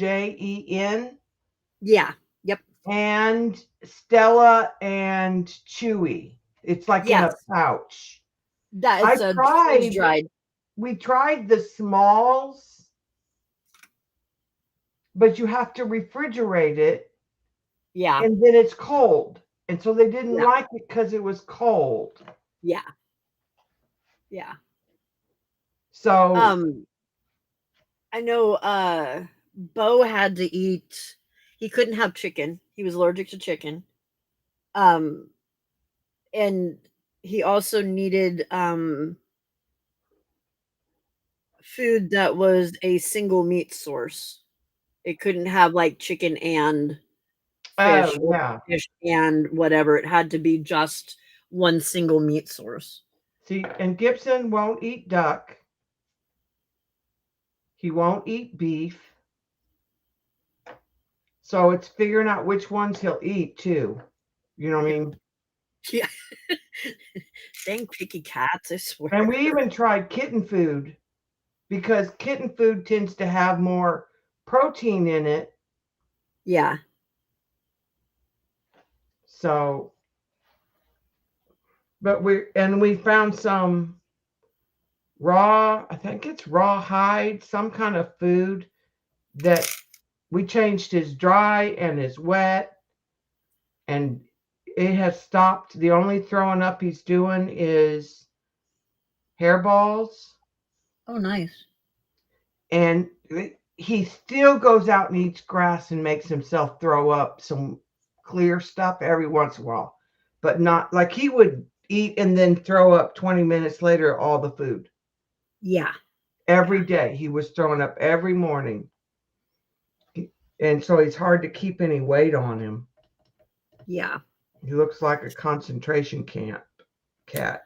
Yeah. Yep. and Stella and Chewy. It's like in a Yes. pouch. That it's freeze dried. We tried the smalls, but you have to refrigerate it, Yeah. and then it's cold. And so they didn't Yeah. like it because it was cold. Yeah. Yeah. So I know Bo had to eat, he couldn't have chicken. He was allergic to chicken. And he also needed food that was a single meat source. It couldn't have like chicken and fish or yeah. fish and whatever. It had to be just one single meat source. See, and Gibson won't eat duck. He won't eat beef. So it's figuring out which ones he'll eat too. You know what I mean? Yeah. Dang picky cats, I swear. And we even tried kitten food because kitten food tends to have more protein in it. Yeah. So, but we found some raw, I think it's rawhide, some kind of food that we changed his dry and his wet, and it has stopped. The only throwing up he's doing is hairballs. Oh, nice. And he still goes out and eats grass and makes himself throw up some clear stuff every once in a while, but not like he would eat and then throw up 20 minutes later all the food. Yeah. Every day he was throwing up every morning. And so it's hard to keep any weight on him. Yeah. He looks like a concentration camp cat.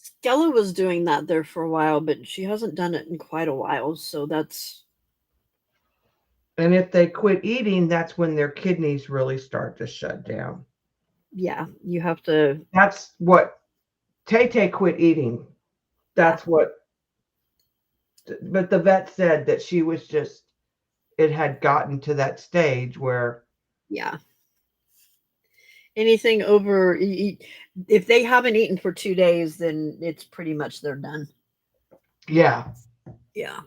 Stella was doing that there for a while, but she hasn't done it in quite a while. So that's. And if they quit eating, that's when their kidneys really start to shut down. Yeah. You have to. That's what Tay quit eating. That's what. But the vet said that she was just, it had gotten to that stage where. Yeah. Anything over, if they haven't eaten for 2 days, then it's pretty much they're done. Yeah. Yeah.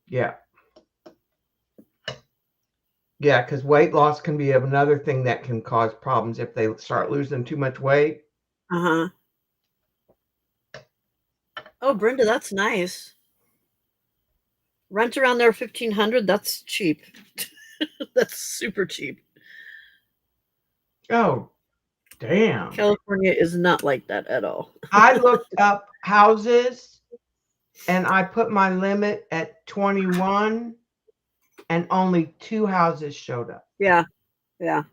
Yeah. Yeah, because weight loss can be another thing that can cause problems if they start losing too much weight. Uh-huh. Oh, Brenda, that's nice. Rent around there $1,500. That's cheap. That's super cheap. Oh, damn. California is not like that at all. I looked up houses and I put my limit at 21 and only 2 houses showed up. Yeah. Yeah.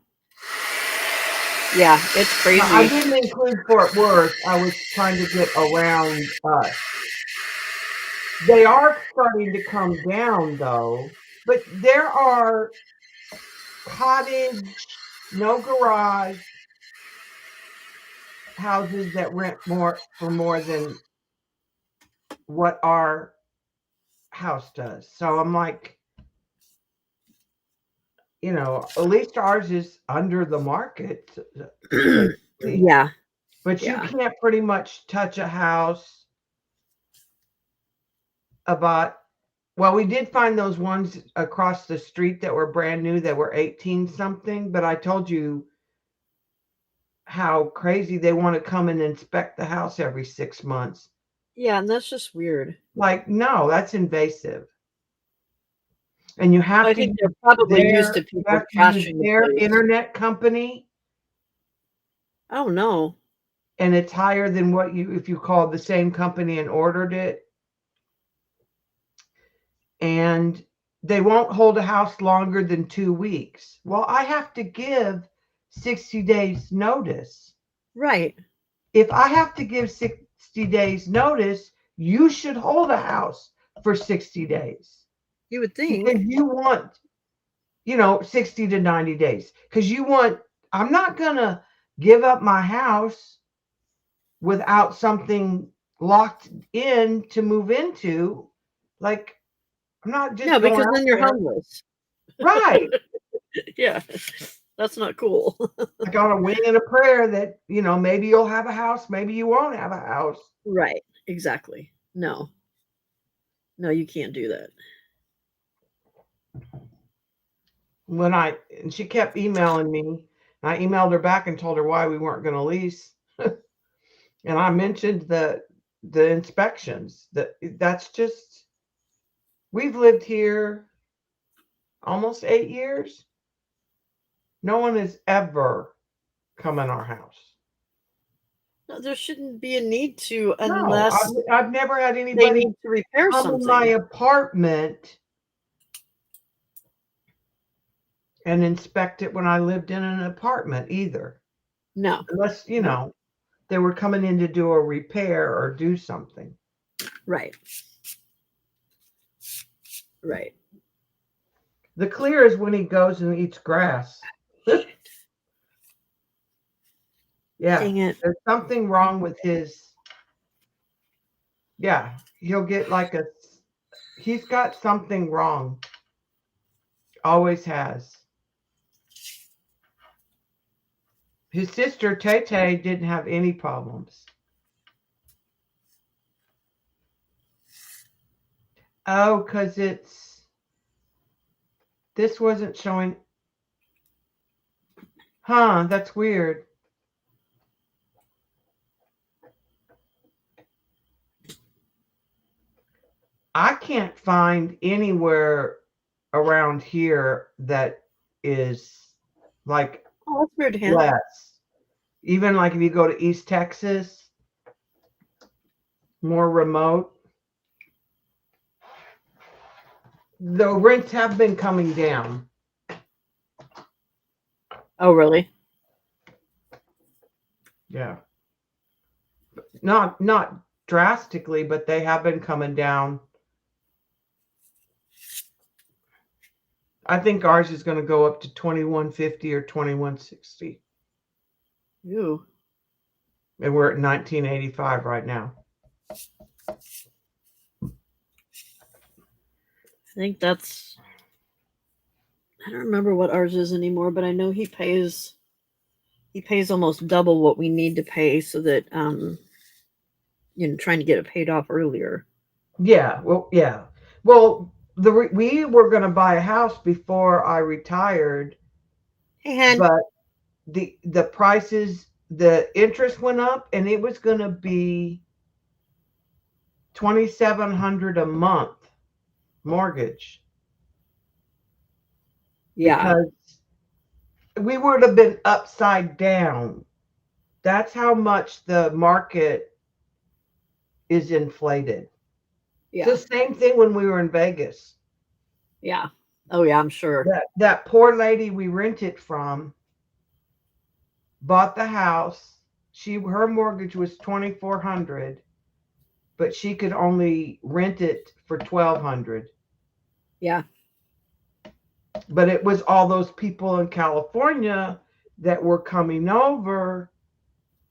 Yeah, it's crazy. Now, I didn't include Fort Worth. I was trying to get around us. They are starting to come down though, but there are cottage, no garage houses that rent more for more than what our house does. So I'm like, at least ours is under the market. Basically. Yeah. But you Yeah. can't pretty much touch a house about, well, we did find those ones across the street that were brand new that were 18 something, but I told you how crazy they want to come and inspect the house every 6 months. Yeah, and that's just weird. Like, no, that's invasive. And you have I to think use they're probably used to you people have to use trashing the their place. internet company, Oh no. and it's higher than what if you called the same company and ordered it. And they won't hold a house longer than 2 weeks. Well, I have to give 60 days notice. Right. If I have to give 60 days notice, you should hold a house for 60 days. You would think. Because you want, 60 to 90 days. Because I'm not going to give up my house without something locked in to move into. Like, I'm not just No, going because out then you're there. homeless. Right. Yeah. That's not cool. Like on a wing and a prayer that, maybe you'll have a house, maybe you won't have a house. Right. Exactly. No. No, you can't do that. And she kept emailing me, and I emailed her back and told her why we weren't going to lease. And I mentioned the inspections. That's just, we've lived here almost 8 years. No one has ever come in our house. No, there shouldn't be a need to No, unless I've never had they anybody need to repair come in something. my apartment and inspect it when I lived in an apartment either. No. Unless, No. they were coming in to do a repair or do something. Right. Right. The clear is when he goes and eats grass. Yeah. Dang it. There's something wrong with his. Yeah. He'll get he's got something wrong. Always has. His sister, Tay Tay, didn't have any problems. Oh, because this wasn't showing. Huh, that's weird. I can't find anywhere around here that is like Oh, that's weird to him. less. Even like if you go to East Texas, more remote. The rents have been coming down. Oh, really? Yeah. Not drastically, but they have been coming down. I think ours is going to go up to 2150 or 2160. Ew. And we're at 1985 right now. I think that's. I don't remember what ours is anymore, but I know he pays almost double what we need to pay so that trying to get it paid off earlier. Yeah, well, yeah. Well, we were going to buy a house before I retired. Hey, Hen. But the prices, the interest went up, and it was going to be $2,700 a month mortgage. Yeah. Because we would have been upside down. That's how much the market is inflated. Yeah. It's the same thing when we were in Vegas. Yeah. Oh, yeah, I'm sure. That poor lady we rented from bought the house. Her mortgage was $2,400, but she could only rent it for $1,200. Yeah. But it was all those people in California that were coming over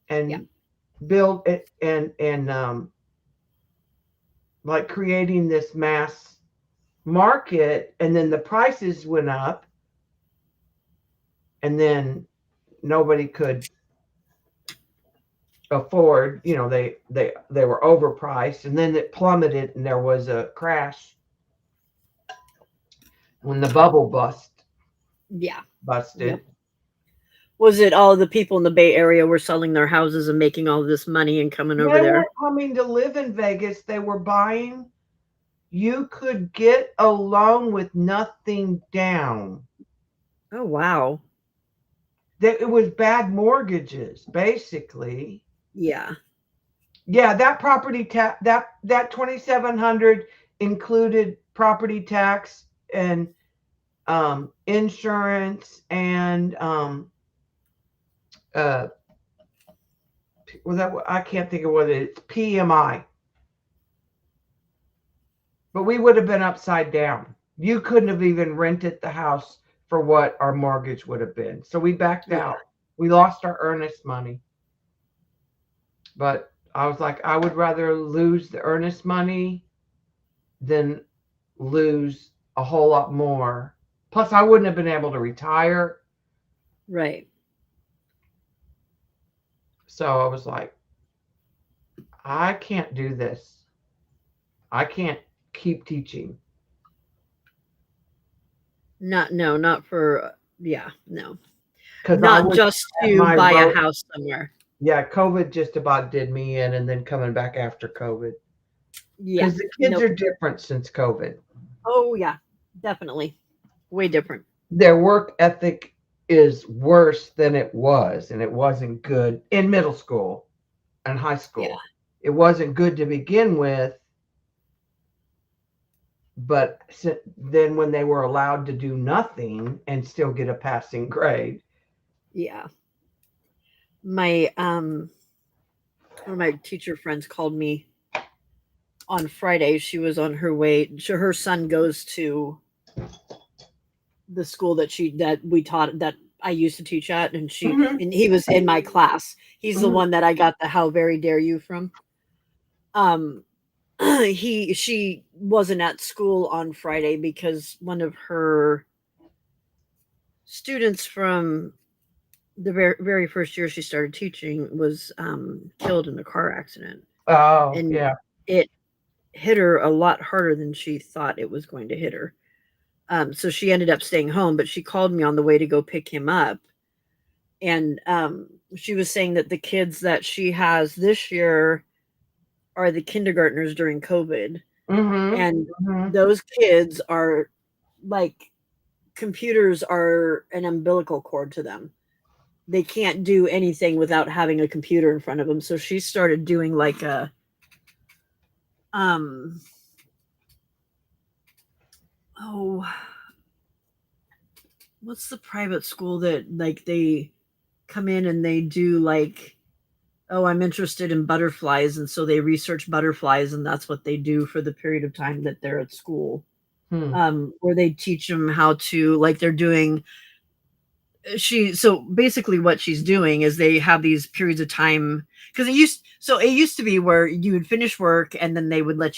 and Yeah. build it and like creating this mass market, and then the prices went up, and then nobody could afford, they were overpriced, and then it plummeted and there was a crash when the bubble Yeah. busted. Yep. Was it all the people in the Bay Area were selling their houses and making all this money and coming over They there? weren't coming to live in Vegas. They were buying. You could get a loan with nothing down. Oh, wow. It was bad mortgages, basically. Yeah. Yeah, that property tax, that 2,700 included property tax and insurance and I can't think of what it is, PMI. But we would have been upside down. You couldn't have even rented the house for what our mortgage would have been. So we backed out. We lost our earnest money. But I was like, I would rather lose the earnest money than lose a whole lot more. Plus, I wouldn't have been able to retire. Right. So I was like, I can't do this. I can't keep teaching. Not for, yeah, no. Because Not just to buy a house somewhere. Yeah, COVID just about did me in, and then coming back after COVID. Yeah. Because the kids are different since COVID. Oh, yeah, definitely. Way different. Their work ethic is worse than it was, and it wasn't good in middle school and high school. Yeah. It wasn't good to begin with, but then when they were allowed to do nothing and still get a passing grade. Yeah. My one of my teacher friends called me on Friday. She was on her way. Her son goes to the school that we taught, that I used to teach at, and and he was in my class. He's the one that I got the "How very dare you" from. She wasn't at school on Friday because one of her students from the very first year she started teaching was killed in a car accident. Oh, and yeah. It hit her a lot harder than she thought it was going to hit her. So she ended up staying home, but she called me on the way to go pick him up. And she was saying that the kids that she has this year are the kindergartners during COVID. And those kids are like, computers are an umbilical cord to them. They can't do anything without having a computer in front of them. So she started doing like a what's the private school that like they come in and they do like, oh, I'm interested in butterflies, and so they research butterflies, and that's what they do for the period of time that they're at school. Where they teach them how to, like, they're doing so basically what she's doing is they have these periods of time, because it used to be where you would finish work and then they would let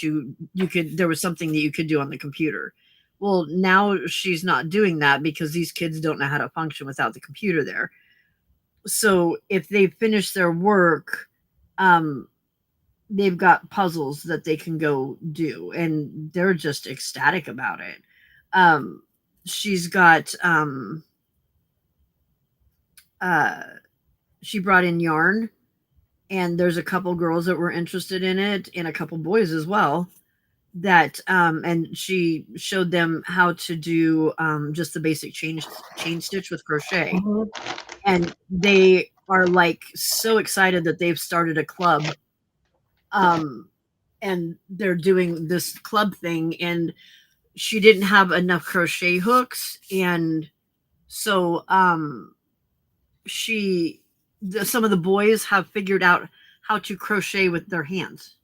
there was something that you could do on the computer. Well, now she's not doing that because these kids don't know how to function without the computer there. So if they finish their work, they've got puzzles that they can go do, and they're just ecstatic about it. She's got she brought in yarn, and there's a couple girls that were interested in it, and a couple boys as well, that and she showed them how to do just the basic chain stitch with crochet. And they are like so excited that they've started a club, and they're doing this club thing, and she didn't have enough crochet hooks, and so some of the boys have figured out how to crochet with their hands.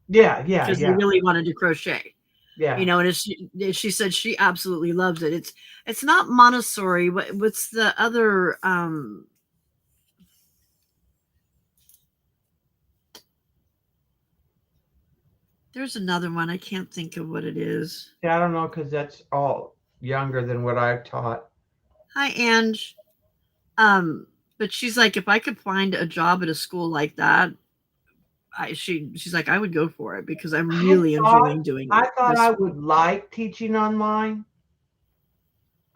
Yeah, because they really wanted to crochet. yeah. You know, and she said she absolutely loves it. It's not Montessori. What's the other? There's another one. I can't think of what it is. Yeah, I don't know because that's all younger than what I've taught. Hi, Ange. But she's like, if I could find a job at a school like that, she's like, I would go for it because I'm really enjoying doing I it. thought I would like teaching online.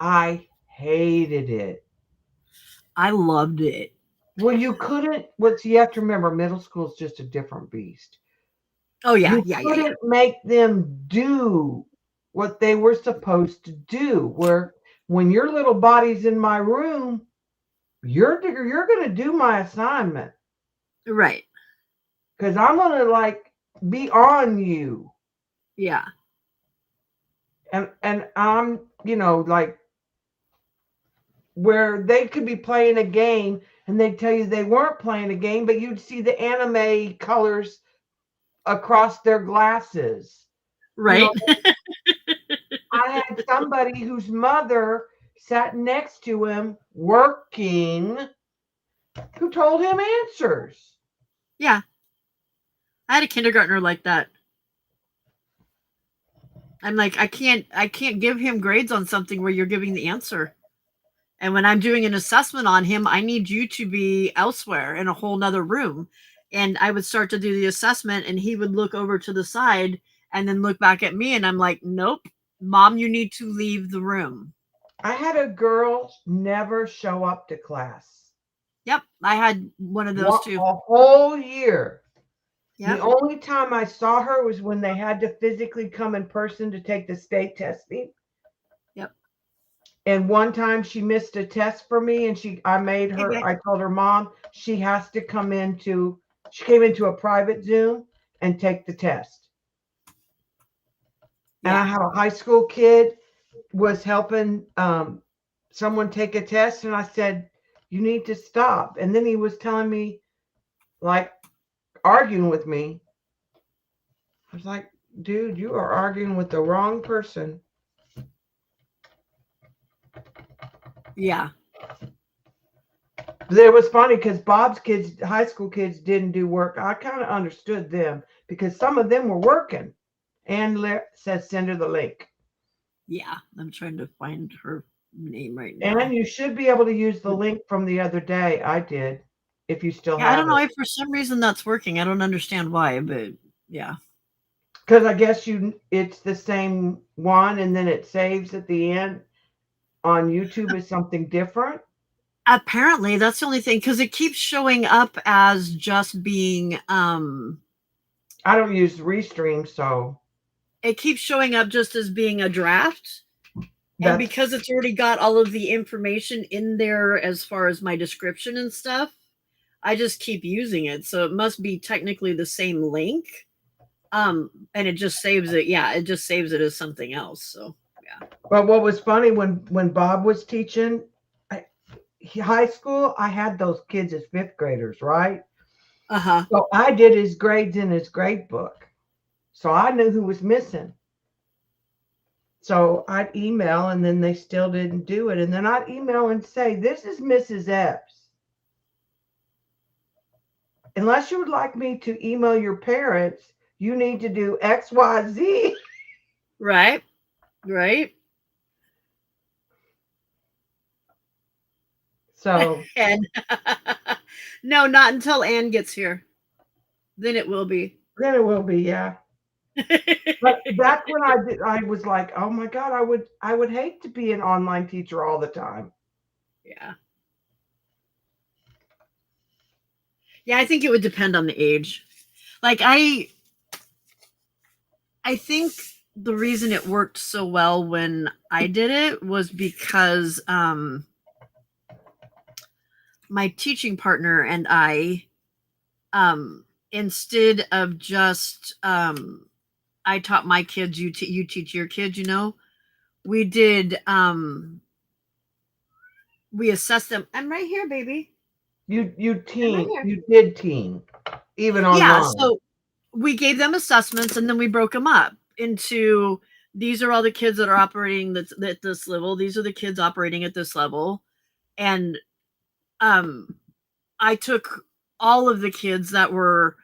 I hated it. I loved it. Well, you couldn't. What you have to remember, middle school is just a different beast. Oh yeah, You yeah. couldn't make them do what they were supposed to do. Where when your little body's in my room, you're going to do my assignment Right. because I'm going to like be on you. Yeah. And I'm, like where they could be playing a game and they'd tell you they weren't playing a game, but you'd see the anime colors across their glasses. Right. I had somebody whose mother sat next to him working who told him answers. Yeah. I had a kindergartner like that. I'm like, I can't give him grades on something where you're giving the answer. And when I'm doing an assessment on him, I need you to be elsewhere in a whole nother room. And I would start to do the assessment and he would look over to the side and then look back at me. And I'm like, nope, Mom, you need to leave the room. I had a girl never show up to class. Yep. I had one of those too. A whole year. Yep. The only time I saw her was when they had to physically come in person to take the state testing. Yep. And one time she missed a test for me and I told her, Mom, she has to she came into a private Zoom and take the test. Yeah. And I have a high school kid was helping someone take a test. And I said, you need to stop. And then he was telling me, like, arguing with me. I was like, dude, you are arguing with the wrong person. Yeah. But it was funny because Bob's kids, high school kids, didn't do work. I kind of understood them because some of them were working. And says send her the link. Yeah, I'm trying to find her name right now. And you should be able to use the link from the other day. I did. If you still have it. I don't know if for some reason that's working. I don't understand why, but yeah. Because I guess it's the same one and then it saves at the end on YouTube as something different. Apparently that's the only thing because it keeps showing up as just being I don't use Restream, so it keeps showing up just as being a draft. And because it's already got all of the information in there as far as my description and stuff, I just keep using it. So it must be technically the same link. And it just saves it. Yeah, it just saves it as something else. So yeah. But what was funny when Bob was teaching high school, I had those kids as 5th graders, right? Uh-huh. So I did his grades in his grade book. So I knew who was missing. So I'd email and then they still didn't do it. And then I'd email and say, this is Mrs. Epps. Unless you would like me to email your parents, you need to do X, Y, Z. Right. Right. So. And no, not until Anne gets here. Then it will be. Then it will be, yeah. But that's when I was like, oh my God, I would hate to be an online teacher all the time. Yeah. Yeah, I think it would depend on the age. Like I think the reason it worked so well when I did it was because my teaching partner and I instead of just I taught my kids, you teach your kids, we did we assessed them. I'm right here, baby. You did teen, even online. Yeah, so we gave them assessments, and then we broke them up into, these are all the kids that are operating at this level. These are the kids operating at this level. And I took all of the kids that were,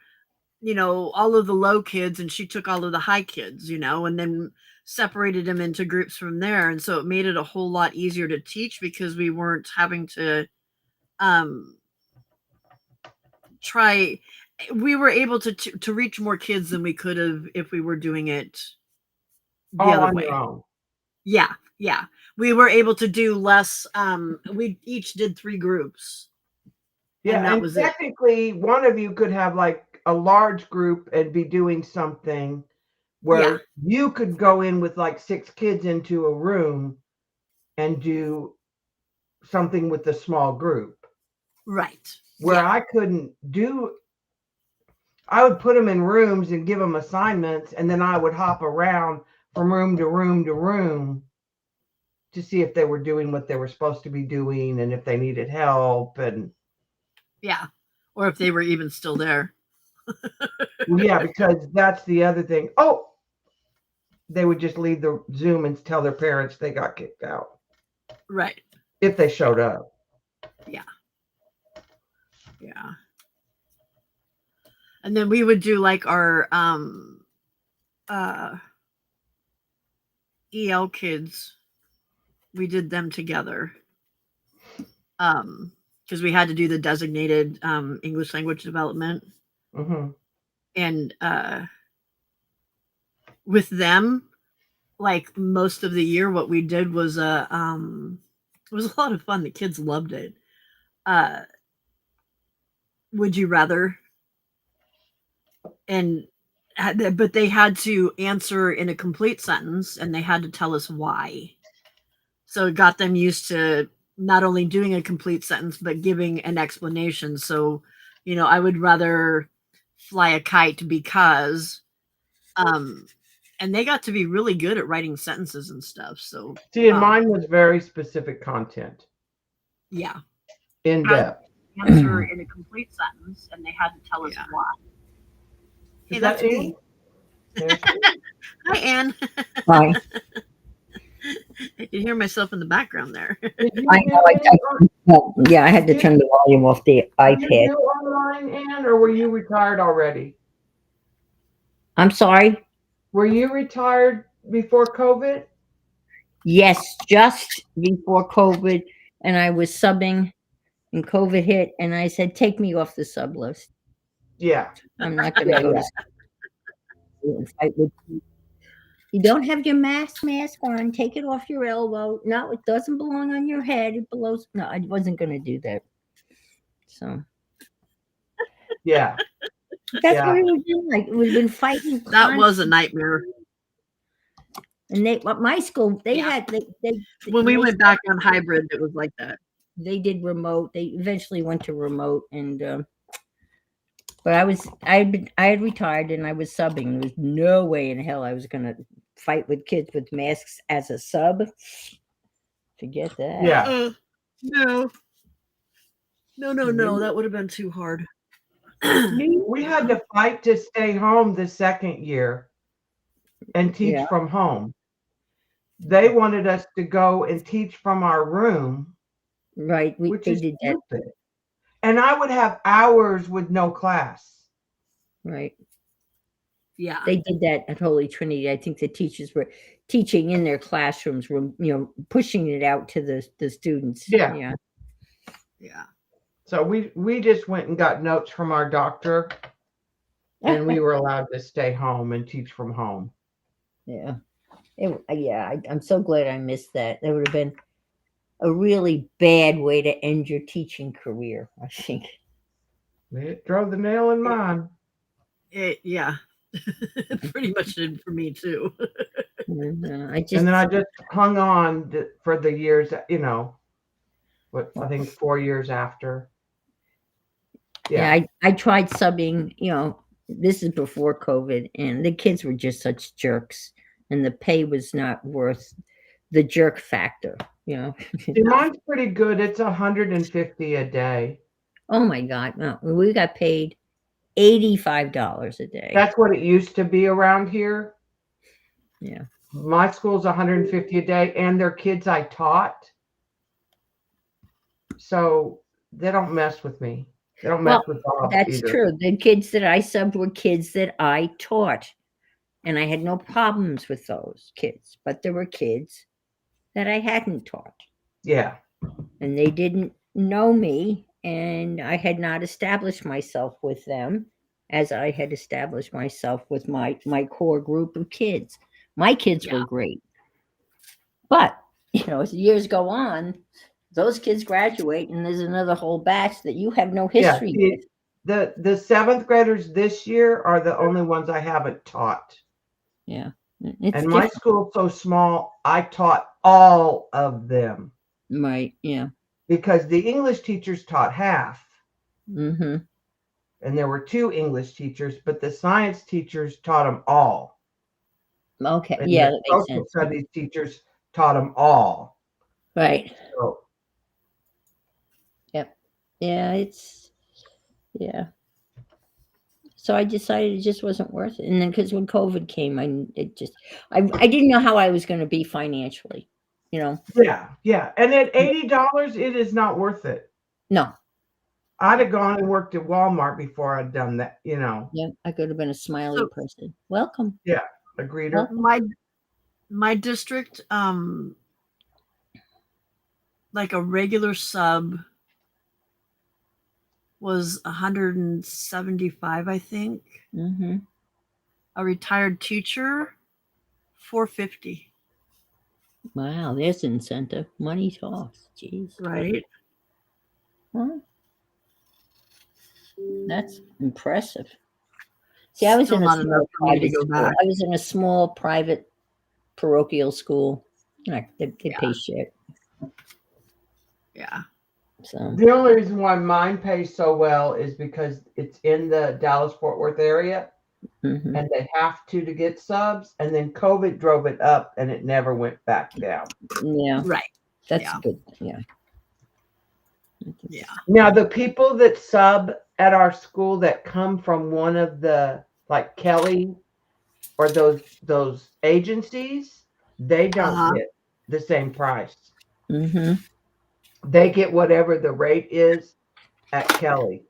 all of the low kids, and she took all of the high kids, and then separated them into groups from there. And so it made it a whole lot easier to teach because we weren't having to we were able to reach more kids than we could have if we were doing it the All other on way. your own. Yeah. We were able to do less. We each did 3 groups. Yeah, that and was it. technically one of you could have like a large group and be doing something where you could go in with like 6 kids into a room and do something with the small group. Right. Where I couldn't do, I would put them in rooms and give them assignments, and then I would hop around from room to room to room to see if they were doing what they were supposed to be doing and if they needed help. And yeah, or if they were even still there. well, yeah, because that's the other thing. Oh, they would just leave the Zoom and tell their parents they got kicked out. Right. If they showed up. Yeah. And then we would do like our EL kids. We did them together. Because we had to do the designated English language development. Mm-hmm. And with them, like most of the year, what we did was it was a lot of fun. The kids loved it. Would you rather? But they had to answer in a complete sentence, and they had to tell us why. So it got them used to not only doing a complete sentence, but giving an explanation. So, I would rather fly a kite because, and they got to be really good at writing sentences and stuff. So, see, and mine was very specific content. Yeah. In depth. Answer in a complete sentence, and they had to tell us why. Hey, that's me. Hi, Anne. Hi. I can hear myself in the background there. I know. I had to turn the volume off the iPad. Did you do online, Anne, or were you retired already? I'm sorry? Were you retired before COVID? Yes, just before COVID, and I was subbing, and COVID hit, and I said, take me off the sub list. Yeah. I'm not going to go to fight with you. You don't have your mask on. Take it off your elbow. No, it doesn't belong on your head. It belongs. No, I wasn't going to do that. So. Yeah. That's what it was doing. Like we've been fighting. That was a nightmare. And my school, they had when we went back on hybrid, it was like that. They did remote. They eventually went to remote, and but I had retired and I was subbing. There was no way in hell I was going to fight with kids with masks as a sub. Forget that. Yeah. No, that would have been too hard. We had to fight to stay home the second year and teach from home. They wanted us to go and teach from our room. Right. They did that. And I would have hours with no class. Right. Yeah. They did that at Holy Trinity. I think the teachers were teaching in their classrooms, pushing it out to the students. Yeah. Yeah. So we just went and got notes from our doctor, and we were allowed to stay home and teach from home. Yeah. I'm so glad I missed that. That would have been a really bad way to end your teaching career, I think. It drove the nail in mine. Yeah. Pretty much did for me too. And then I just hung on for the years, I think 4 years after. Yeah, I tried subbing, this is before COVID, and the kids were just such jerks, and the pay was not worth the jerk factor, Mine's pretty good. It's $150 a day. Oh my God. No, we got paid $85 a day. That's what it used to be around here. Yeah. My school's 150 a day, and they're kids I taught. So they don't mess with me. They don't mess with Bob That's either. true. The kids that I subbed were kids that I taught, and I had no problems with those kids. But there were kids that I hadn't taught, Yeah. and they didn't know me, and I had not established myself with them as I had established myself with my core group of kids. My kids were great, but as the years go on, those kids graduate, and there's another whole batch that you have no history with. The seventh graders this year are the only ones I haven't taught. Yeah. And my school's so small, I taught all of them. Right. Yeah. Because the English teachers taught half. Mm-hmm. And there were 2 English teachers, but the science teachers taught them all. Okay. And Yeah, the that makes social sense. studies teachers taught them all. Right. So, yep. Yeah, so I decided it just wasn't worth it. And then because when COVID came, I didn't know how I was going to be financially, Yeah. And at $80, it is not worth it. No. I'd have gone and worked at Walmart before I'd done that, Yeah, I could have been a smiley person. Welcome. Yeah, agreed. My district, like a regular sub was 175, I think. Mm-hmm. A retired teacher, 450. Wow, there's incentive. Money talks. Jeez. Right. Huh? That's impressive. See, I was Still in a not enough small for me to private go school. back. I was in a small private parochial school. They pay shit. Yeah. So the only reason why mine pays so well is because it's in the Dallas-Fort Worth area, mm-hmm. and they have to get subs. And then COVID drove it up, and it never went back down. Yeah, right. That's good. Yeah. Yeah. Now the people that sub at our school that come from one of the like Kelly or those agencies, they don't get the same price. Mm-hmm. They get whatever the rate is at Kelly,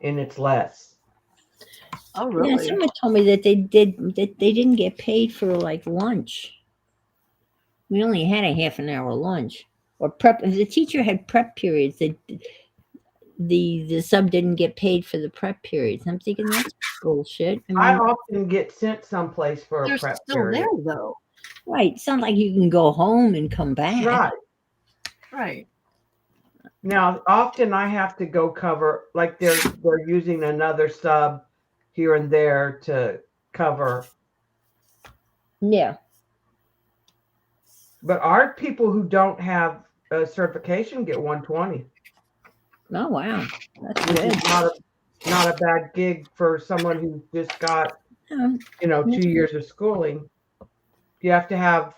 and it's less. Oh, really? Yeah, someone told me that they didn't get paid for like lunch. We only had a half an hour lunch or prep. If the teacher had prep periods, the sub didn't get paid for the prep periods. I'm thinking that's bullshit. I often get sent someplace for a prep period. They're still there though. Right. It's not like you can go home and come back. Right. Right. Now, often I have to go cover, like they're using another sub here and there to cover. Yeah. But our people who don't have a certification get 120. Oh wow, that's which good. is not a bad gig for someone who's just got 2 years of schooling. You have to have,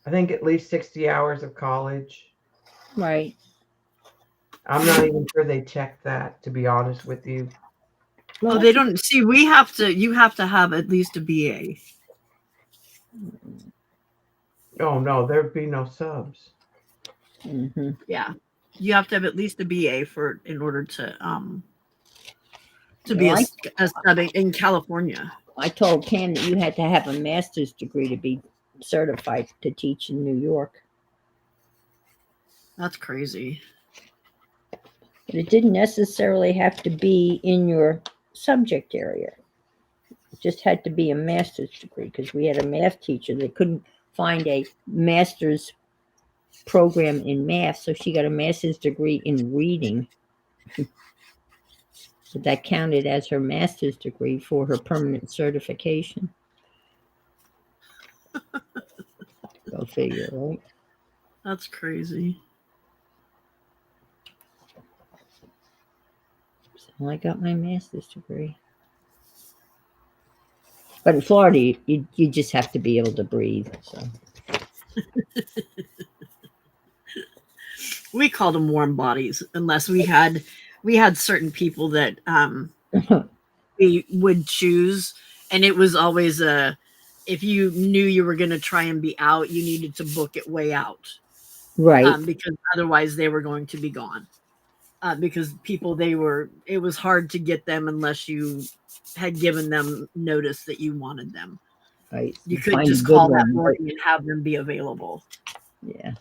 I think, at least 60 hours of college. Right. I'm not even sure they check that, to be honest with you. Well, they don't see. You have to have at least a BA. Oh no, there'd be no subs. Mm-hmm. Yeah, you have to have at least a BA in order to be a sub in California. I told Pam that you had to have a master's degree to be certified to teach in New York. That's crazy. But it didn't necessarily have to be in your subject area. It just had to be a master's degree because we had a math teacher that couldn't find a master's program in math, so she got a master's degree in reading. So that counted as her master's degree for her permanent certification. Go figure, right? That's crazy. So I got my master's degree. But in Florida, you just have to be able to breathe. So we called them warm bodies unless we had we had certain people that we would choose, and it was always if you knew you were going to try and be out, you needed to book it way out, Right. because otherwise they were going to be gone. Because people, it was hard to get them unless you had given them notice that you wanted them. Right. You couldn't Find a just good call that one, but- morning and have them be available. Yeah.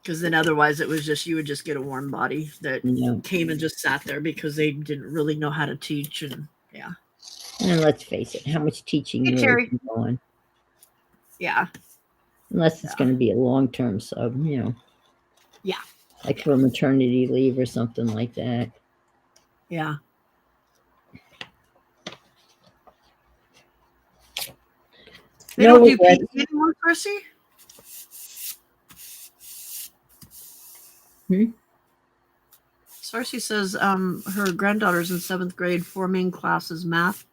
Because then otherwise it was just, you would just get a warm body that Yeah. came and just sat there because they didn't really know how to teach. And yeah. And let's face it, how much teaching Hey, really Terry. can go on? Yeah. Unless it's going to be a long-term sub, Yeah. like for maternity leave or something like that. Yeah. They No don't do regrets. PE anymore, Percy? Sarcy says her granddaughter's in 7th grade, 4 main classes: math,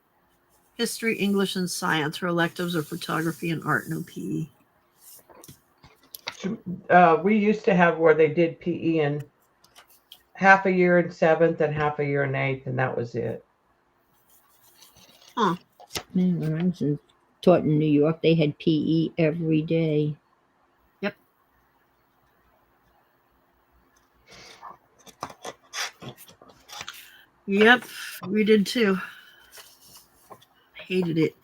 history, English, and science. Her electives are photography and art, no PE. We used to have where they did PE in half a year in 7th and half a year in 8th, and that was it. Huh. Man, when I was taught in New York, they had PE every day. Yep. Yep, we did too. Hated it.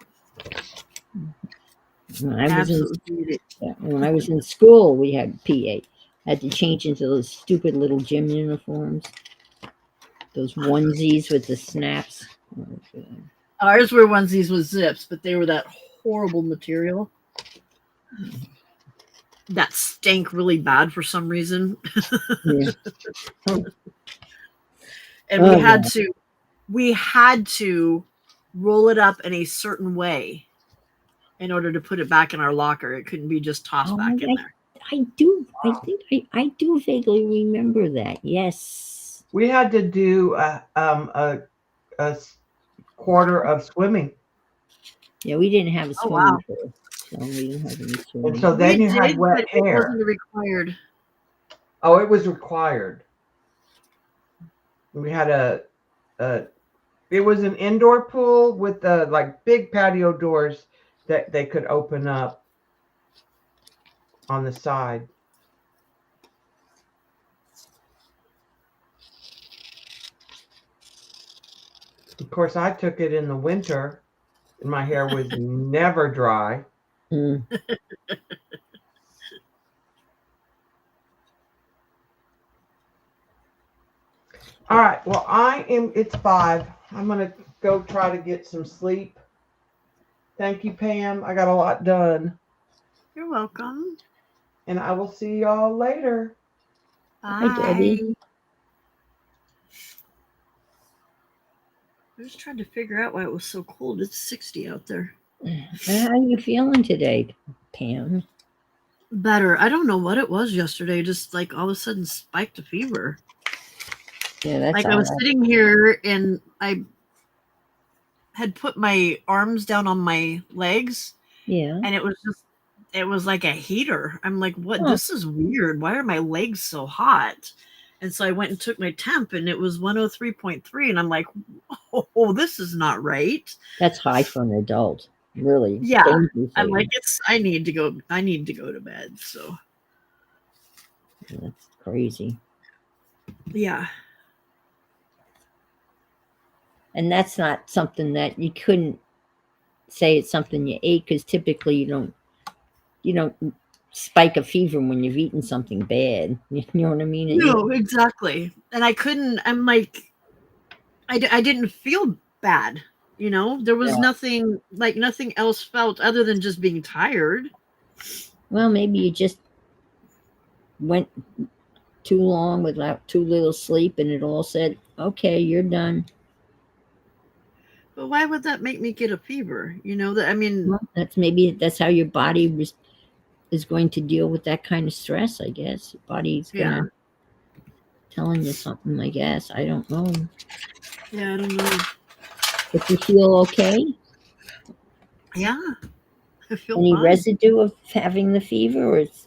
When I was Absolutely hated it. when I was in school, we had PA. Had to change into those stupid little gym uniforms. Those onesies with the snaps. Oh, God. Ours were onesies with zips, but they were that horrible material that stank really bad for some reason. Yeah. And we had to roll it up in a certain way in order to put it back in our locker. It couldn't be just tossed back in there. I think I do vaguely remember that. Yes. We had to do a quarter of swimming. Yeah, we didn't have a Oh, swimming wow. pool, so we didn't have any swimming. And so then you had wet but it hair. wasn't required. Oh, it was required. We had it was an indoor pool with like big patio doors that they could open up on the side. Of course, I took it in the winter, and my hair was never dry. Mm. All right. Well, it's 5. I'm going to go try to get some sleep. Thank you, Pam. I got a lot done. You're welcome. And I will see y'all later. Bye. Hi, Debbie. I was trying to figure out why it was so cold. It's 60 out there. How are you feeling today, Pam? Better. I don't know what it was yesterday. Just like all of a sudden spiked a fever. Yeah, that's Like I was sitting here and I had put my arms down on my legs. Yeah. And it was like a heater. I'm like, what? Huh. This is weird. Why are my legs so hot? And so I went and took my temp and it was 103.3. And I'm like, oh, this is not right. That's high for an adult. Really. Yeah. Dangerous. I'm like, I need to go to bed. So that's crazy. yeah. And that's not something that you couldn't say it's something you ate, because typically you don't spike a fever when you've eaten something bad. You know what I mean? No, exactly. And I'm like, I didn't feel bad. There was nothing else felt other than just being tired. Well, maybe you just went too long without too little sleep and it all said, okay, you're done. But why would that make me get a fever? Well, that's how your body is going to deal with that kind of stress, I guess. Your body's gonna telling you something, I guess. I don't know. Yeah, I don't know. But you feel okay? Yeah. I feel Any fine. residue of having the fever, or it's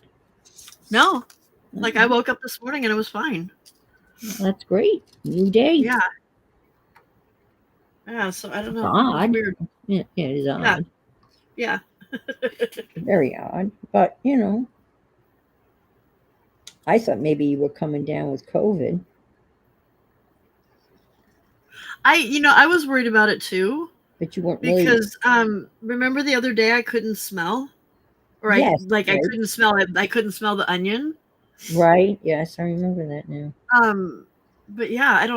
No. Like I woke up this morning and it was fine. That's great. New day. Yeah. Yeah. So I don't know. It's Odd. weird. Yeah, it is odd. Yeah. Yeah. Very odd. But, I thought maybe you were coming down with COVID. I was worried about it too But you weren't really. because remember the other day I couldn't smell, or Yes, I right. couldn't smell it. I couldn't smell the onion. Right. Yes, I remember that now. But yeah, I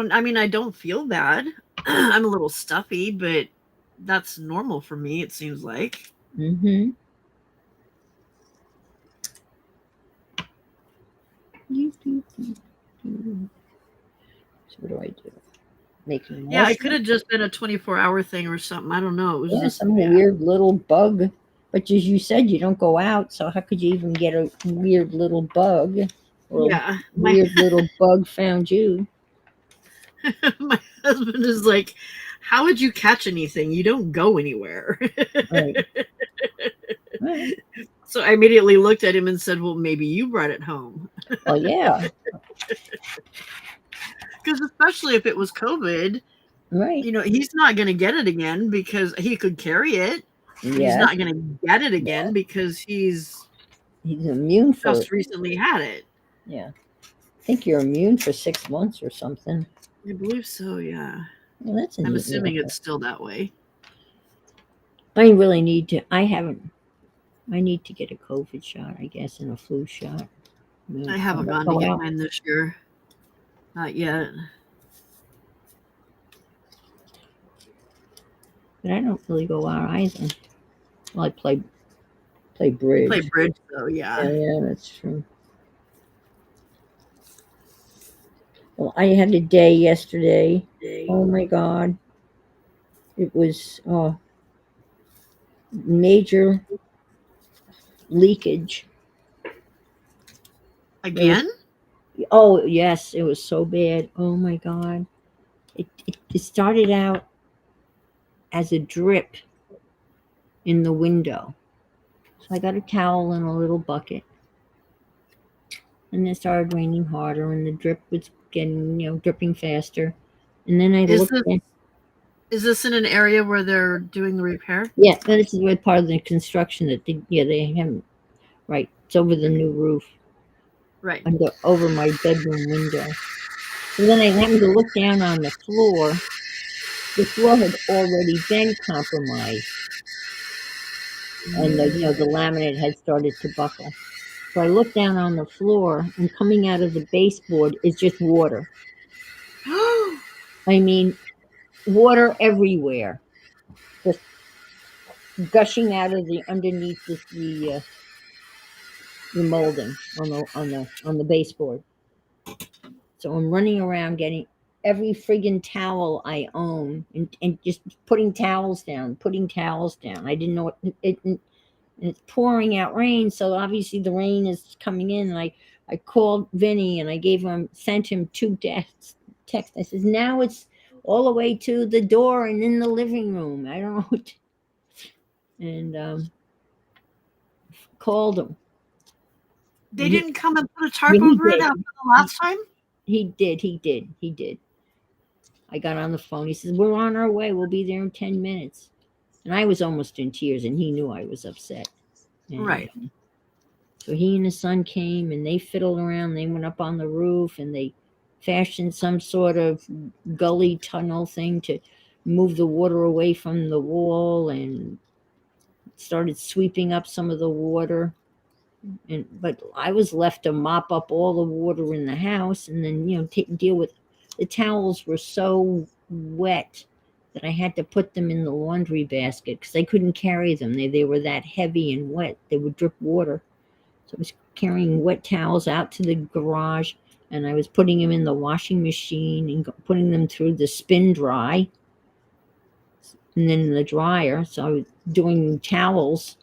don't feel bad. I'm a little stuffy, but that's normal for me, it seems like. Mm-hmm. So what do I do? Making Yeah, it more could have just been a 24-hour thing or something. I don't know. It was Yeah, just some bad. weird little bug. But as you said, you don't go out, so how could you even get a weird little bug? Or Yeah. weird little bug found you. My husband is like, how would you catch anything? You don't go anywhere. Right. Well, So I immediately looked at him and said, well, maybe you brought it home. well, yeah. Because especially if it was COVID, Right. he's not going to get it again because he could carry it. But he's Yes. not going to get it again because he's immune for just recently had it. Yeah. I think you're immune for 6 months or something. I believe so, yeah. Well, that's I'm assuming it's still that way. I really need to. I need to get a COVID shot, I guess, and a flu shot. I haven't gone to get mine this year. Not yet. But I don't really go out either. Well, I play bridge. Play bridge, though, yeah. Yeah, that's true. Well, I had a day yesterday. Oh my God. It was major leakage. Again? Oh, yes. It was so bad. Oh my God. It started out as a drip in the window. So I got a towel and a little bucket. And it started raining harder, and the drip was getting, dripping faster. And then I looked at. Is this in an area where they're doing the repair? Yeah, this is where part of the construction that they haven't. Right, it's over the new roof. Right. Over my bedroom window. So then I happened to look down on the floor. The floor had already been compromised, and the laminate had started to buckle. So I looked down on the floor, and coming out of the baseboard is just water. I mean, water everywhere, just gushing out of the underneath the molding on the baseboard. So I'm running around getting every friggin' towel I own and just putting towels down. I didn't know and it's pouring out rain, so obviously the rain is coming in. And I called Vinny and I sent him 2 texts. I says, now it's all the way to the door and in the living room. I don't know what and called him. They didn't come and put a tarp over it after the last time? He did. I got on the phone. He says, we're on our way. We'll be there in 10 minutes. And I was almost in tears, and he knew I was upset. And, right. So he and his son came, and they fiddled around. They went up on the roof, and they fashioned some sort of gully tunnel thing to move the water away from the wall and started sweeping up some of the water. But I was left to mop up all the water in the house, and then deal with the towels were so wet that I had to put them in the laundry basket because I couldn't carry them. They were that heavy and wet. They would drip water. So I was carrying wet towels out to the garage, and I was putting them in the washing machine and putting them through the spin dry and then in the dryer. So I was doing towels.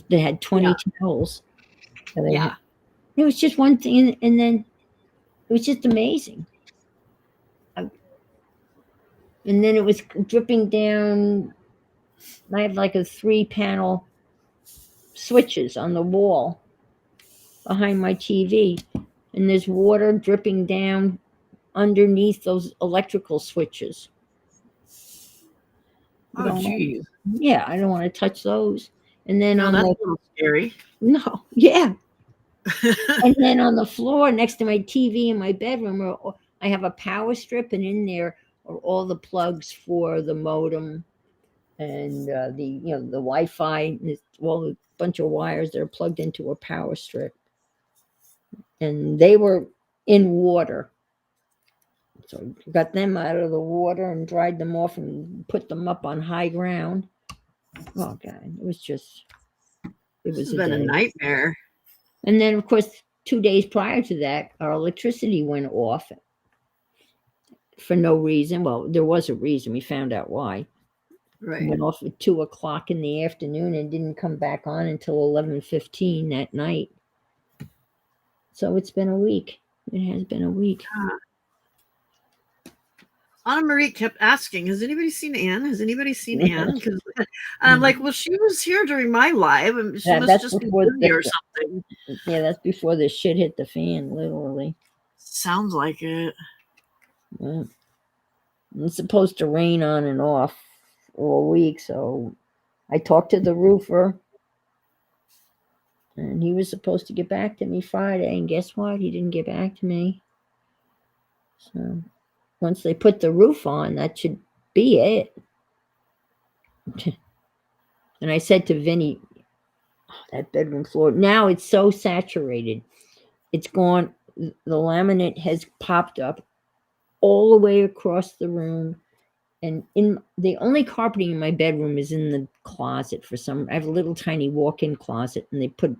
They had 20 towels. Yeah. It was just one thing, and then it was just amazing. And then it was dripping down. I have like a 3-panel switches on the wall behind my TV. and there's water dripping down underneath those electrical switches. Oh, Don't want- geez. yeah, I don't want to touch those. And then No, on that's the a little scary. no, yeah, and then on the floor next to my TV in my bedroom, I have a power strip, and in there are all the plugs for the modem and the Wi-Fi. And there's all a bunch of wires that are plugged into a power strip, and they were in water. So got them out of the water and dried them off and put them up on high ground. Oh God, it was This has a been a day. nightmare. And then of course 2 days prior to that, our electricity went off for no reason. Well, there was a reason. We found out why. It Right. went off at 2 o'clock in the afternoon and didn't come back on until 11:15 that night. So it's been a week. It has been a week. Anna Marie kept asking, "Has anybody seen Anne? Has anybody seen Anne?" Because I'm like, "Well, she was here during my live, and she must That's just be before busy or something." yeah, that's before the shit hit the fan, literally. Sounds like it. Yeah. It's supposed to rain on and off all week, so I talked to the roofer, and he was supposed to get back to me Friday, and guess what? He didn't get back to me. So once they put the roof on, that should be it. And I said to Vinny, that bedroom floor, now it's so saturated. It's gone, the laminate has popped up all the way across the room. And in the only carpeting in my bedroom is in the closet for some. I have a little tiny walk-in closet, and they put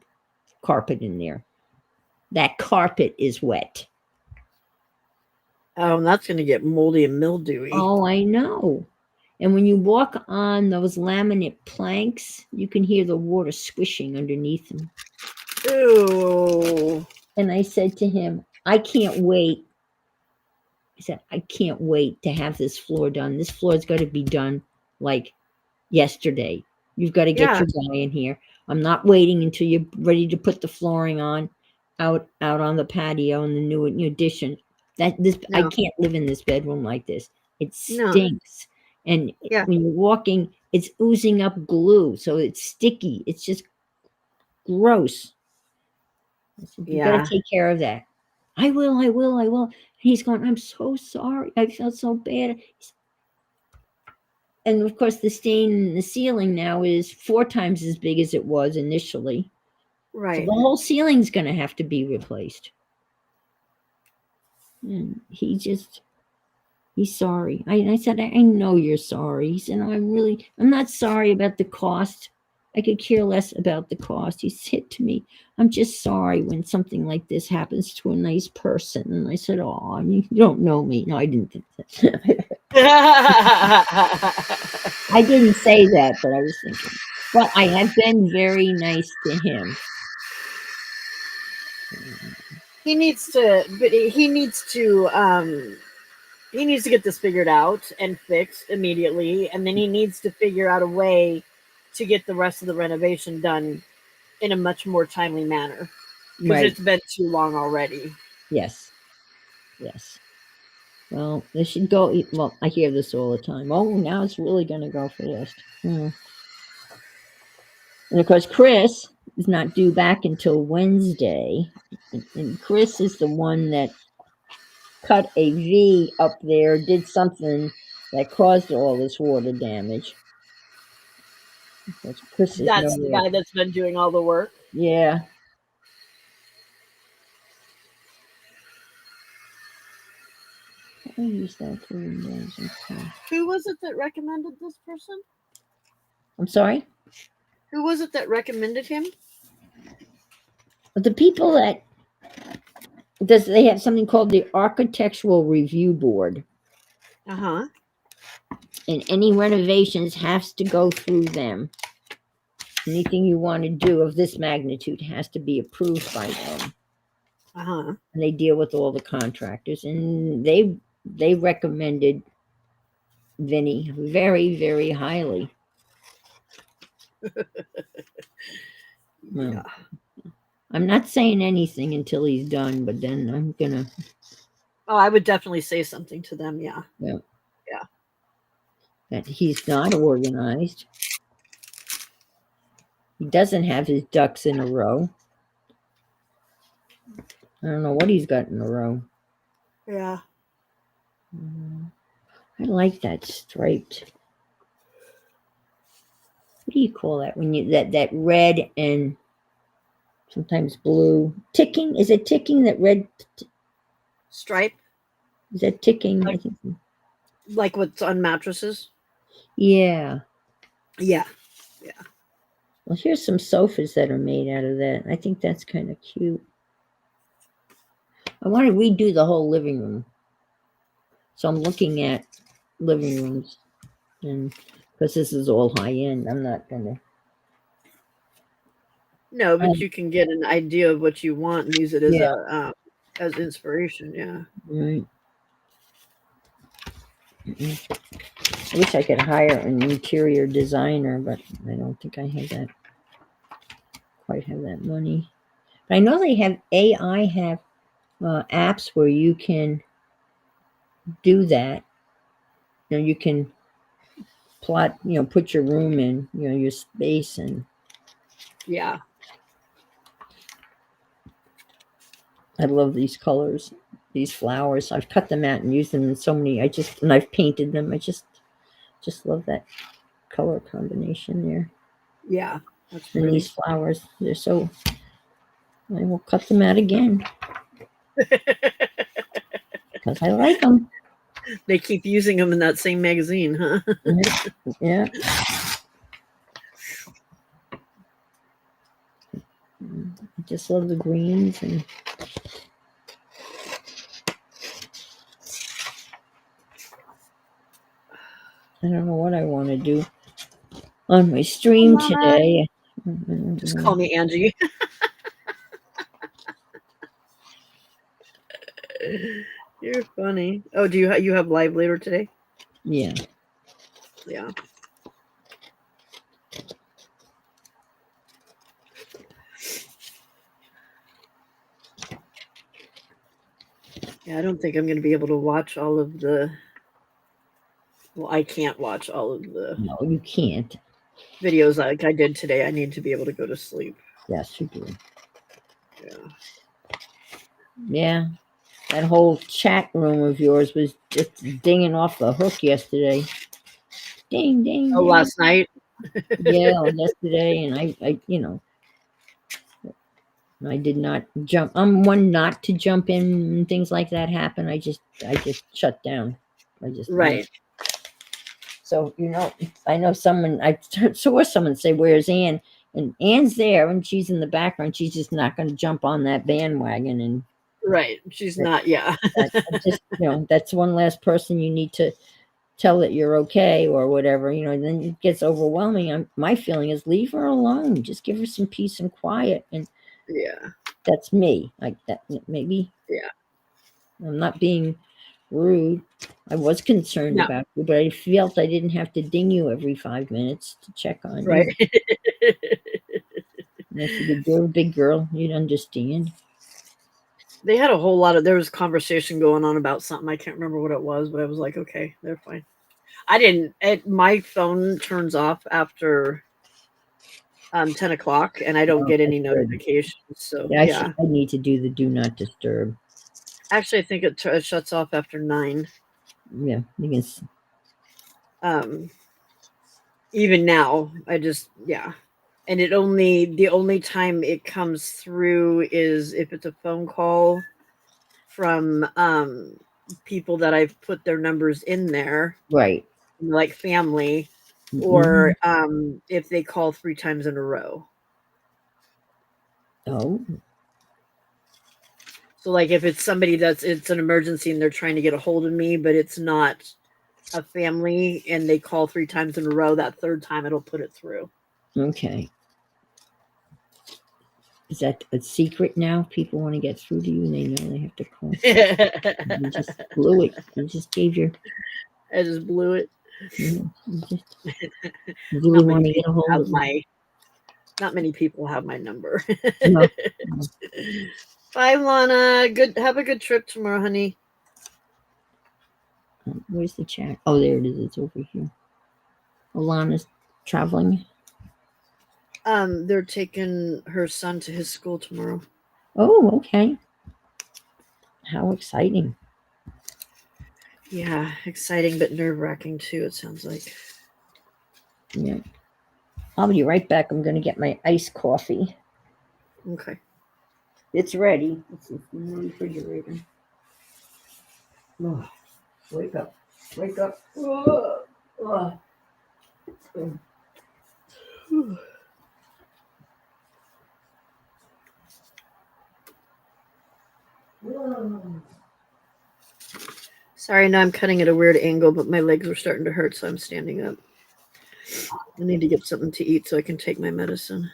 carpet in there. That carpet is wet. Oh, and that's going to get moldy and mildewy. Oh, I know. And when you walk on those laminate planks, you can hear the water squishing underneath them. Ew. And I said to him, I can't wait. I said, I can't wait to have this floor done. This floor's got to be done like yesterday. You've got to get your guy in here. I'm not waiting until you're ready to put the flooring on out on the patio in the new addition. I can't live in this bedroom like this. It stinks. And when you're walking, it's oozing up glue. So it's sticky. It's just gross. I said, you got to take care of that. I will. He's going, I'm so sorry. I felt so bad. And of course, the stain in the ceiling now is 4 times as big as it was initially. Right. So the whole ceiling's going to have to be replaced. And he's sorry. I said, I know you're sorry. He said, no, I'm not sorry about the cost. I could care less about the cost. He said to me, I'm just sorry when something like this happens to a nice person. And I said, oh, you don't know me. No, I didn't think that. I didn't say that, but I was thinking. But I have been very nice to him. He needs to get this figured out and fixed immediately, and then he needs to figure out a way to get the rest of the renovation done in a much more timely manner, because it's been too long already. Yes. Well, they should go. Well, I hear this all the time. Oh, now it's really going to go fast. And of course, Chris is not due back until Wednesday, and Chris is the one that cut a V up there, did something that caused all this water damage. Chris is That's the guy that's been doing all the work. Yeah. I use that for Windows. Who was it that recommended this person? I'm sorry? Who was it that recommended him? The people that they have something called the Architectural Review Board. Uh-huh. And any renovations has to go through them. Anything you want to do of this magnitude has to be approved by them. Uh-huh. And they deal with all the contractors. And they recommended Vinny very, very highly. Yeah. I'm not saying anything until he's done, but then I'm gonna. Oh, I would definitely say something to them. Yeah. That he's not organized. He doesn't have his ducks in a row. I don't know what he's got in a row. Yeah. I like that striped. What do you call that when you that red and sometimes blue ticking? Is it ticking? That red Stripe, is that ticking? I Like- think. like what's on mattresses. Yeah. Yeah. Well, here's some sofas that are made out of that. I think that's kind of cute. I want to redo the whole living room. So I'm looking at living rooms, and because this is all high end, I'm not gonna. No, but you can get an idea of what you want and use it as Yeah. as inspiration. Yeah. Right. I wish I could hire an interior designer, but I don't think I have quite have that money. But I know they have AI have apps where you can do that. You can plot, put your room in, your space, and Yeah. I love these colors, these flowers. I've cut them out and used them in so many. And I've painted them. I just love that color combination there. Yeah. That's And pretty. these flowers, they're so. I will cut them out again because I like them. They keep using them in that same magazine, huh? Yeah. I just love the greens and. I don't know what I want to do on my stream today. Just call me Angie. You're funny. Oh, do you have live later today? Yeah. Yeah. Yeah, I don't think I'm going to be able to watch all of the. Well, I can't watch all of the No, you can't. videos like I did today. I need to be able to go to sleep. Yes, you do. Yeah. Yeah. That whole chat room of yours was just dinging off the hook yesterday. Ding, ding, Oh, ding. last night. Yeah, yesterday, and I did not jump. I'm one not to jump in and things like that happen. I just shut down. I just Right. So I know someone. I saw someone say, "Where's Ann?" And Ann's there, and she's in the background. She's just not going to jump on that bandwagon. And Right. She's not. Yeah. just that's one last person you need to tell that you're okay or whatever. And then it gets overwhelming. My feeling is leave her alone. Just give her some peace and quiet. And Yeah. that's me. Like that. Maybe. Yeah. I'm not being rude. I was concerned No. about you, but I felt I didn't have to ding you every 5 minutes to check on Right. you. And I figured you're a big girl, you'd understand. They had a whole lot of. There was conversation going on about something. I can't remember what it was, but I was like, okay, they're fine. I didn't. My phone turns off after 10 o'clock, and I don't get any That's good. notifications. So Yeah, I need to do the do not disturb. Actually, I think it shuts off after 9. Yeah, you can. Even now, and the only time it comes through is if it's a phone call from people that I've put their numbers in there, Right. like family, Mhm. or if they call 3 times in a row. Oh, So like if it's somebody it's an emergency and they're trying to get a hold of me, but it's not a family and they call 3 times in a row, that third time it'll put it through. okay. Is that a secret now? People want to get through to you and they know they have to call. You just blew it. You just gave your. I just blew it. You really want to get a hold of my Not many people have my number. No. Bye, Lana. Good. Have a good trip tomorrow, honey. Where's the chat? Oh, there it is. It's over here. Alana's traveling. They're taking her son to his school tomorrow. Oh, okay. How exciting. Yeah, exciting but nerve-wracking too, it sounds like. Yeah. I'll be right back. I'm going to get my iced coffee. Okay. It's ready. It's in the refrigerator. Oh, wake up. Wake up. Oh, oh. Sorry, now I'm cutting at a weird angle, but my legs were starting to hurt, so I'm standing up. I need to get something to eat so I can take my medicine.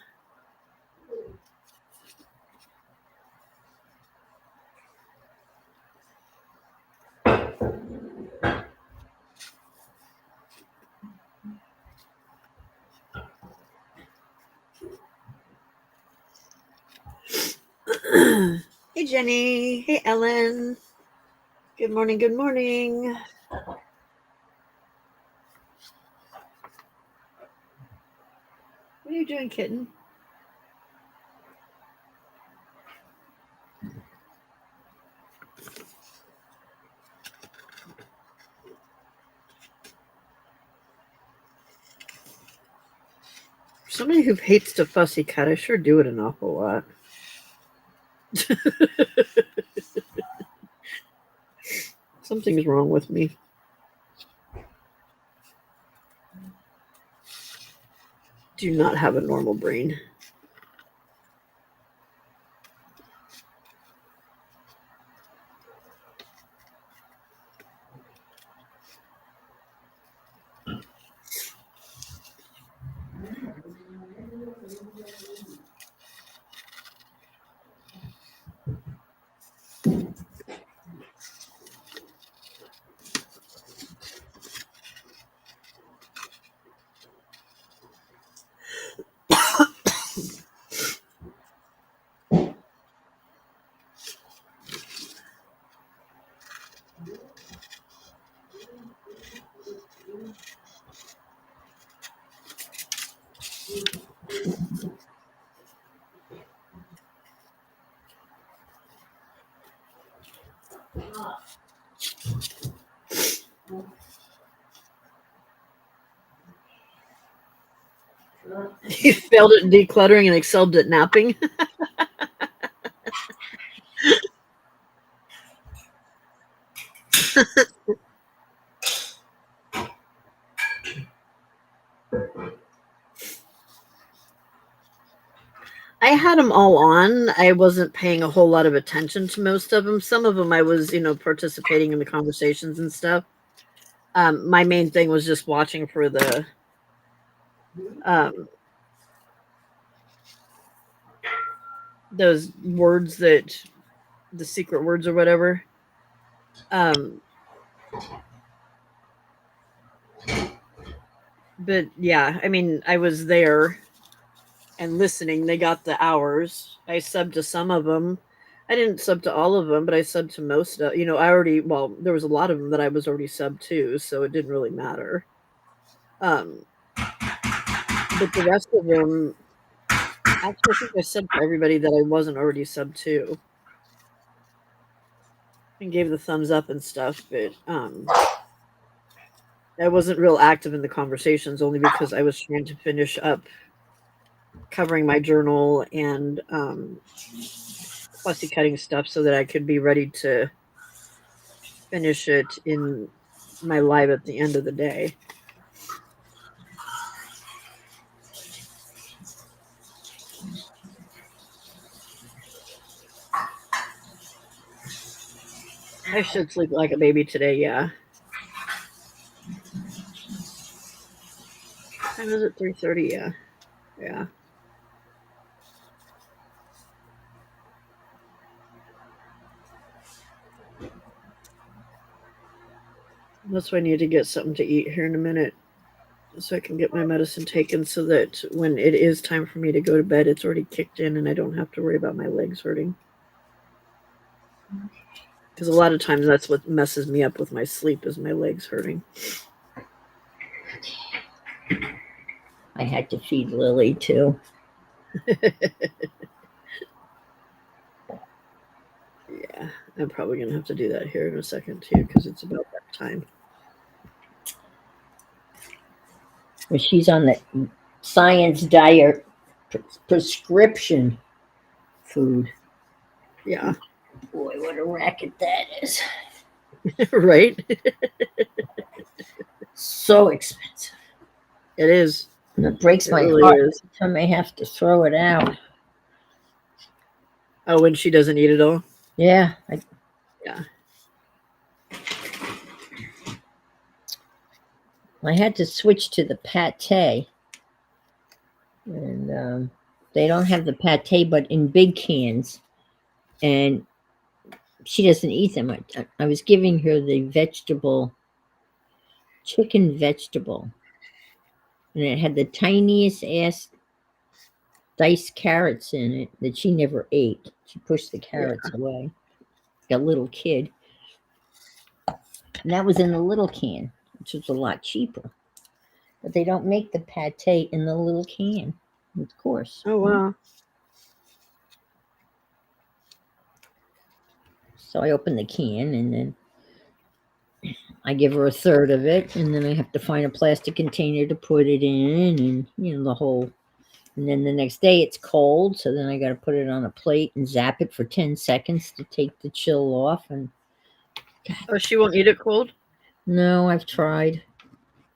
Hey, Jenny. Hey, Ellen. Good morning. Good morning. What are you doing, kitten? For somebody who hates to fussy cut, I sure do it an awful lot. Something's wrong with me. Do not have a normal brain. You failed at decluttering and excelled at napping. I had them all on. I wasn't paying a whole lot of attention to most of them. Some of them I was, participating in the conversations and stuff. My main thing was just watching for the those words that the secret words or whatever. But yeah, I mean, I was there and listening. They got the hours. I subbed to some of them. I didn't sub to all of them, but I subbed to most of. There was a lot of them that I was already subbed to, so it didn't really matter. But the rest of them, actually, I think I subbed to everybody that I wasn't already subbed to, and gave the thumbs up and stuff. But I wasn't real active in the conversations only because I was trying to finish up covering my journal and fussy cutting stuff so that I could be ready to finish it in my live at the end of the day. I should sleep like a baby today, yeah. Time is it? 3:30, yeah. Yeah. That's why I need to get something to eat here in a minute. so I can get my medicine taken so that when it is time for me to go to bed, it's already kicked in and I don't have to worry about my legs hurting. Because a lot of times that's what messes me up with my sleep is my legs hurting. I had to feed Lily too. Yeah, I'm probably going to have to do that here in a second too because it's about that time. But she's on the science diet prescription food. Yeah, Boy, what a racket that is. right? So expensive. It is. And it breaks It my really heart is. every time I have to throw it out. Oh, when she doesn't eat it all? Yeah. Yeah. I had to switch to the pate. And they don't have the pate, but in big cans. And she doesn't eat them. I was giving her the chicken vegetable. And it had the tiniest ass diced carrots in it that she never ate. She pushed the carrots away. Like a little kid. And that was in the little can, which was a lot cheaper. But they don't make the pate in the little can, of course. Oh, wow. So I open the can and then I give her a third of it, and then I have to find a plastic container to put it in, and the whole. And then the next day it's cold, so then I got to put it on a plate and zap it for 10 seconds to take the chill off. And Oh, she won't eat it cold? no, I've tried.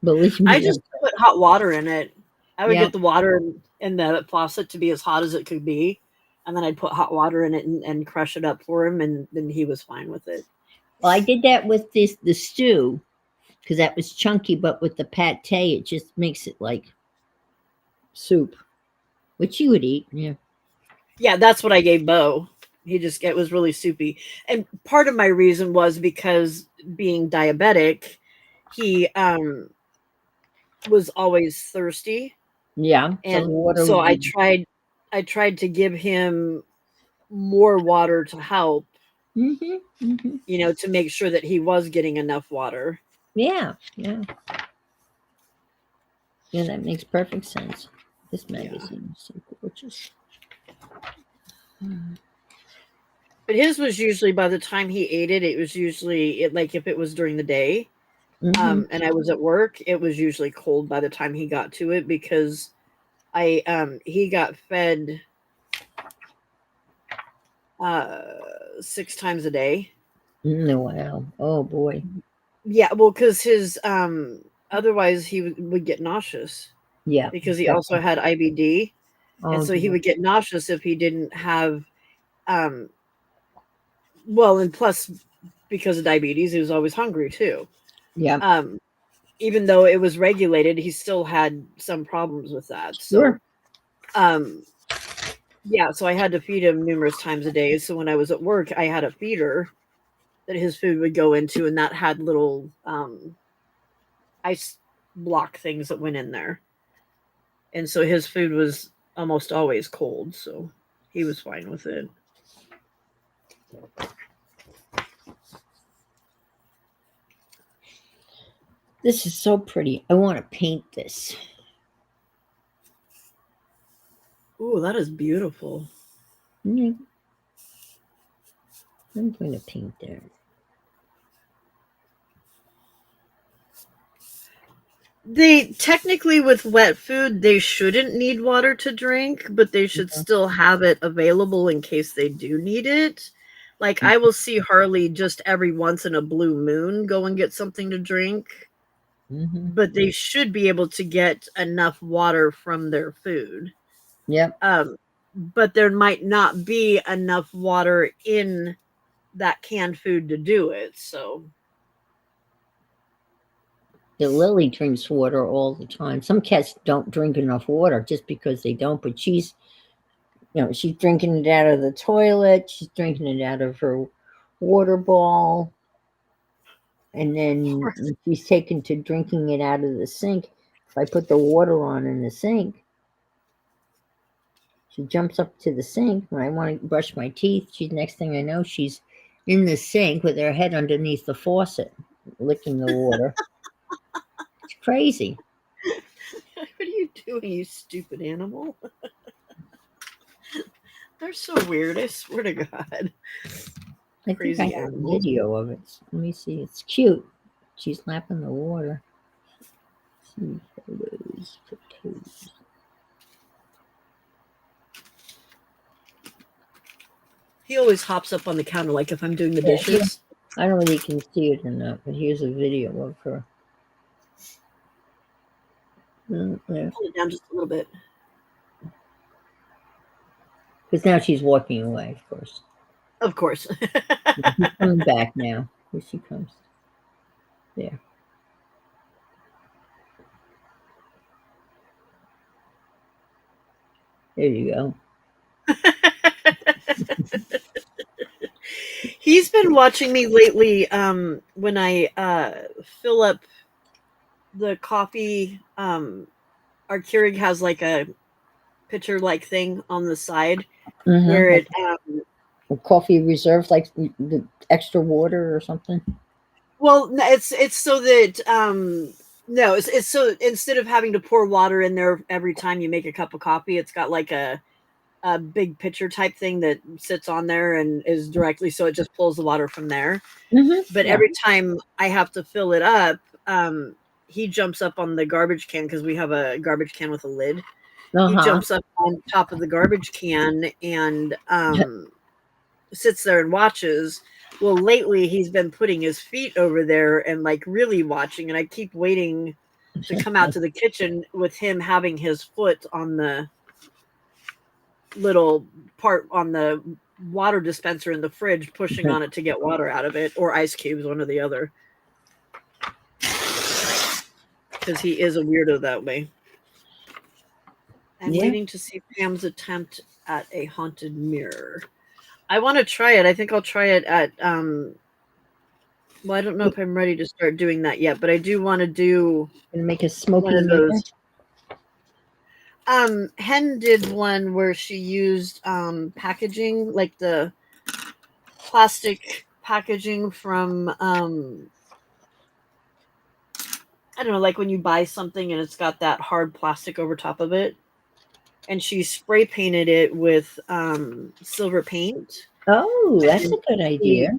Believe me, I just put hot water in it. I would Yeah. get the water in the faucet to be as hot as it could be, and then I'd put hot water in it and crush it up for him, and then he was fine with it. Well, I did that with the stew because that was chunky, but with the pate, it just makes it like soup, which you would eat. Yeah. Yeah, that's what I gave Bo. It was really soupy. And part of my reason was because being diabetic, he was always thirsty. Yeah. And water so would I be- tried to give him more water to help, to make sure that he was getting enough water. Yeah. Yeah. Yeah, that makes perfect sense. This magazine is so gorgeous. But his was usually by the time he ate it, it was usually like if it was during the day, and I was at work, it was usually cold by the time he got to it because he got fed 6 times a day. Wow. Oh boy. Yeah, well, because his otherwise he would get nauseous. Yeah. Because he also had IBD, and so he dear. would get nauseous if he didn't have well, and plus because of diabetes, he was always hungry too. Yeah. Even though it was regulated, he still had some problems with that. So, Sure. yeah, so I had to feed him numerous times a day. So when I was at work, I had a feeder that his food would go into, and that had little ice block things that went in there. And so his food was almost always cold, so he was fine with it. This is so pretty. I want to paint this. Ooh, that is beautiful. I'm going to paint there. They technically, with wet food, they shouldn't need water to drink, but they should still have it available in case they do need it. Like, I will see Harley just every once in a blue moon go and get something to drink, but they should be able to get enough water from their food. Yep. But there might not be enough water in that canned food to do it, so. The Lily drinks water all the time. Some cats don't drink enough water just because they don't, but she's drinking it out of the toilet. She's drinking it out of her water ball. And then she's taken to drinking it out of the sink. if I put the water on in the sink, she jumps up to the sink when I want to brush my teeth. She's next thing I know, she's in the sink with her head underneath the faucet, licking the water. It's crazy. What are you doing, you stupid animal? They're so weird. I swear to God. I Crazy think I have a animals. video of it. Let me see. It's cute. She's lapping the water. See photos. Photos. He always hops up on the counter, like if I'm doing the Yeah, dishes. I don't know whether you can see it or not, but here's a video of her. There. Pull it down just a little bit. Because now she's walking away, of course. Of course. She's coming back now. Here she comes. There. There you go. He's been watching me lately when I fill up the coffee. Our Keurig has like a pitcher like thing on the side where it A coffee reserve, like the extra water or something. well, it's so that no, it's so instead of having to pour water in there every time you make a cup of coffee, it's got like a big pitcher type thing that sits on there and is directly, so it just pulls the water from there. But Yeah. every time I have to fill it up, he jumps up on the garbage can because we have a garbage can with a lid. He jumps up on top of the garbage can and sits there and watches. Well, lately he's been putting his feet over there and like really watching, and I keep waiting to come out to the kitchen with him having his foot on the little part on the water dispenser in the fridge, pushing on it to get water out of it, or ice cubes, one or the other. Because he is a weirdo that way. I'm waiting to see Pam's attempt at a haunted mirror. I want to try it. I think I'll try it at well, I don't know if I'm ready to start doing that yet, but I do want to do and make a smoky one of mirror. those. Hen did one where she used packaging, like the plastic packaging from I don't know, like when you buy something and it's got that hard plastic over top of it. And she spray painted it with silver paint. Oh, that's a good idea.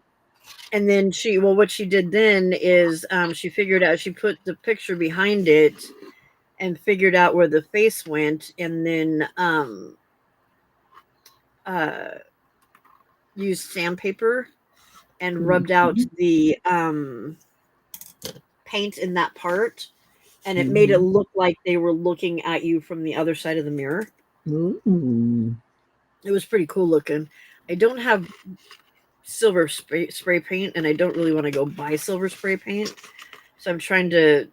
And then what she did then is she figured out, she put the picture behind it and figured out where the face went, and then used sandpaper and rubbed out the paint in that part, and it made it look like they were looking at you from the other side of the mirror. Ooh. It was pretty cool looking. I don't have silver spray paint, and I don't really want to go buy silver spray paint, so I'm trying to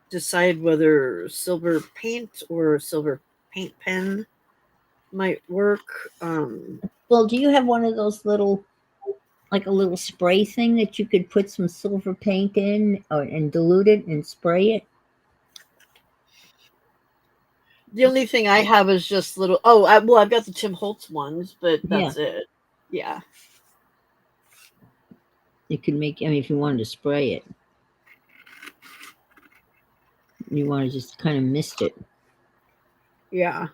decide whether silver paint or silver paint pen might work. Well, do you have one of those little, like a little spray thing that you could put some silver paint in and dilute it and spray it? The only thing I have is just little. Oh, I've got the Tim Holtz ones, but that's it. Yeah. You could make. I mean, if you wanted to spray it, you want to just kind of mist it. Yeah.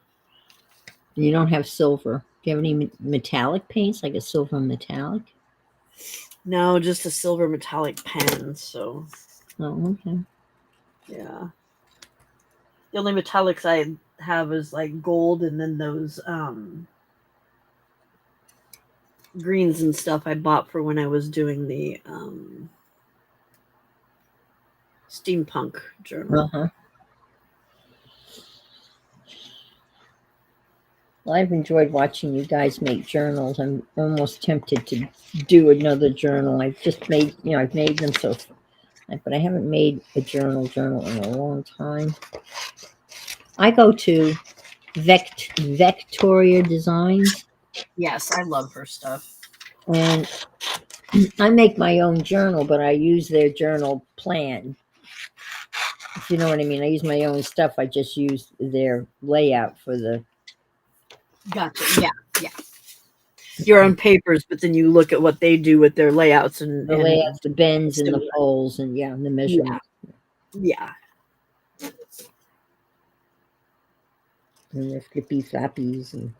And you don't have silver. Do you have any metallic paints, like a silver metallic? No, just a silver metallic pen. So. Oh, okay. Yeah. The only metallics I have is like gold, and then those greens and stuff I bought for when I was doing the steampunk journal. Well, I've enjoyed watching you guys make journals. I'm almost tempted to do another journal. I've just made, I've made them so, but I haven't made a journal in a long time. I go to Victoria Designs. Yes, I love her stuff. And I make my own journal, but I use their journal plan If you know what I mean. I use my own stuff. I just use their layout for the. Gotcha. Yeah. Your own papers, but then you look at what they do with their layouts and The layouts, the bends and the similar. folds, and and the measurements. Yeah. And the flippy flappies. And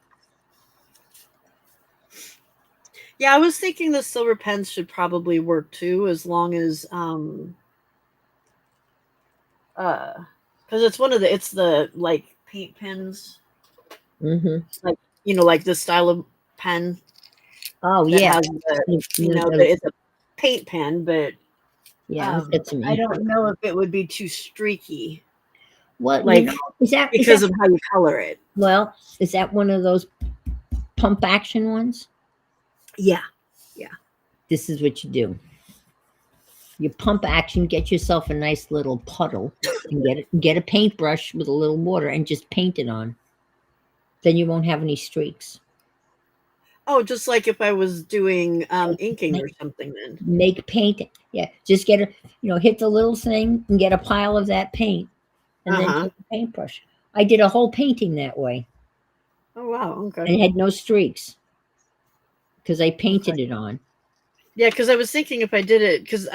Yeah, I was thinking the silver pens should probably work too, as long as because it's the like paint pens, like like the style of pen oh that yeah, has the that it's a paint pen, but yeah, I've got some. I don't know if it would be too streaky, Well, like is that because of how you color it. Well, is that one of those pump action ones? Yeah. This is what you do. You pump action, get yourself a nice little puddle, and get a paintbrush with a little water and just paint it on. Then you won't have any streaks. Oh, just like if I was doing inking or something then. Make paint. Yeah, just get hit the little thing and get a pile of that paint, and then take a paintbrush. I did a whole painting that way. Oh wow, okay. And it had no streaks because I painted it on. Yeah, because I was thinking if I did it, because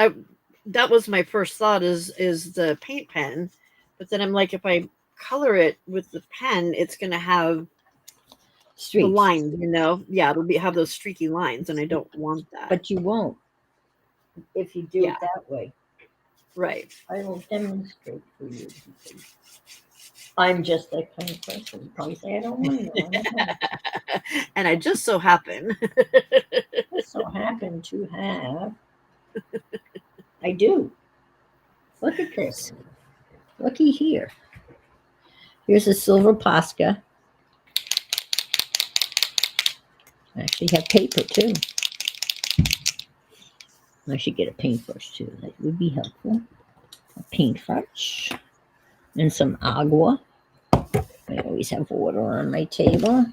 that was my first thought is the paint pen, but then I'm like, if I color it with the pen, it's gonna have streaks. The lines, yeah, it'll have those streaky lines, and I don't want that. But you won't if you do it that way. Right. I will demonstrate for you. I'm just that kind of person. You probably say I don't want to. And I just so happen. To have. I do. Look at this. Looky here. Here's a silver Posca. I actually have paper too. I should get a paintbrush too. That would be helpful. A paintbrush and some agua. I always have water on my table.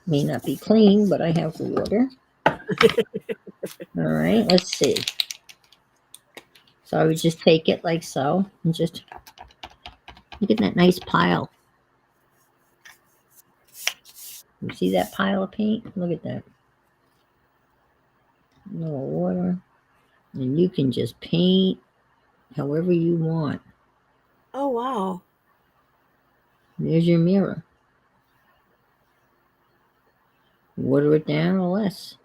May not be clean, but I have water. All right, let's see. So I would just take it like so and just look at that nice pile. You see that pile of paint? Look at that. A little water. And you can just paint however you want. Oh, wow. There's your mirror. Water it down or less.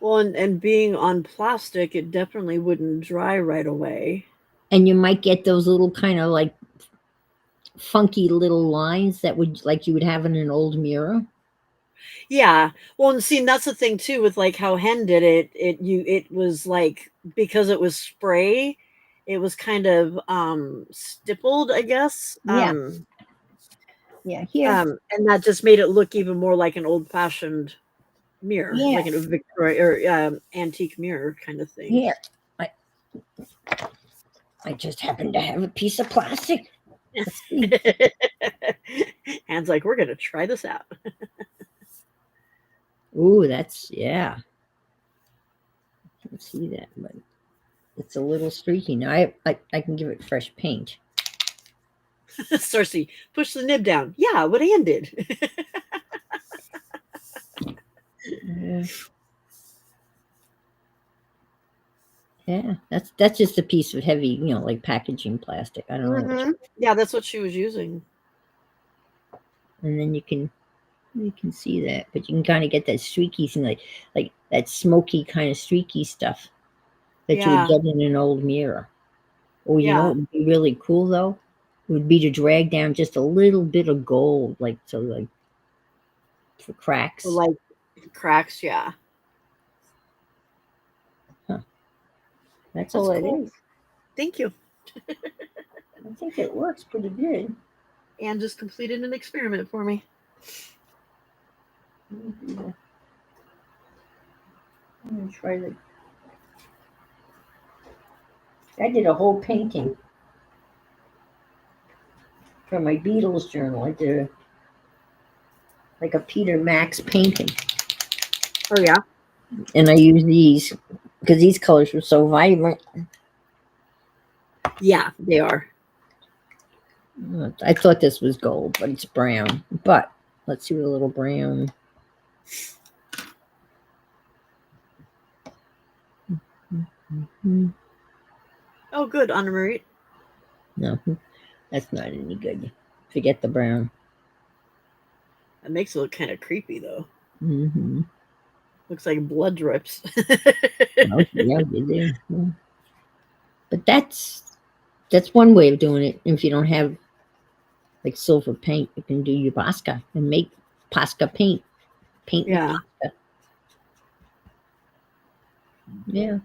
Well, and being on plastic, it definitely wouldn't dry right away. And you might get those little kind of like funky little lines that would like you would have in an old mirror. Yeah. Well, and see, that's the thing too with like how Hen did it. It was like because it was spray, it was kind of stippled, I guess. Yeah, here. And that just made it look even more like an old-fashioned mirror, like a Victoria or antique mirror kind of thing. Here, I just happen to have a piece of plastic. Anne's like, we're gonna try this out. Ooh, that's I can see that, but it's a little streaky. Now I can give it fresh paint. Cersei, push the nib down. Yeah, what Anne did. Yeah, that's just a piece of heavy, like packaging plastic. I don't know. Yeah, that's what she was using. And then you can see that, but you can kind of get that streaky thing, like that smoky kind of streaky stuff that you would get in an old mirror. Oh, you know what would be really cool though? It would be to drag down just a little bit of gold, like for cracks. Like cracks, yeah. That's all it is. Thank you. I think it works pretty good. Anne just completed an experiment for me. I'm gonna try that. I did a whole painting for my Beatles journal. I did like a Peter Max painting. Oh yeah. And I used these because these colors were so vibrant. Yeah, they are. I thought this was gold, but it's brown. But let's see what a little brown. Oh, good, Anna Marie. No, that's not any good. Forget the brown. That makes it look kind of creepy, though. Mm-hmm. Looks like blood drips. Oh, yeah, you do. Yeah. But that's one way of doing it. If you don't have like silver paint, you can do your Posca and make Posca paint. Paint with Yeah. Posca. Yeah.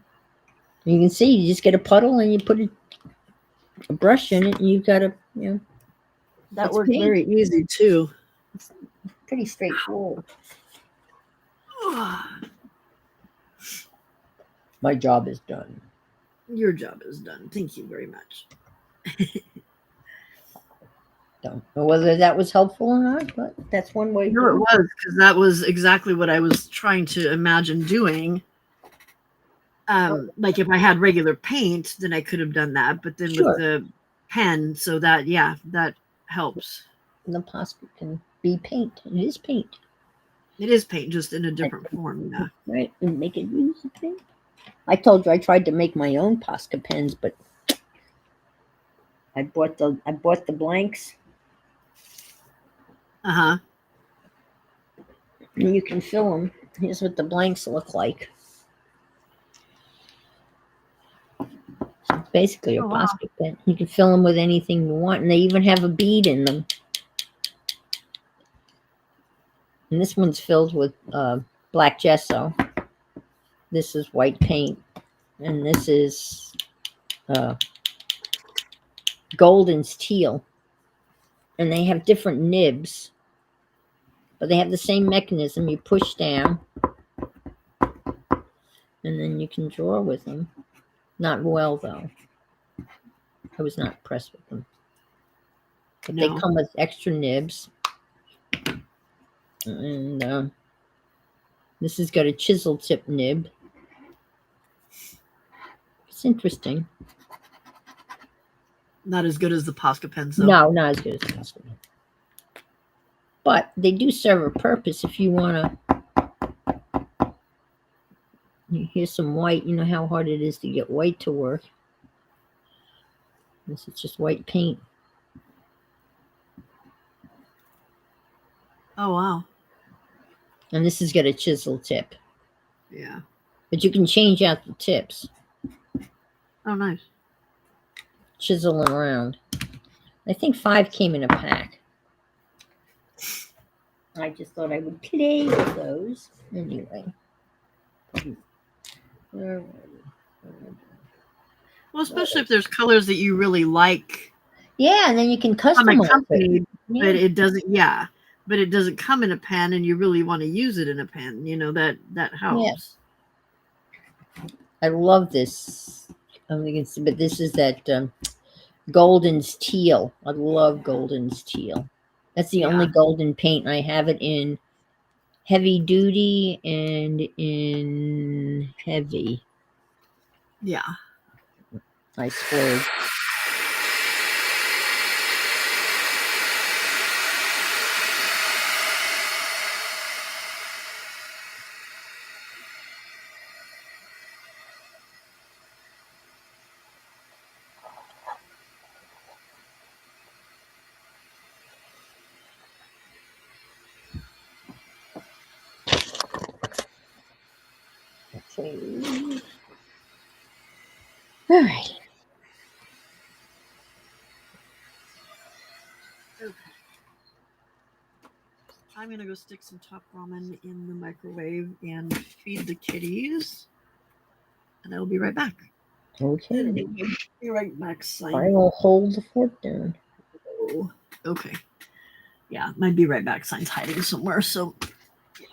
You can see you just get a puddle and you put a brush in it and you've got That it's works paint. very easy, too. Pretty straightforward. My job is done. Your job is done. Thank you very much. Don't know whether that was helpful or not, but that's one way. No, it was, because that was exactly what I was trying to imagine doing. Like if I had regular paint, then I could have done that. But then Sure. with the pen, so that, yeah, that helps. The Posca can be paint. It is paint. It is paint, just in a different form. Yeah. Right. And make it use the paint. I told you I tried to make my own Posca pens, but I bought the blanks. Uh-huh. And you can fill them. Here's what the blanks look like. It's basically a Posca pen. You can fill them with anything you want, and they even have a bead in them. And this one's filled with black gesso. This is white paint, and this is gold and steel. And they have different nibs, but they have the same mechanism. You push down, and then you can draw with them. Not well, though. I was not impressed with them. But they come with extra nibs. And this has got a chisel tip nib. It's interesting. Not as good as the Posca pens, though. No, not as good as the Posca pen. But they do serve a purpose if you want to. Here's some white. You know how hard it is to get white to work. This is just white paint. Oh, wow. And this has got a chisel tip. Yeah. But you can change out the tips. Oh, nice. Chisel them around. I think 5 came in a pack. I just thought I would play with those. Anyway. Well, especially if there's colors that you really like. Yeah, and then you can On customize a company, it. Yeah. but it doesn't. Yeah, but it doesn't come in a pen, and you really want to use it in a pen. You know that helps. Yeah. I love this. I don't think it's, but this is that golden steel. I love golden steel. That's the only golden paint. I have it in heavy duty and in heavy. Yeah. I splurged. Okay. All right. Okay. I'm gonna go stick some top ramen in the microwave and feed the kitties, and I will be right back. Okay. Be right back. Sign. I will hold the fort down. Oh, okay. Yeah, my be right back sign's hiding somewhere. So, yeah.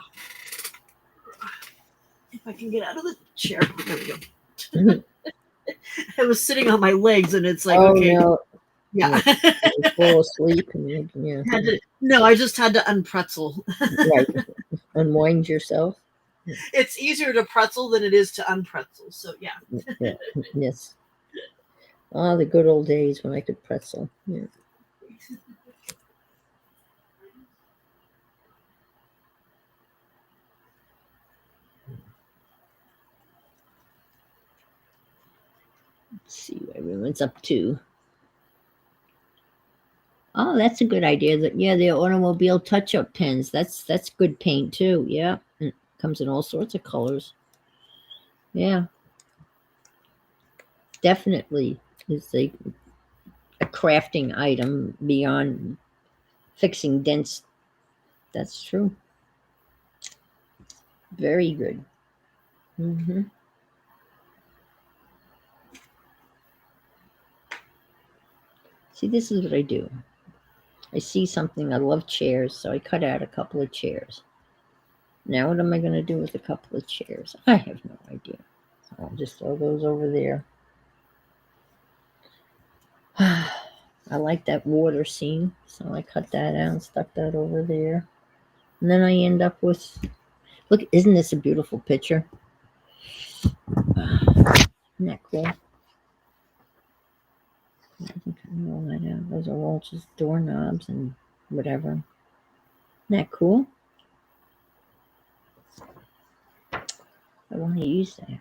If I can get out of the chair, there we go. I was sitting on my legs, and it's like, okay, no. yeah. You fall asleep, and yeah. No, I just had to unpretzel. Right. Unwind yourself. It's easier to pretzel than it is to unpretzel. So yeah. Yeah. Yes. Oh, the good old days when I could pretzel. Yeah. Let's see what everyone's up to. Oh, that's a good idea. That yeah, the automobile touch-up pens. That's good paint too. Yeah, it comes in all sorts of colors. Yeah, definitely is a crafting item beyond fixing dents. That's true. Very good. Hmm. See, this is what I do. I see something. I love chairs, so I cut out a couple of chairs. Now, what am I going to do with a couple of chairs? I have no idea. I'll just throw those over there. I like that water scene, so I cut that out and stuck that over there. And then I end up with, look, isn't this a beautiful picture? Isn't that cool? I think I know all that out. Those are all just doorknobs and whatever. Isn't that cool? I want to use that.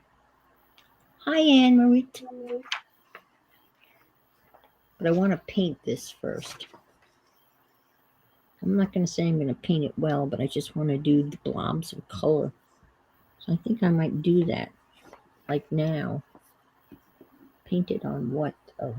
Hi, Anne Marie. But I want to paint this first. I'm not going to say I'm going to paint it well, but I just want to do the blobs of color. So I think I might do that, like now. Paint it on what, though?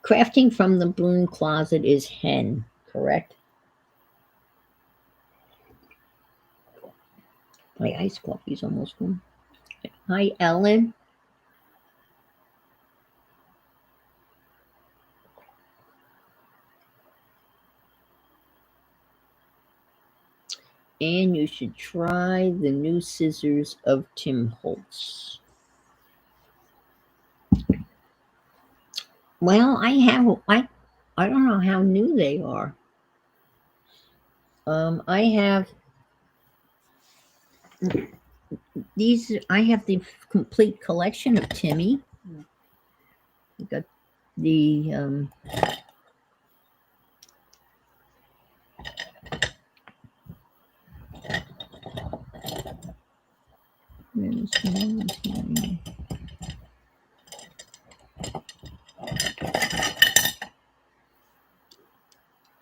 Crafting from the broom closet is hen, correct? My iced coffee's almost gone. Hi, Ellen. And you should try the new scissors of Tim Holtz. Well, I don't know how new they are. I have these. I have the complete collection of Timmy. You got the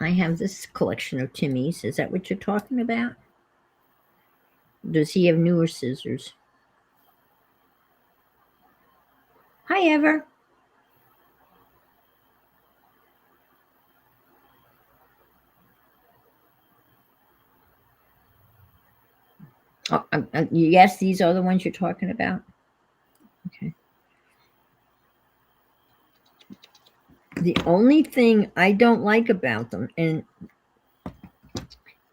I have this collection of Timmy's. Is that what you're talking about? Does he have newer scissors? Hi, Ever. Oh, yes, these are the ones you're talking about. Okay. The only thing I don't like about them, and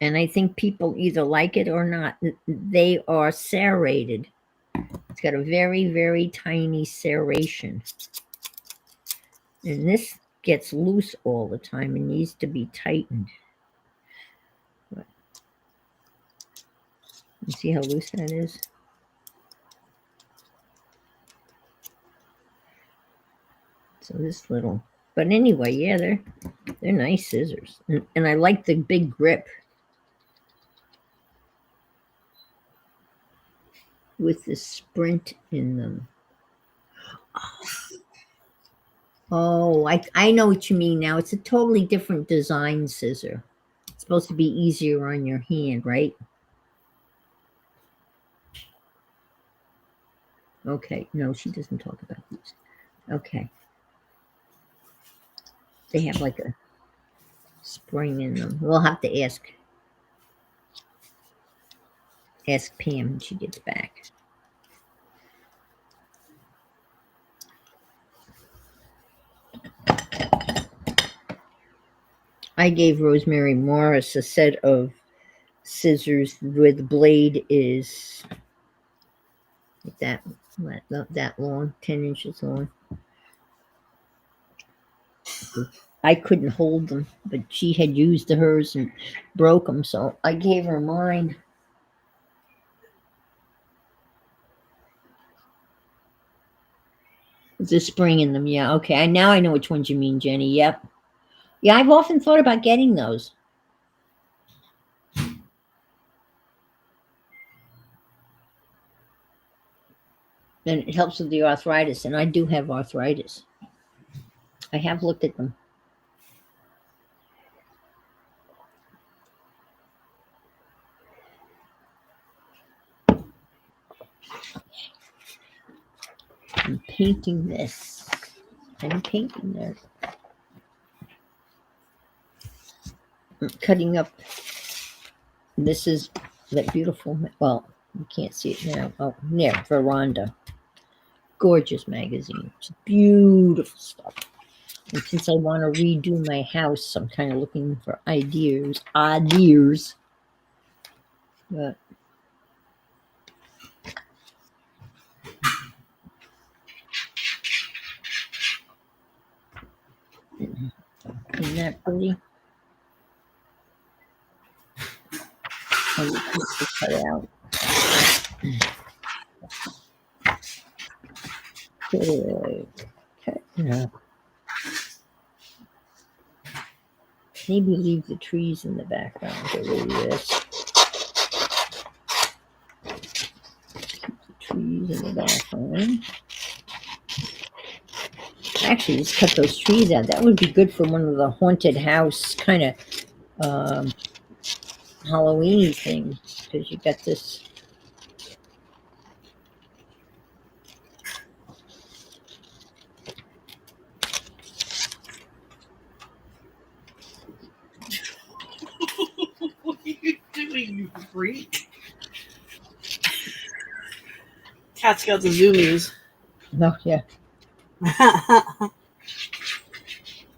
I think people either like it or not, they are serrated. It's got a very, very tiny serration. And this gets loose all the time and needs to be tightened. You see how loose that is? So this little, but anyway, yeah, they're nice scissors, and I like the big grip with the sprint in them. Oh, I know what you mean now. It's a totally different design scissor. It's supposed to be easier on your hand, right? Okay, no, she doesn't talk about these. Okay. They have like a spring in them. We'll have to ask Pam when she gets back. I gave Rosemary Morris a set of scissors where the blade is like that long, 10 inches long. I couldn't hold them, but she had used hers and broke them, so I gave her mine. There's a spring in them, yeah. Okay, now I know which ones you mean, Jenny. Yep. Yeah, I've often thought about getting those. And it helps with the arthritis, and I do have arthritis. I have looked at them. I'm painting this. I'm painting that. I'm cutting up. This is that beautiful. Well, you can't see it now. Oh, there, Veranda. Gorgeous magazine. It's beautiful stuff. And since I want to redo my house, I'm kind of looking for ideas. But isn't that pretty? I'll just cut it out. Okay. Yeah. Maybe leave the trees in the background. Get rid of this. Keep the trees in the background. Actually, just cut those trees out. That would be good for one of the haunted house kind of Halloween thing, because you got this. What are you doing, you freak? Cat's got the zoomies. Oh, yeah.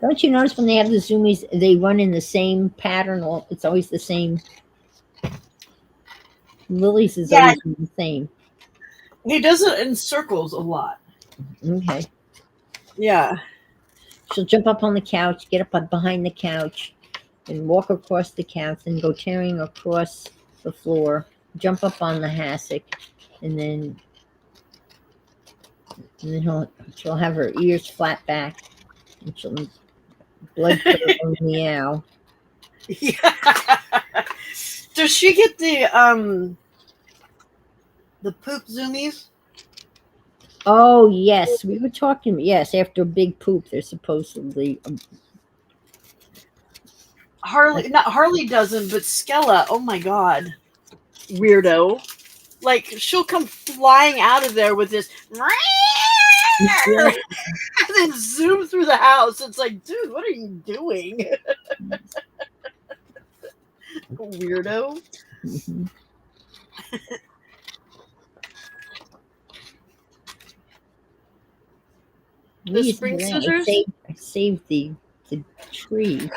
Don't you notice when they have the zoomies, they run in the same pattern? It's always the same. Lily's is always the same. He does it in circles a lot. Okay. Yeah. She'll jump up on the couch, get up behind the couch, and walk across the couch, and go tearing across the floor, jump up on the hassock, and then she'll have her ears flat back, and she'll blood curdle meow. Yeah. Does she get the poop zoomies? Oh yes, we were talking. Yes, after a big poop, they're supposedly. Harley doesn't, but Skella. Oh my god, weirdo! Like she'll come flying out of there with this, and then zoom through the house. It's like, dude, what are you doing? Weirdo. Mm-hmm. The spring scissors? I saved the tree.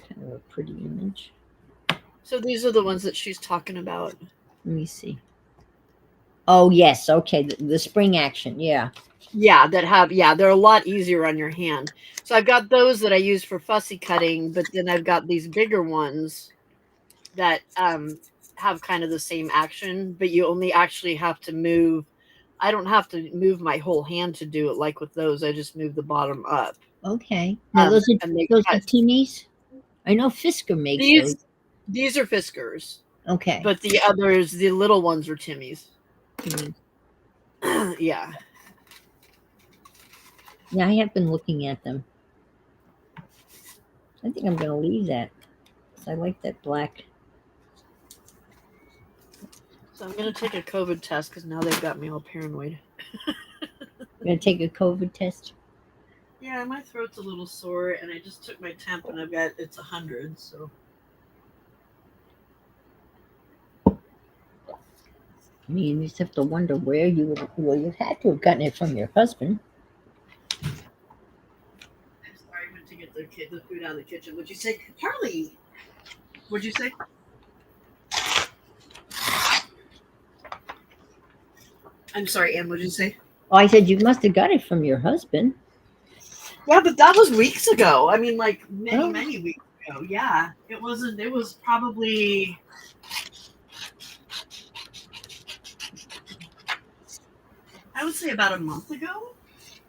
Kind of a pretty image. So these are the ones that she's talking about. Let me see. Oh yes, okay. The spring action, yeah. Yeah, they're a lot easier on your hand. So I've got those that I use for fussy cutting, but then I've got these bigger ones that have kind of the same action, but you only actually have to move. I don't have to move my whole hand to do it like with those. I just move the bottom up. Okay. Now those are Timmy's? I know Fisker makes those. These are Fiskers. Okay. But the others, the little ones are Timmy's. Yeah. Yeah, I have been looking at them. I think I'm going to leave that. I like that black. So I'm going to take a COVID test because now they've got me all paranoid. You're going to take a COVID test? Yeah, my throat's a little sore, and I just took my temp, and it's 100, so. I mean, you just have to wonder where you would. Well, you had to have gotten it from your husband. I'm sorry, I went to get the food out of the kitchen. What'd you say? Harley! What'd you say? I'm sorry, Anne, what'd you say? Oh, I said you must have got it from your husband. Yeah, but that was weeks ago. I mean, like Oh. many weeks ago. Yeah, it wasn't. It was probably. I would say about a month ago.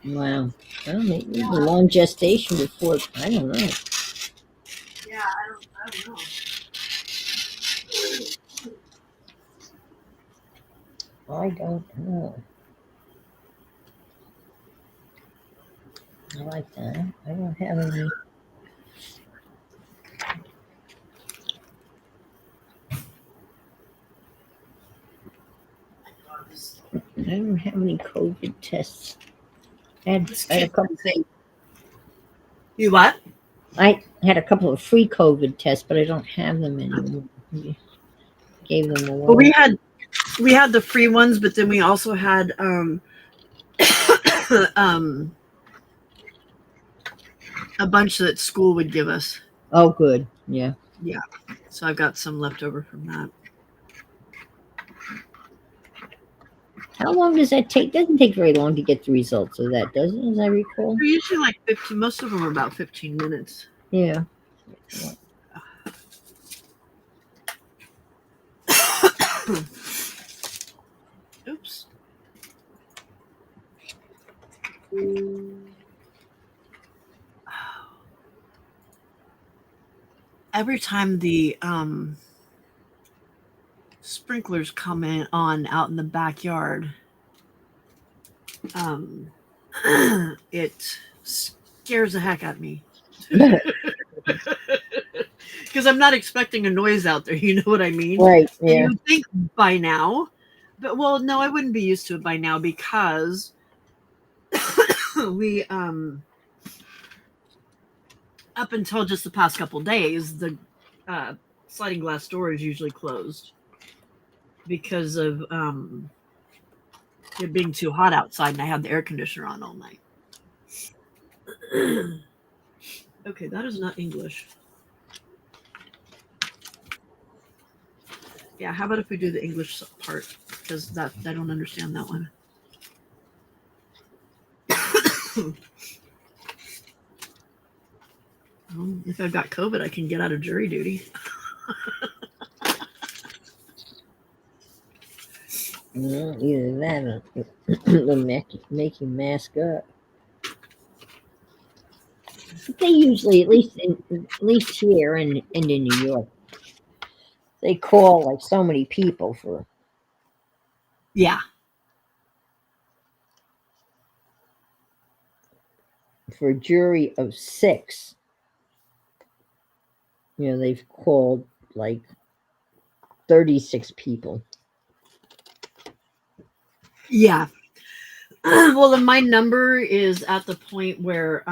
Wow. Well, maybe it was a long gestation before. I don't know. Yeah, I don't know. I don't know. I like that. I don't have any. I don't have any COVID tests. This I had a kid couple. say, "You what?" I had a couple of free COVID tests, but I don't have them anymore. We gave them Well, away. we had the free ones, but then we also had um a bunch that school would give us. Oh, good. Yeah. Yeah, so I've got some left over from that. How long does that take? Doesn't take very long to get the results of that, does it? As I recall. They're usually like 15. Most of them are about 15 minutes. Yeah. Oops. Every time the sprinklers come on out in the backyard, it scares the heck out of me. Because I'm not expecting a noise out there. You know what I mean? Right. And Yeah. you would think by now, but well, no, I wouldn't be used to it by now because we up until just the past couple days, the sliding glass door is usually closed because of it being too hot outside, and I had the air conditioner on all night. Okay, that is not English. Yeah, how about if we do the English part? Because that I don't understand that one. Well, if I've got COVID, I can get out of jury duty. Well, either that or make you mask up. But they usually, at least here and in New York, they call like so many people Yeah. for a jury of 6. You know, they've called like 36 people. Yeah. Well, then my number is at the point where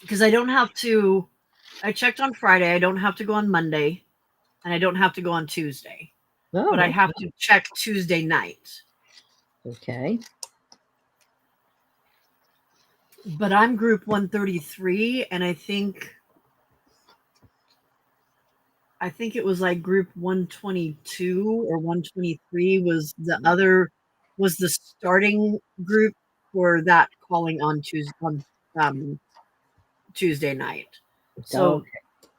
because I don't have to. I checked on Friday. I don't have to go on Monday, and I don't have to go on Tuesday. Oh, But I have to check Tuesday night. okay. But I'm group 133, and I think it was like group 122 or 123 was the starting group for that calling on Tuesday night. So Okay.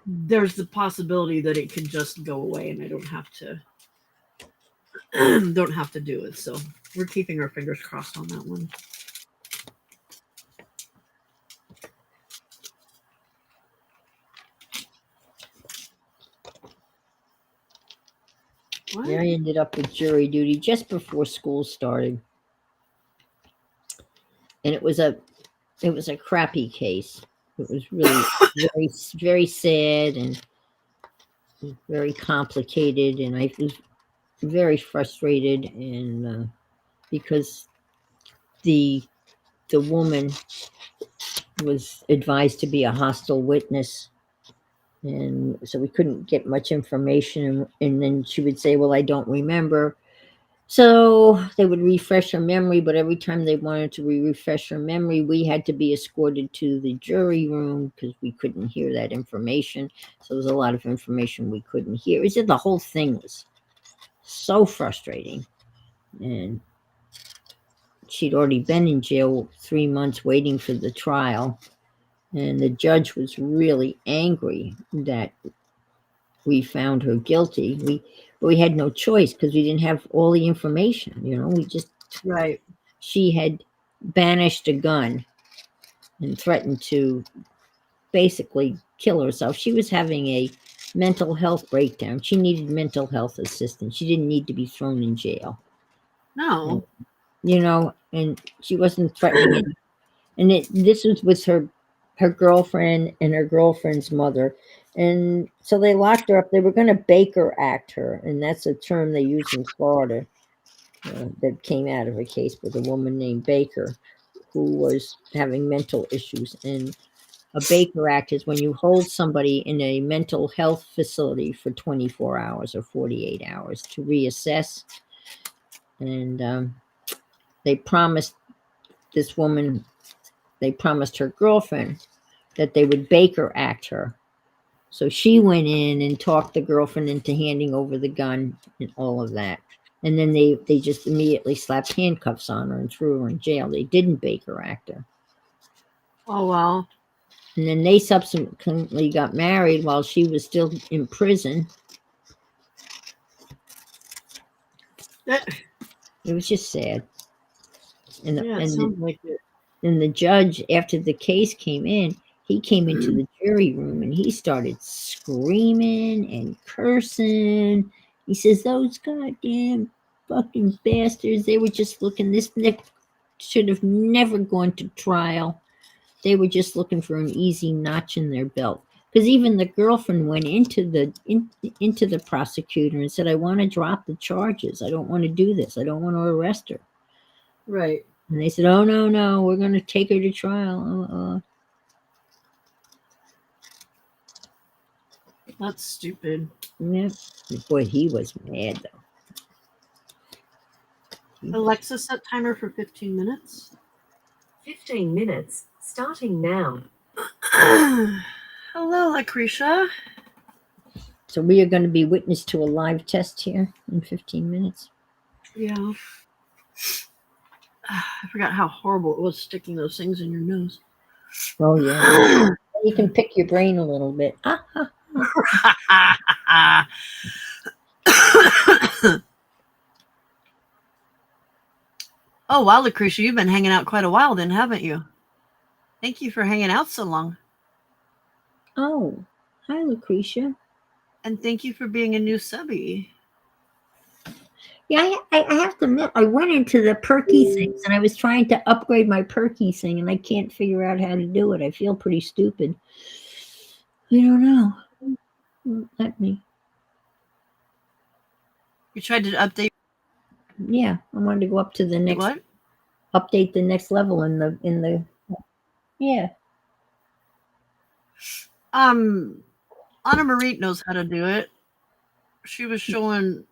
there's the possibility that it could just go away, and I don't have to do it. So we're keeping our fingers crossed on that one. What? I ended up with jury duty just before school started, and it was a crappy case. It was really very very sad and very complicated, and I was very frustrated, and because the woman was advised to be a hostile witness, and so we couldn't get much information, and then she would say, well, I don't remember. So they would refresh her memory, but every time they wanted to refresh her memory, we had to be escorted to the jury room because we couldn't hear that information. So there was a lot of information we couldn't hear. The whole thing was so frustrating, and she'd already been in jail 3 months waiting for the trial. And the judge was really angry that we found her guilty. We had no choice because we didn't have all the information. We just, Right. she had banished a gun and threatened to basically kill herself. She was having a mental health breakdown. She needed mental health assistance. She didn't need to be thrown in jail. No. And she wasn't threatening it. And this was with her girlfriend and her girlfriend's mother. And so they locked her up. They were going to Baker Act her, and that's a term they use in Florida that came out of a case with a woman named Baker who was having mental issues. And a Baker Act is when you hold somebody in a mental health facility for 24 hours or 48 hours to reassess. And they promised this woman, they promised her girlfriend that they would Baker Act her. So she went in and talked the girlfriend into handing over the gun and all of that. And then they just immediately slapped handcuffs on her and threw her in jail. They didn't Baker Act her. Oh, wow. And then they subsequently got married while she was still in prison. That, It was just sad. And yeah, it sounds like it. And the judge, after the case came in, he came into the jury room and he started screaming and cursing. He says, "Those goddamn fucking bastards, they were just looking, this should have never gone to trial. They were just looking for an easy notch in their belt." Because even the girlfriend went into the prosecutor and said, "I want to drop the charges. I don't want to do this. I don't want to arrest her." Right. And they said, "Oh, no, we're going to take her to trial." That's stupid. Yeah. Boy, he was mad, though. Alexa, set timer for 15 minutes. 15 minutes, starting now. Hello, Lucretia. So we are going to be witness to a live test here in 15 minutes. Yeah. I forgot how horrible it was sticking those things in your nose. Oh, yeah. You can pick your brain a little bit. Oh, wow, Lucretia, you've been hanging out quite a while then, haven't you? Thank you for hanging out so long. Oh, hi, Lucretia. And thank you for being a new subby. Yeah, I have to admit, I went into the perky things and I was trying to upgrade my perky thing and I can't figure out how to do it. I feel pretty stupid. I don't know. Let me. You tried to update. Yeah, I wanted to go up to the next. What? Update the next level in the. Yeah. Anna Marie knows how to do it. She was showing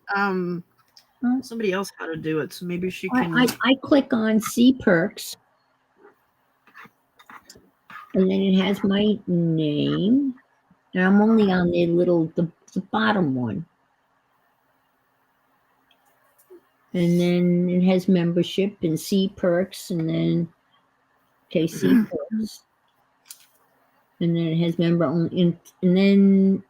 somebody else how to do it, so maybe she can. I click on see perks, and then it has my name, and I'm only on the bottom one, and then it has membership and see perks, and then see perks, and then it has member only, and then.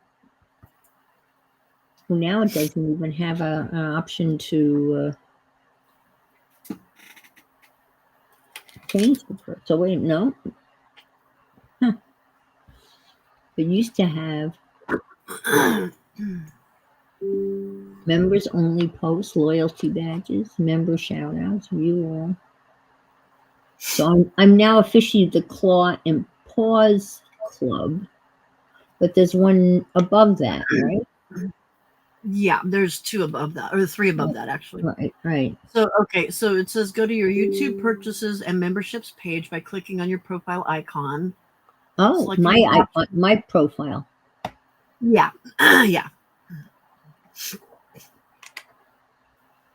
Well, now it doesn't even have an option to change the perk. So wait, no. Huh. It used to have members only posts, loyalty badges, member shout outs, view all. So I'm now officially the Claw and Paws Club, but there's one above that, right? Yeah, there's two above that, or three above that, actually. Right. So, okay, so it says go to your YouTube purchases and memberships page by clicking on your profile icon. Oh, my profile. Yeah, yeah.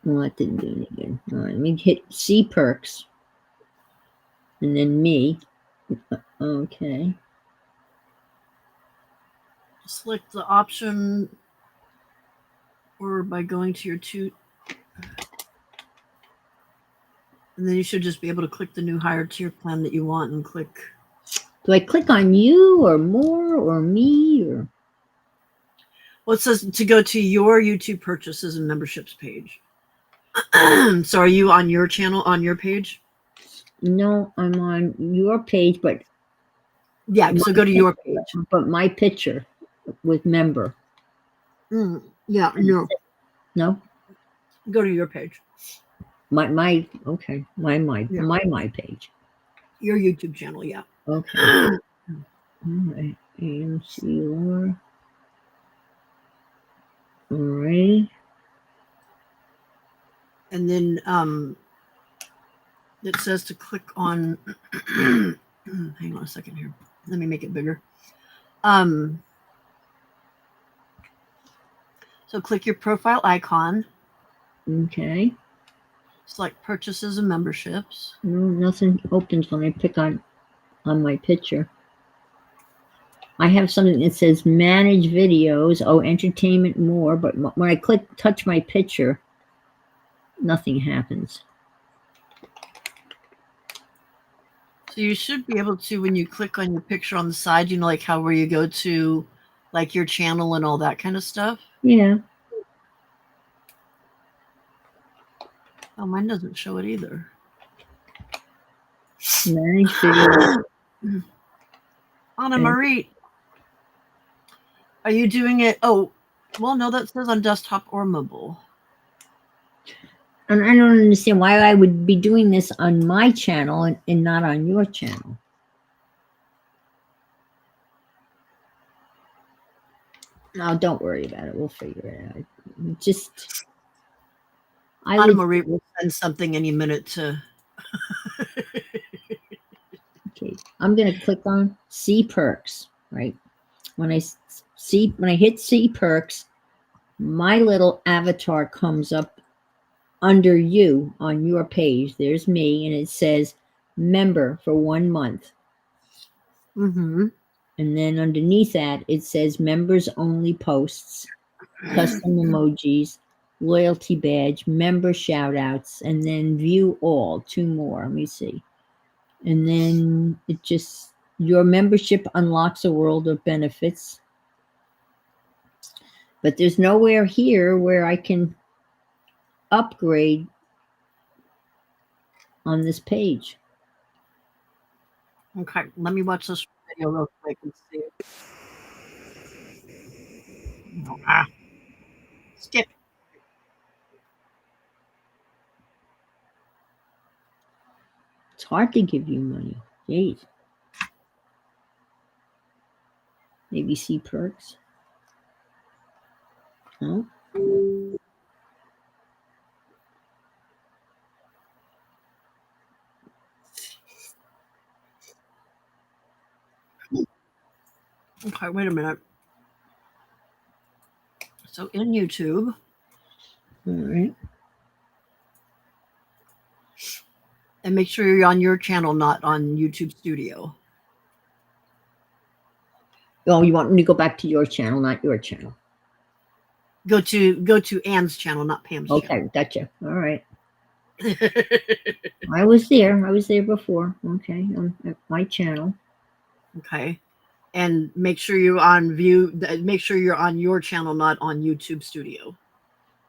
Well, that didn't do any good. All right, let me hit see perks, and then me. Okay. Select the option, or by going to your two. And then you should just be able to click the new higher tier plan that you want and click. Do I click on you or more or me or? Well, it says to go to your YouTube purchases and memberships page. So are you on your channel, on your page? No, I'm on your page, but Yeah, so go to your page. But my picture with member. Yeah, no. No? Go to your page. My okay. Yeah. My page. Your YouTube channel, yeah. Okay. All right. AMCR. All right. And then it says to click on hang on a second here. Let me make it bigger. So click your profile icon. Okay. Select purchases and memberships. No, nothing opens when I pick on my picture. I have something that says manage videos. Oh, entertainment more. But when I touch my picture, nothing happens. So you should be able to, when you click on your picture on the side, you know, like how where you go to like your channel and all that kind of stuff. Yeah. Oh, mine doesn't show it either. Manage videos. Anna Marie, are you doing it? Oh, well, no, that says on desktop or mobile. And I don't understand why I would be doing this on my channel and not on your channel. No, don't worry about it. We'll figure it out. Just, Anna Marie will send something any minute to. Okay, I'm going to click on see perks, right? When I hit see perks, my little avatar comes up under you on your page. There's me, and it says member for 1 month. Mm-hmm. And then underneath that, it says members only posts, custom emojis, loyalty badge, member shout outs, and then view all, 2 more. Let me see. And then it just, your membership unlocks a world of benefits. But there's nowhere here where I can upgrade on this page. Okay, let me watch this video real quick and see. Skip. It's hard to give you money. Jeez. Maybe see perks. No? Okay, wait a minute. So in YouTube. All right. And make sure you're on your channel, not on YouTube Studio. Oh, you want me to go back to your channel, not your channel? Go to Anne's channel, not Pam's channel. Okay, gotcha. All right. I was there. I was there before. Okay, at my channel. Okay. And make sure you're on make sure you're on your channel, not on YouTube Studio.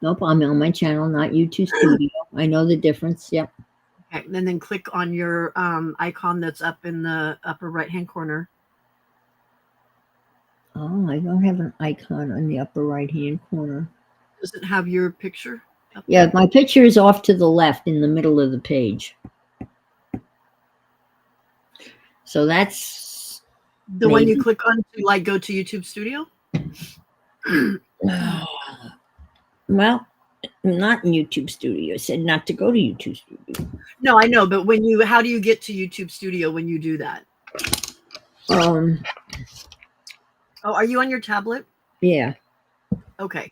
Nope, I'm on my channel, not YouTube Studio. I know the difference. Yep. Okay, and then click on your icon that's up in the upper right-hand corner. Oh, I don't have an icon on the upper right-hand corner. Does it have your picture? Yeah, my picture is off to the left in the middle of the page. So that's the one you click on to like go to YouTube Studio? Well, not in YouTube Studio. It said not to go to YouTube Studio. No, I know, but how do you get to YouTube Studio when you do that? Oh, are you on your tablet? Yeah. Okay.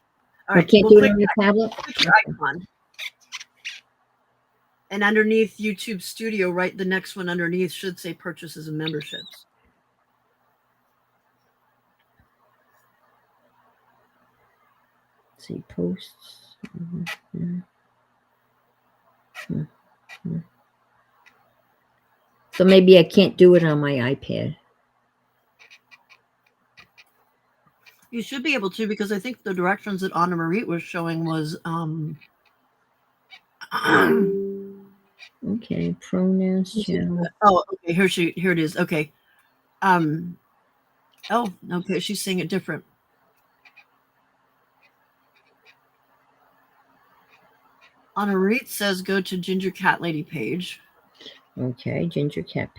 All right. I can't do it on your tablet? Click your icon. And underneath YouTube Studio, right, the next one underneath should say purchases and memberships. See posts. So maybe I can't do it on my iPad. You should be able to, because I think the directions that Anna Marie was showing was Okay, pronouns channel. oh, okay, here it is. Okay. Oh, okay, she's saying it different. Anna Marie says go to Ginger Cat Lady page. Okay, Ginger Cat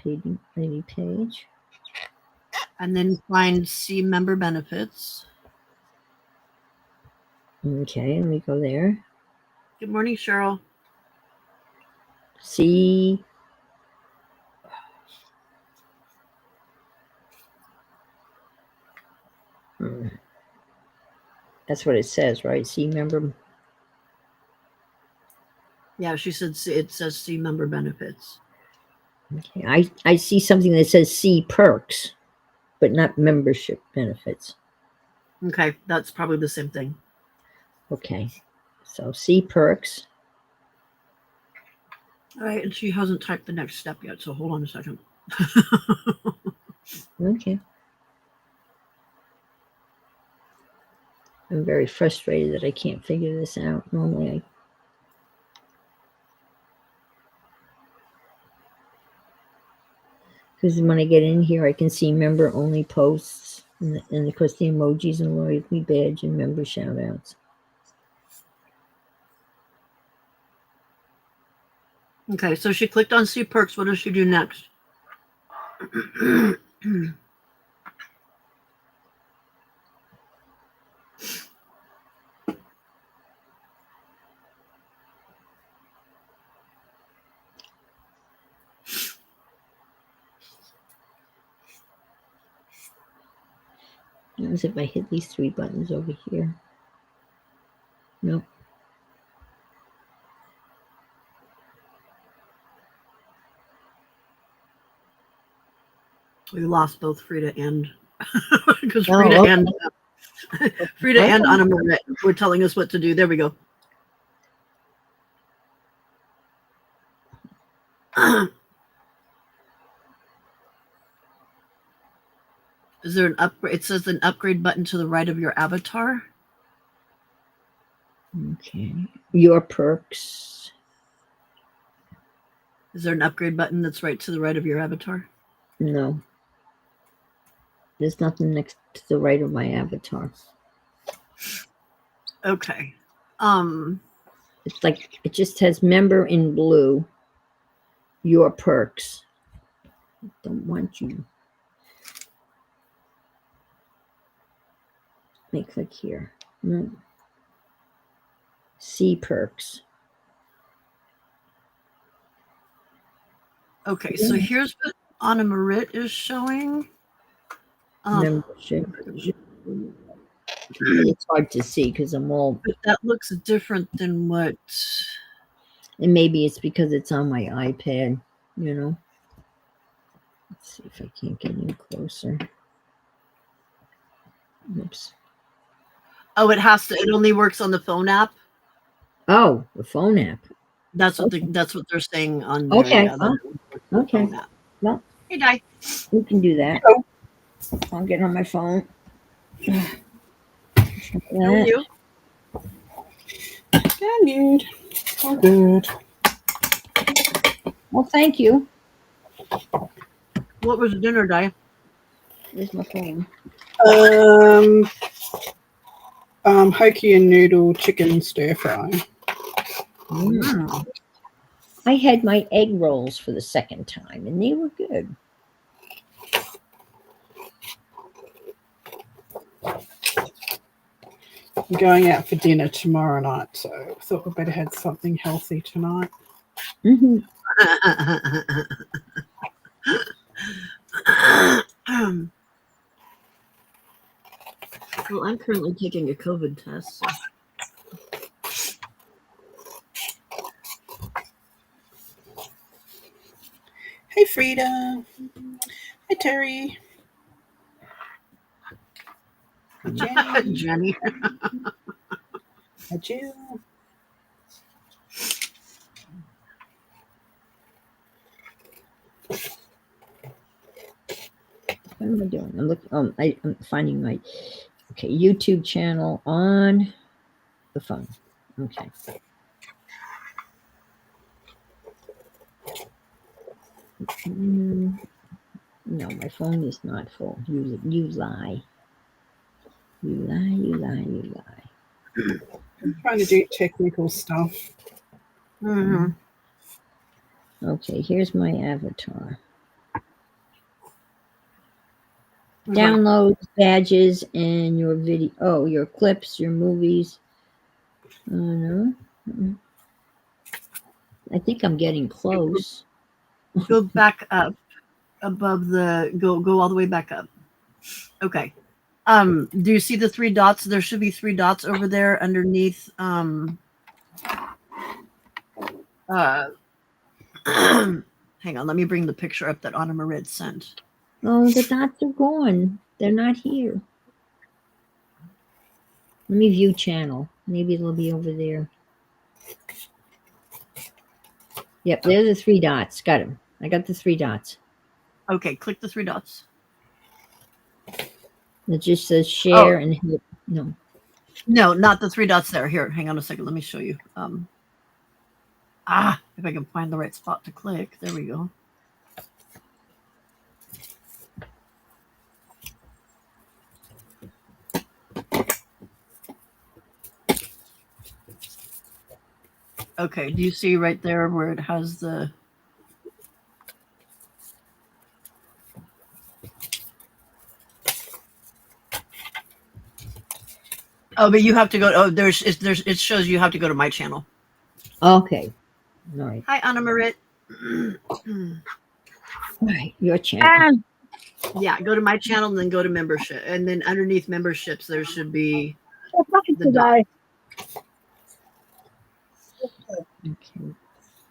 Lady page. And then find see member benefits. Okay, let me go there. Good morning, Cheryl. See. That's what it says, right? See member. Yeah, she said it says see member benefits. Okay, I see something that says see perks, but not membership benefits. Okay, that's probably the same thing. Okay, so see perks. All right, and she hasn't typed the next step yet, so hold on a second. Okay. I'm very frustrated that I can't figure this out. Normally because when I get in here, I can see member only posts and of course the emojis and loyalty badge and member shout outs. Okay, so she clicked on see perks. What does she do next? As if I hit these 3 buttons over here. Nope. We lost both Frida and because Oh, Frida okay. and Frida and Anna Marie were telling us what to do. There we go. Is there an upgrade? It says an upgrade button to the right of your avatar. Okay. Your perks. Is there an upgrade button that's right to the right of your avatar? No. There's nothing next to the right of my avatar. Okay. It's like it just has member in blue. Your perks. Don't want you. Let me click here. No. See perks. Okay, so here's what Anna Marie is showing. Membership. It's hard to see because I'm all. But that looks different than what. And maybe it's because it's on my iPad, you know. Let's see if I can't get any closer. Oops. Oh, it has to. It only works on the phone app. Oh, the phone app. That's what that's what they're saying on. Okay. Yeah, Okay. phone app. Well, Hey, Di. we can do that. I'll get on my phone. How are you? Good. All good. Well, thank you. What was dinner, Di? Here's my phone. Hokkien noodle chicken stir fry. Mm. I had my egg rolls for the second time, and they were good. I'm going out for dinner tomorrow night, so I thought we'd better have something healthy tonight. Mm-hmm. Well, I'm currently taking a COVID test. So. Hey, Frida. Hey, Terry. Hey, Jenny. Jenny. Hey, Jill. am I doing? I'm looking. I'm finding my YouTube channel on the phone. Okay. No, my phone is not full. You lie. You lie. You lie. You lie. I'm trying to do technical stuff. Mhm. Okay, here's my avatar. Okay. Downloads, badges, and your video. Oh, your clips, your movies. No. I think I'm getting close. Go back up above the go all the way back up. Okay. Do you see the 3 dots? There should be 3 dots over there underneath hang on, let me bring the picture up that Anna Marit sent. Oh, the dots are gone. They're not here. Let me view channel. Maybe it'll be over there. Yep, there's the 3 dots. Got them. I got the 3 dots. Okay, click the 3 dots. It just says share and hit. No. No, not the 3 dots there. Here, hang on a second. Let me show you. If I can find the right spot to click. There we go. Okay, do you see right there where it has the Oh, but you have to go. Oh, there's. It shows you have to go to my channel. Okay. All right. Hi, Anna Marit. All right, your channel. Yeah, go to my channel and then go to membership, and then underneath memberships there should be the dot. Okay.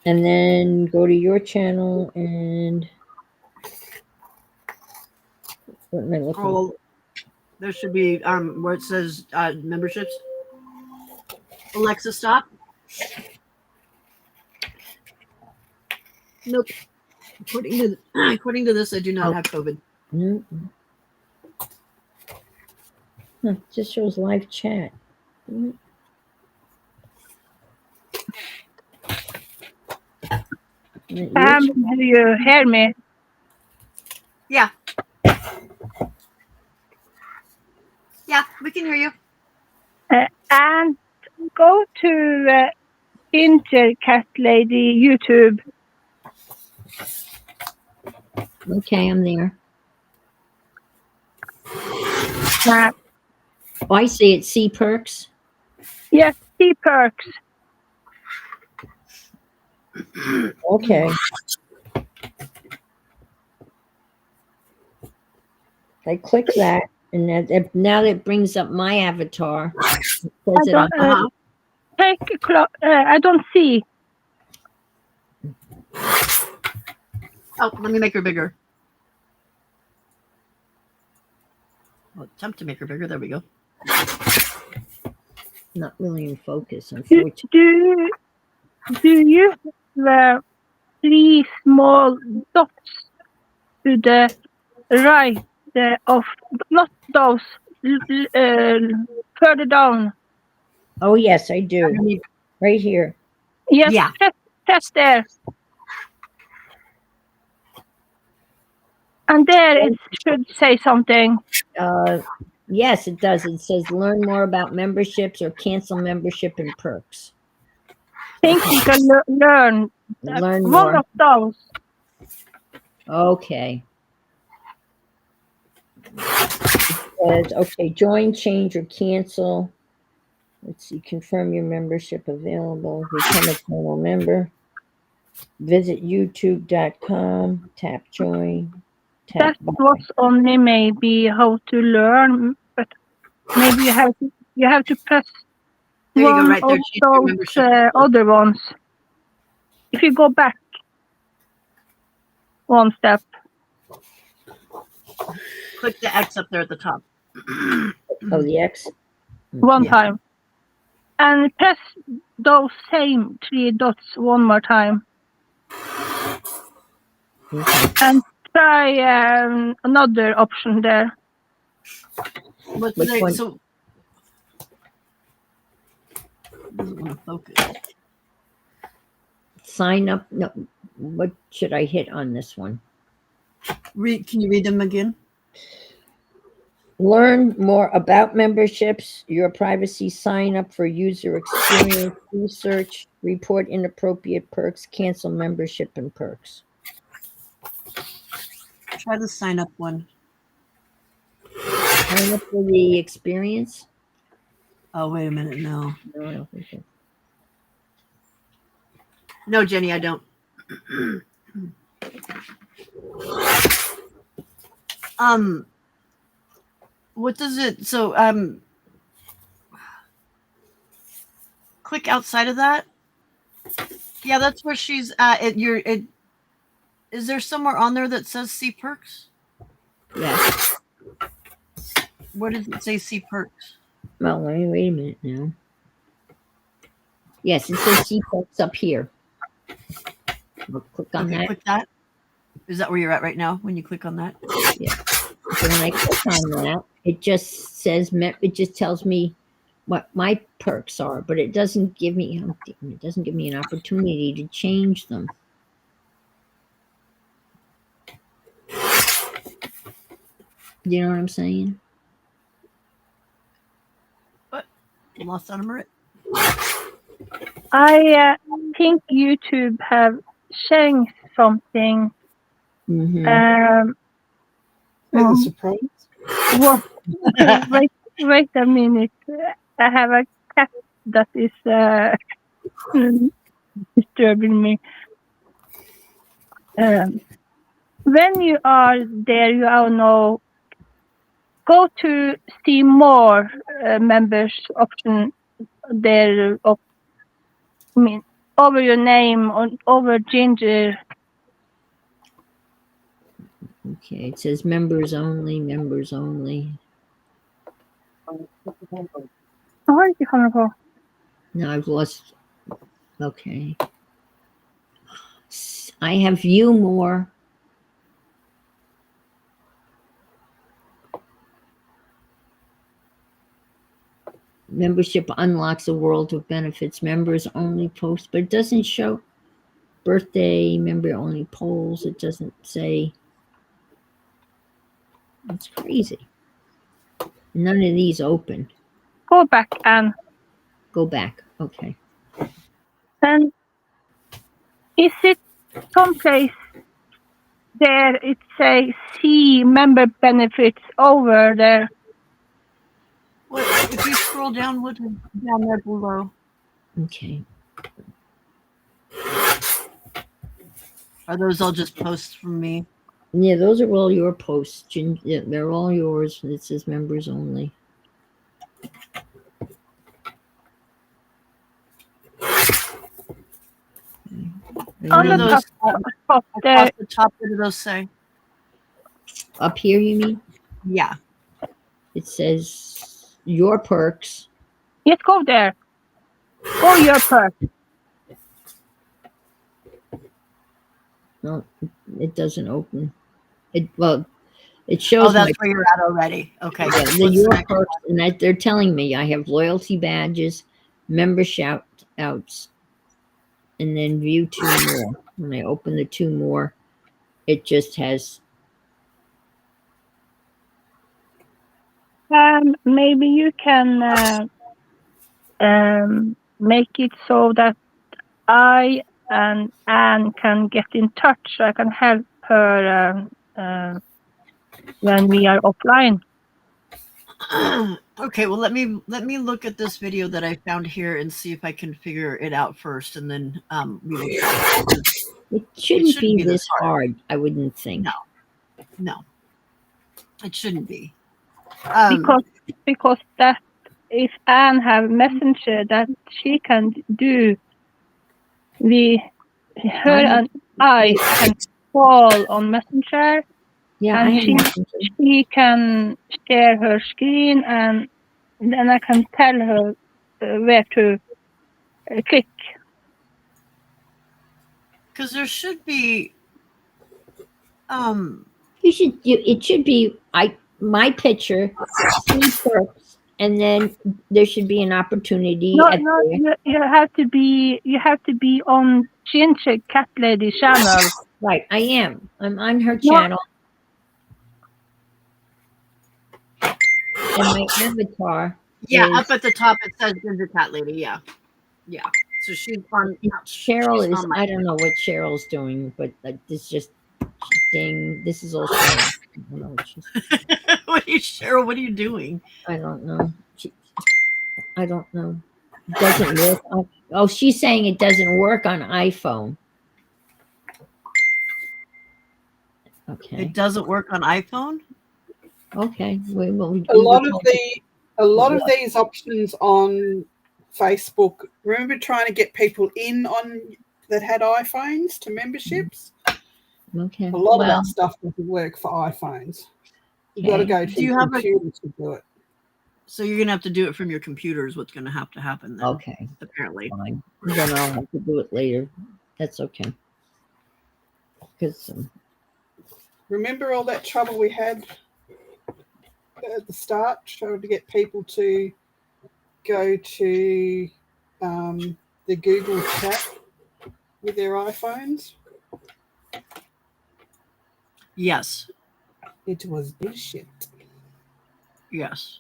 And then go to your channel and what am I looking Scroll. There should be where it says memberships. Alexa, stop. Nope. According to this, I do not have COVID. No. Huh, it just shows live chat. Do you hear me? Yeah. Yeah, we can hear you. And go to Ginger Cat Lady YouTube. Okay, I'm there. Oh, I see it. See perks. Yes, see perks. Okay. I click that, and now that brings up my avatar. It says it on, Take I don't see. Oh, let me make her bigger. I'll attempt to make her bigger. There we go. Not really in focus, unfortunately. Do you have 3 small dots to the right of not those further down? Oh yes, I do. Right here. Yes, yeah. Press there. And there it should say something. Yes, it does. It says learn more about memberships or cancel membership and perks. Think you can learn one more of those. Okay. It says, okay, join, change, or cancel. Let's see, confirm your membership available. Become a channel member. Visit youtube.com. Tap join. That was only maybe how to learn, but maybe you have to press there you one go, right there. of those other ones. If you go back one step. Click the X up there at the top. Oh, the X? One time. And press those same 3 dots one more time. Okay. And try another option there. What's Which the one? so doesn't want to focus. Sign up. No, what should I hit on this one? Can you read them again? Learn more about memberships, your privacy, sign up for user experience, research, report inappropriate perks, cancel membership and perks. Try the sign up one. Sign up for the experience? Oh, wait a minute. No. No, I don't think so. No, Jenny, I don't. What does it click outside of that? Yeah, that's where she's at. Is there somewhere on there that says see perks? Yes. Where does it say see perks? Well, wait a minute now. Yes, it says see perks up here. I'll click on Okay, that. click that. Is that where you're at right now when you click on that? Yeah. So when I click on that, it just says, it just tells me what my perks are, but it doesn't give me, an opportunity to change them. You know what I'm saying? Lost on a minute. I think YouTube have changed something. Mm-hmm. There's a surprise. What? wait a minute. I have a cat that is disturbing me. When you are there, you all know. Go to see more members option there. I mean, over your name on over Ginger. Okay, it says members only, members only. Har inte kommit på. No, I've lost. Okay. I have view more. Membership unlocks a world of benefits. Members only post, but it doesn't show birthday, member only polls. It doesn't say. It's crazy. None of these open. Go back and Go back. Okay. and is it someplace there it say see member benefits over there? What if you scroll down? What is down there below? Okay. Are those all just posts from me? Yeah, those are all your posts. Yeah, they're all yours. It says members only. On the those top there. across the top? What do those say? Up here, you mean? Yeah. It says your perks. Yes, go there. Go your perk. No, it doesn't open. It shows. Oh, that's where you're at already. Okay. Yeah, What's the your the next perks, and they're telling me I have loyalty badges, member shout outs, and then view 2 more. When I open the 2 more, it just has. Maybe you can make it so that I and Anne can get in touch. So I can help her when we are offline. Okay, well let me look at this video that I found here and see if I can figure it out first, and then we will. It shouldn't be this hard. I wouldn't think. No, it shouldn't be. Because that if Anne have messenger that she can do, her and I can call on messenger. Yeah, and she can share her screen, and then I can tell her where to click. Because there should be. It should be my picture, 3 perks, and then there should be an opportunity No, at no, the you have to be on Ginger Cat Lady channel. right. I am. I'm on her No. channel. And my avatar Yeah, is up at the top it says Ginger Cat Lady. Yeah. Yeah. So she's on Cheryl she's is on my I don't know what Cheryl's doing, but this just ding. This is all Cheryl. I don't know what she's Cheryl, what are you doing? I don't know. I don't know. It doesn't work on, oh, she's saying it doesn't work on iPhone. Okay. It doesn't work on iPhone? Okay. A lot of these options on Facebook. Remember trying to get people in on that had iPhones to memberships? Okay. A lot of that stuff doesn't work for iPhones. You've got to go to your computer to do it. So you're gonna have to do it from your computer is what's gonna have to happen then. Okay. Apparently. Fine. Then I'll have to do it later. That's okay. Because remember all that trouble we had at the start, trying to get people to go to the Google chat with their iPhones? Yes. It was bullshit. Yes.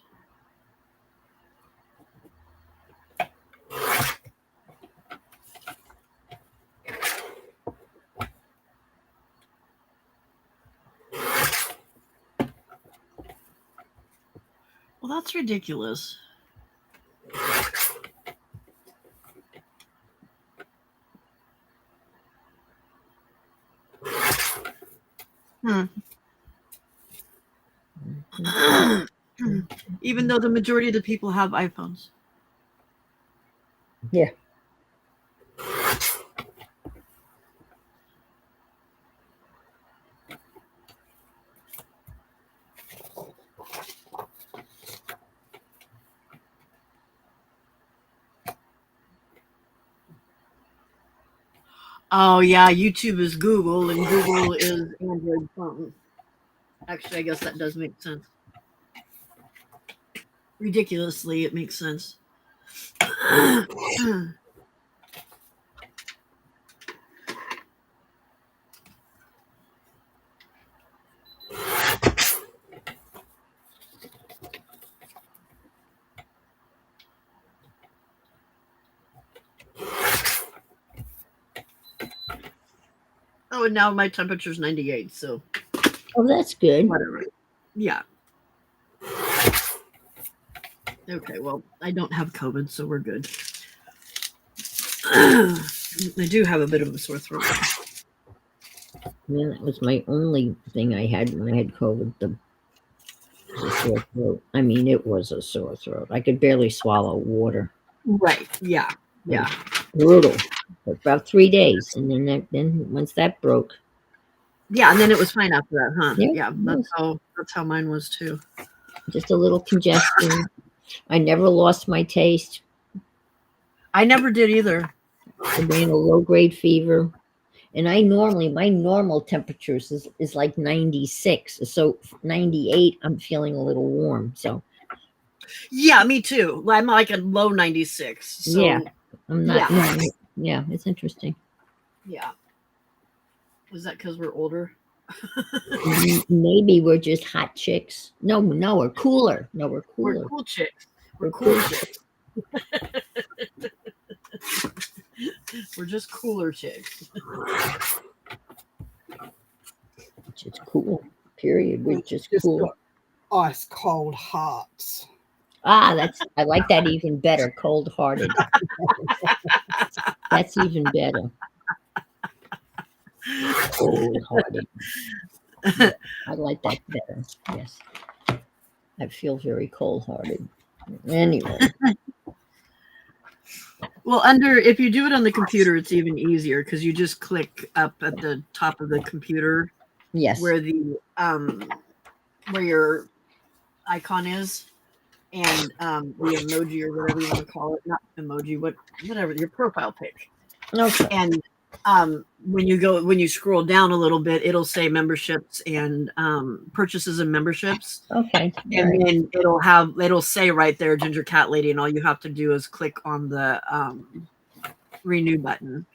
Well, that's ridiculous. Even though the majority of the people have iPhones. Yeah. Oh yeah, YouTube is Google and Google is Android phone. Actually, I guess that does make sense. Ridiculously, it makes sense. Oh, and now my temperature's 98, so. Oh, that's good. Whatever. Yeah. Okay, well, I don't have COVID, so we're good. I do have a bit of a sore throat. Yeah, that was my only thing I had when I had COVID. The sore throat. I mean, it was a sore throat. I could barely swallow water. Right. Yeah. Yeah. Brutal. For about 3 days, and then once that broke. Yeah, and then it was fine after that, huh? Yeah, that's how mine was too. Just a little congestion. I never lost my taste. I never did either. I ran a low-grade fever. And my normal temperature is like 96. So 98, I'm feeling a little warm. So yeah, me too. I'm like a low 96. So yeah, I'm not. Yeah, it's interesting. Yeah. Was that because we're older? Maybe we're just hot chicks. No, we're cooler. No, we're cooler. We're cool chicks. We're cool chicks. We're just cooler chicks. Just cool. Period. We're just cool. Ice cold hearts. I like that even better. Cold hearted. That's even better. Cold hearted. Yeah, I like that better. Yes. I feel very cold hearted. Anyway. Well, if you do it on the computer, it's even easier because you just click up at the top of the computer. Yes. Where your icon is, and the emoji or whatever you want to call it, not emoji, whatever your profile pic. Okay. And when you scroll down a little bit, it'll say memberships and purchases and memberships. Okay. And Right. then it'll say right there, Ginger Cat Lady, and all you have to do is click on the renew button,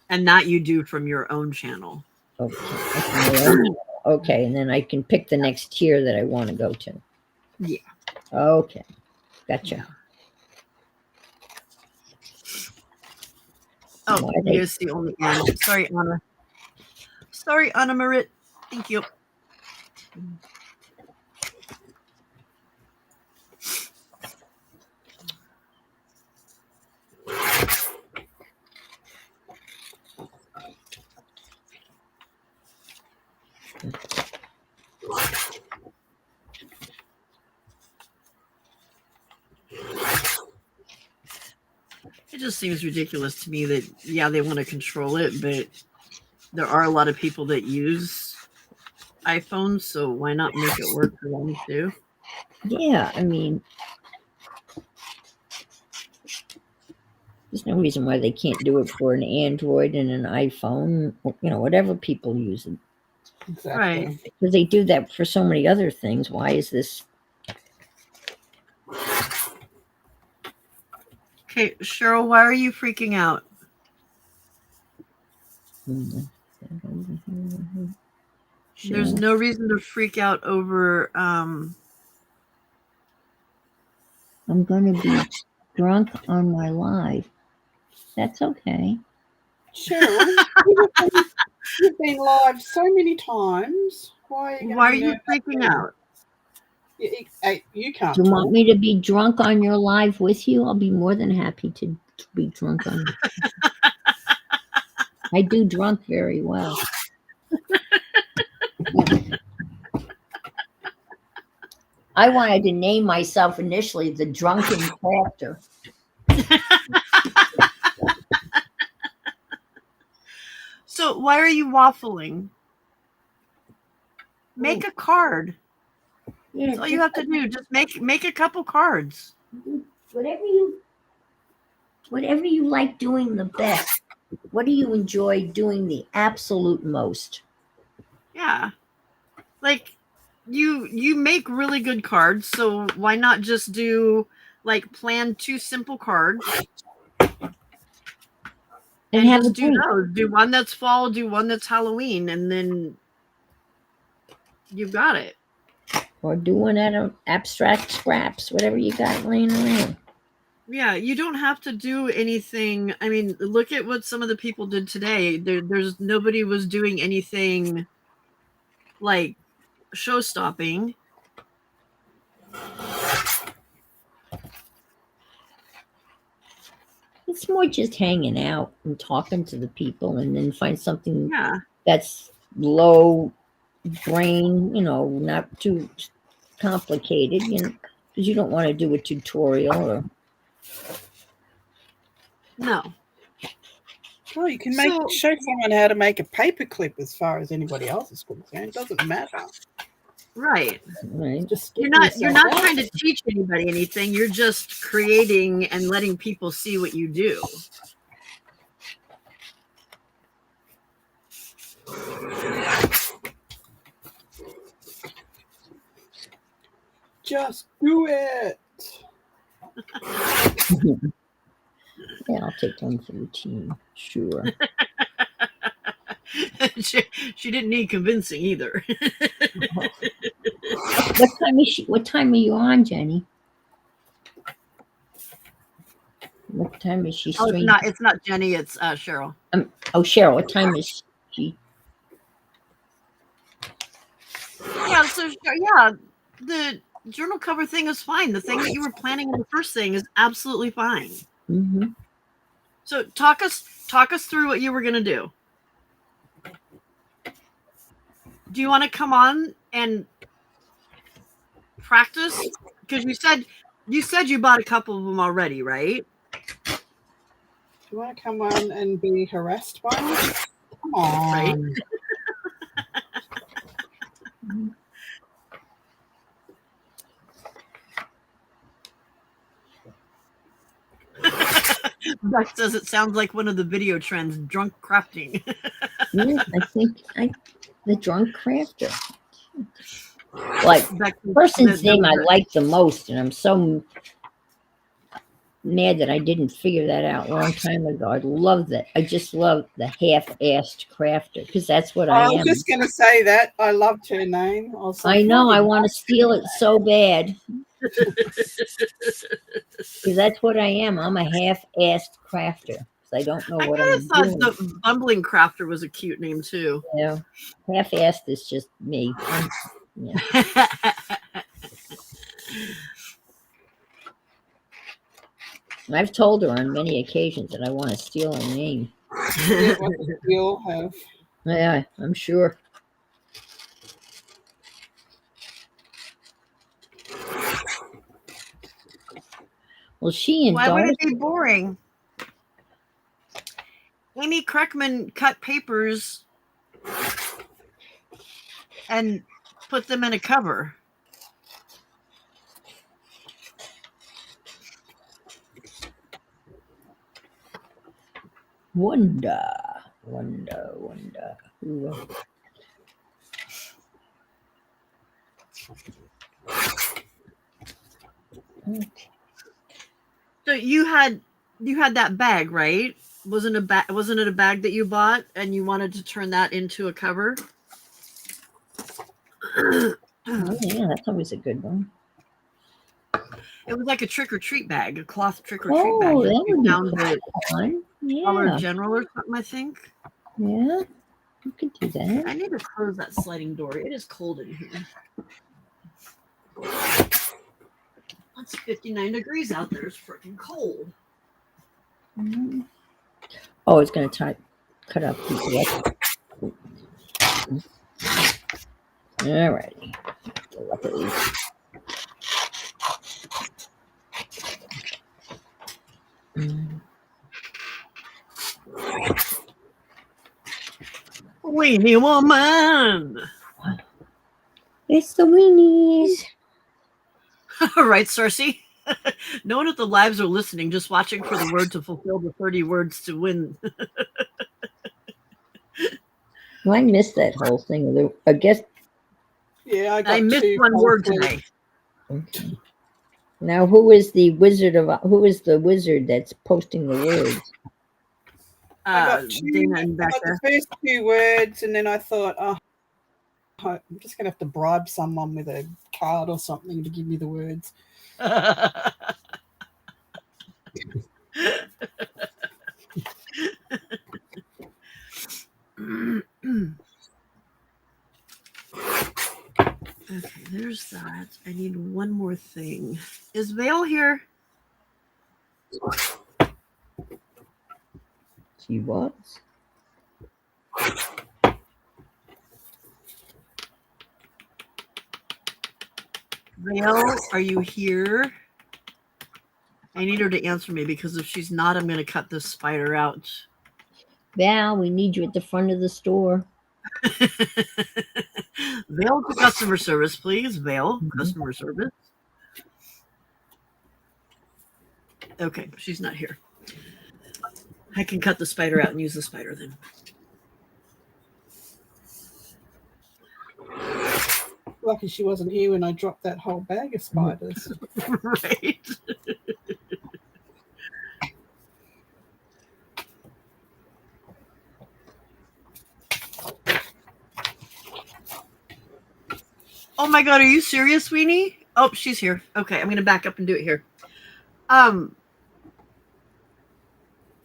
and that you do from your own channel. Okay. Okay, and then I can pick the next tier that I want to go to. Yeah. Okay. Gotcha. Yeah. Oh, Why you they- guys see only Anna. Sorry, Anna. Sorry, Anna Marit. Thank you. It just seems ridiculous to me that, yeah, they want to control it, but there are a lot of people that use iPhones, so why not make it work for them too? Yeah, I mean, there's no reason why they can't do it for an Android and an iPhone, whatever people use it. Exactly. Right. Because they do that for so many other things. Why is this? Okay, Cheryl, why are you freaking out? There's no reason to freak out over I'm going to be drunk on my live. That's okay. Cheryl, you've been live so many times. Why are you freaking out? You can't Do you want talk. me to be drunk on your live with you? I'll be more than happy to be drunk on you. I do drunk very well. I wanted to name myself initially the Drunken Crafter. So why are you waffling? Make a card. Yeah, That's all you have to do. Just make a couple cards. Whatever you like doing the best. What do you enjoy doing the absolute most? Yeah. Like you make really good cards, so why not just do plan 2 simple cards and have just a do drink. those. Do one that's fall, do one that's Halloween, and then you've got it. Or do one out of abstract scraps, whatever you got laying around. Yeah, you don't have to do anything. I mean, look at what some of the people did today. There's nobody was doing anything like show stopping. It's more just hanging out and talking to the people, and then find something that's low brain, not too complicated, because you don't want to do a tutorial or. No. Well, you can show someone how to make a paperclip as far as anybody else is concerned. It doesn't matter. Right. Just You're not trying to teach anybody anything. You're just creating and letting people see what you do. Just do it. Yeah, I'll take one for the team. Sure. she didn't need convincing either. What time are you on, Jenny? What time is she streaming? It's not Jenny, it's Cheryl. Cheryl, what time is she? Yeah, so yeah, the journal cover thing is fine. The thing that you were planning in the first thing is absolutely fine. Mm-hmm. So talk us through what you were gonna do. Do you want to come on and practice? Because you said you bought a couple of them already, right? Do you want to come on and be harassed by me? Come on. Right. Beck says it sounds like one of the video trends, drunk crafting. Yeah, I think the drunk crafter. Like Beck, person's that name was I her- like the most, and I'm so mad that I didn't figure that out a long time ago. I love that. I just love the half-assed crafter because that's what I I was am. just going to say that. I loved her name. I was like, I know. "Bloody I want to steal it so bad because that's what I am. I'm a half-assed crafter because I don't know I what kind I'm of thought doing. the Bumbling Crafter was a cute name too. You know, half-assed is just me. Yeah. I've told her on many occasions that I want to steal her name. Yeah, well, we all have. Yeah, I'm sure. Well, she and Why would Darcy. it be boring? Amy Kreckman cut papers and put them in a cover. Wonder. Ooh. Okay. So you had that bag, right? Wasn't it a bag that you bought and you wanted to turn that into a cover? Oh, yeah, that's always a good one. It was like a trick or treat bag, a cloth trick or treat bag. Oh, that You would be found the fun. Dollar Yeah, General or something, I think. yeah, you could do I that. need to close that sliding door. It is cold in here. It's 59 degrees out there. It's freaking cold. Mhm. Oh, it's going to cut up the All righty. Look at these. Weenie woman. It's the weenies. All right, Cersei. No one at the lives are listening, just watching for the word to fulfill the 30 words to win. Well, I missed that whole thing. I guess. Yeah, I got I missed two one cold word fleas. today. Okay. Now, who is the wizard that's posting the words? I got Dana and I got the Becca. first two words, and then I thought, oh, I'm just going to have to bribe someone with a card or something to give me the words. Okay, there's that. I need one more thing. Is Vale here? She was. Vale, are you here? I need her to answer me because if she's not, I'm going to cut this spider out. Val, we need you at the front of the store. Vale to customer service, please. Vale, customer service. Okay, she's not here. I can cut the spider out and use the spider then. Lucky she wasn't here when I dropped that whole bag of spiders. Right. Oh my god, are you serious, Weenie? Oh, she's here. Okay, I'm gonna back up and do it here.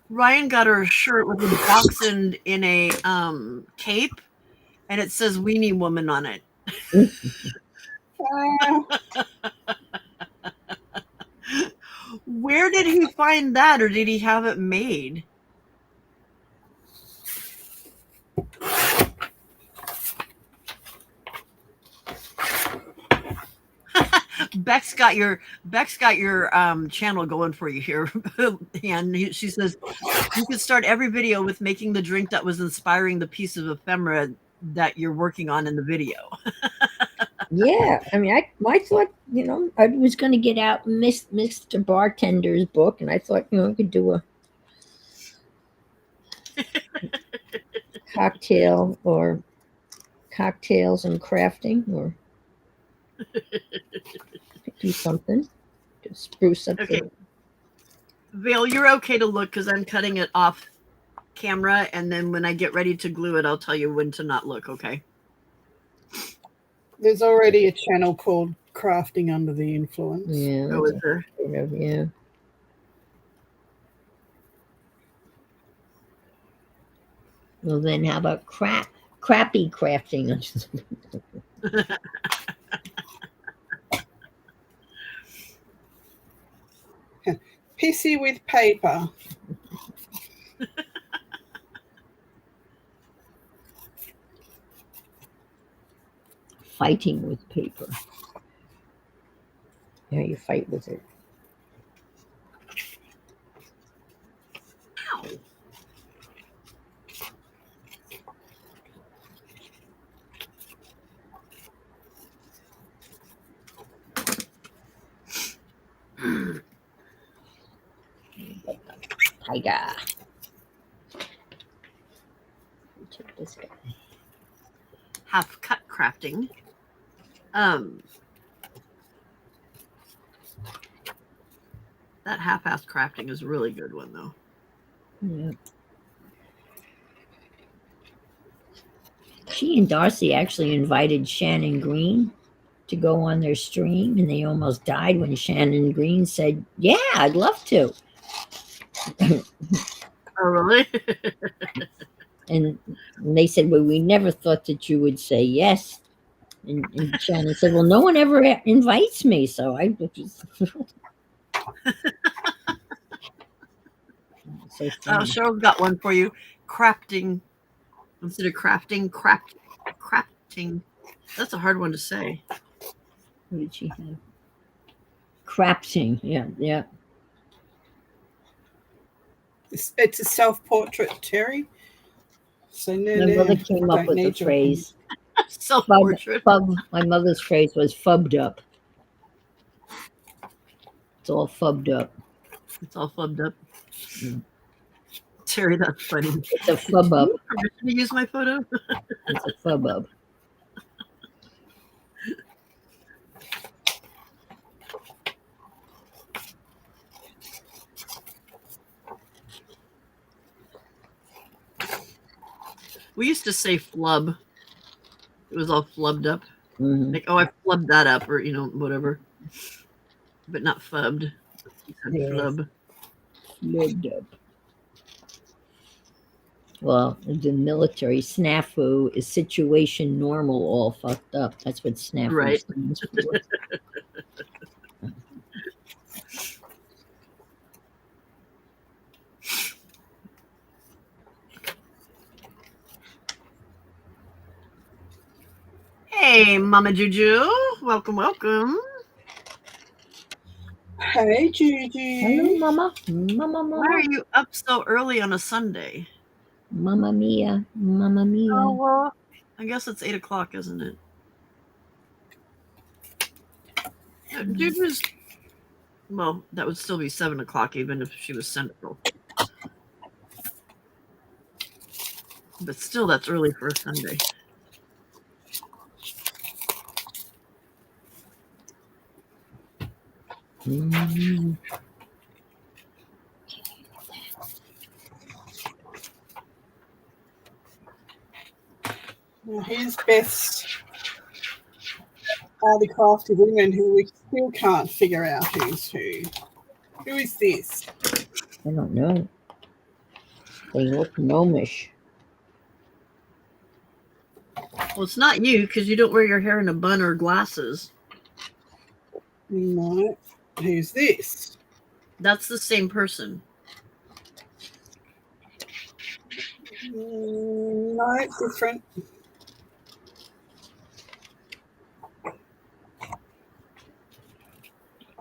Ryan got her a shirt with a dachshund in a cape, and it says Weenie Woman on it. Where did he find that, or did he have it made? Beck's got your channel going for you here, and she says you could start every video with making the drink that was inspiring the piece of ephemera that you're working on in the video. Yeah, I mean, I thought, I was going to get out Mr. Bartender's book, and I thought, I could do cocktail or cocktails and crafting, or do something to spruce up Okay. the. Vale, you're okay to look because I'm cutting it off camera, and then when I get ready to glue it, I'll tell you when to not look, okay? There's already a channel called Crafting Under the Influence. Yeah, Oh, that's is there? sort of, yeah. Well, then how about crappy crafting? Pissy with paper. Fighting with paper. Yeah, you fight with it. Ow. Tiger. Check this guy. Half cut crafting. That half-assed crafting is a really good one, though. Yeah. She and Darcy actually invited Shannon Green to go on their stream, and they almost died when Shannon Green said, "Yeah, I'd love to." Oh, really? And they said, "Well, we never thought that you would say yes." And Shannon said, "Well, no one ever invites me, so I just." So funny. Cheryl's got one for you. Crafting. Instead of crafting, crafting. That's a hard one to say. What did she have? Crafting. Yeah, yeah. It's a self-portrait, Terry. So no, My mother came up don't with the need your- phrase. Self-portrait. My mother's phrase was "fubbed up." It's all fubbed up. It's all fubbed up. Terry, that's funny. It's a fub up. Permission to use my photo? It's a fub up. We used to say flub. It was all flubbed up. Mhm. Like, oh, I flubbed that up, or whatever. But not fubbed. You said Yes. flub. Flubbed up. Well, the military snafu is situation normal, all fucked up. That's what snafu Right. stands for. Hey, Mama Juju. Welcome, welcome. Hey, Juju. Hello, Mama. Mama, Why Mama. are you up so early on a Sunday? Mamma mia. Mamma mia. Oh, I guess it's 8 o'clock, isn't it? Juju's. Well, that would still be 7 o'clock, even if she was central. But still, that's early for a Sunday. Mm. Now here's Beth's highly crafted women who we still can't figure out who's who. Who is this? I don't know. They look gnomish. Well, it's not you because you don't wear your hair in a bun or glasses. No. Who's this? That's the same person. No, different.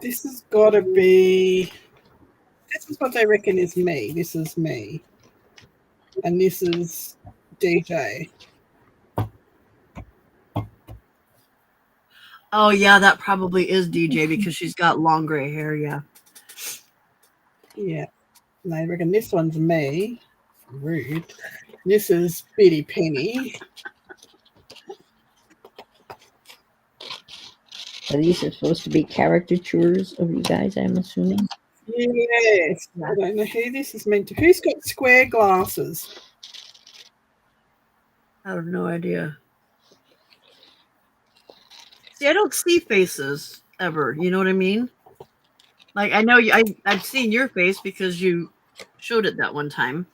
This has got to be. This is what I reckon is me. This is me. And this is DJ. Oh, yeah, that probably is DJ because she's got long gray hair, yeah. Yeah. And I reckon this one's me. Rude. This is Bitty Penny. So these are supposed to be caricatures of you guys, I'm assuming. Yes. I don't know who this is meant to. Who's got square glasses? I have no idea. See, I don't see faces ever. You know what I mean? Like, I know I've seen your face because you showed it that one time.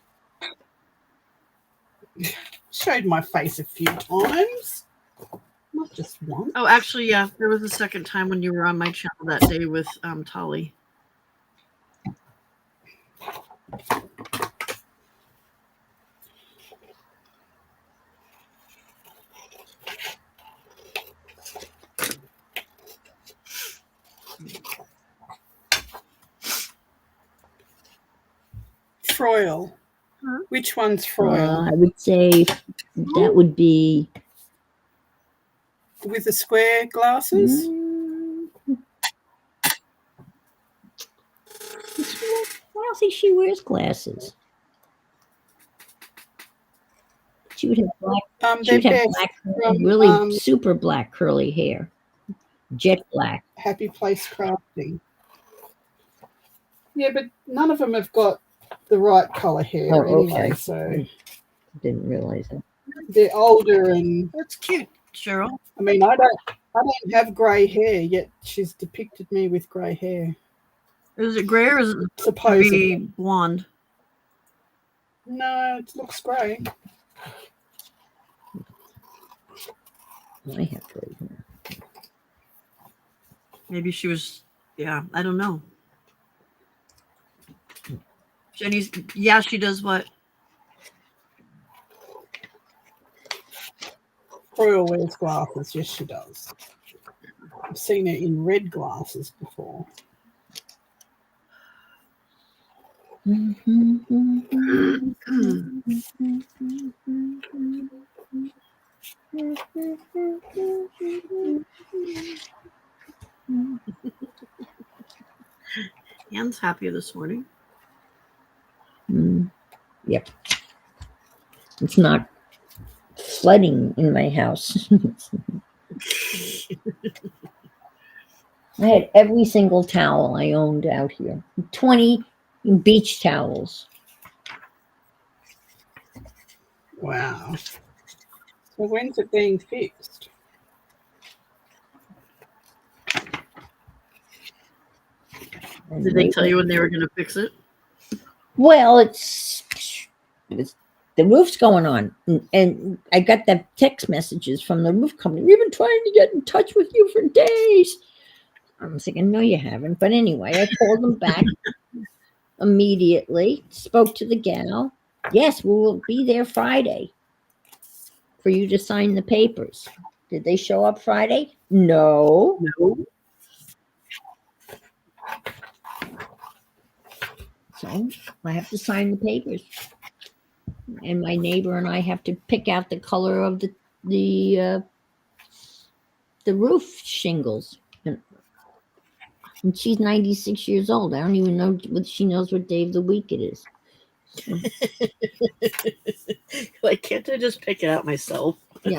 Showed my face a few times. Not just once. Oh, actually, yeah, there was a second time when you were on my channel that day with Tolly. Froil. Huh? Which one's Froil? I would say that would be With the square glasses? I don't think she wears glasses. She would have black. She would have black, really super black curly hair, jet black. Happy Place Crafting. Yeah, but none of them have got the right color hair anyway. So didn't realize it. They're older and that's cute, Cheryl. I mean, I don't have grey hair yet. She's depicted me with grey hair. Is it grey or is it supposed to be blonde? No, it looks grey. I have grey hair. Maybe she was. Yeah, I don't know. Jenny's. Yeah, she does what? Froil wears glasses. Yes, she does. I've seen her in red glasses before. Anne's happier this morning. Yep. It's not flooding in my house. I had every single towel I owned out here. 20 beach towels. Wow. So when's it being fixed? Did they tell you when they were going to fix it? Well, it's the roof's going on, and I got the text messages from the roof company. We've been trying to get in touch with you for days. I'm thinking, no, you haven't. But anyway, I called them back immediately, spoke to the gal. Yes, we will be there Friday for you to sign the papers. Did they show up Friday? No. So I have to sign the papers. And my neighbor and I have to pick out the color of the roof shingles. And she's 96 years old. I don't even know what she knows what day of the week it is. Like, can't I just pick it out myself? We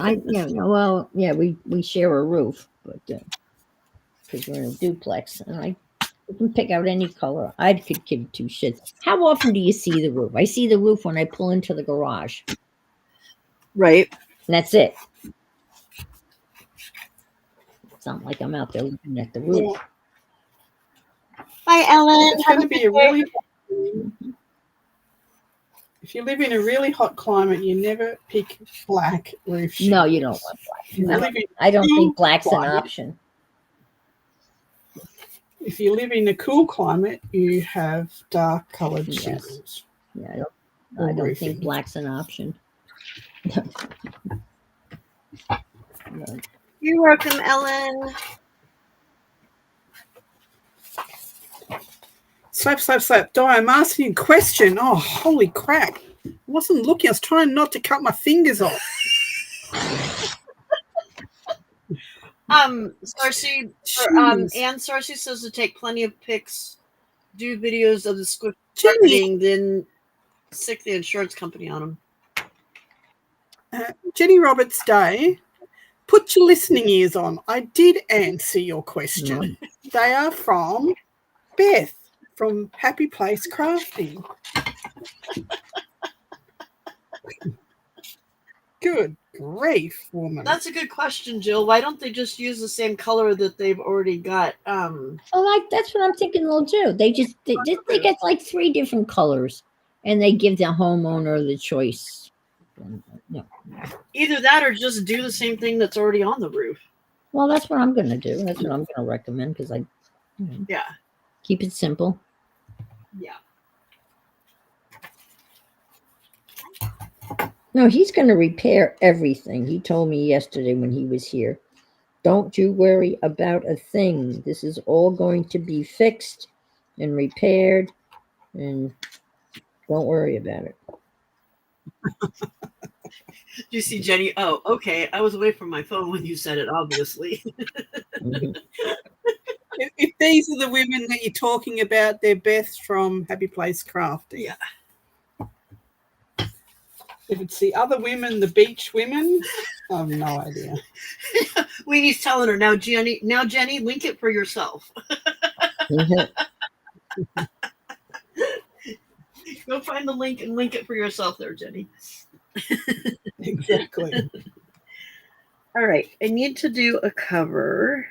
share a roof, but because we're in a duplex, and I can pick out any color. I could give two shits. How often do you see the roof? I see the roof when I pull into the garage. Right. And that's it. It's not like I'm out there looking at the roof. Bye, Ellen. It's going to be a really. If you live in a really hot climate, you never pick black roof shingles. No, you don't want black. I don't think black's an option. If you live in a cool climate, you have dark coloured shingles. Yeah, I don't think black's an option. No. You're welcome, Ellen. Slap. Di, I'm asking you a question. Oh, holy crap. I wasn't looking. I was trying not to cut my fingers off. Sarcy, Anne Sarcy says to take plenty of pics, do videos of the squish carpeting, then sick the insurance company on them. Jenny Roberts Day, put your listening ears on. I did answer your question. They are from Beth from Happy Place Crafting. Good grief, woman. That's a good question, Jill. Why don't they just use the same color that they've already got? Well, that's what I'm thinking they'll do. They get like 3 different colors, and they give the homeowner the choice. No. Either that or just do the same thing that's already on the roof. Well, that's what I'm going to do. That's what I'm going to recommend because Yeah. keep it simple. Yeah. No, he's going to repair everything. He told me yesterday when he was here. Don't you worry about a thing. This is all going to be fixed and repaired, and don't worry about it. Do you see Jenny? Oh, okay. I was away from my phone when you said it, obviously. Mhm. If these are the women that you're talking about, they're Beth from Happy Place Crafting. Yeah. If it's the other women, the beach women, I have no idea. Weenie's telling her now, Jenny, link it for yourself. Mhm. Go find the link and link it for yourself there, Jenny. Exactly. All right. I need to do a cover.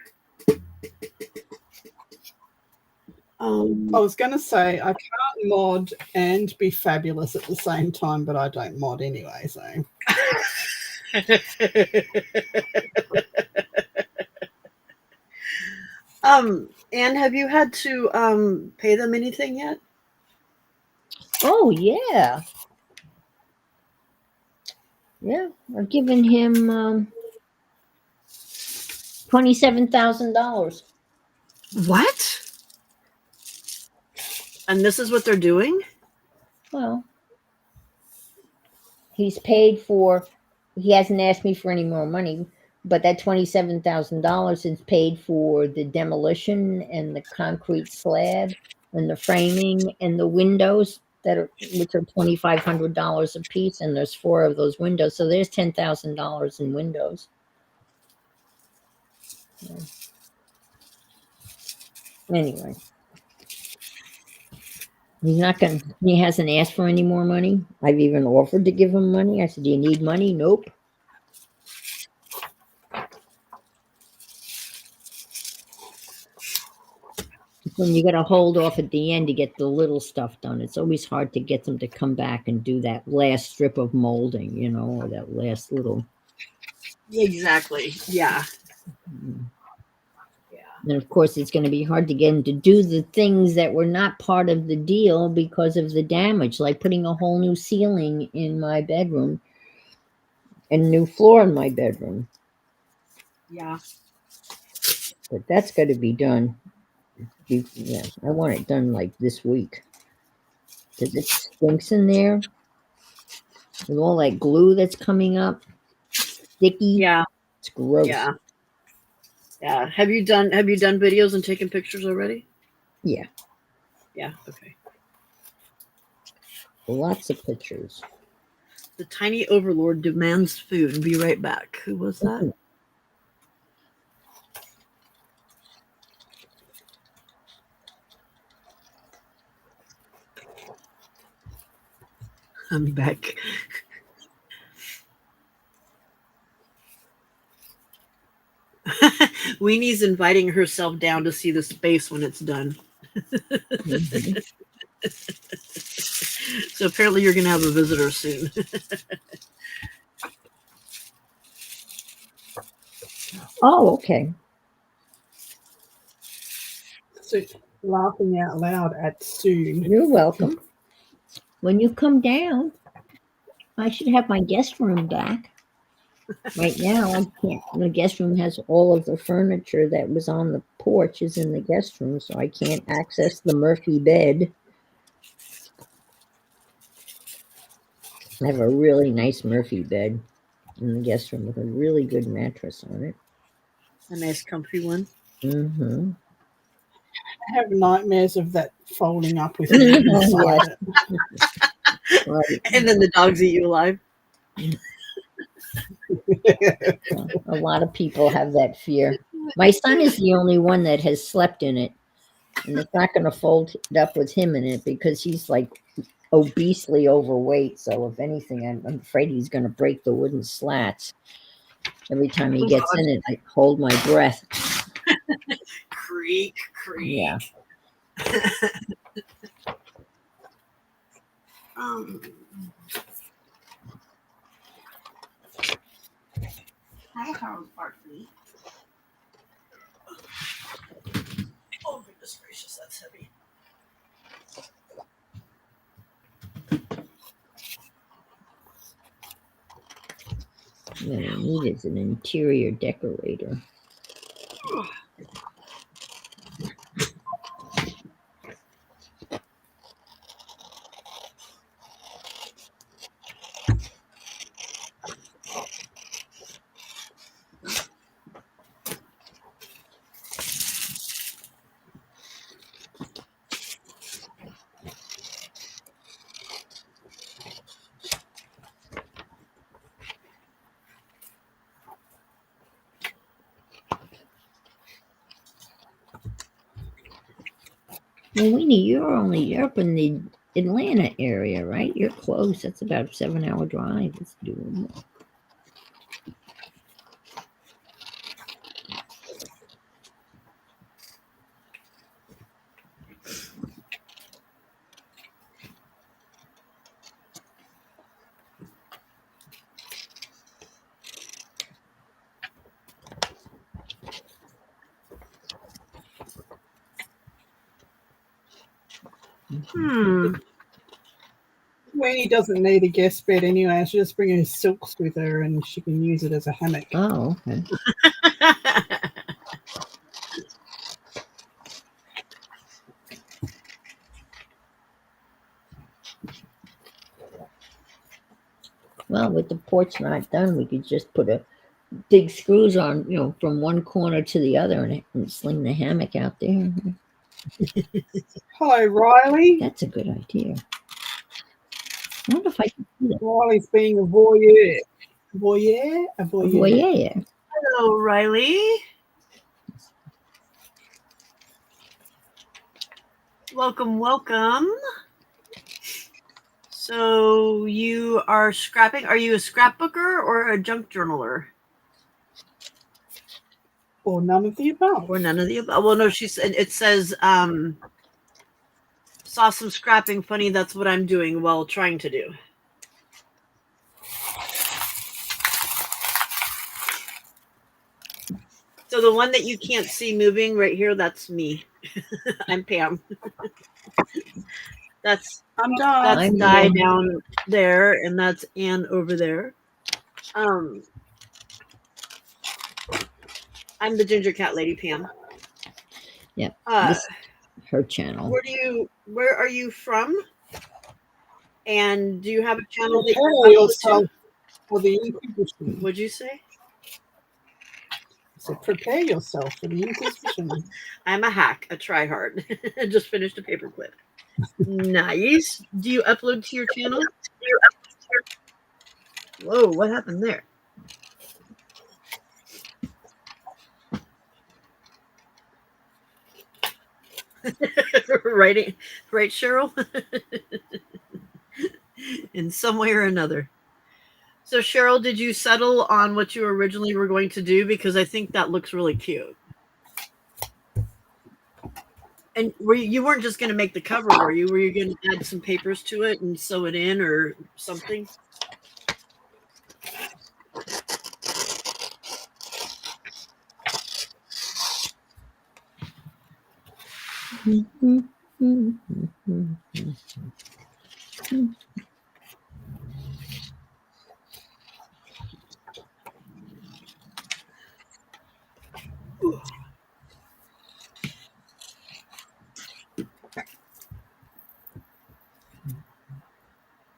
I was going to say I can't mod and be fabulous at the same time, but I don't mod anyway. So Anne, have you had to pay them anything yet? Oh, yeah. Yeah, I've given him $27,000. What? And this is what they're doing? Well, he's paid for. He hasn't asked me for any more money, but that $27,000 is paid for the demolition and the concrete slab and the framing and the windows which are $2,500 a piece, and there's 4 of those windows, so there's $10,000 in windows. Yeah. Anyway, he hasn't asked for any more money. I've even offered to give him money. I said, do you need money? Nope. When you got to hold off at the end to get the little stuff done, it's always hard to get them to come back and do that last strip of molding, or that last little. Exactly. Yeah. Yeah. And of course, it's going to be hard to get them to do the things that were not part of the deal because of the damage, like putting a whole new ceiling in my bedroom and a new floor in my bedroom. Yeah. But that's got to be done. Yeah, I want it done like this week. Because it stinks in there with all that glue that's coming up. Sticky. Yeah. It's gross. Yeah. Yeah. Have you done videos and taken pictures already? Yeah. Yeah. Okay. Lots of pictures. The tiny overlord demands food. Be right back. Who was that? I'm back. Weenie's inviting herself down to see the space when it's done. Mm-hmm. So apparently you're going to have a visitor soon. Oh, okay. So laughing out loud at soon. You're welcome. When you come down, I should have my guest room back. Right now, I can't. The guest room has all of the furniture that was on the porch is in the guest room, so I can't access the Murphy bed. I have a really nice Murphy bed in the guest room with a really good mattress on it. A nice comfy one. Mm-hmm. I have nightmares of that folding up with me inside it. Right. And then the dogs eat you alive. A lot of people have that fear. My son is the only one that has slept in it, and it's not going to fold up with him in it because he's like obesely overweight. So if anything, I'm afraid he's going to break the wooden slats. Every time he gets in it, I hold my breath. Creak, creak. Yeah. Hi, Harold Barkley. Oh, goodness gracious, that's heavy. What I need is an interior decorator. Well, Winnie, you're up in the Atlanta area, right? You're close. That's about a 7-hour drive. It's doable. Winnie doesn't need a guest bed anyway. She'll just bring her silks with her and she can use it as a hammock. Oh, okay. Well, with the porch not done, we could just put a big screws on, from one corner to the other and sling the hammock out there. Hello, Riley. That's a good idea. I wonder if I can do that. Riley's being a voyeur. Voyeur? A voyeur. Voyeur. Hello, Riley. Welcome, welcome. So you are scrapping. Are you a scrapbooker or a junk journaler? Or none of the above. Or none of the above. Well, no, it says, saw some scrapping. Funny, that's what I'm doing while trying to do. So the one that you can't see moving right here, that's me. I'm Pam. I'm done. That's Di down there, and that's Anne over there. I'm the ginger cat lady, Pam. Yep. This her channel. Where are you from? And do you have a channel that Prepare you're yourself for the Inquisition. What'd you say? So prepare yourself for the Inquisition. I'm a hack, a tryhard. I just finished a paperclip. Nice. Do you upload to your channel? Whoa, what happened there? right, Cheryl? In some way or another. So Cheryl, did you settle on what you originally were going to do? Because I think that looks really cute. And you weren't just going to make the cover, were you? Were you going to add some papers to it and sew it in or something?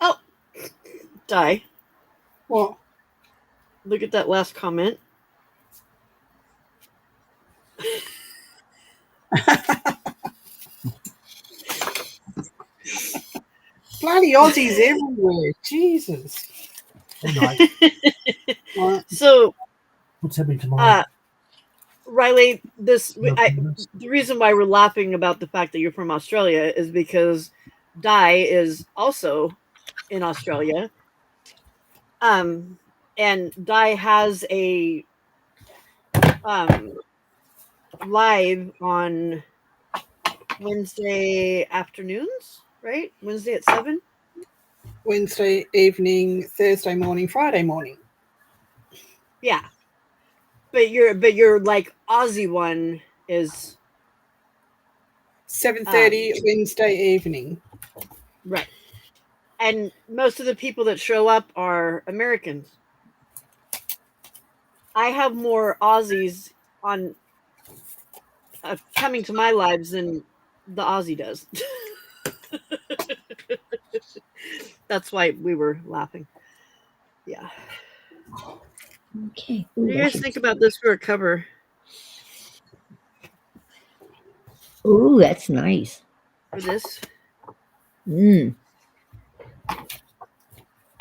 Oh, Di. What? Look at that last comment. Bloody Aussies everywhere. Jesus. Right. So, What's happening tomorrow? Riley, No comments? the reason why we're laughing about the fact that you're from Australia is because Di is also in Australia. And Di has a live on Wednesday afternoons, right? Wednesday at 7. Wednesday evening, Thursday morning, Friday morning. Yeah. But your like Aussie one is 7:30 Wednesday evening. right. And most of the people that show up are Americans. I have more Aussies on coming to my lives than the Aussie does. That's why we were laughing. Yeah. Okay. What Ooh, do you I guys should- think about this for a cover? Ooh, that's nice. For this? Mm.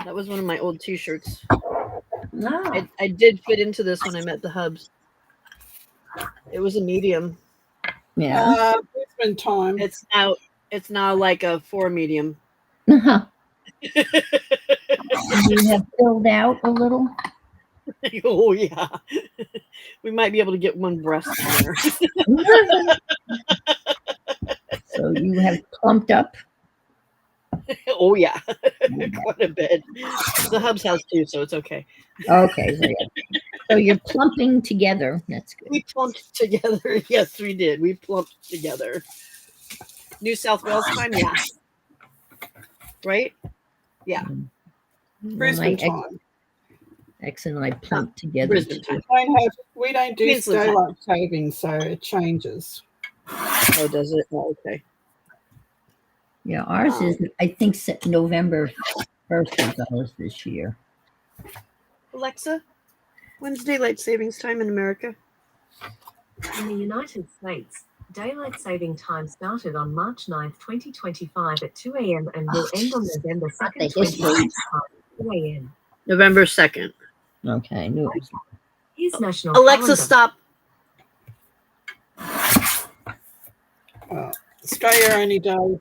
That was one of my old t-shirts. No. I did fit into this when I met the Hubs. It was a medium. Yeah. Brisbane time. It's now like a 4 medium. Uh-huh. You have filled out a little. Oh yeah. We might be able to get one breast in there. So you have plumped up. Oh yeah. Quite a bit. The Hubs has too, so it's okay. Okay. So you're plumping together. That's good. We plumped together. Yes, we did. We plumped together. New South Wales time, yeah. Right? Yeah. Brisbane time. X and I plumped together. Brisbane too. time. We don't do Queensland time. daylight savings, so it changes. Oh, does it? Oh, okay. Yeah, ours is, I think, November 1st is ours this year. Alexa, when's daylight savings time in America? In the United States, daylight saving time started on March 9th, 2025 at 2 a.m. and will end on November 2nd, the 2025 at 2 a.m. November 2nd. Okay, I knew it was. Here's national Alexa, calendar. stop. Australia only does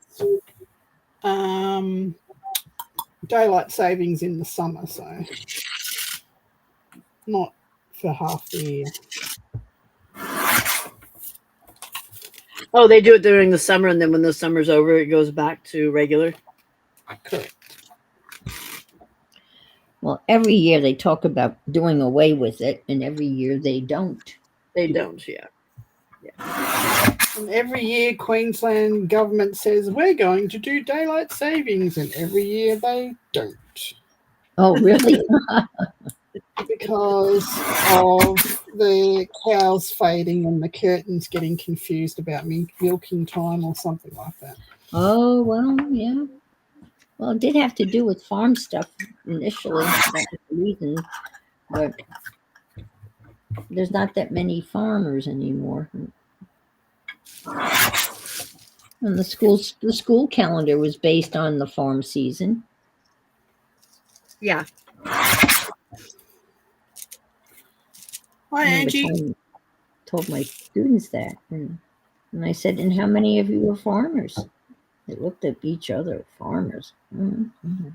daylight savings in the summer, so not for half the year. Oh, they do it during the summer, and then when the summer's over, it goes back to regular. Correct. Well, every year they talk about doing away with it, and every year they don't. They don't, yeah. And every year, Queensland government says we're going to do daylight savings, and every year they don't. Oh, really? Because of the cows fading and the curtains getting confused about milking time or something like that. Oh, well, yeah. Well, it did have to do with farm stuff initially. That was the reason. But there's not that many farmers anymore. And the school calendar was based on the farm season. Yeah. Hi, Angie. I told my students that. And I said, and how many of you are farmers? They looked at each other, farmers. Mm-hmm.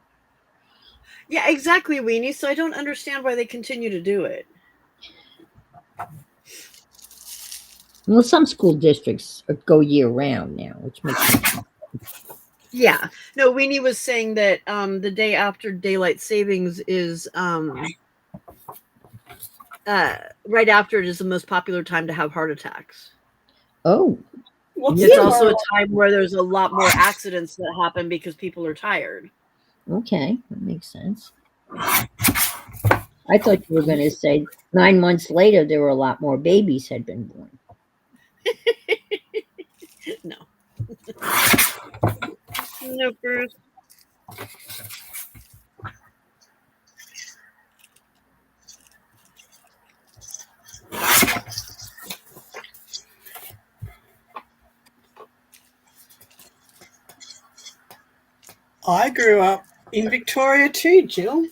Yeah, exactly, Weenie. So I don't understand why they continue to do it. Well, some school districts go year round now, which makes sense. Yeah. No, Weenie was saying that the day after daylight savings is right after it is the most popular time to have heart attacks. Oh. It's also a time where there's a lot more accidents that happen because people are tired. Okay, that makes sense. I thought you were going to say 9 months later there were a lot more babies had been born. No. No, Bruce. I grew up in Victoria too, Jill.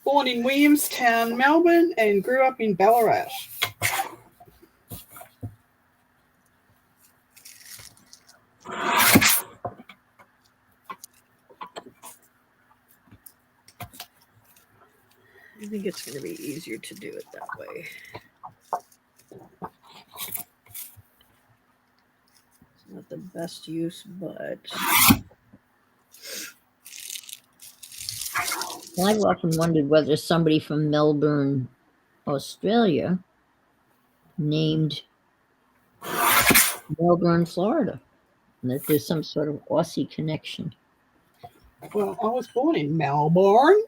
Born in Williamstown, Melbourne, and grew up in Ballarat. I think it's going to be easier to do it that way. It's not the best use, but Well, I've often wondered whether somebody from Melbourne, Australia, named Melbourne, Florida, and that there's some sort of Aussie connection. Well, I was born in Melbourne,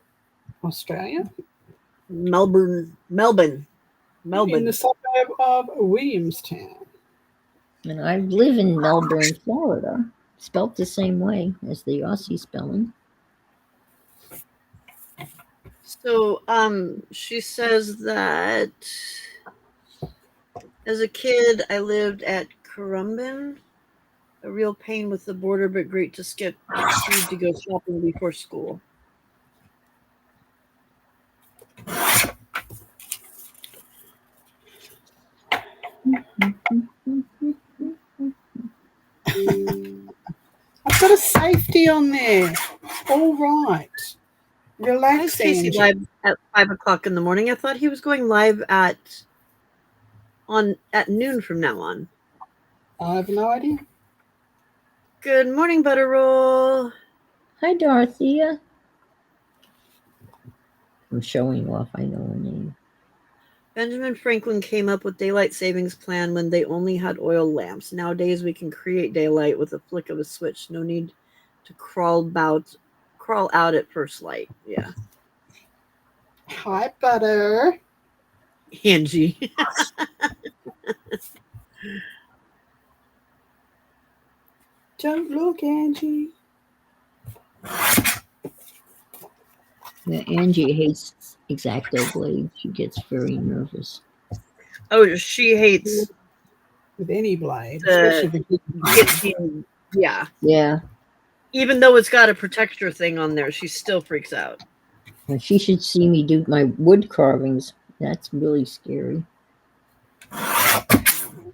Australia, Melbourne. in the suburb of Williamstown. And I live in Melbourne, Florida, spelt the same way as the Aussie spelling. So, she says that as a kid, I lived at Currumbin. A real pain with the border, but great to skip speed to go shopping before school. I've got a safety on there. All right. Why is Relax, Casey Angie. live at 5 o'clock in the morning? I thought he was going live at noon from now on. I have no idea. Good morning, Butter Roll. Hi, Dorothea. I'm showing off. I know her name. Benjamin Franklin came up with daylight savings plan when they only had oil lamps. Nowadays, we can create daylight with a flick of a switch. No need to crawl out at first light. Yeah, Hi, Butter. Angie. Don't look, Angie. Yeah, Angie hates X-Acto blades. She gets very nervous. Oh, she hates With any blade, the especially the gifting. Yeah. Yeah. Even though it's got a protector thing on there, she still freaks out. And she should see me do my wood carvings. That's really scary.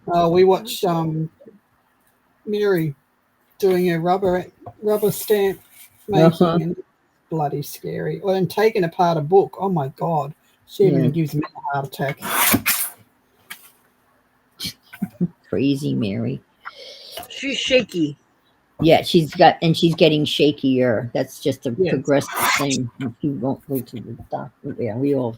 We watched Mary doing a rubber stamp making, and bloody scary. Well, and taking apart a book. Oh my God, she even gives me a heart attack. Crazy Mary. She's shaky. Yeah, she's getting shakier. That's just a progressive thing. She won't go to the doctor. Yeah, we all.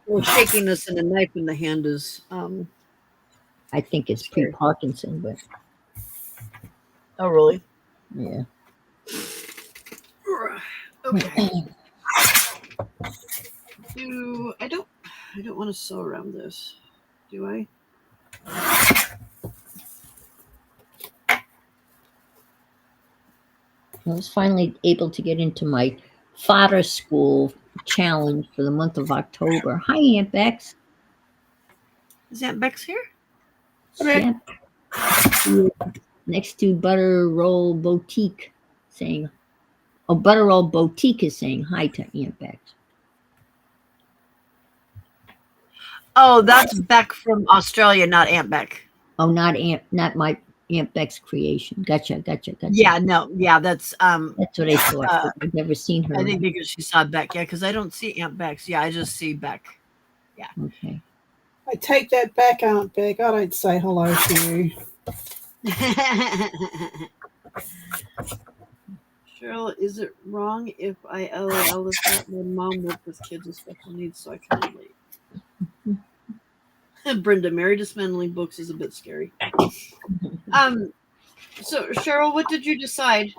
Well, shakiness and a knife in the hand is. I think it's pre-Parkinson, but. Oh, really? Yeah. Okay. I don't want to sew around this. Do I? I was finally able to get into my fodder school challenge for the month of October. Hi, Aunt Bex. Is Aunt Bex here? Yeah. Next to Butter Roll Boutique, saying, "Oh, Butter Roll Boutique is saying hi to Aunt Bex." Oh, that's Beck from Australia, not Aunt Beck. Oh, not my Aunt Beck's creation. Gotcha. Yeah, no, yeah, that's what I thought. I've never seen her. I think because she saw Beck, yeah, because I don't see Aunt Beck's. Yeah, I just see Beck. Yeah. Okay. I take that back, Aunt Beck. I don't say hello to you. Cheryl, is it wrong if I LOL this out? My mom worked with kids with special needs, so I can relate. Brenda, Mary dismantling books is a bit scary. So Cheryl, what did you decide?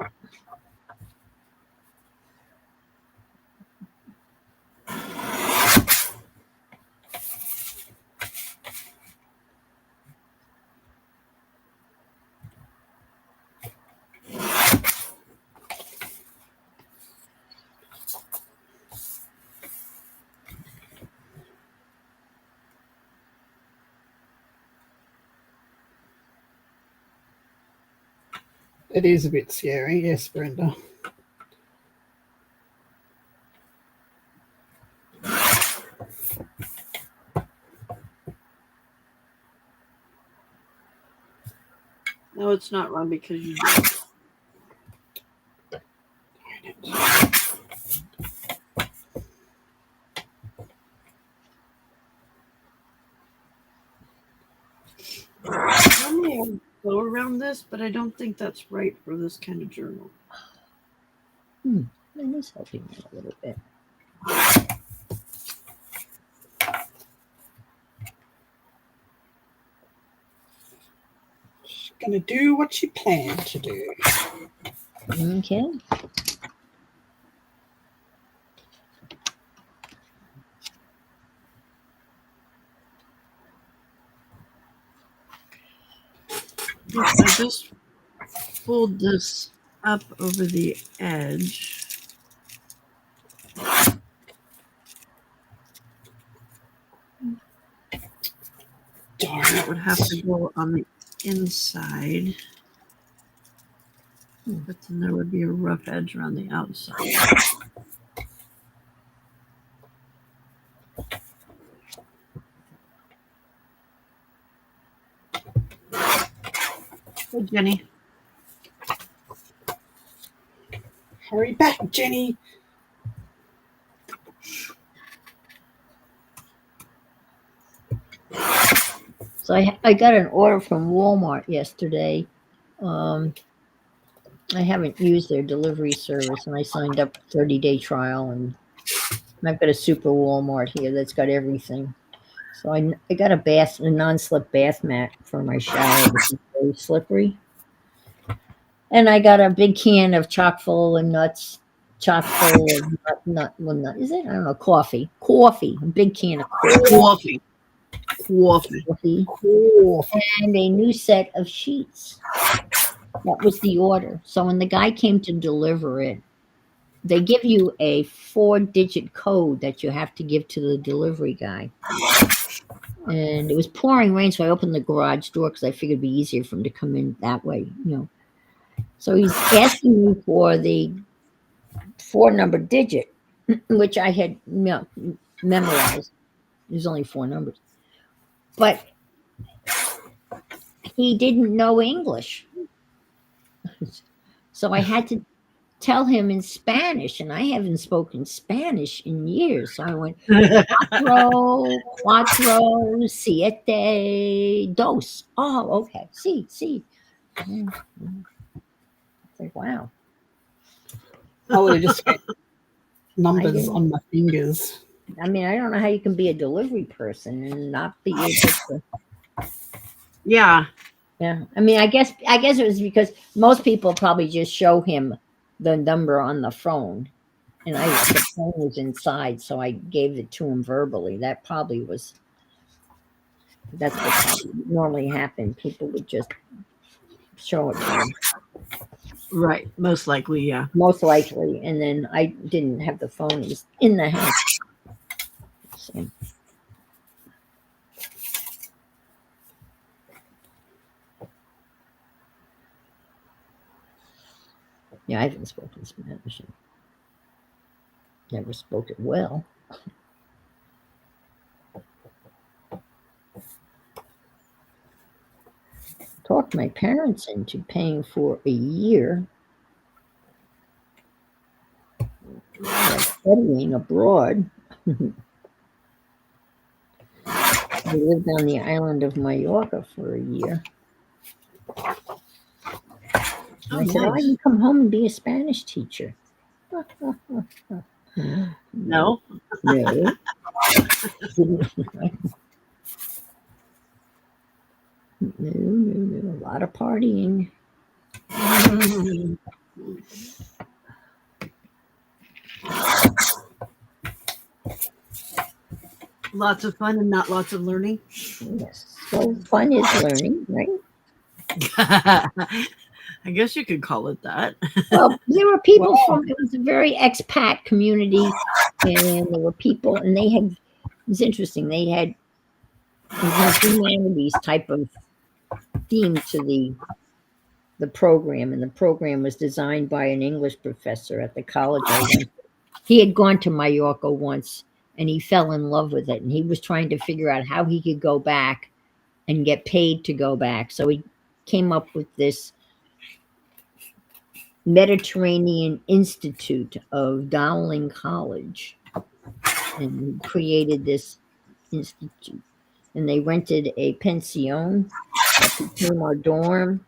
It is a bit scary, yes, Brenda. No, it's not wrong because you. Normally I go around this, but I don't think that's right for this kind of journal. That is helping me a little bit. She's going to do what she planned to do. Okay. I just fold this up over the edge. Darn That it. would have to go on the inside. But then there would be a rough edge around the outside. Hey, Jenny. Hurry back, Jenny. So I got an order from Walmart yesterday. I haven't used their delivery service, and I signed up for 30-day trial, and I've got a super Walmart here that's got everything. So I got a non-slip bath mat for my shower, which is very slippery. And I got a big can of chock full of nuts, chock full of nut, is it? I don't know, coffee, a big can of Coffee. And a new set of sheets. That was the order. So when the guy came to deliver it, they give you a 4-digit code that you have to give to the delivery guy. And it was pouring rain, so I opened the garage door because I figured it'd be easier for him to come in that way, So he's asking me for the 4-number digit, which I had memorized. There's only 4 numbers. But he didn't know English. So I had to tell him in Spanish, and I haven't spoken Spanish in years. So I went, cuatro, siete, dos. Oh, okay. Sí. It's like, wow. I would have just got numbers on my fingers. I mean, I don't know how you can be a delivery person and not be able to. Yeah. Yeah. I mean, I guess it was because most people probably just show him the number on the phone, and the phone was inside, so I gave it to him verbally. That's what probably normally happened. People would just show it to him. Right. Most likely, yeah. Most likely. And then I didn't have the phone. It was in the house. So. Yeah, I haven't spoken Spanish. Never spoke it well. Talked my parents into paying for a year studying abroad. I lived on the island of Mallorca for a year. And I said, I can come home and be a Spanish teacher. No. No. No. A lot of partying. Lots of fun and not lots of learning. Yes. So fun is learning, right? I guess you could call it that. Well, there were people it was a very expat community, and there were people, and it was interesting. They had humanities type of theme to the the program, and the program was designed by an English professor at the college I went. He had gone to Mallorca once, and he fell in love with it, and he was trying to figure out how he could go back and get paid to go back. So he came up with this Mediterranean Institute of Dowling College and created this institute. And they rented a pension that became our dorm,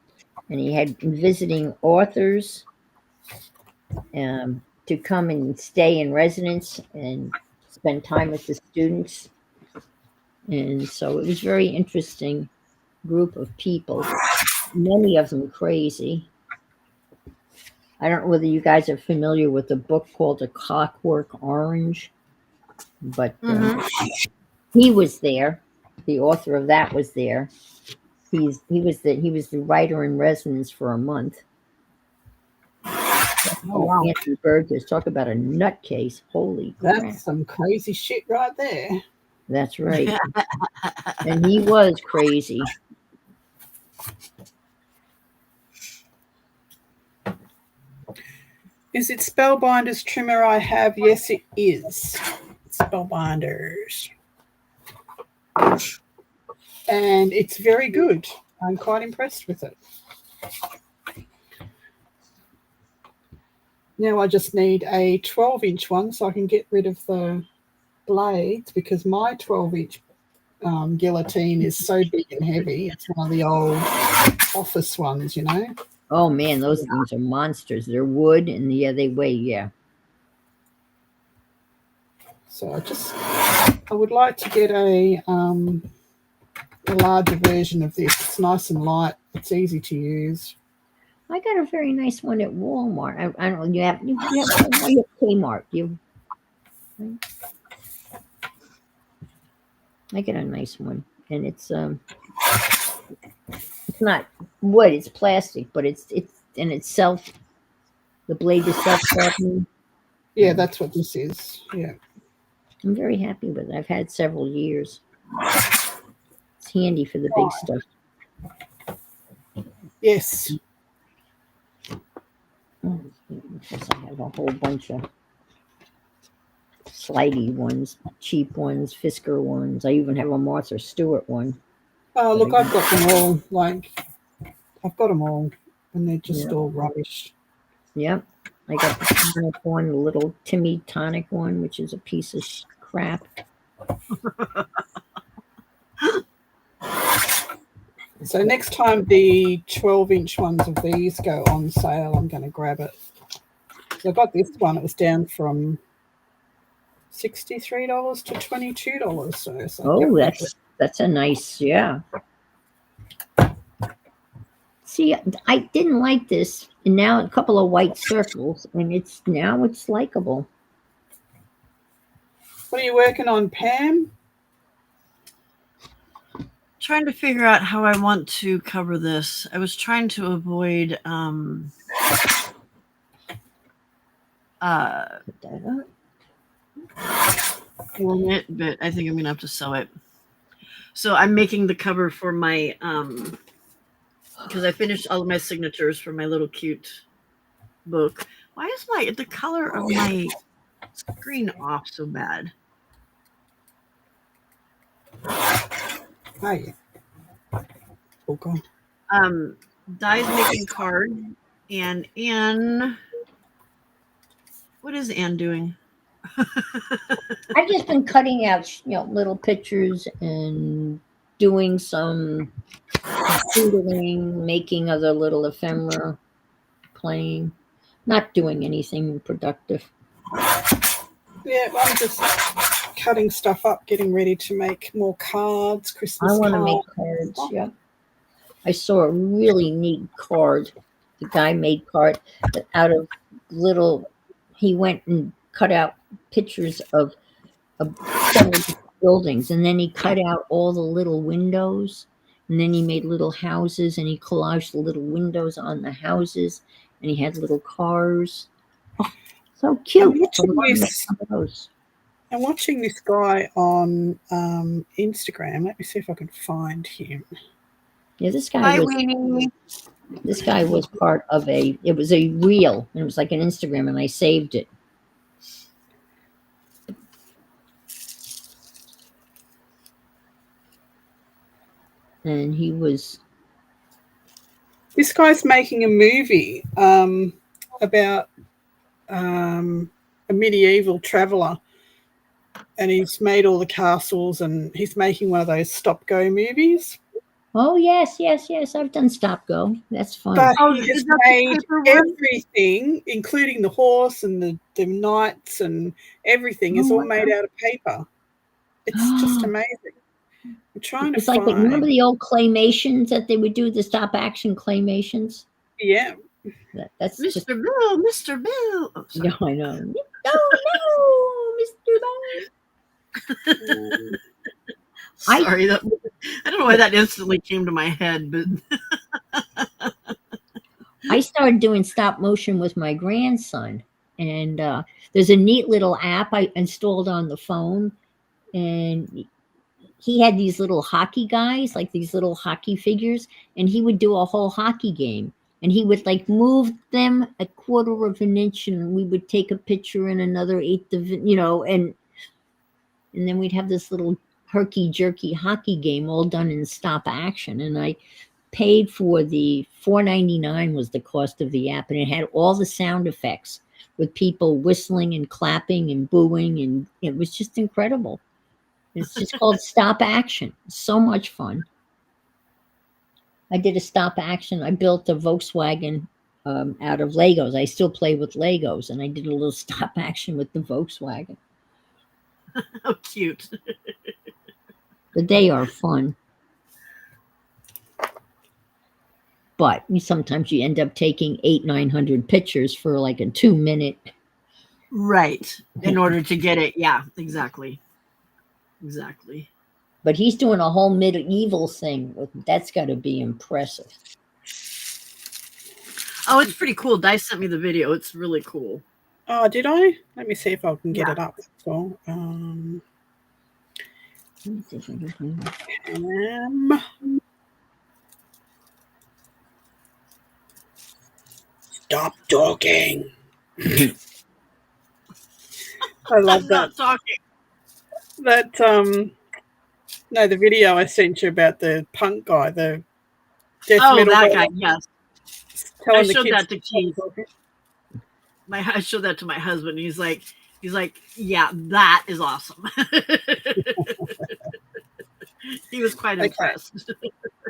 and he had visiting authors to come and stay in residence and spend time with the students. And so it was very interesting group of people, many of them crazy. I don't know whether you guys are familiar with a book called A Clockwork Orange, but he was there. The author of that was there. He was the writer in residence for a month. Oh, wow. Anthony Burgess, talk about a nutcase. Holy crap. That's some crazy shit right there. That's right. And he was crazy. Is it Spellbinders trimmer I have? Yes, it is. Spellbinders. And it's very good. I'm quite impressed with it. Now I just need a 12-inch one so I can get rid of the blades, because my 12-inch guillotine is so big and heavy. It's one of the old office ones, you know. Oh man, those things are monsters. They're wood, and yeah, they weigh, yeah. So I would like to get a larger version of this. It's nice and light. It's easy to use. I got a very nice one at Walmart. I don't know. You have Kmart. I get a nice one, and it's not wood. It's plastic, but it's in itself. The blade is self-sharpening. Yeah, that's what this is. Yeah, I'm very happy with it. I've had several years. It's handy for the big stuff. Yes. Yes, I have a whole bunch of slidey ones, cheap ones, Fisker ones. I even have a Martha Stewart one. Oh, look, I've got them all. I've got them all, and they're just all rubbish. Yep. I got the tonic one, the little Timmy tonic one, which is a piece of crap. So next time the 12-inch ones of these go on sale, I'm going to grab it. So I got this one. It was down from $63 to $22. So that's a nice, yeah. See, I didn't like this, and now a couple of white circles, and it's likable. What are you working on, Pam? Trying to figure out how I want to cover this. I was trying to avoid Put that up. pulling it, but I think I'm gonna have to sew it. So I'm making the cover for my because I finished all of my signatures for my little cute book. Why is the color of my screen off so bad? Oh, yeah. Okay. Di's making cards, and Anne. What is Anne doing? I've just been cutting out, little pictures and doing some doodling, making other little ephemera, playing, not doing anything productive. Yeah, I'm just cutting stuff up, getting ready to make more cards, Christmas cards. I want to make cards, yeah. I saw a really neat card. The guy made card out of little, he went and cut out pictures of several buildings, and then he cut out all the little windows, and then he made little houses, and he collaged the little windows on the houses, and he had little cars. Oh, so cute. I'm watching this guy on Instagram. Let me see if I can find him. Yeah, this guy This guy was part of it was a reel, and it was like an Instagram, and I saved it. And he was, This guy's making a movie about a medieval traveller, and he's made all the castles, and he's making one of those stop-go movies. oh, yes, I've done stop go. That's fun. But Oh, he is has that the made paper one? everything, including the horse and the knights and everything, is all made out of paper. It's just amazing. I'm trying to It's like, find. remember the old claymations that they would do, the stop action claymations? Yeah. That's Mr. just, Bill, Mr. Bill. Oh, sorry. yeah, I know. No, Mr. Bill. Sorry, I don't know why that instantly came to my head, but I started doing stop motion with my grandson, and there's a neat little app I installed on the phone, and he had these little hockey guys, like these little hockey figures, and he would do a whole hockey game, and he would like move them a quarter of an inch, and we would take a picture in another eighth of, and then we'd have this little herky jerky hockey game all done in stop action. And I paid for the $4.99 was the cost of the app, and it had all the sound effects with people whistling and clapping and booing, and it was just incredible. It's just called stop action. So much fun. I did a stop action. I built a Volkswagen out of Legos. I still play with Legos, and I did a little stop action with the Volkswagen. how cute. But they are fun. But sometimes you end up taking 800-900 pictures for like a 2-minute. Right. In order to get it. Yeah, exactly. Exactly. But he's doing a whole medieval thing. That's got to be impressive. Oh, it's pretty cool. Dice sent me the video. It's really cool. Oh, did I? Let me see if I can get Yeah. it up. So, stop talking. I love I'm that. not talking. No, the video I sent you about the punk guy, the death Oh, metal that guy, guy. Yes. telling I the showed kids that to to stop Keith. talking. I showed that to my husband. He's like, yeah, that is awesome. He was quite impressed.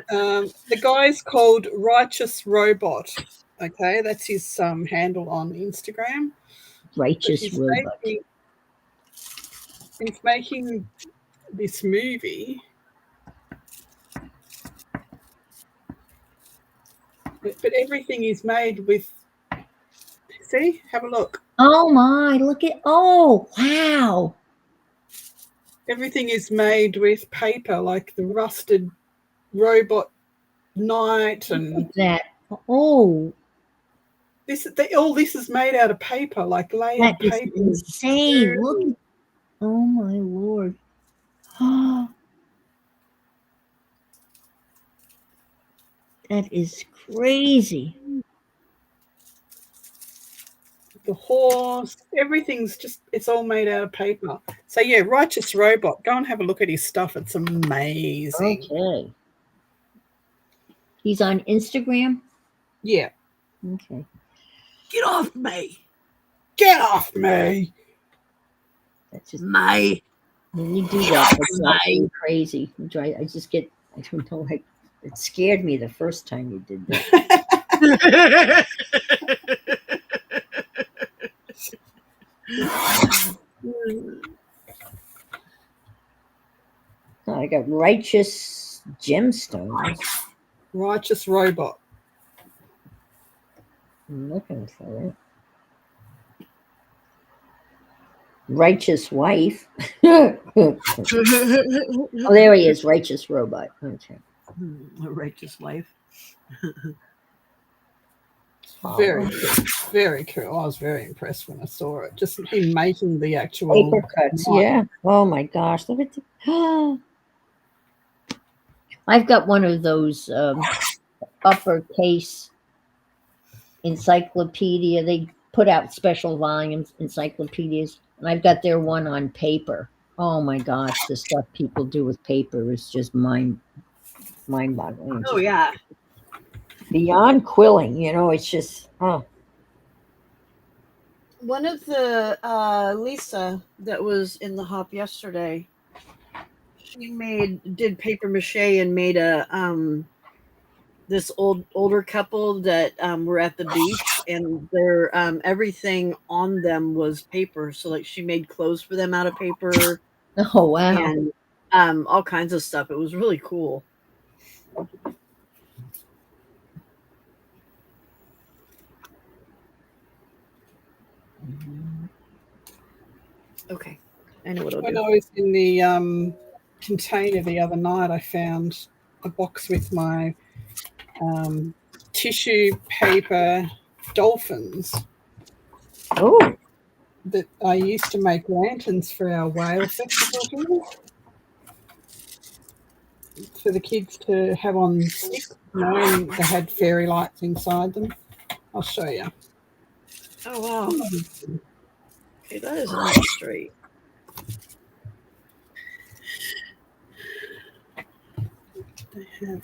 The guy's called Righteous Robot. Okay, that's his handle on Instagram. Righteous He's Robot. he's making this movie. But everything is made with, see, have a look. Oh my, look at, oh, wow. Everything is made with paper, like the rusted robot knight, and That, oh, all this is made out of paper, like layered that is paper. insane. Look at, oh my Lord. That is crazy. The horse, everything's just, it's all made out of paper. So yeah, Righteous Robot, go and have a look at his stuff. It's amazing. Okay. He's on Instagram? Yeah. Okay. Get off me. Get off me. That's just, My. when you do that, that's absolutely crazy. I just get, I don't know, it scared me the first time you did that. Oh, I got Righteous Gemstones. Righteous Robot. I'm looking for it. Righteous Wife. Oh, there he is, Righteous Robot. Okay. A righteous life. Very cool. Very cool. I was very impressed when I saw it. Just him making the actual Paper cuts, knife. yeah. Oh my gosh, look at the. I've got one of those uppercase encyclopedia. They put out special volumes, encyclopedias, and I've got their one on paper. Oh my gosh, the stuff people do with paper is just mind-boggling. Oh yeah. Beyond quilling, you know, it's just One of the Lisa that was in the hop yesterday, she did paper mache and made a this older couple that were at the beach, and their everything on them was paper. So like she made clothes for them out of paper oh wow. and all kinds of stuff. It was really cool. Okay, I know what I'll When do. I was in the container the other night, I found a box with my tissue paper dolphins Oh, that I used to make lanterns for our whale festival here, for the kids to have on sticks, you know, and they had fairy lights inside them. I'll show you. Oh wow. Okay, that is not straight. They have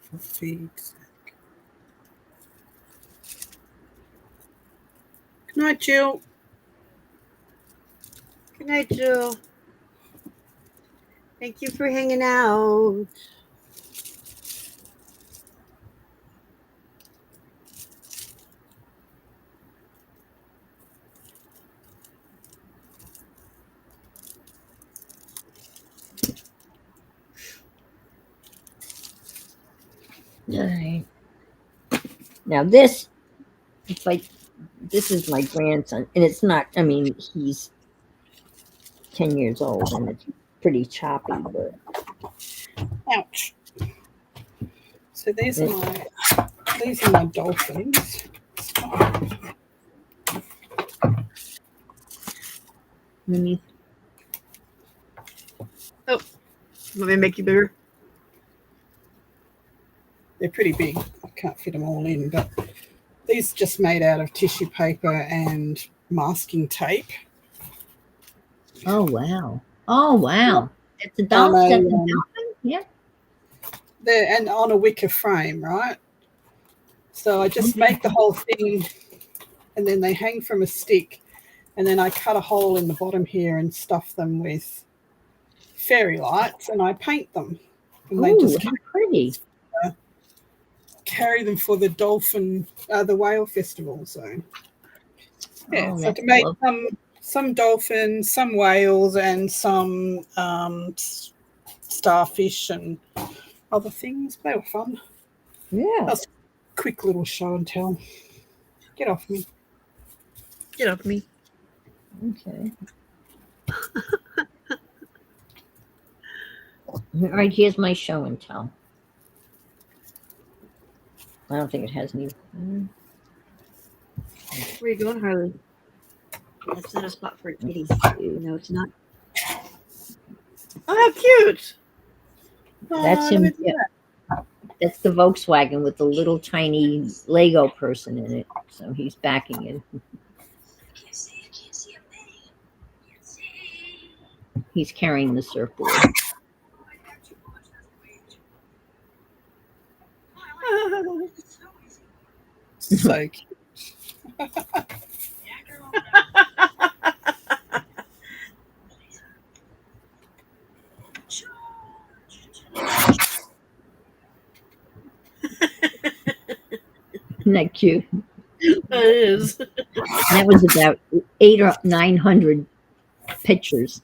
for feeds. Good night, Jill. Good night, Jill. Thank you for hanging out. all right. Now this, it's like this is my grandson, and it's not. I mean, he's 10 years old, and it's pretty choppy, but Ouch. So these are my dolphins. let me. Let me make you bigger. They're pretty big. I can't fit them all in, but these are just made out of tissue paper and masking tape. Oh wow! Oh wow! That's a dolphin. That's a dolphin. Yeah. They're and on a wicker frame, right? So I just make the whole thing, and then they hang from a stick, and then I cut a hole in the bottom here and stuff them with fairy lights, and I paint them, and they just how pretty. carry them for the the whale festival. So yeah, so that's to make lovely. some dolphins, some whales, and some starfish and other things. They were fun. Yeah. That's a quick little show and tell. Get off me. Get off me. Okay. All right, here's my show and tell. I don't think it has any. Where are you going, Harley? That's not a spot for a kitty. No, it's not. Oh, how cute! That's him. Yeah. That's the Volkswagen with the little tiny Lego person in it. So he's backing it. He's carrying the surfboard. So cute. Isn't that cute? It is. That was about 800 or 900 pictures.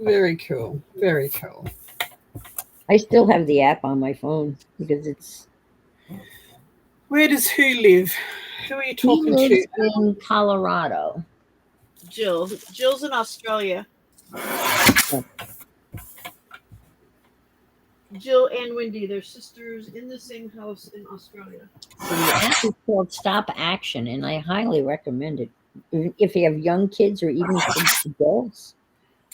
Very cool. Very cool. I still have the app on my phone because it's. Where does who live? Who are you He talking lives to? in Colorado. Jill. Jill's in Australia. Jill and Wendy, they're sisters in the same house in Australia. So the app is called Stop Action, and I highly recommend it. If you have young kids or even adults.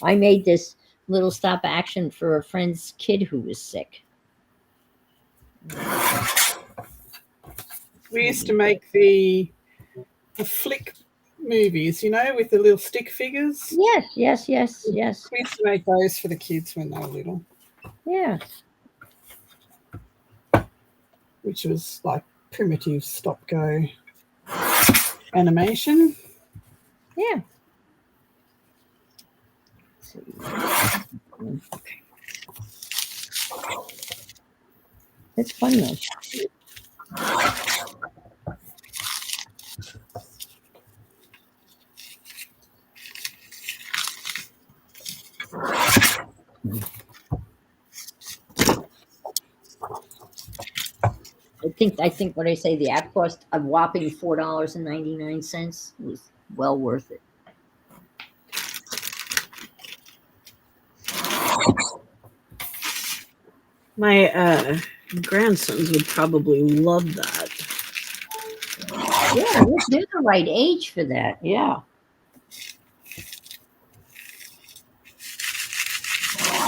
I made this little stop action for a friend's kid who was sick. We used to make the flick movies, you know, with the little stick figures. Yes, yes, yes, yes. We used to make those for the kids when they were little, Yeah. which was like primitive stop go animation. Yeah. It's fun though. I think what I say, the app cost a whopping $4.99. It was well worth it. My grandsons would probably love that. Yeah, they're the right age for that. Yeah.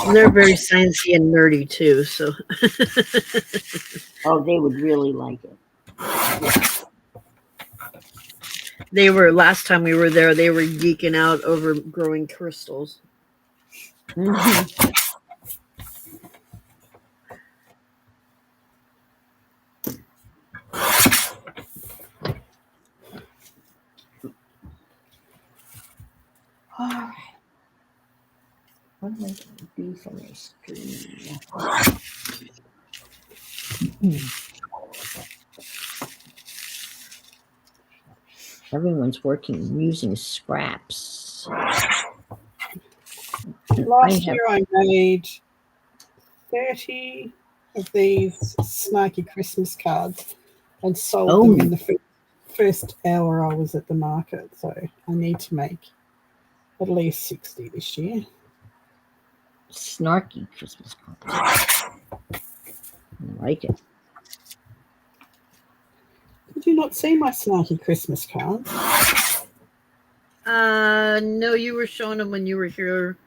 And they're very sciencey and nerdy too, so Oh, they would really like it. they were last time we were there, they were geeking out over growing crystals. Mhm. All right. What am I going to do for my screen? Everyone's working using scraps. Last year I made 30 of these snarky Christmas cards and sold them in the first hour I was at the market. So I need to make at least 60 this year. Snarky Christmas cards. I like it. Did you not see my snarky Christmas cards? No, you were showing them when you were here,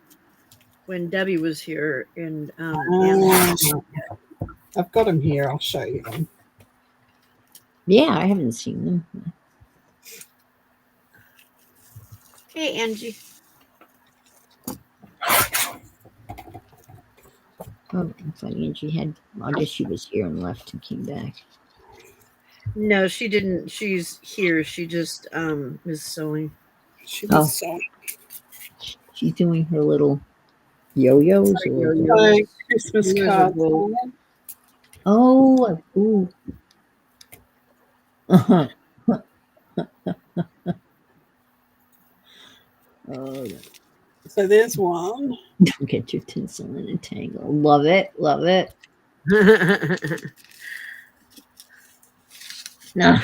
when Debbie was here, and I've got them here. I'll show you them. Yeah, I haven't seen them. Hey, Angie. Oh, I thought Angie had. I guess she was here and left and came back. No, she didn't. She's here. She just is sewing. She was sewing. She's doing her little yo-yos. Christmas cards. Oh, ooh. Oh, so there's one. Don't get your tinsel in a tangle. Love it. Love it. No,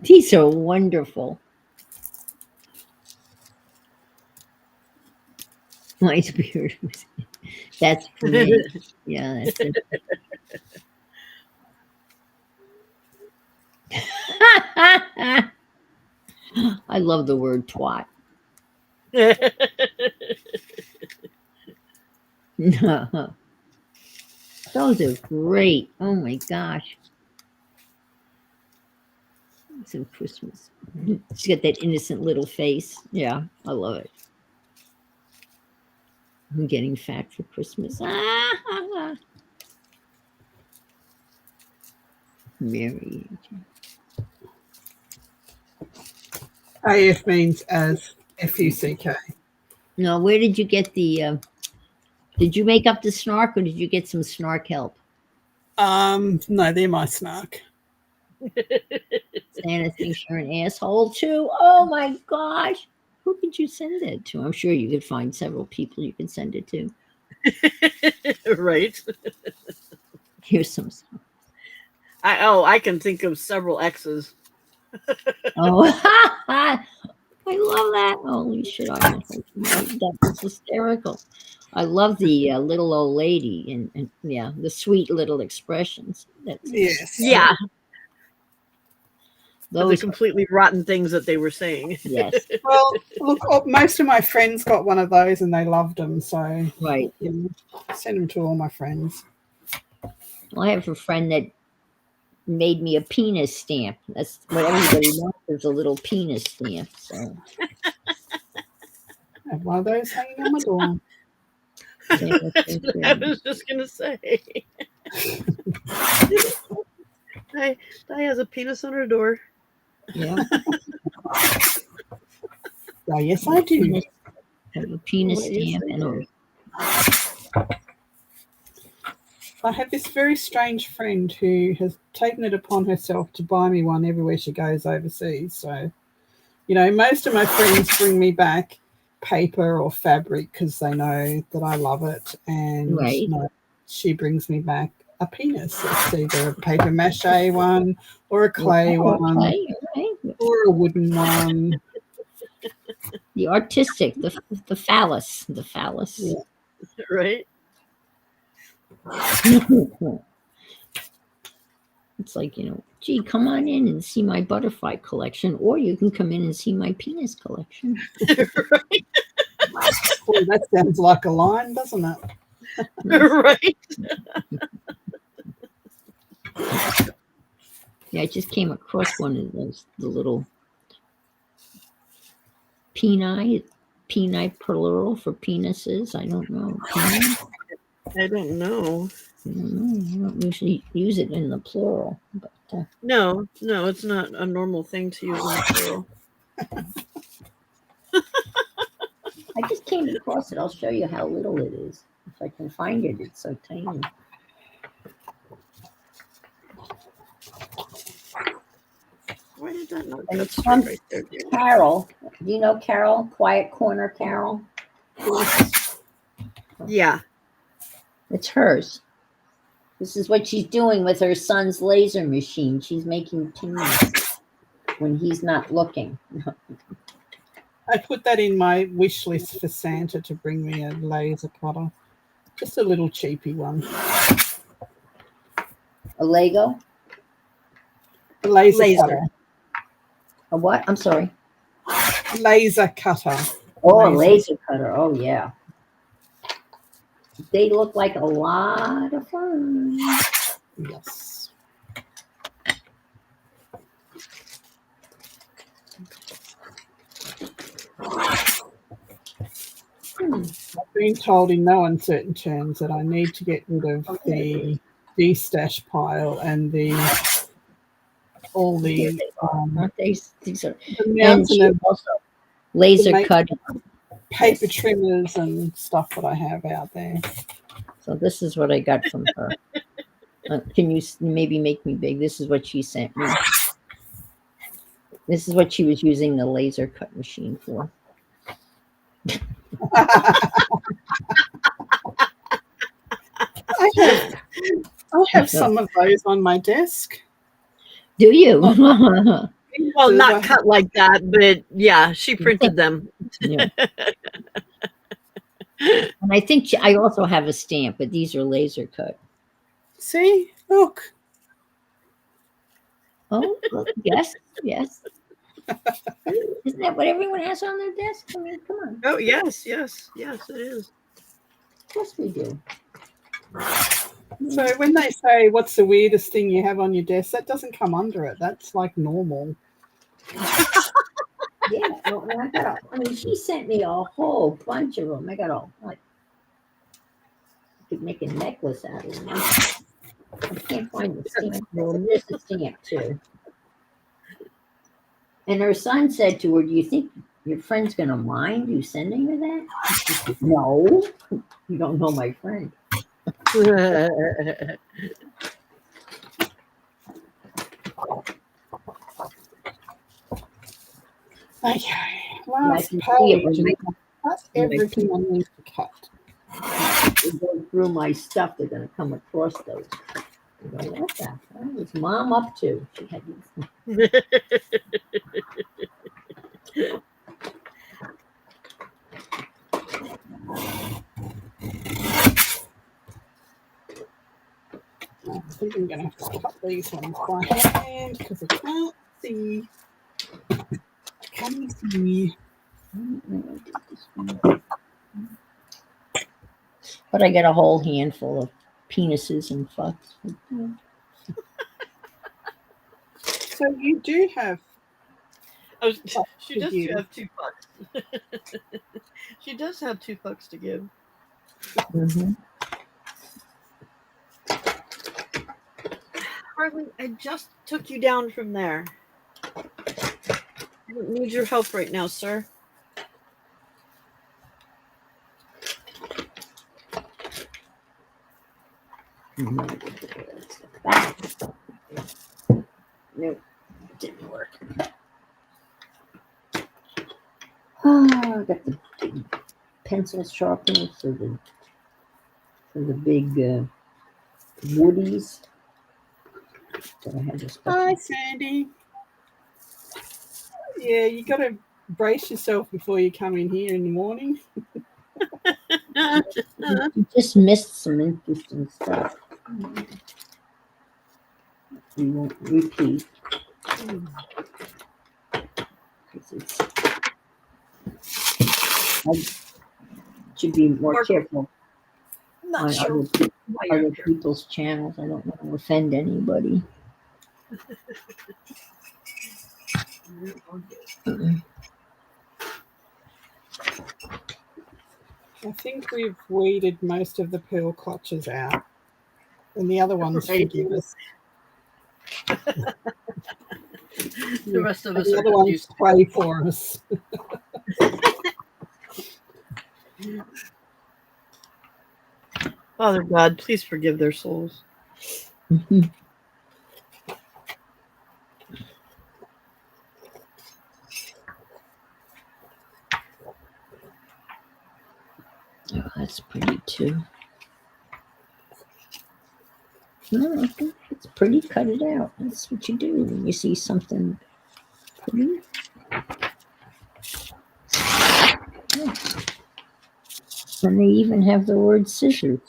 these are wonderful. My spirit was. That's for me. Yeah, that's it. I love the word twat. Those are great. Oh my gosh. Some Christmas. She's got that innocent little face. Yeah, I love it. I'm getting fat for Christmas. Mary. AF means as F-U-C-K. No, where did you get the did you make up the snark or did you get some snark help? No, they're my snark. Santa thinks you're an asshole too. Oh my gosh. Who could you send it to? I'm sure you could find several people you can send it to. Right. Here's some. I can think of several X's. Oh, I love that. Holy shit! That was hysterical. I love the little old lady and yeah, the sweet little expressions. That's yes. Yeah. the Those, completely rotten things that they were saying. yes, Well, look, most of my friends got one of those and they loved them. So, right. you know, send them to all my friends. Well, I have a friend that made me a penis stamp. That's what everybody wants, is a little penis stamp. So I have one of those hanging on my door. yeah, that's That's what I good. was just gonna say. Di has a penis on her door. Yeah, Oh, yes, I do. penis, have a penis Well, yes, stamp I and a, I have this very strange friend who has taken it upon herself to buy me one everywhere she goes overseas. So, you know, most of my friends bring me back paper or fabric because they know that I love it. And right. no, she brings me back a penis. It's either a paper mache one or a clay Oh, one okay, right. or a wooden one. The artistic, the phallus, the phallus. Yeah. Right? It's like, gee, come on in and see my butterfly collection, or you can come in and see my penis collection. Right? Boy, that sounds like a line, doesn't it? Right? Yeah, I just came across one of those, the little peni plural for penises. I don't know. Peni? I don't know. I don't know. I don't usually use it in the plural, but No, it's not a normal thing to use in the plural. I just came across it. I'll show you how little it is. If I can find it, it's so tiny. Why did that not And cut it's straight from right there? Dear? Carol. Do you know Carol? Quiet Corner Carol? Yeah. It's hers. This is what she's doing with her son's laser machine. She's making peanuts when he's not looking. I put that in my wish list for Santa to bring me a laser cutter. Just a little cheapy one. A Lego? A laser Laser. cutter. A what? I'm sorry. Laser cutter. Oh, a laser cutter. Oh, yeah. They look like a lot of fun. Yes. I've been told in no uncertain terms that I need to get rid of the de-stash pile and all the Aren't they? These are, the and mountain she of also laser make- cut. paper trimmers and stuff that I have out there. So this is what I got from her. Can you maybe make me big? This is what she sent me. This is what she was using the laser cut machine for. I have some of those on my desk. Do you? Well, not cut like that, but yeah, she printed them. Yeah. And I think I also have a stamp, but these are laser cut. See, look. Oh, look, yes. Isn't that what everyone has on their desk? I mean, come on. Oh, yes, it is. Of course we do. So when they say, what's the weirdest thing you have on your desk, that doesn't come under it. That's like normal. Yeah, well, I mean, she sent me a whole bunch of them. I got all, like, I could make a necklace out of them. I can't find the stamp. There's a stamp, too. And her son said to her, do you think your friend's going to mind you sending her that? Said, no, you don't know my friend. Okay, I last can see it page. when Cut everything I need to cut. they go through my stuff. They're going to come across those. Go, what the hell was Mom up to? She had these. I think I'm going to have to cut these ones by hand because I can't see. Can you see? But I got a whole handful of penises and fucks. So you do have. Oh, she to does give. have 2 bucks. She does have 2 bucks to give. Mm-hmm. Harley, I just took you down from there. I don't need your help right now, sir. Nope, didn't work. I got the big pencil sharpeners for the big woodies. So I had this Hi, Sandy. Yeah, you got to brace yourself before you come in here in the morning. You just missed some interesting stuff. You won't repeat. I should be more careful Not on sure why you're other here. people's channels. I don't want to offend anybody. I think we've weeded most of the pearl clutches out, and the other ones Right. forgive us. The rest of And us the are other ones used play for us. Father God, please forgive their souls. Oh, that's pretty too. No, I think it's pretty. Cut it out. That's what you do when you see something pretty. Yeah. And they even have the word scissors.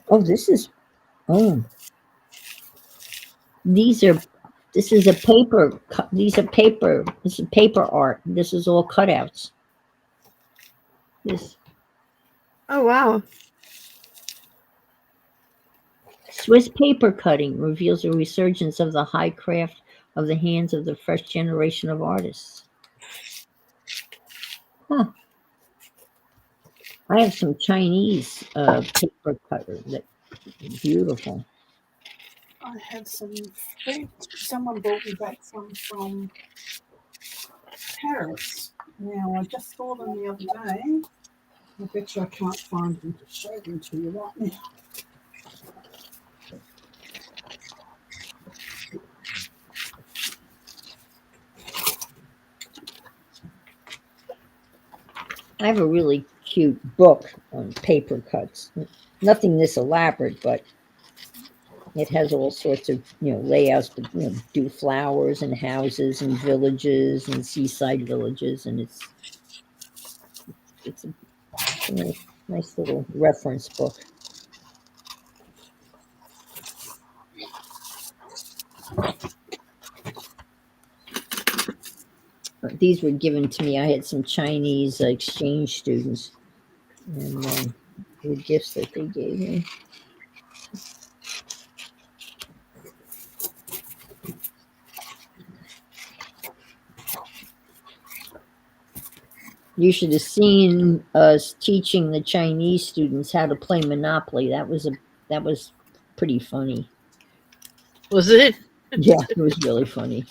Oh, this is. Oh, these are. This is a paper. These are paper. This is paper art. This is all cutouts. This Oh, wow. Swiss paper cutting reveals a resurgence of the high craft of the hands of the fresh generation of artists. Huh. I have some Chinese paper cutter that beautiful. I have some. Someone brought me back some from Paris. Now, I just saw them the other day. I bet you I can't find them to show them to you right now. I have a really cute book on paper cuts. Nothing this elaborate, but it has all sorts of layouts to do flowers and houses and villages and seaside villages, and it's a nice little reference book. These were given to me. I had some Chinese exchange students, and the gifts that they gave me. You should have seen us teaching the Chinese students how to play Monopoly. That was pretty funny. Was it? Yeah, it was really funny.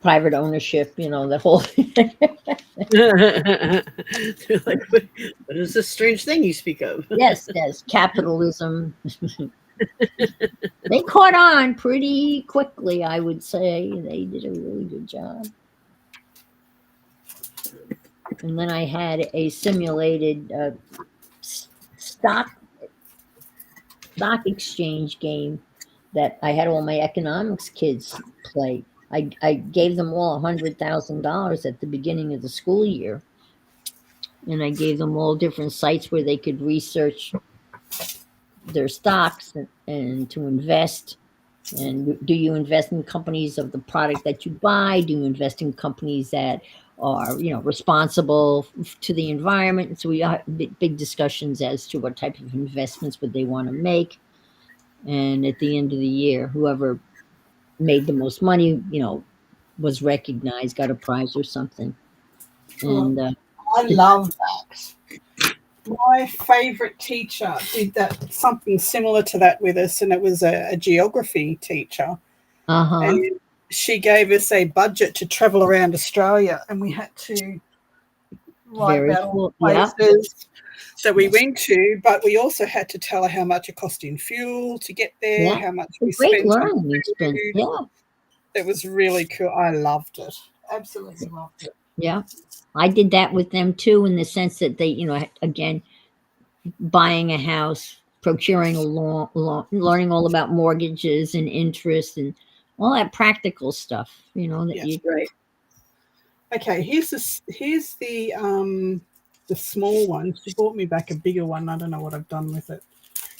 Private ownership, the whole. They're like, what is this strange thing you speak of? Yes, capitalism. They caught on pretty quickly, I would say. They did a really good job. And then I had a simulated stock exchange game that I had all my economics kids play. I gave them all $100,000 at the beginning of the school year, and I gave them all different sites where they could research their stocks and to invest. And do you invest in companies of the product that you buy? Do you invest in companies that are, responsible to the environment? And so we had big discussions as to what type of investments would they want to make. And at the end of the year, whoever made the most money, was recognized, got a prize or something. And I love that. My favorite teacher did that, something similar to that with us, and it was a geography teacher. And she gave us a budget to travel around Australia, and we had to write Very about all cool. the Yep. places that we went to, but we also had to tell her how much it cost in fuel to get there, Yeah. how much A we great spent on learning experience. food. Yeah. It was really cool. I loved it. Absolutely loved it. Yeah. I did that with them too, in the sense that they, again, buying a house, procuring a loan, learning all about mortgages and interest and all that practical stuff, that Yes. you. Right. Okay, here's the small one. She bought me back a bigger one. I don't know what I've done with it.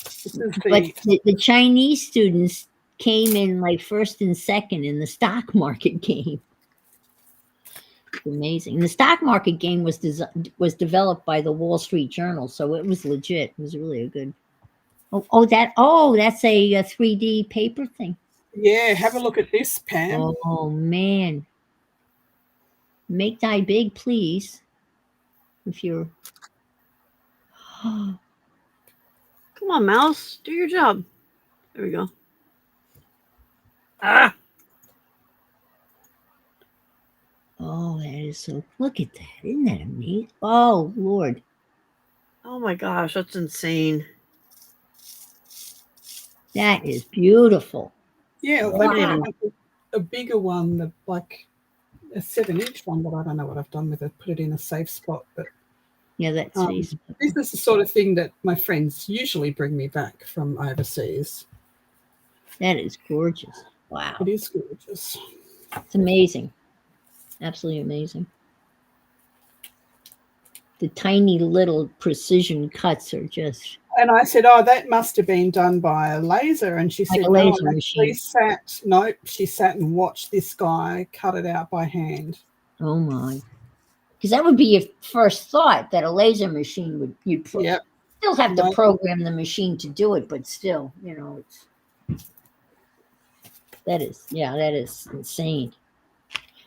This is But the Chinese students came in like first and second in the stock market game. It's amazing. And the stock market game was developed by the Wall Street Journal, so it was legit. It was really a good. That's a 3D paper thing. Yeah, have a look at this, Pam. Oh man. Make thy big, please. If you're. Come on, mouse. Do your job. There we go. Ah! Oh, that is so. Look at that. Isn't that amazing? Oh, Lord. Oh my gosh, that's insane. That is beautiful. Yeah, Wow. they bought a bigger one, like a 7-inch one, but I don't know what I've done with it. Put it in a safe spot. But yeah, that's this is the sort of thing that my friends usually bring me back from overseas. That is gorgeous. Wow. It is gorgeous. It's amazing. Absolutely amazing. The tiny little precision cuts are just. And I said, "Oh, that must have been done by a laser." And she like said, a "No, laser I machine. she sat and watched this guy cut it out by hand." Oh my! Because that would be your first thought, that a laser machine would Yep. still have to No. program the machine to do it, but still, it's that is insane.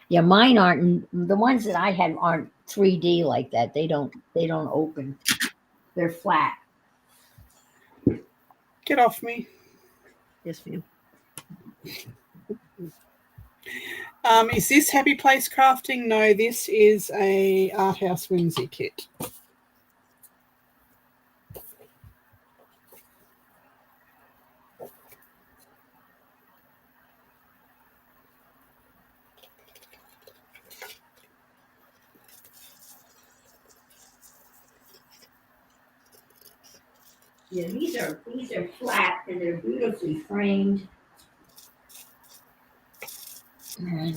Yeah, mine aren't. The ones that I had aren't 3D like that. They don't open. They're flat. Get off me. Yes, ma'am. Is this Happy Place Crafting? No, this is a Art House Whimsy kit. Yeah, these are flat and they're beautifully framed. And I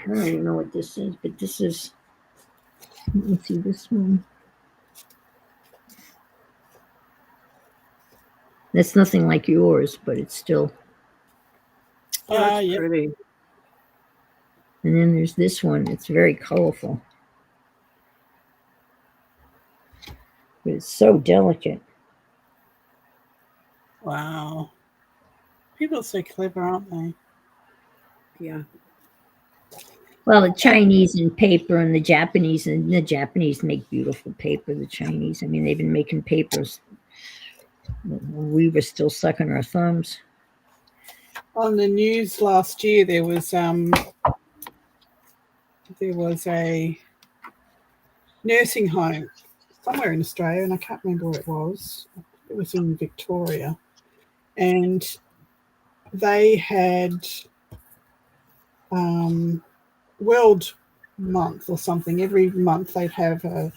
don't even know what this is, but this is. Let me see this one. That's nothing like yours, but it's still. That's Yep. pretty. And then there's this one. It's very colorful. But it's so delicate. Wow. People are so clever, aren't they? Yeah. Well, the Chinese in paper and the Japanese make beautiful paper. The Chinese, I mean, they've been making papers when we were still sucking our thumbs. On the news last year, there was a nursing home somewhere in Australia, and I can't remember where it was. It was in Victoria, and they had World Month or something. Every month they'd have a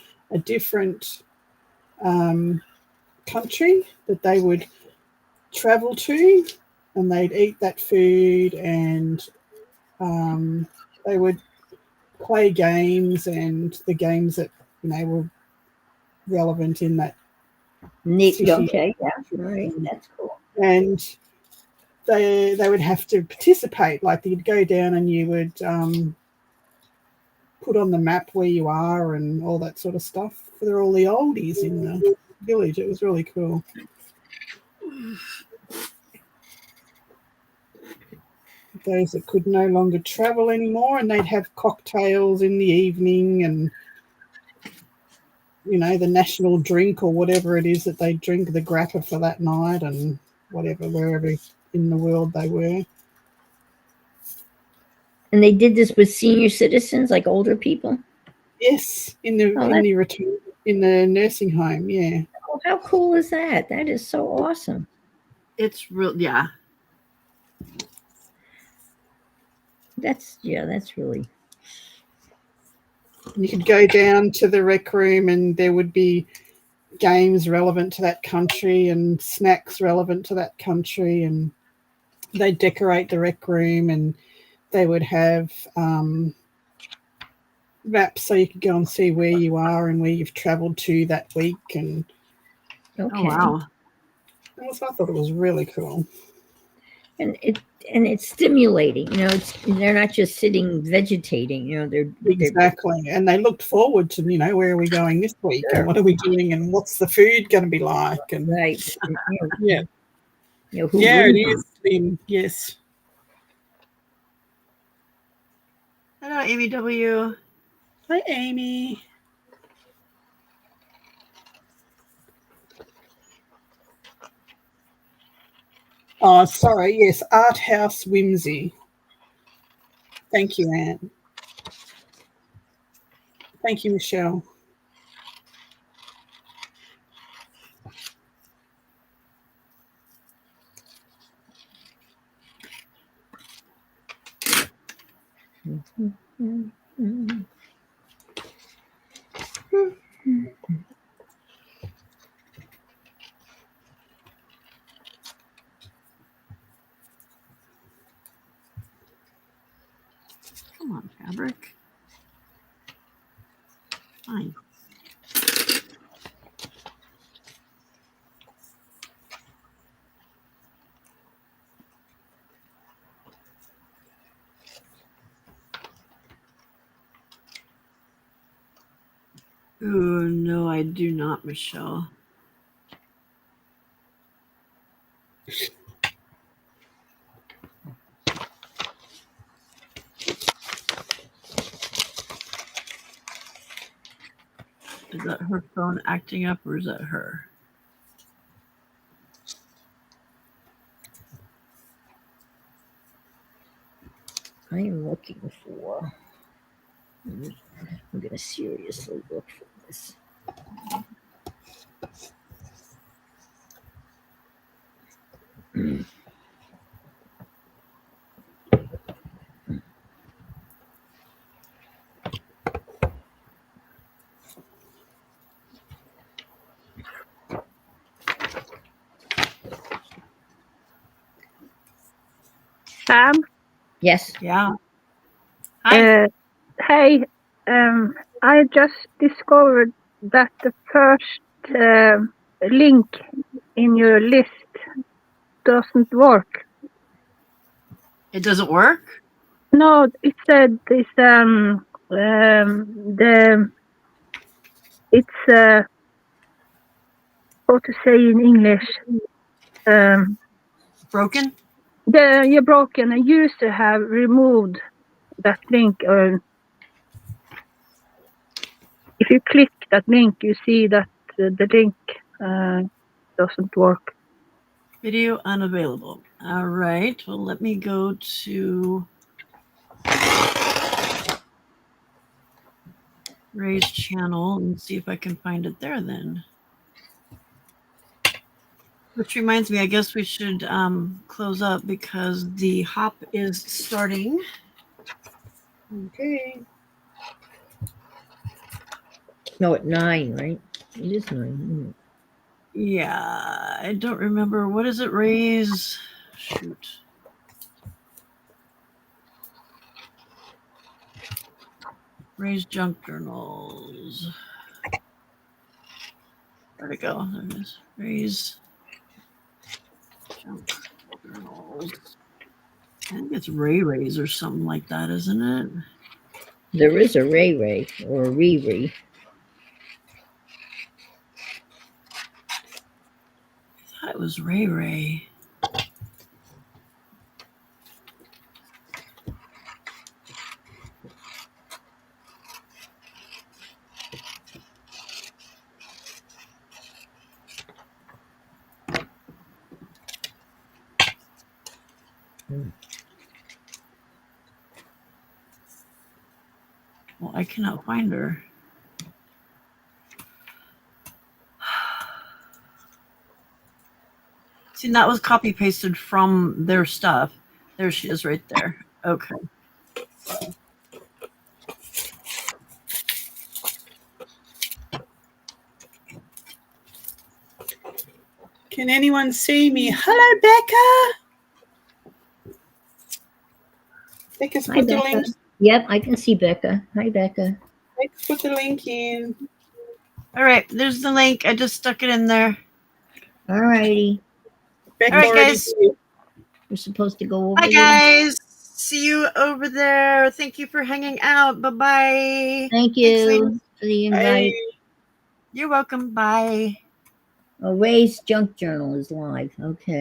different country that they would travel to, and they'd eat that food, and they would play games, and the games that were relevant in that Neat. fishing. Okay. Yeah. All right. That's cool. And they would have to participate. Like you'd go down and you would put on the map where you are and all that sort of stuff for all the oldies in the village. It was really cool. Those that could no longer travel anymore, and they'd have cocktails in the evening and, you know, the national drink or whatever it is that they drink, the grappa for that night and whatever, wherever in the world they were. And they did this with senior citizens, like older people. Yes, in the nursing home, yeah. Oh, how cool is that? That is so awesome. It's real, yeah. That's really. You could go down to the rec room and there would be games relevant to that country and snacks relevant to that country, and they'd decorate the rec room and they would have maps so you could go and see where you are and where you've travelled to that week. And Okay. Oh, wow. I thought it was really cool. And it's stimulating, you know. They're not just sitting vegetating, you know. They're Exactly, and they looked forward to, you know, where are we going this week, Sure. and what are we doing, and what's the food going to be like, and right. yeah, You know, who yeah, it wins? is. Then yes. Hello, Amy W. Hi, Amy. Oh, sorry. Yes, Art House Whimsy. Thank you, Anne. Thank you, Michelle. Come on, fabric. Fine. Oh, no, I do not, Michelle. Is that her phone acting up, or is that her? I am looking for. I'm going to seriously look for this. Sam, Yes. Yeah. Hi. hey, I just discovered that the first link in your list doesn't work. It doesn't work? No, it said this the it's how to say in English, Broken? you're broken. I used to have removed that link. If you click that link, you see that the link doesn't work. Video unavailable. All right. Well, let me go to Ray's channel and see if I can find it there then. Which reminds me, I guess we should close up because the hop is starting. Okay. No, at 9, right? It is 9. Isn't it? Yeah, I don't remember. What is it, Ray's? Shoot. Ray's junk journals. Where'd it go? There it is. Raise junk journals. I think it's Ray Rays or something like that, isn't it? There is a Ray Ray or a Riri. I thought it was Ray Ray. Well, I cannot find her. See, that was copy pasted from their stuff. There she is right there. Okay. Can anyone see me? Hello, Becca. Becca's Hi, put the Becca. link. Yep, I can see Becca. Hi, Becca. Becca's put the link in. All right, there's the link. I just stuck it in there. All righty. Becca All right, already guys. did. We're supposed to go over Bye, there. guys. See you over there. Thank you for hanging out. Bye-bye. Thank Thanks, you ladies. for the invite. Bye. You're welcome. Bye. Oh, Ray's junk journal is live. Okay.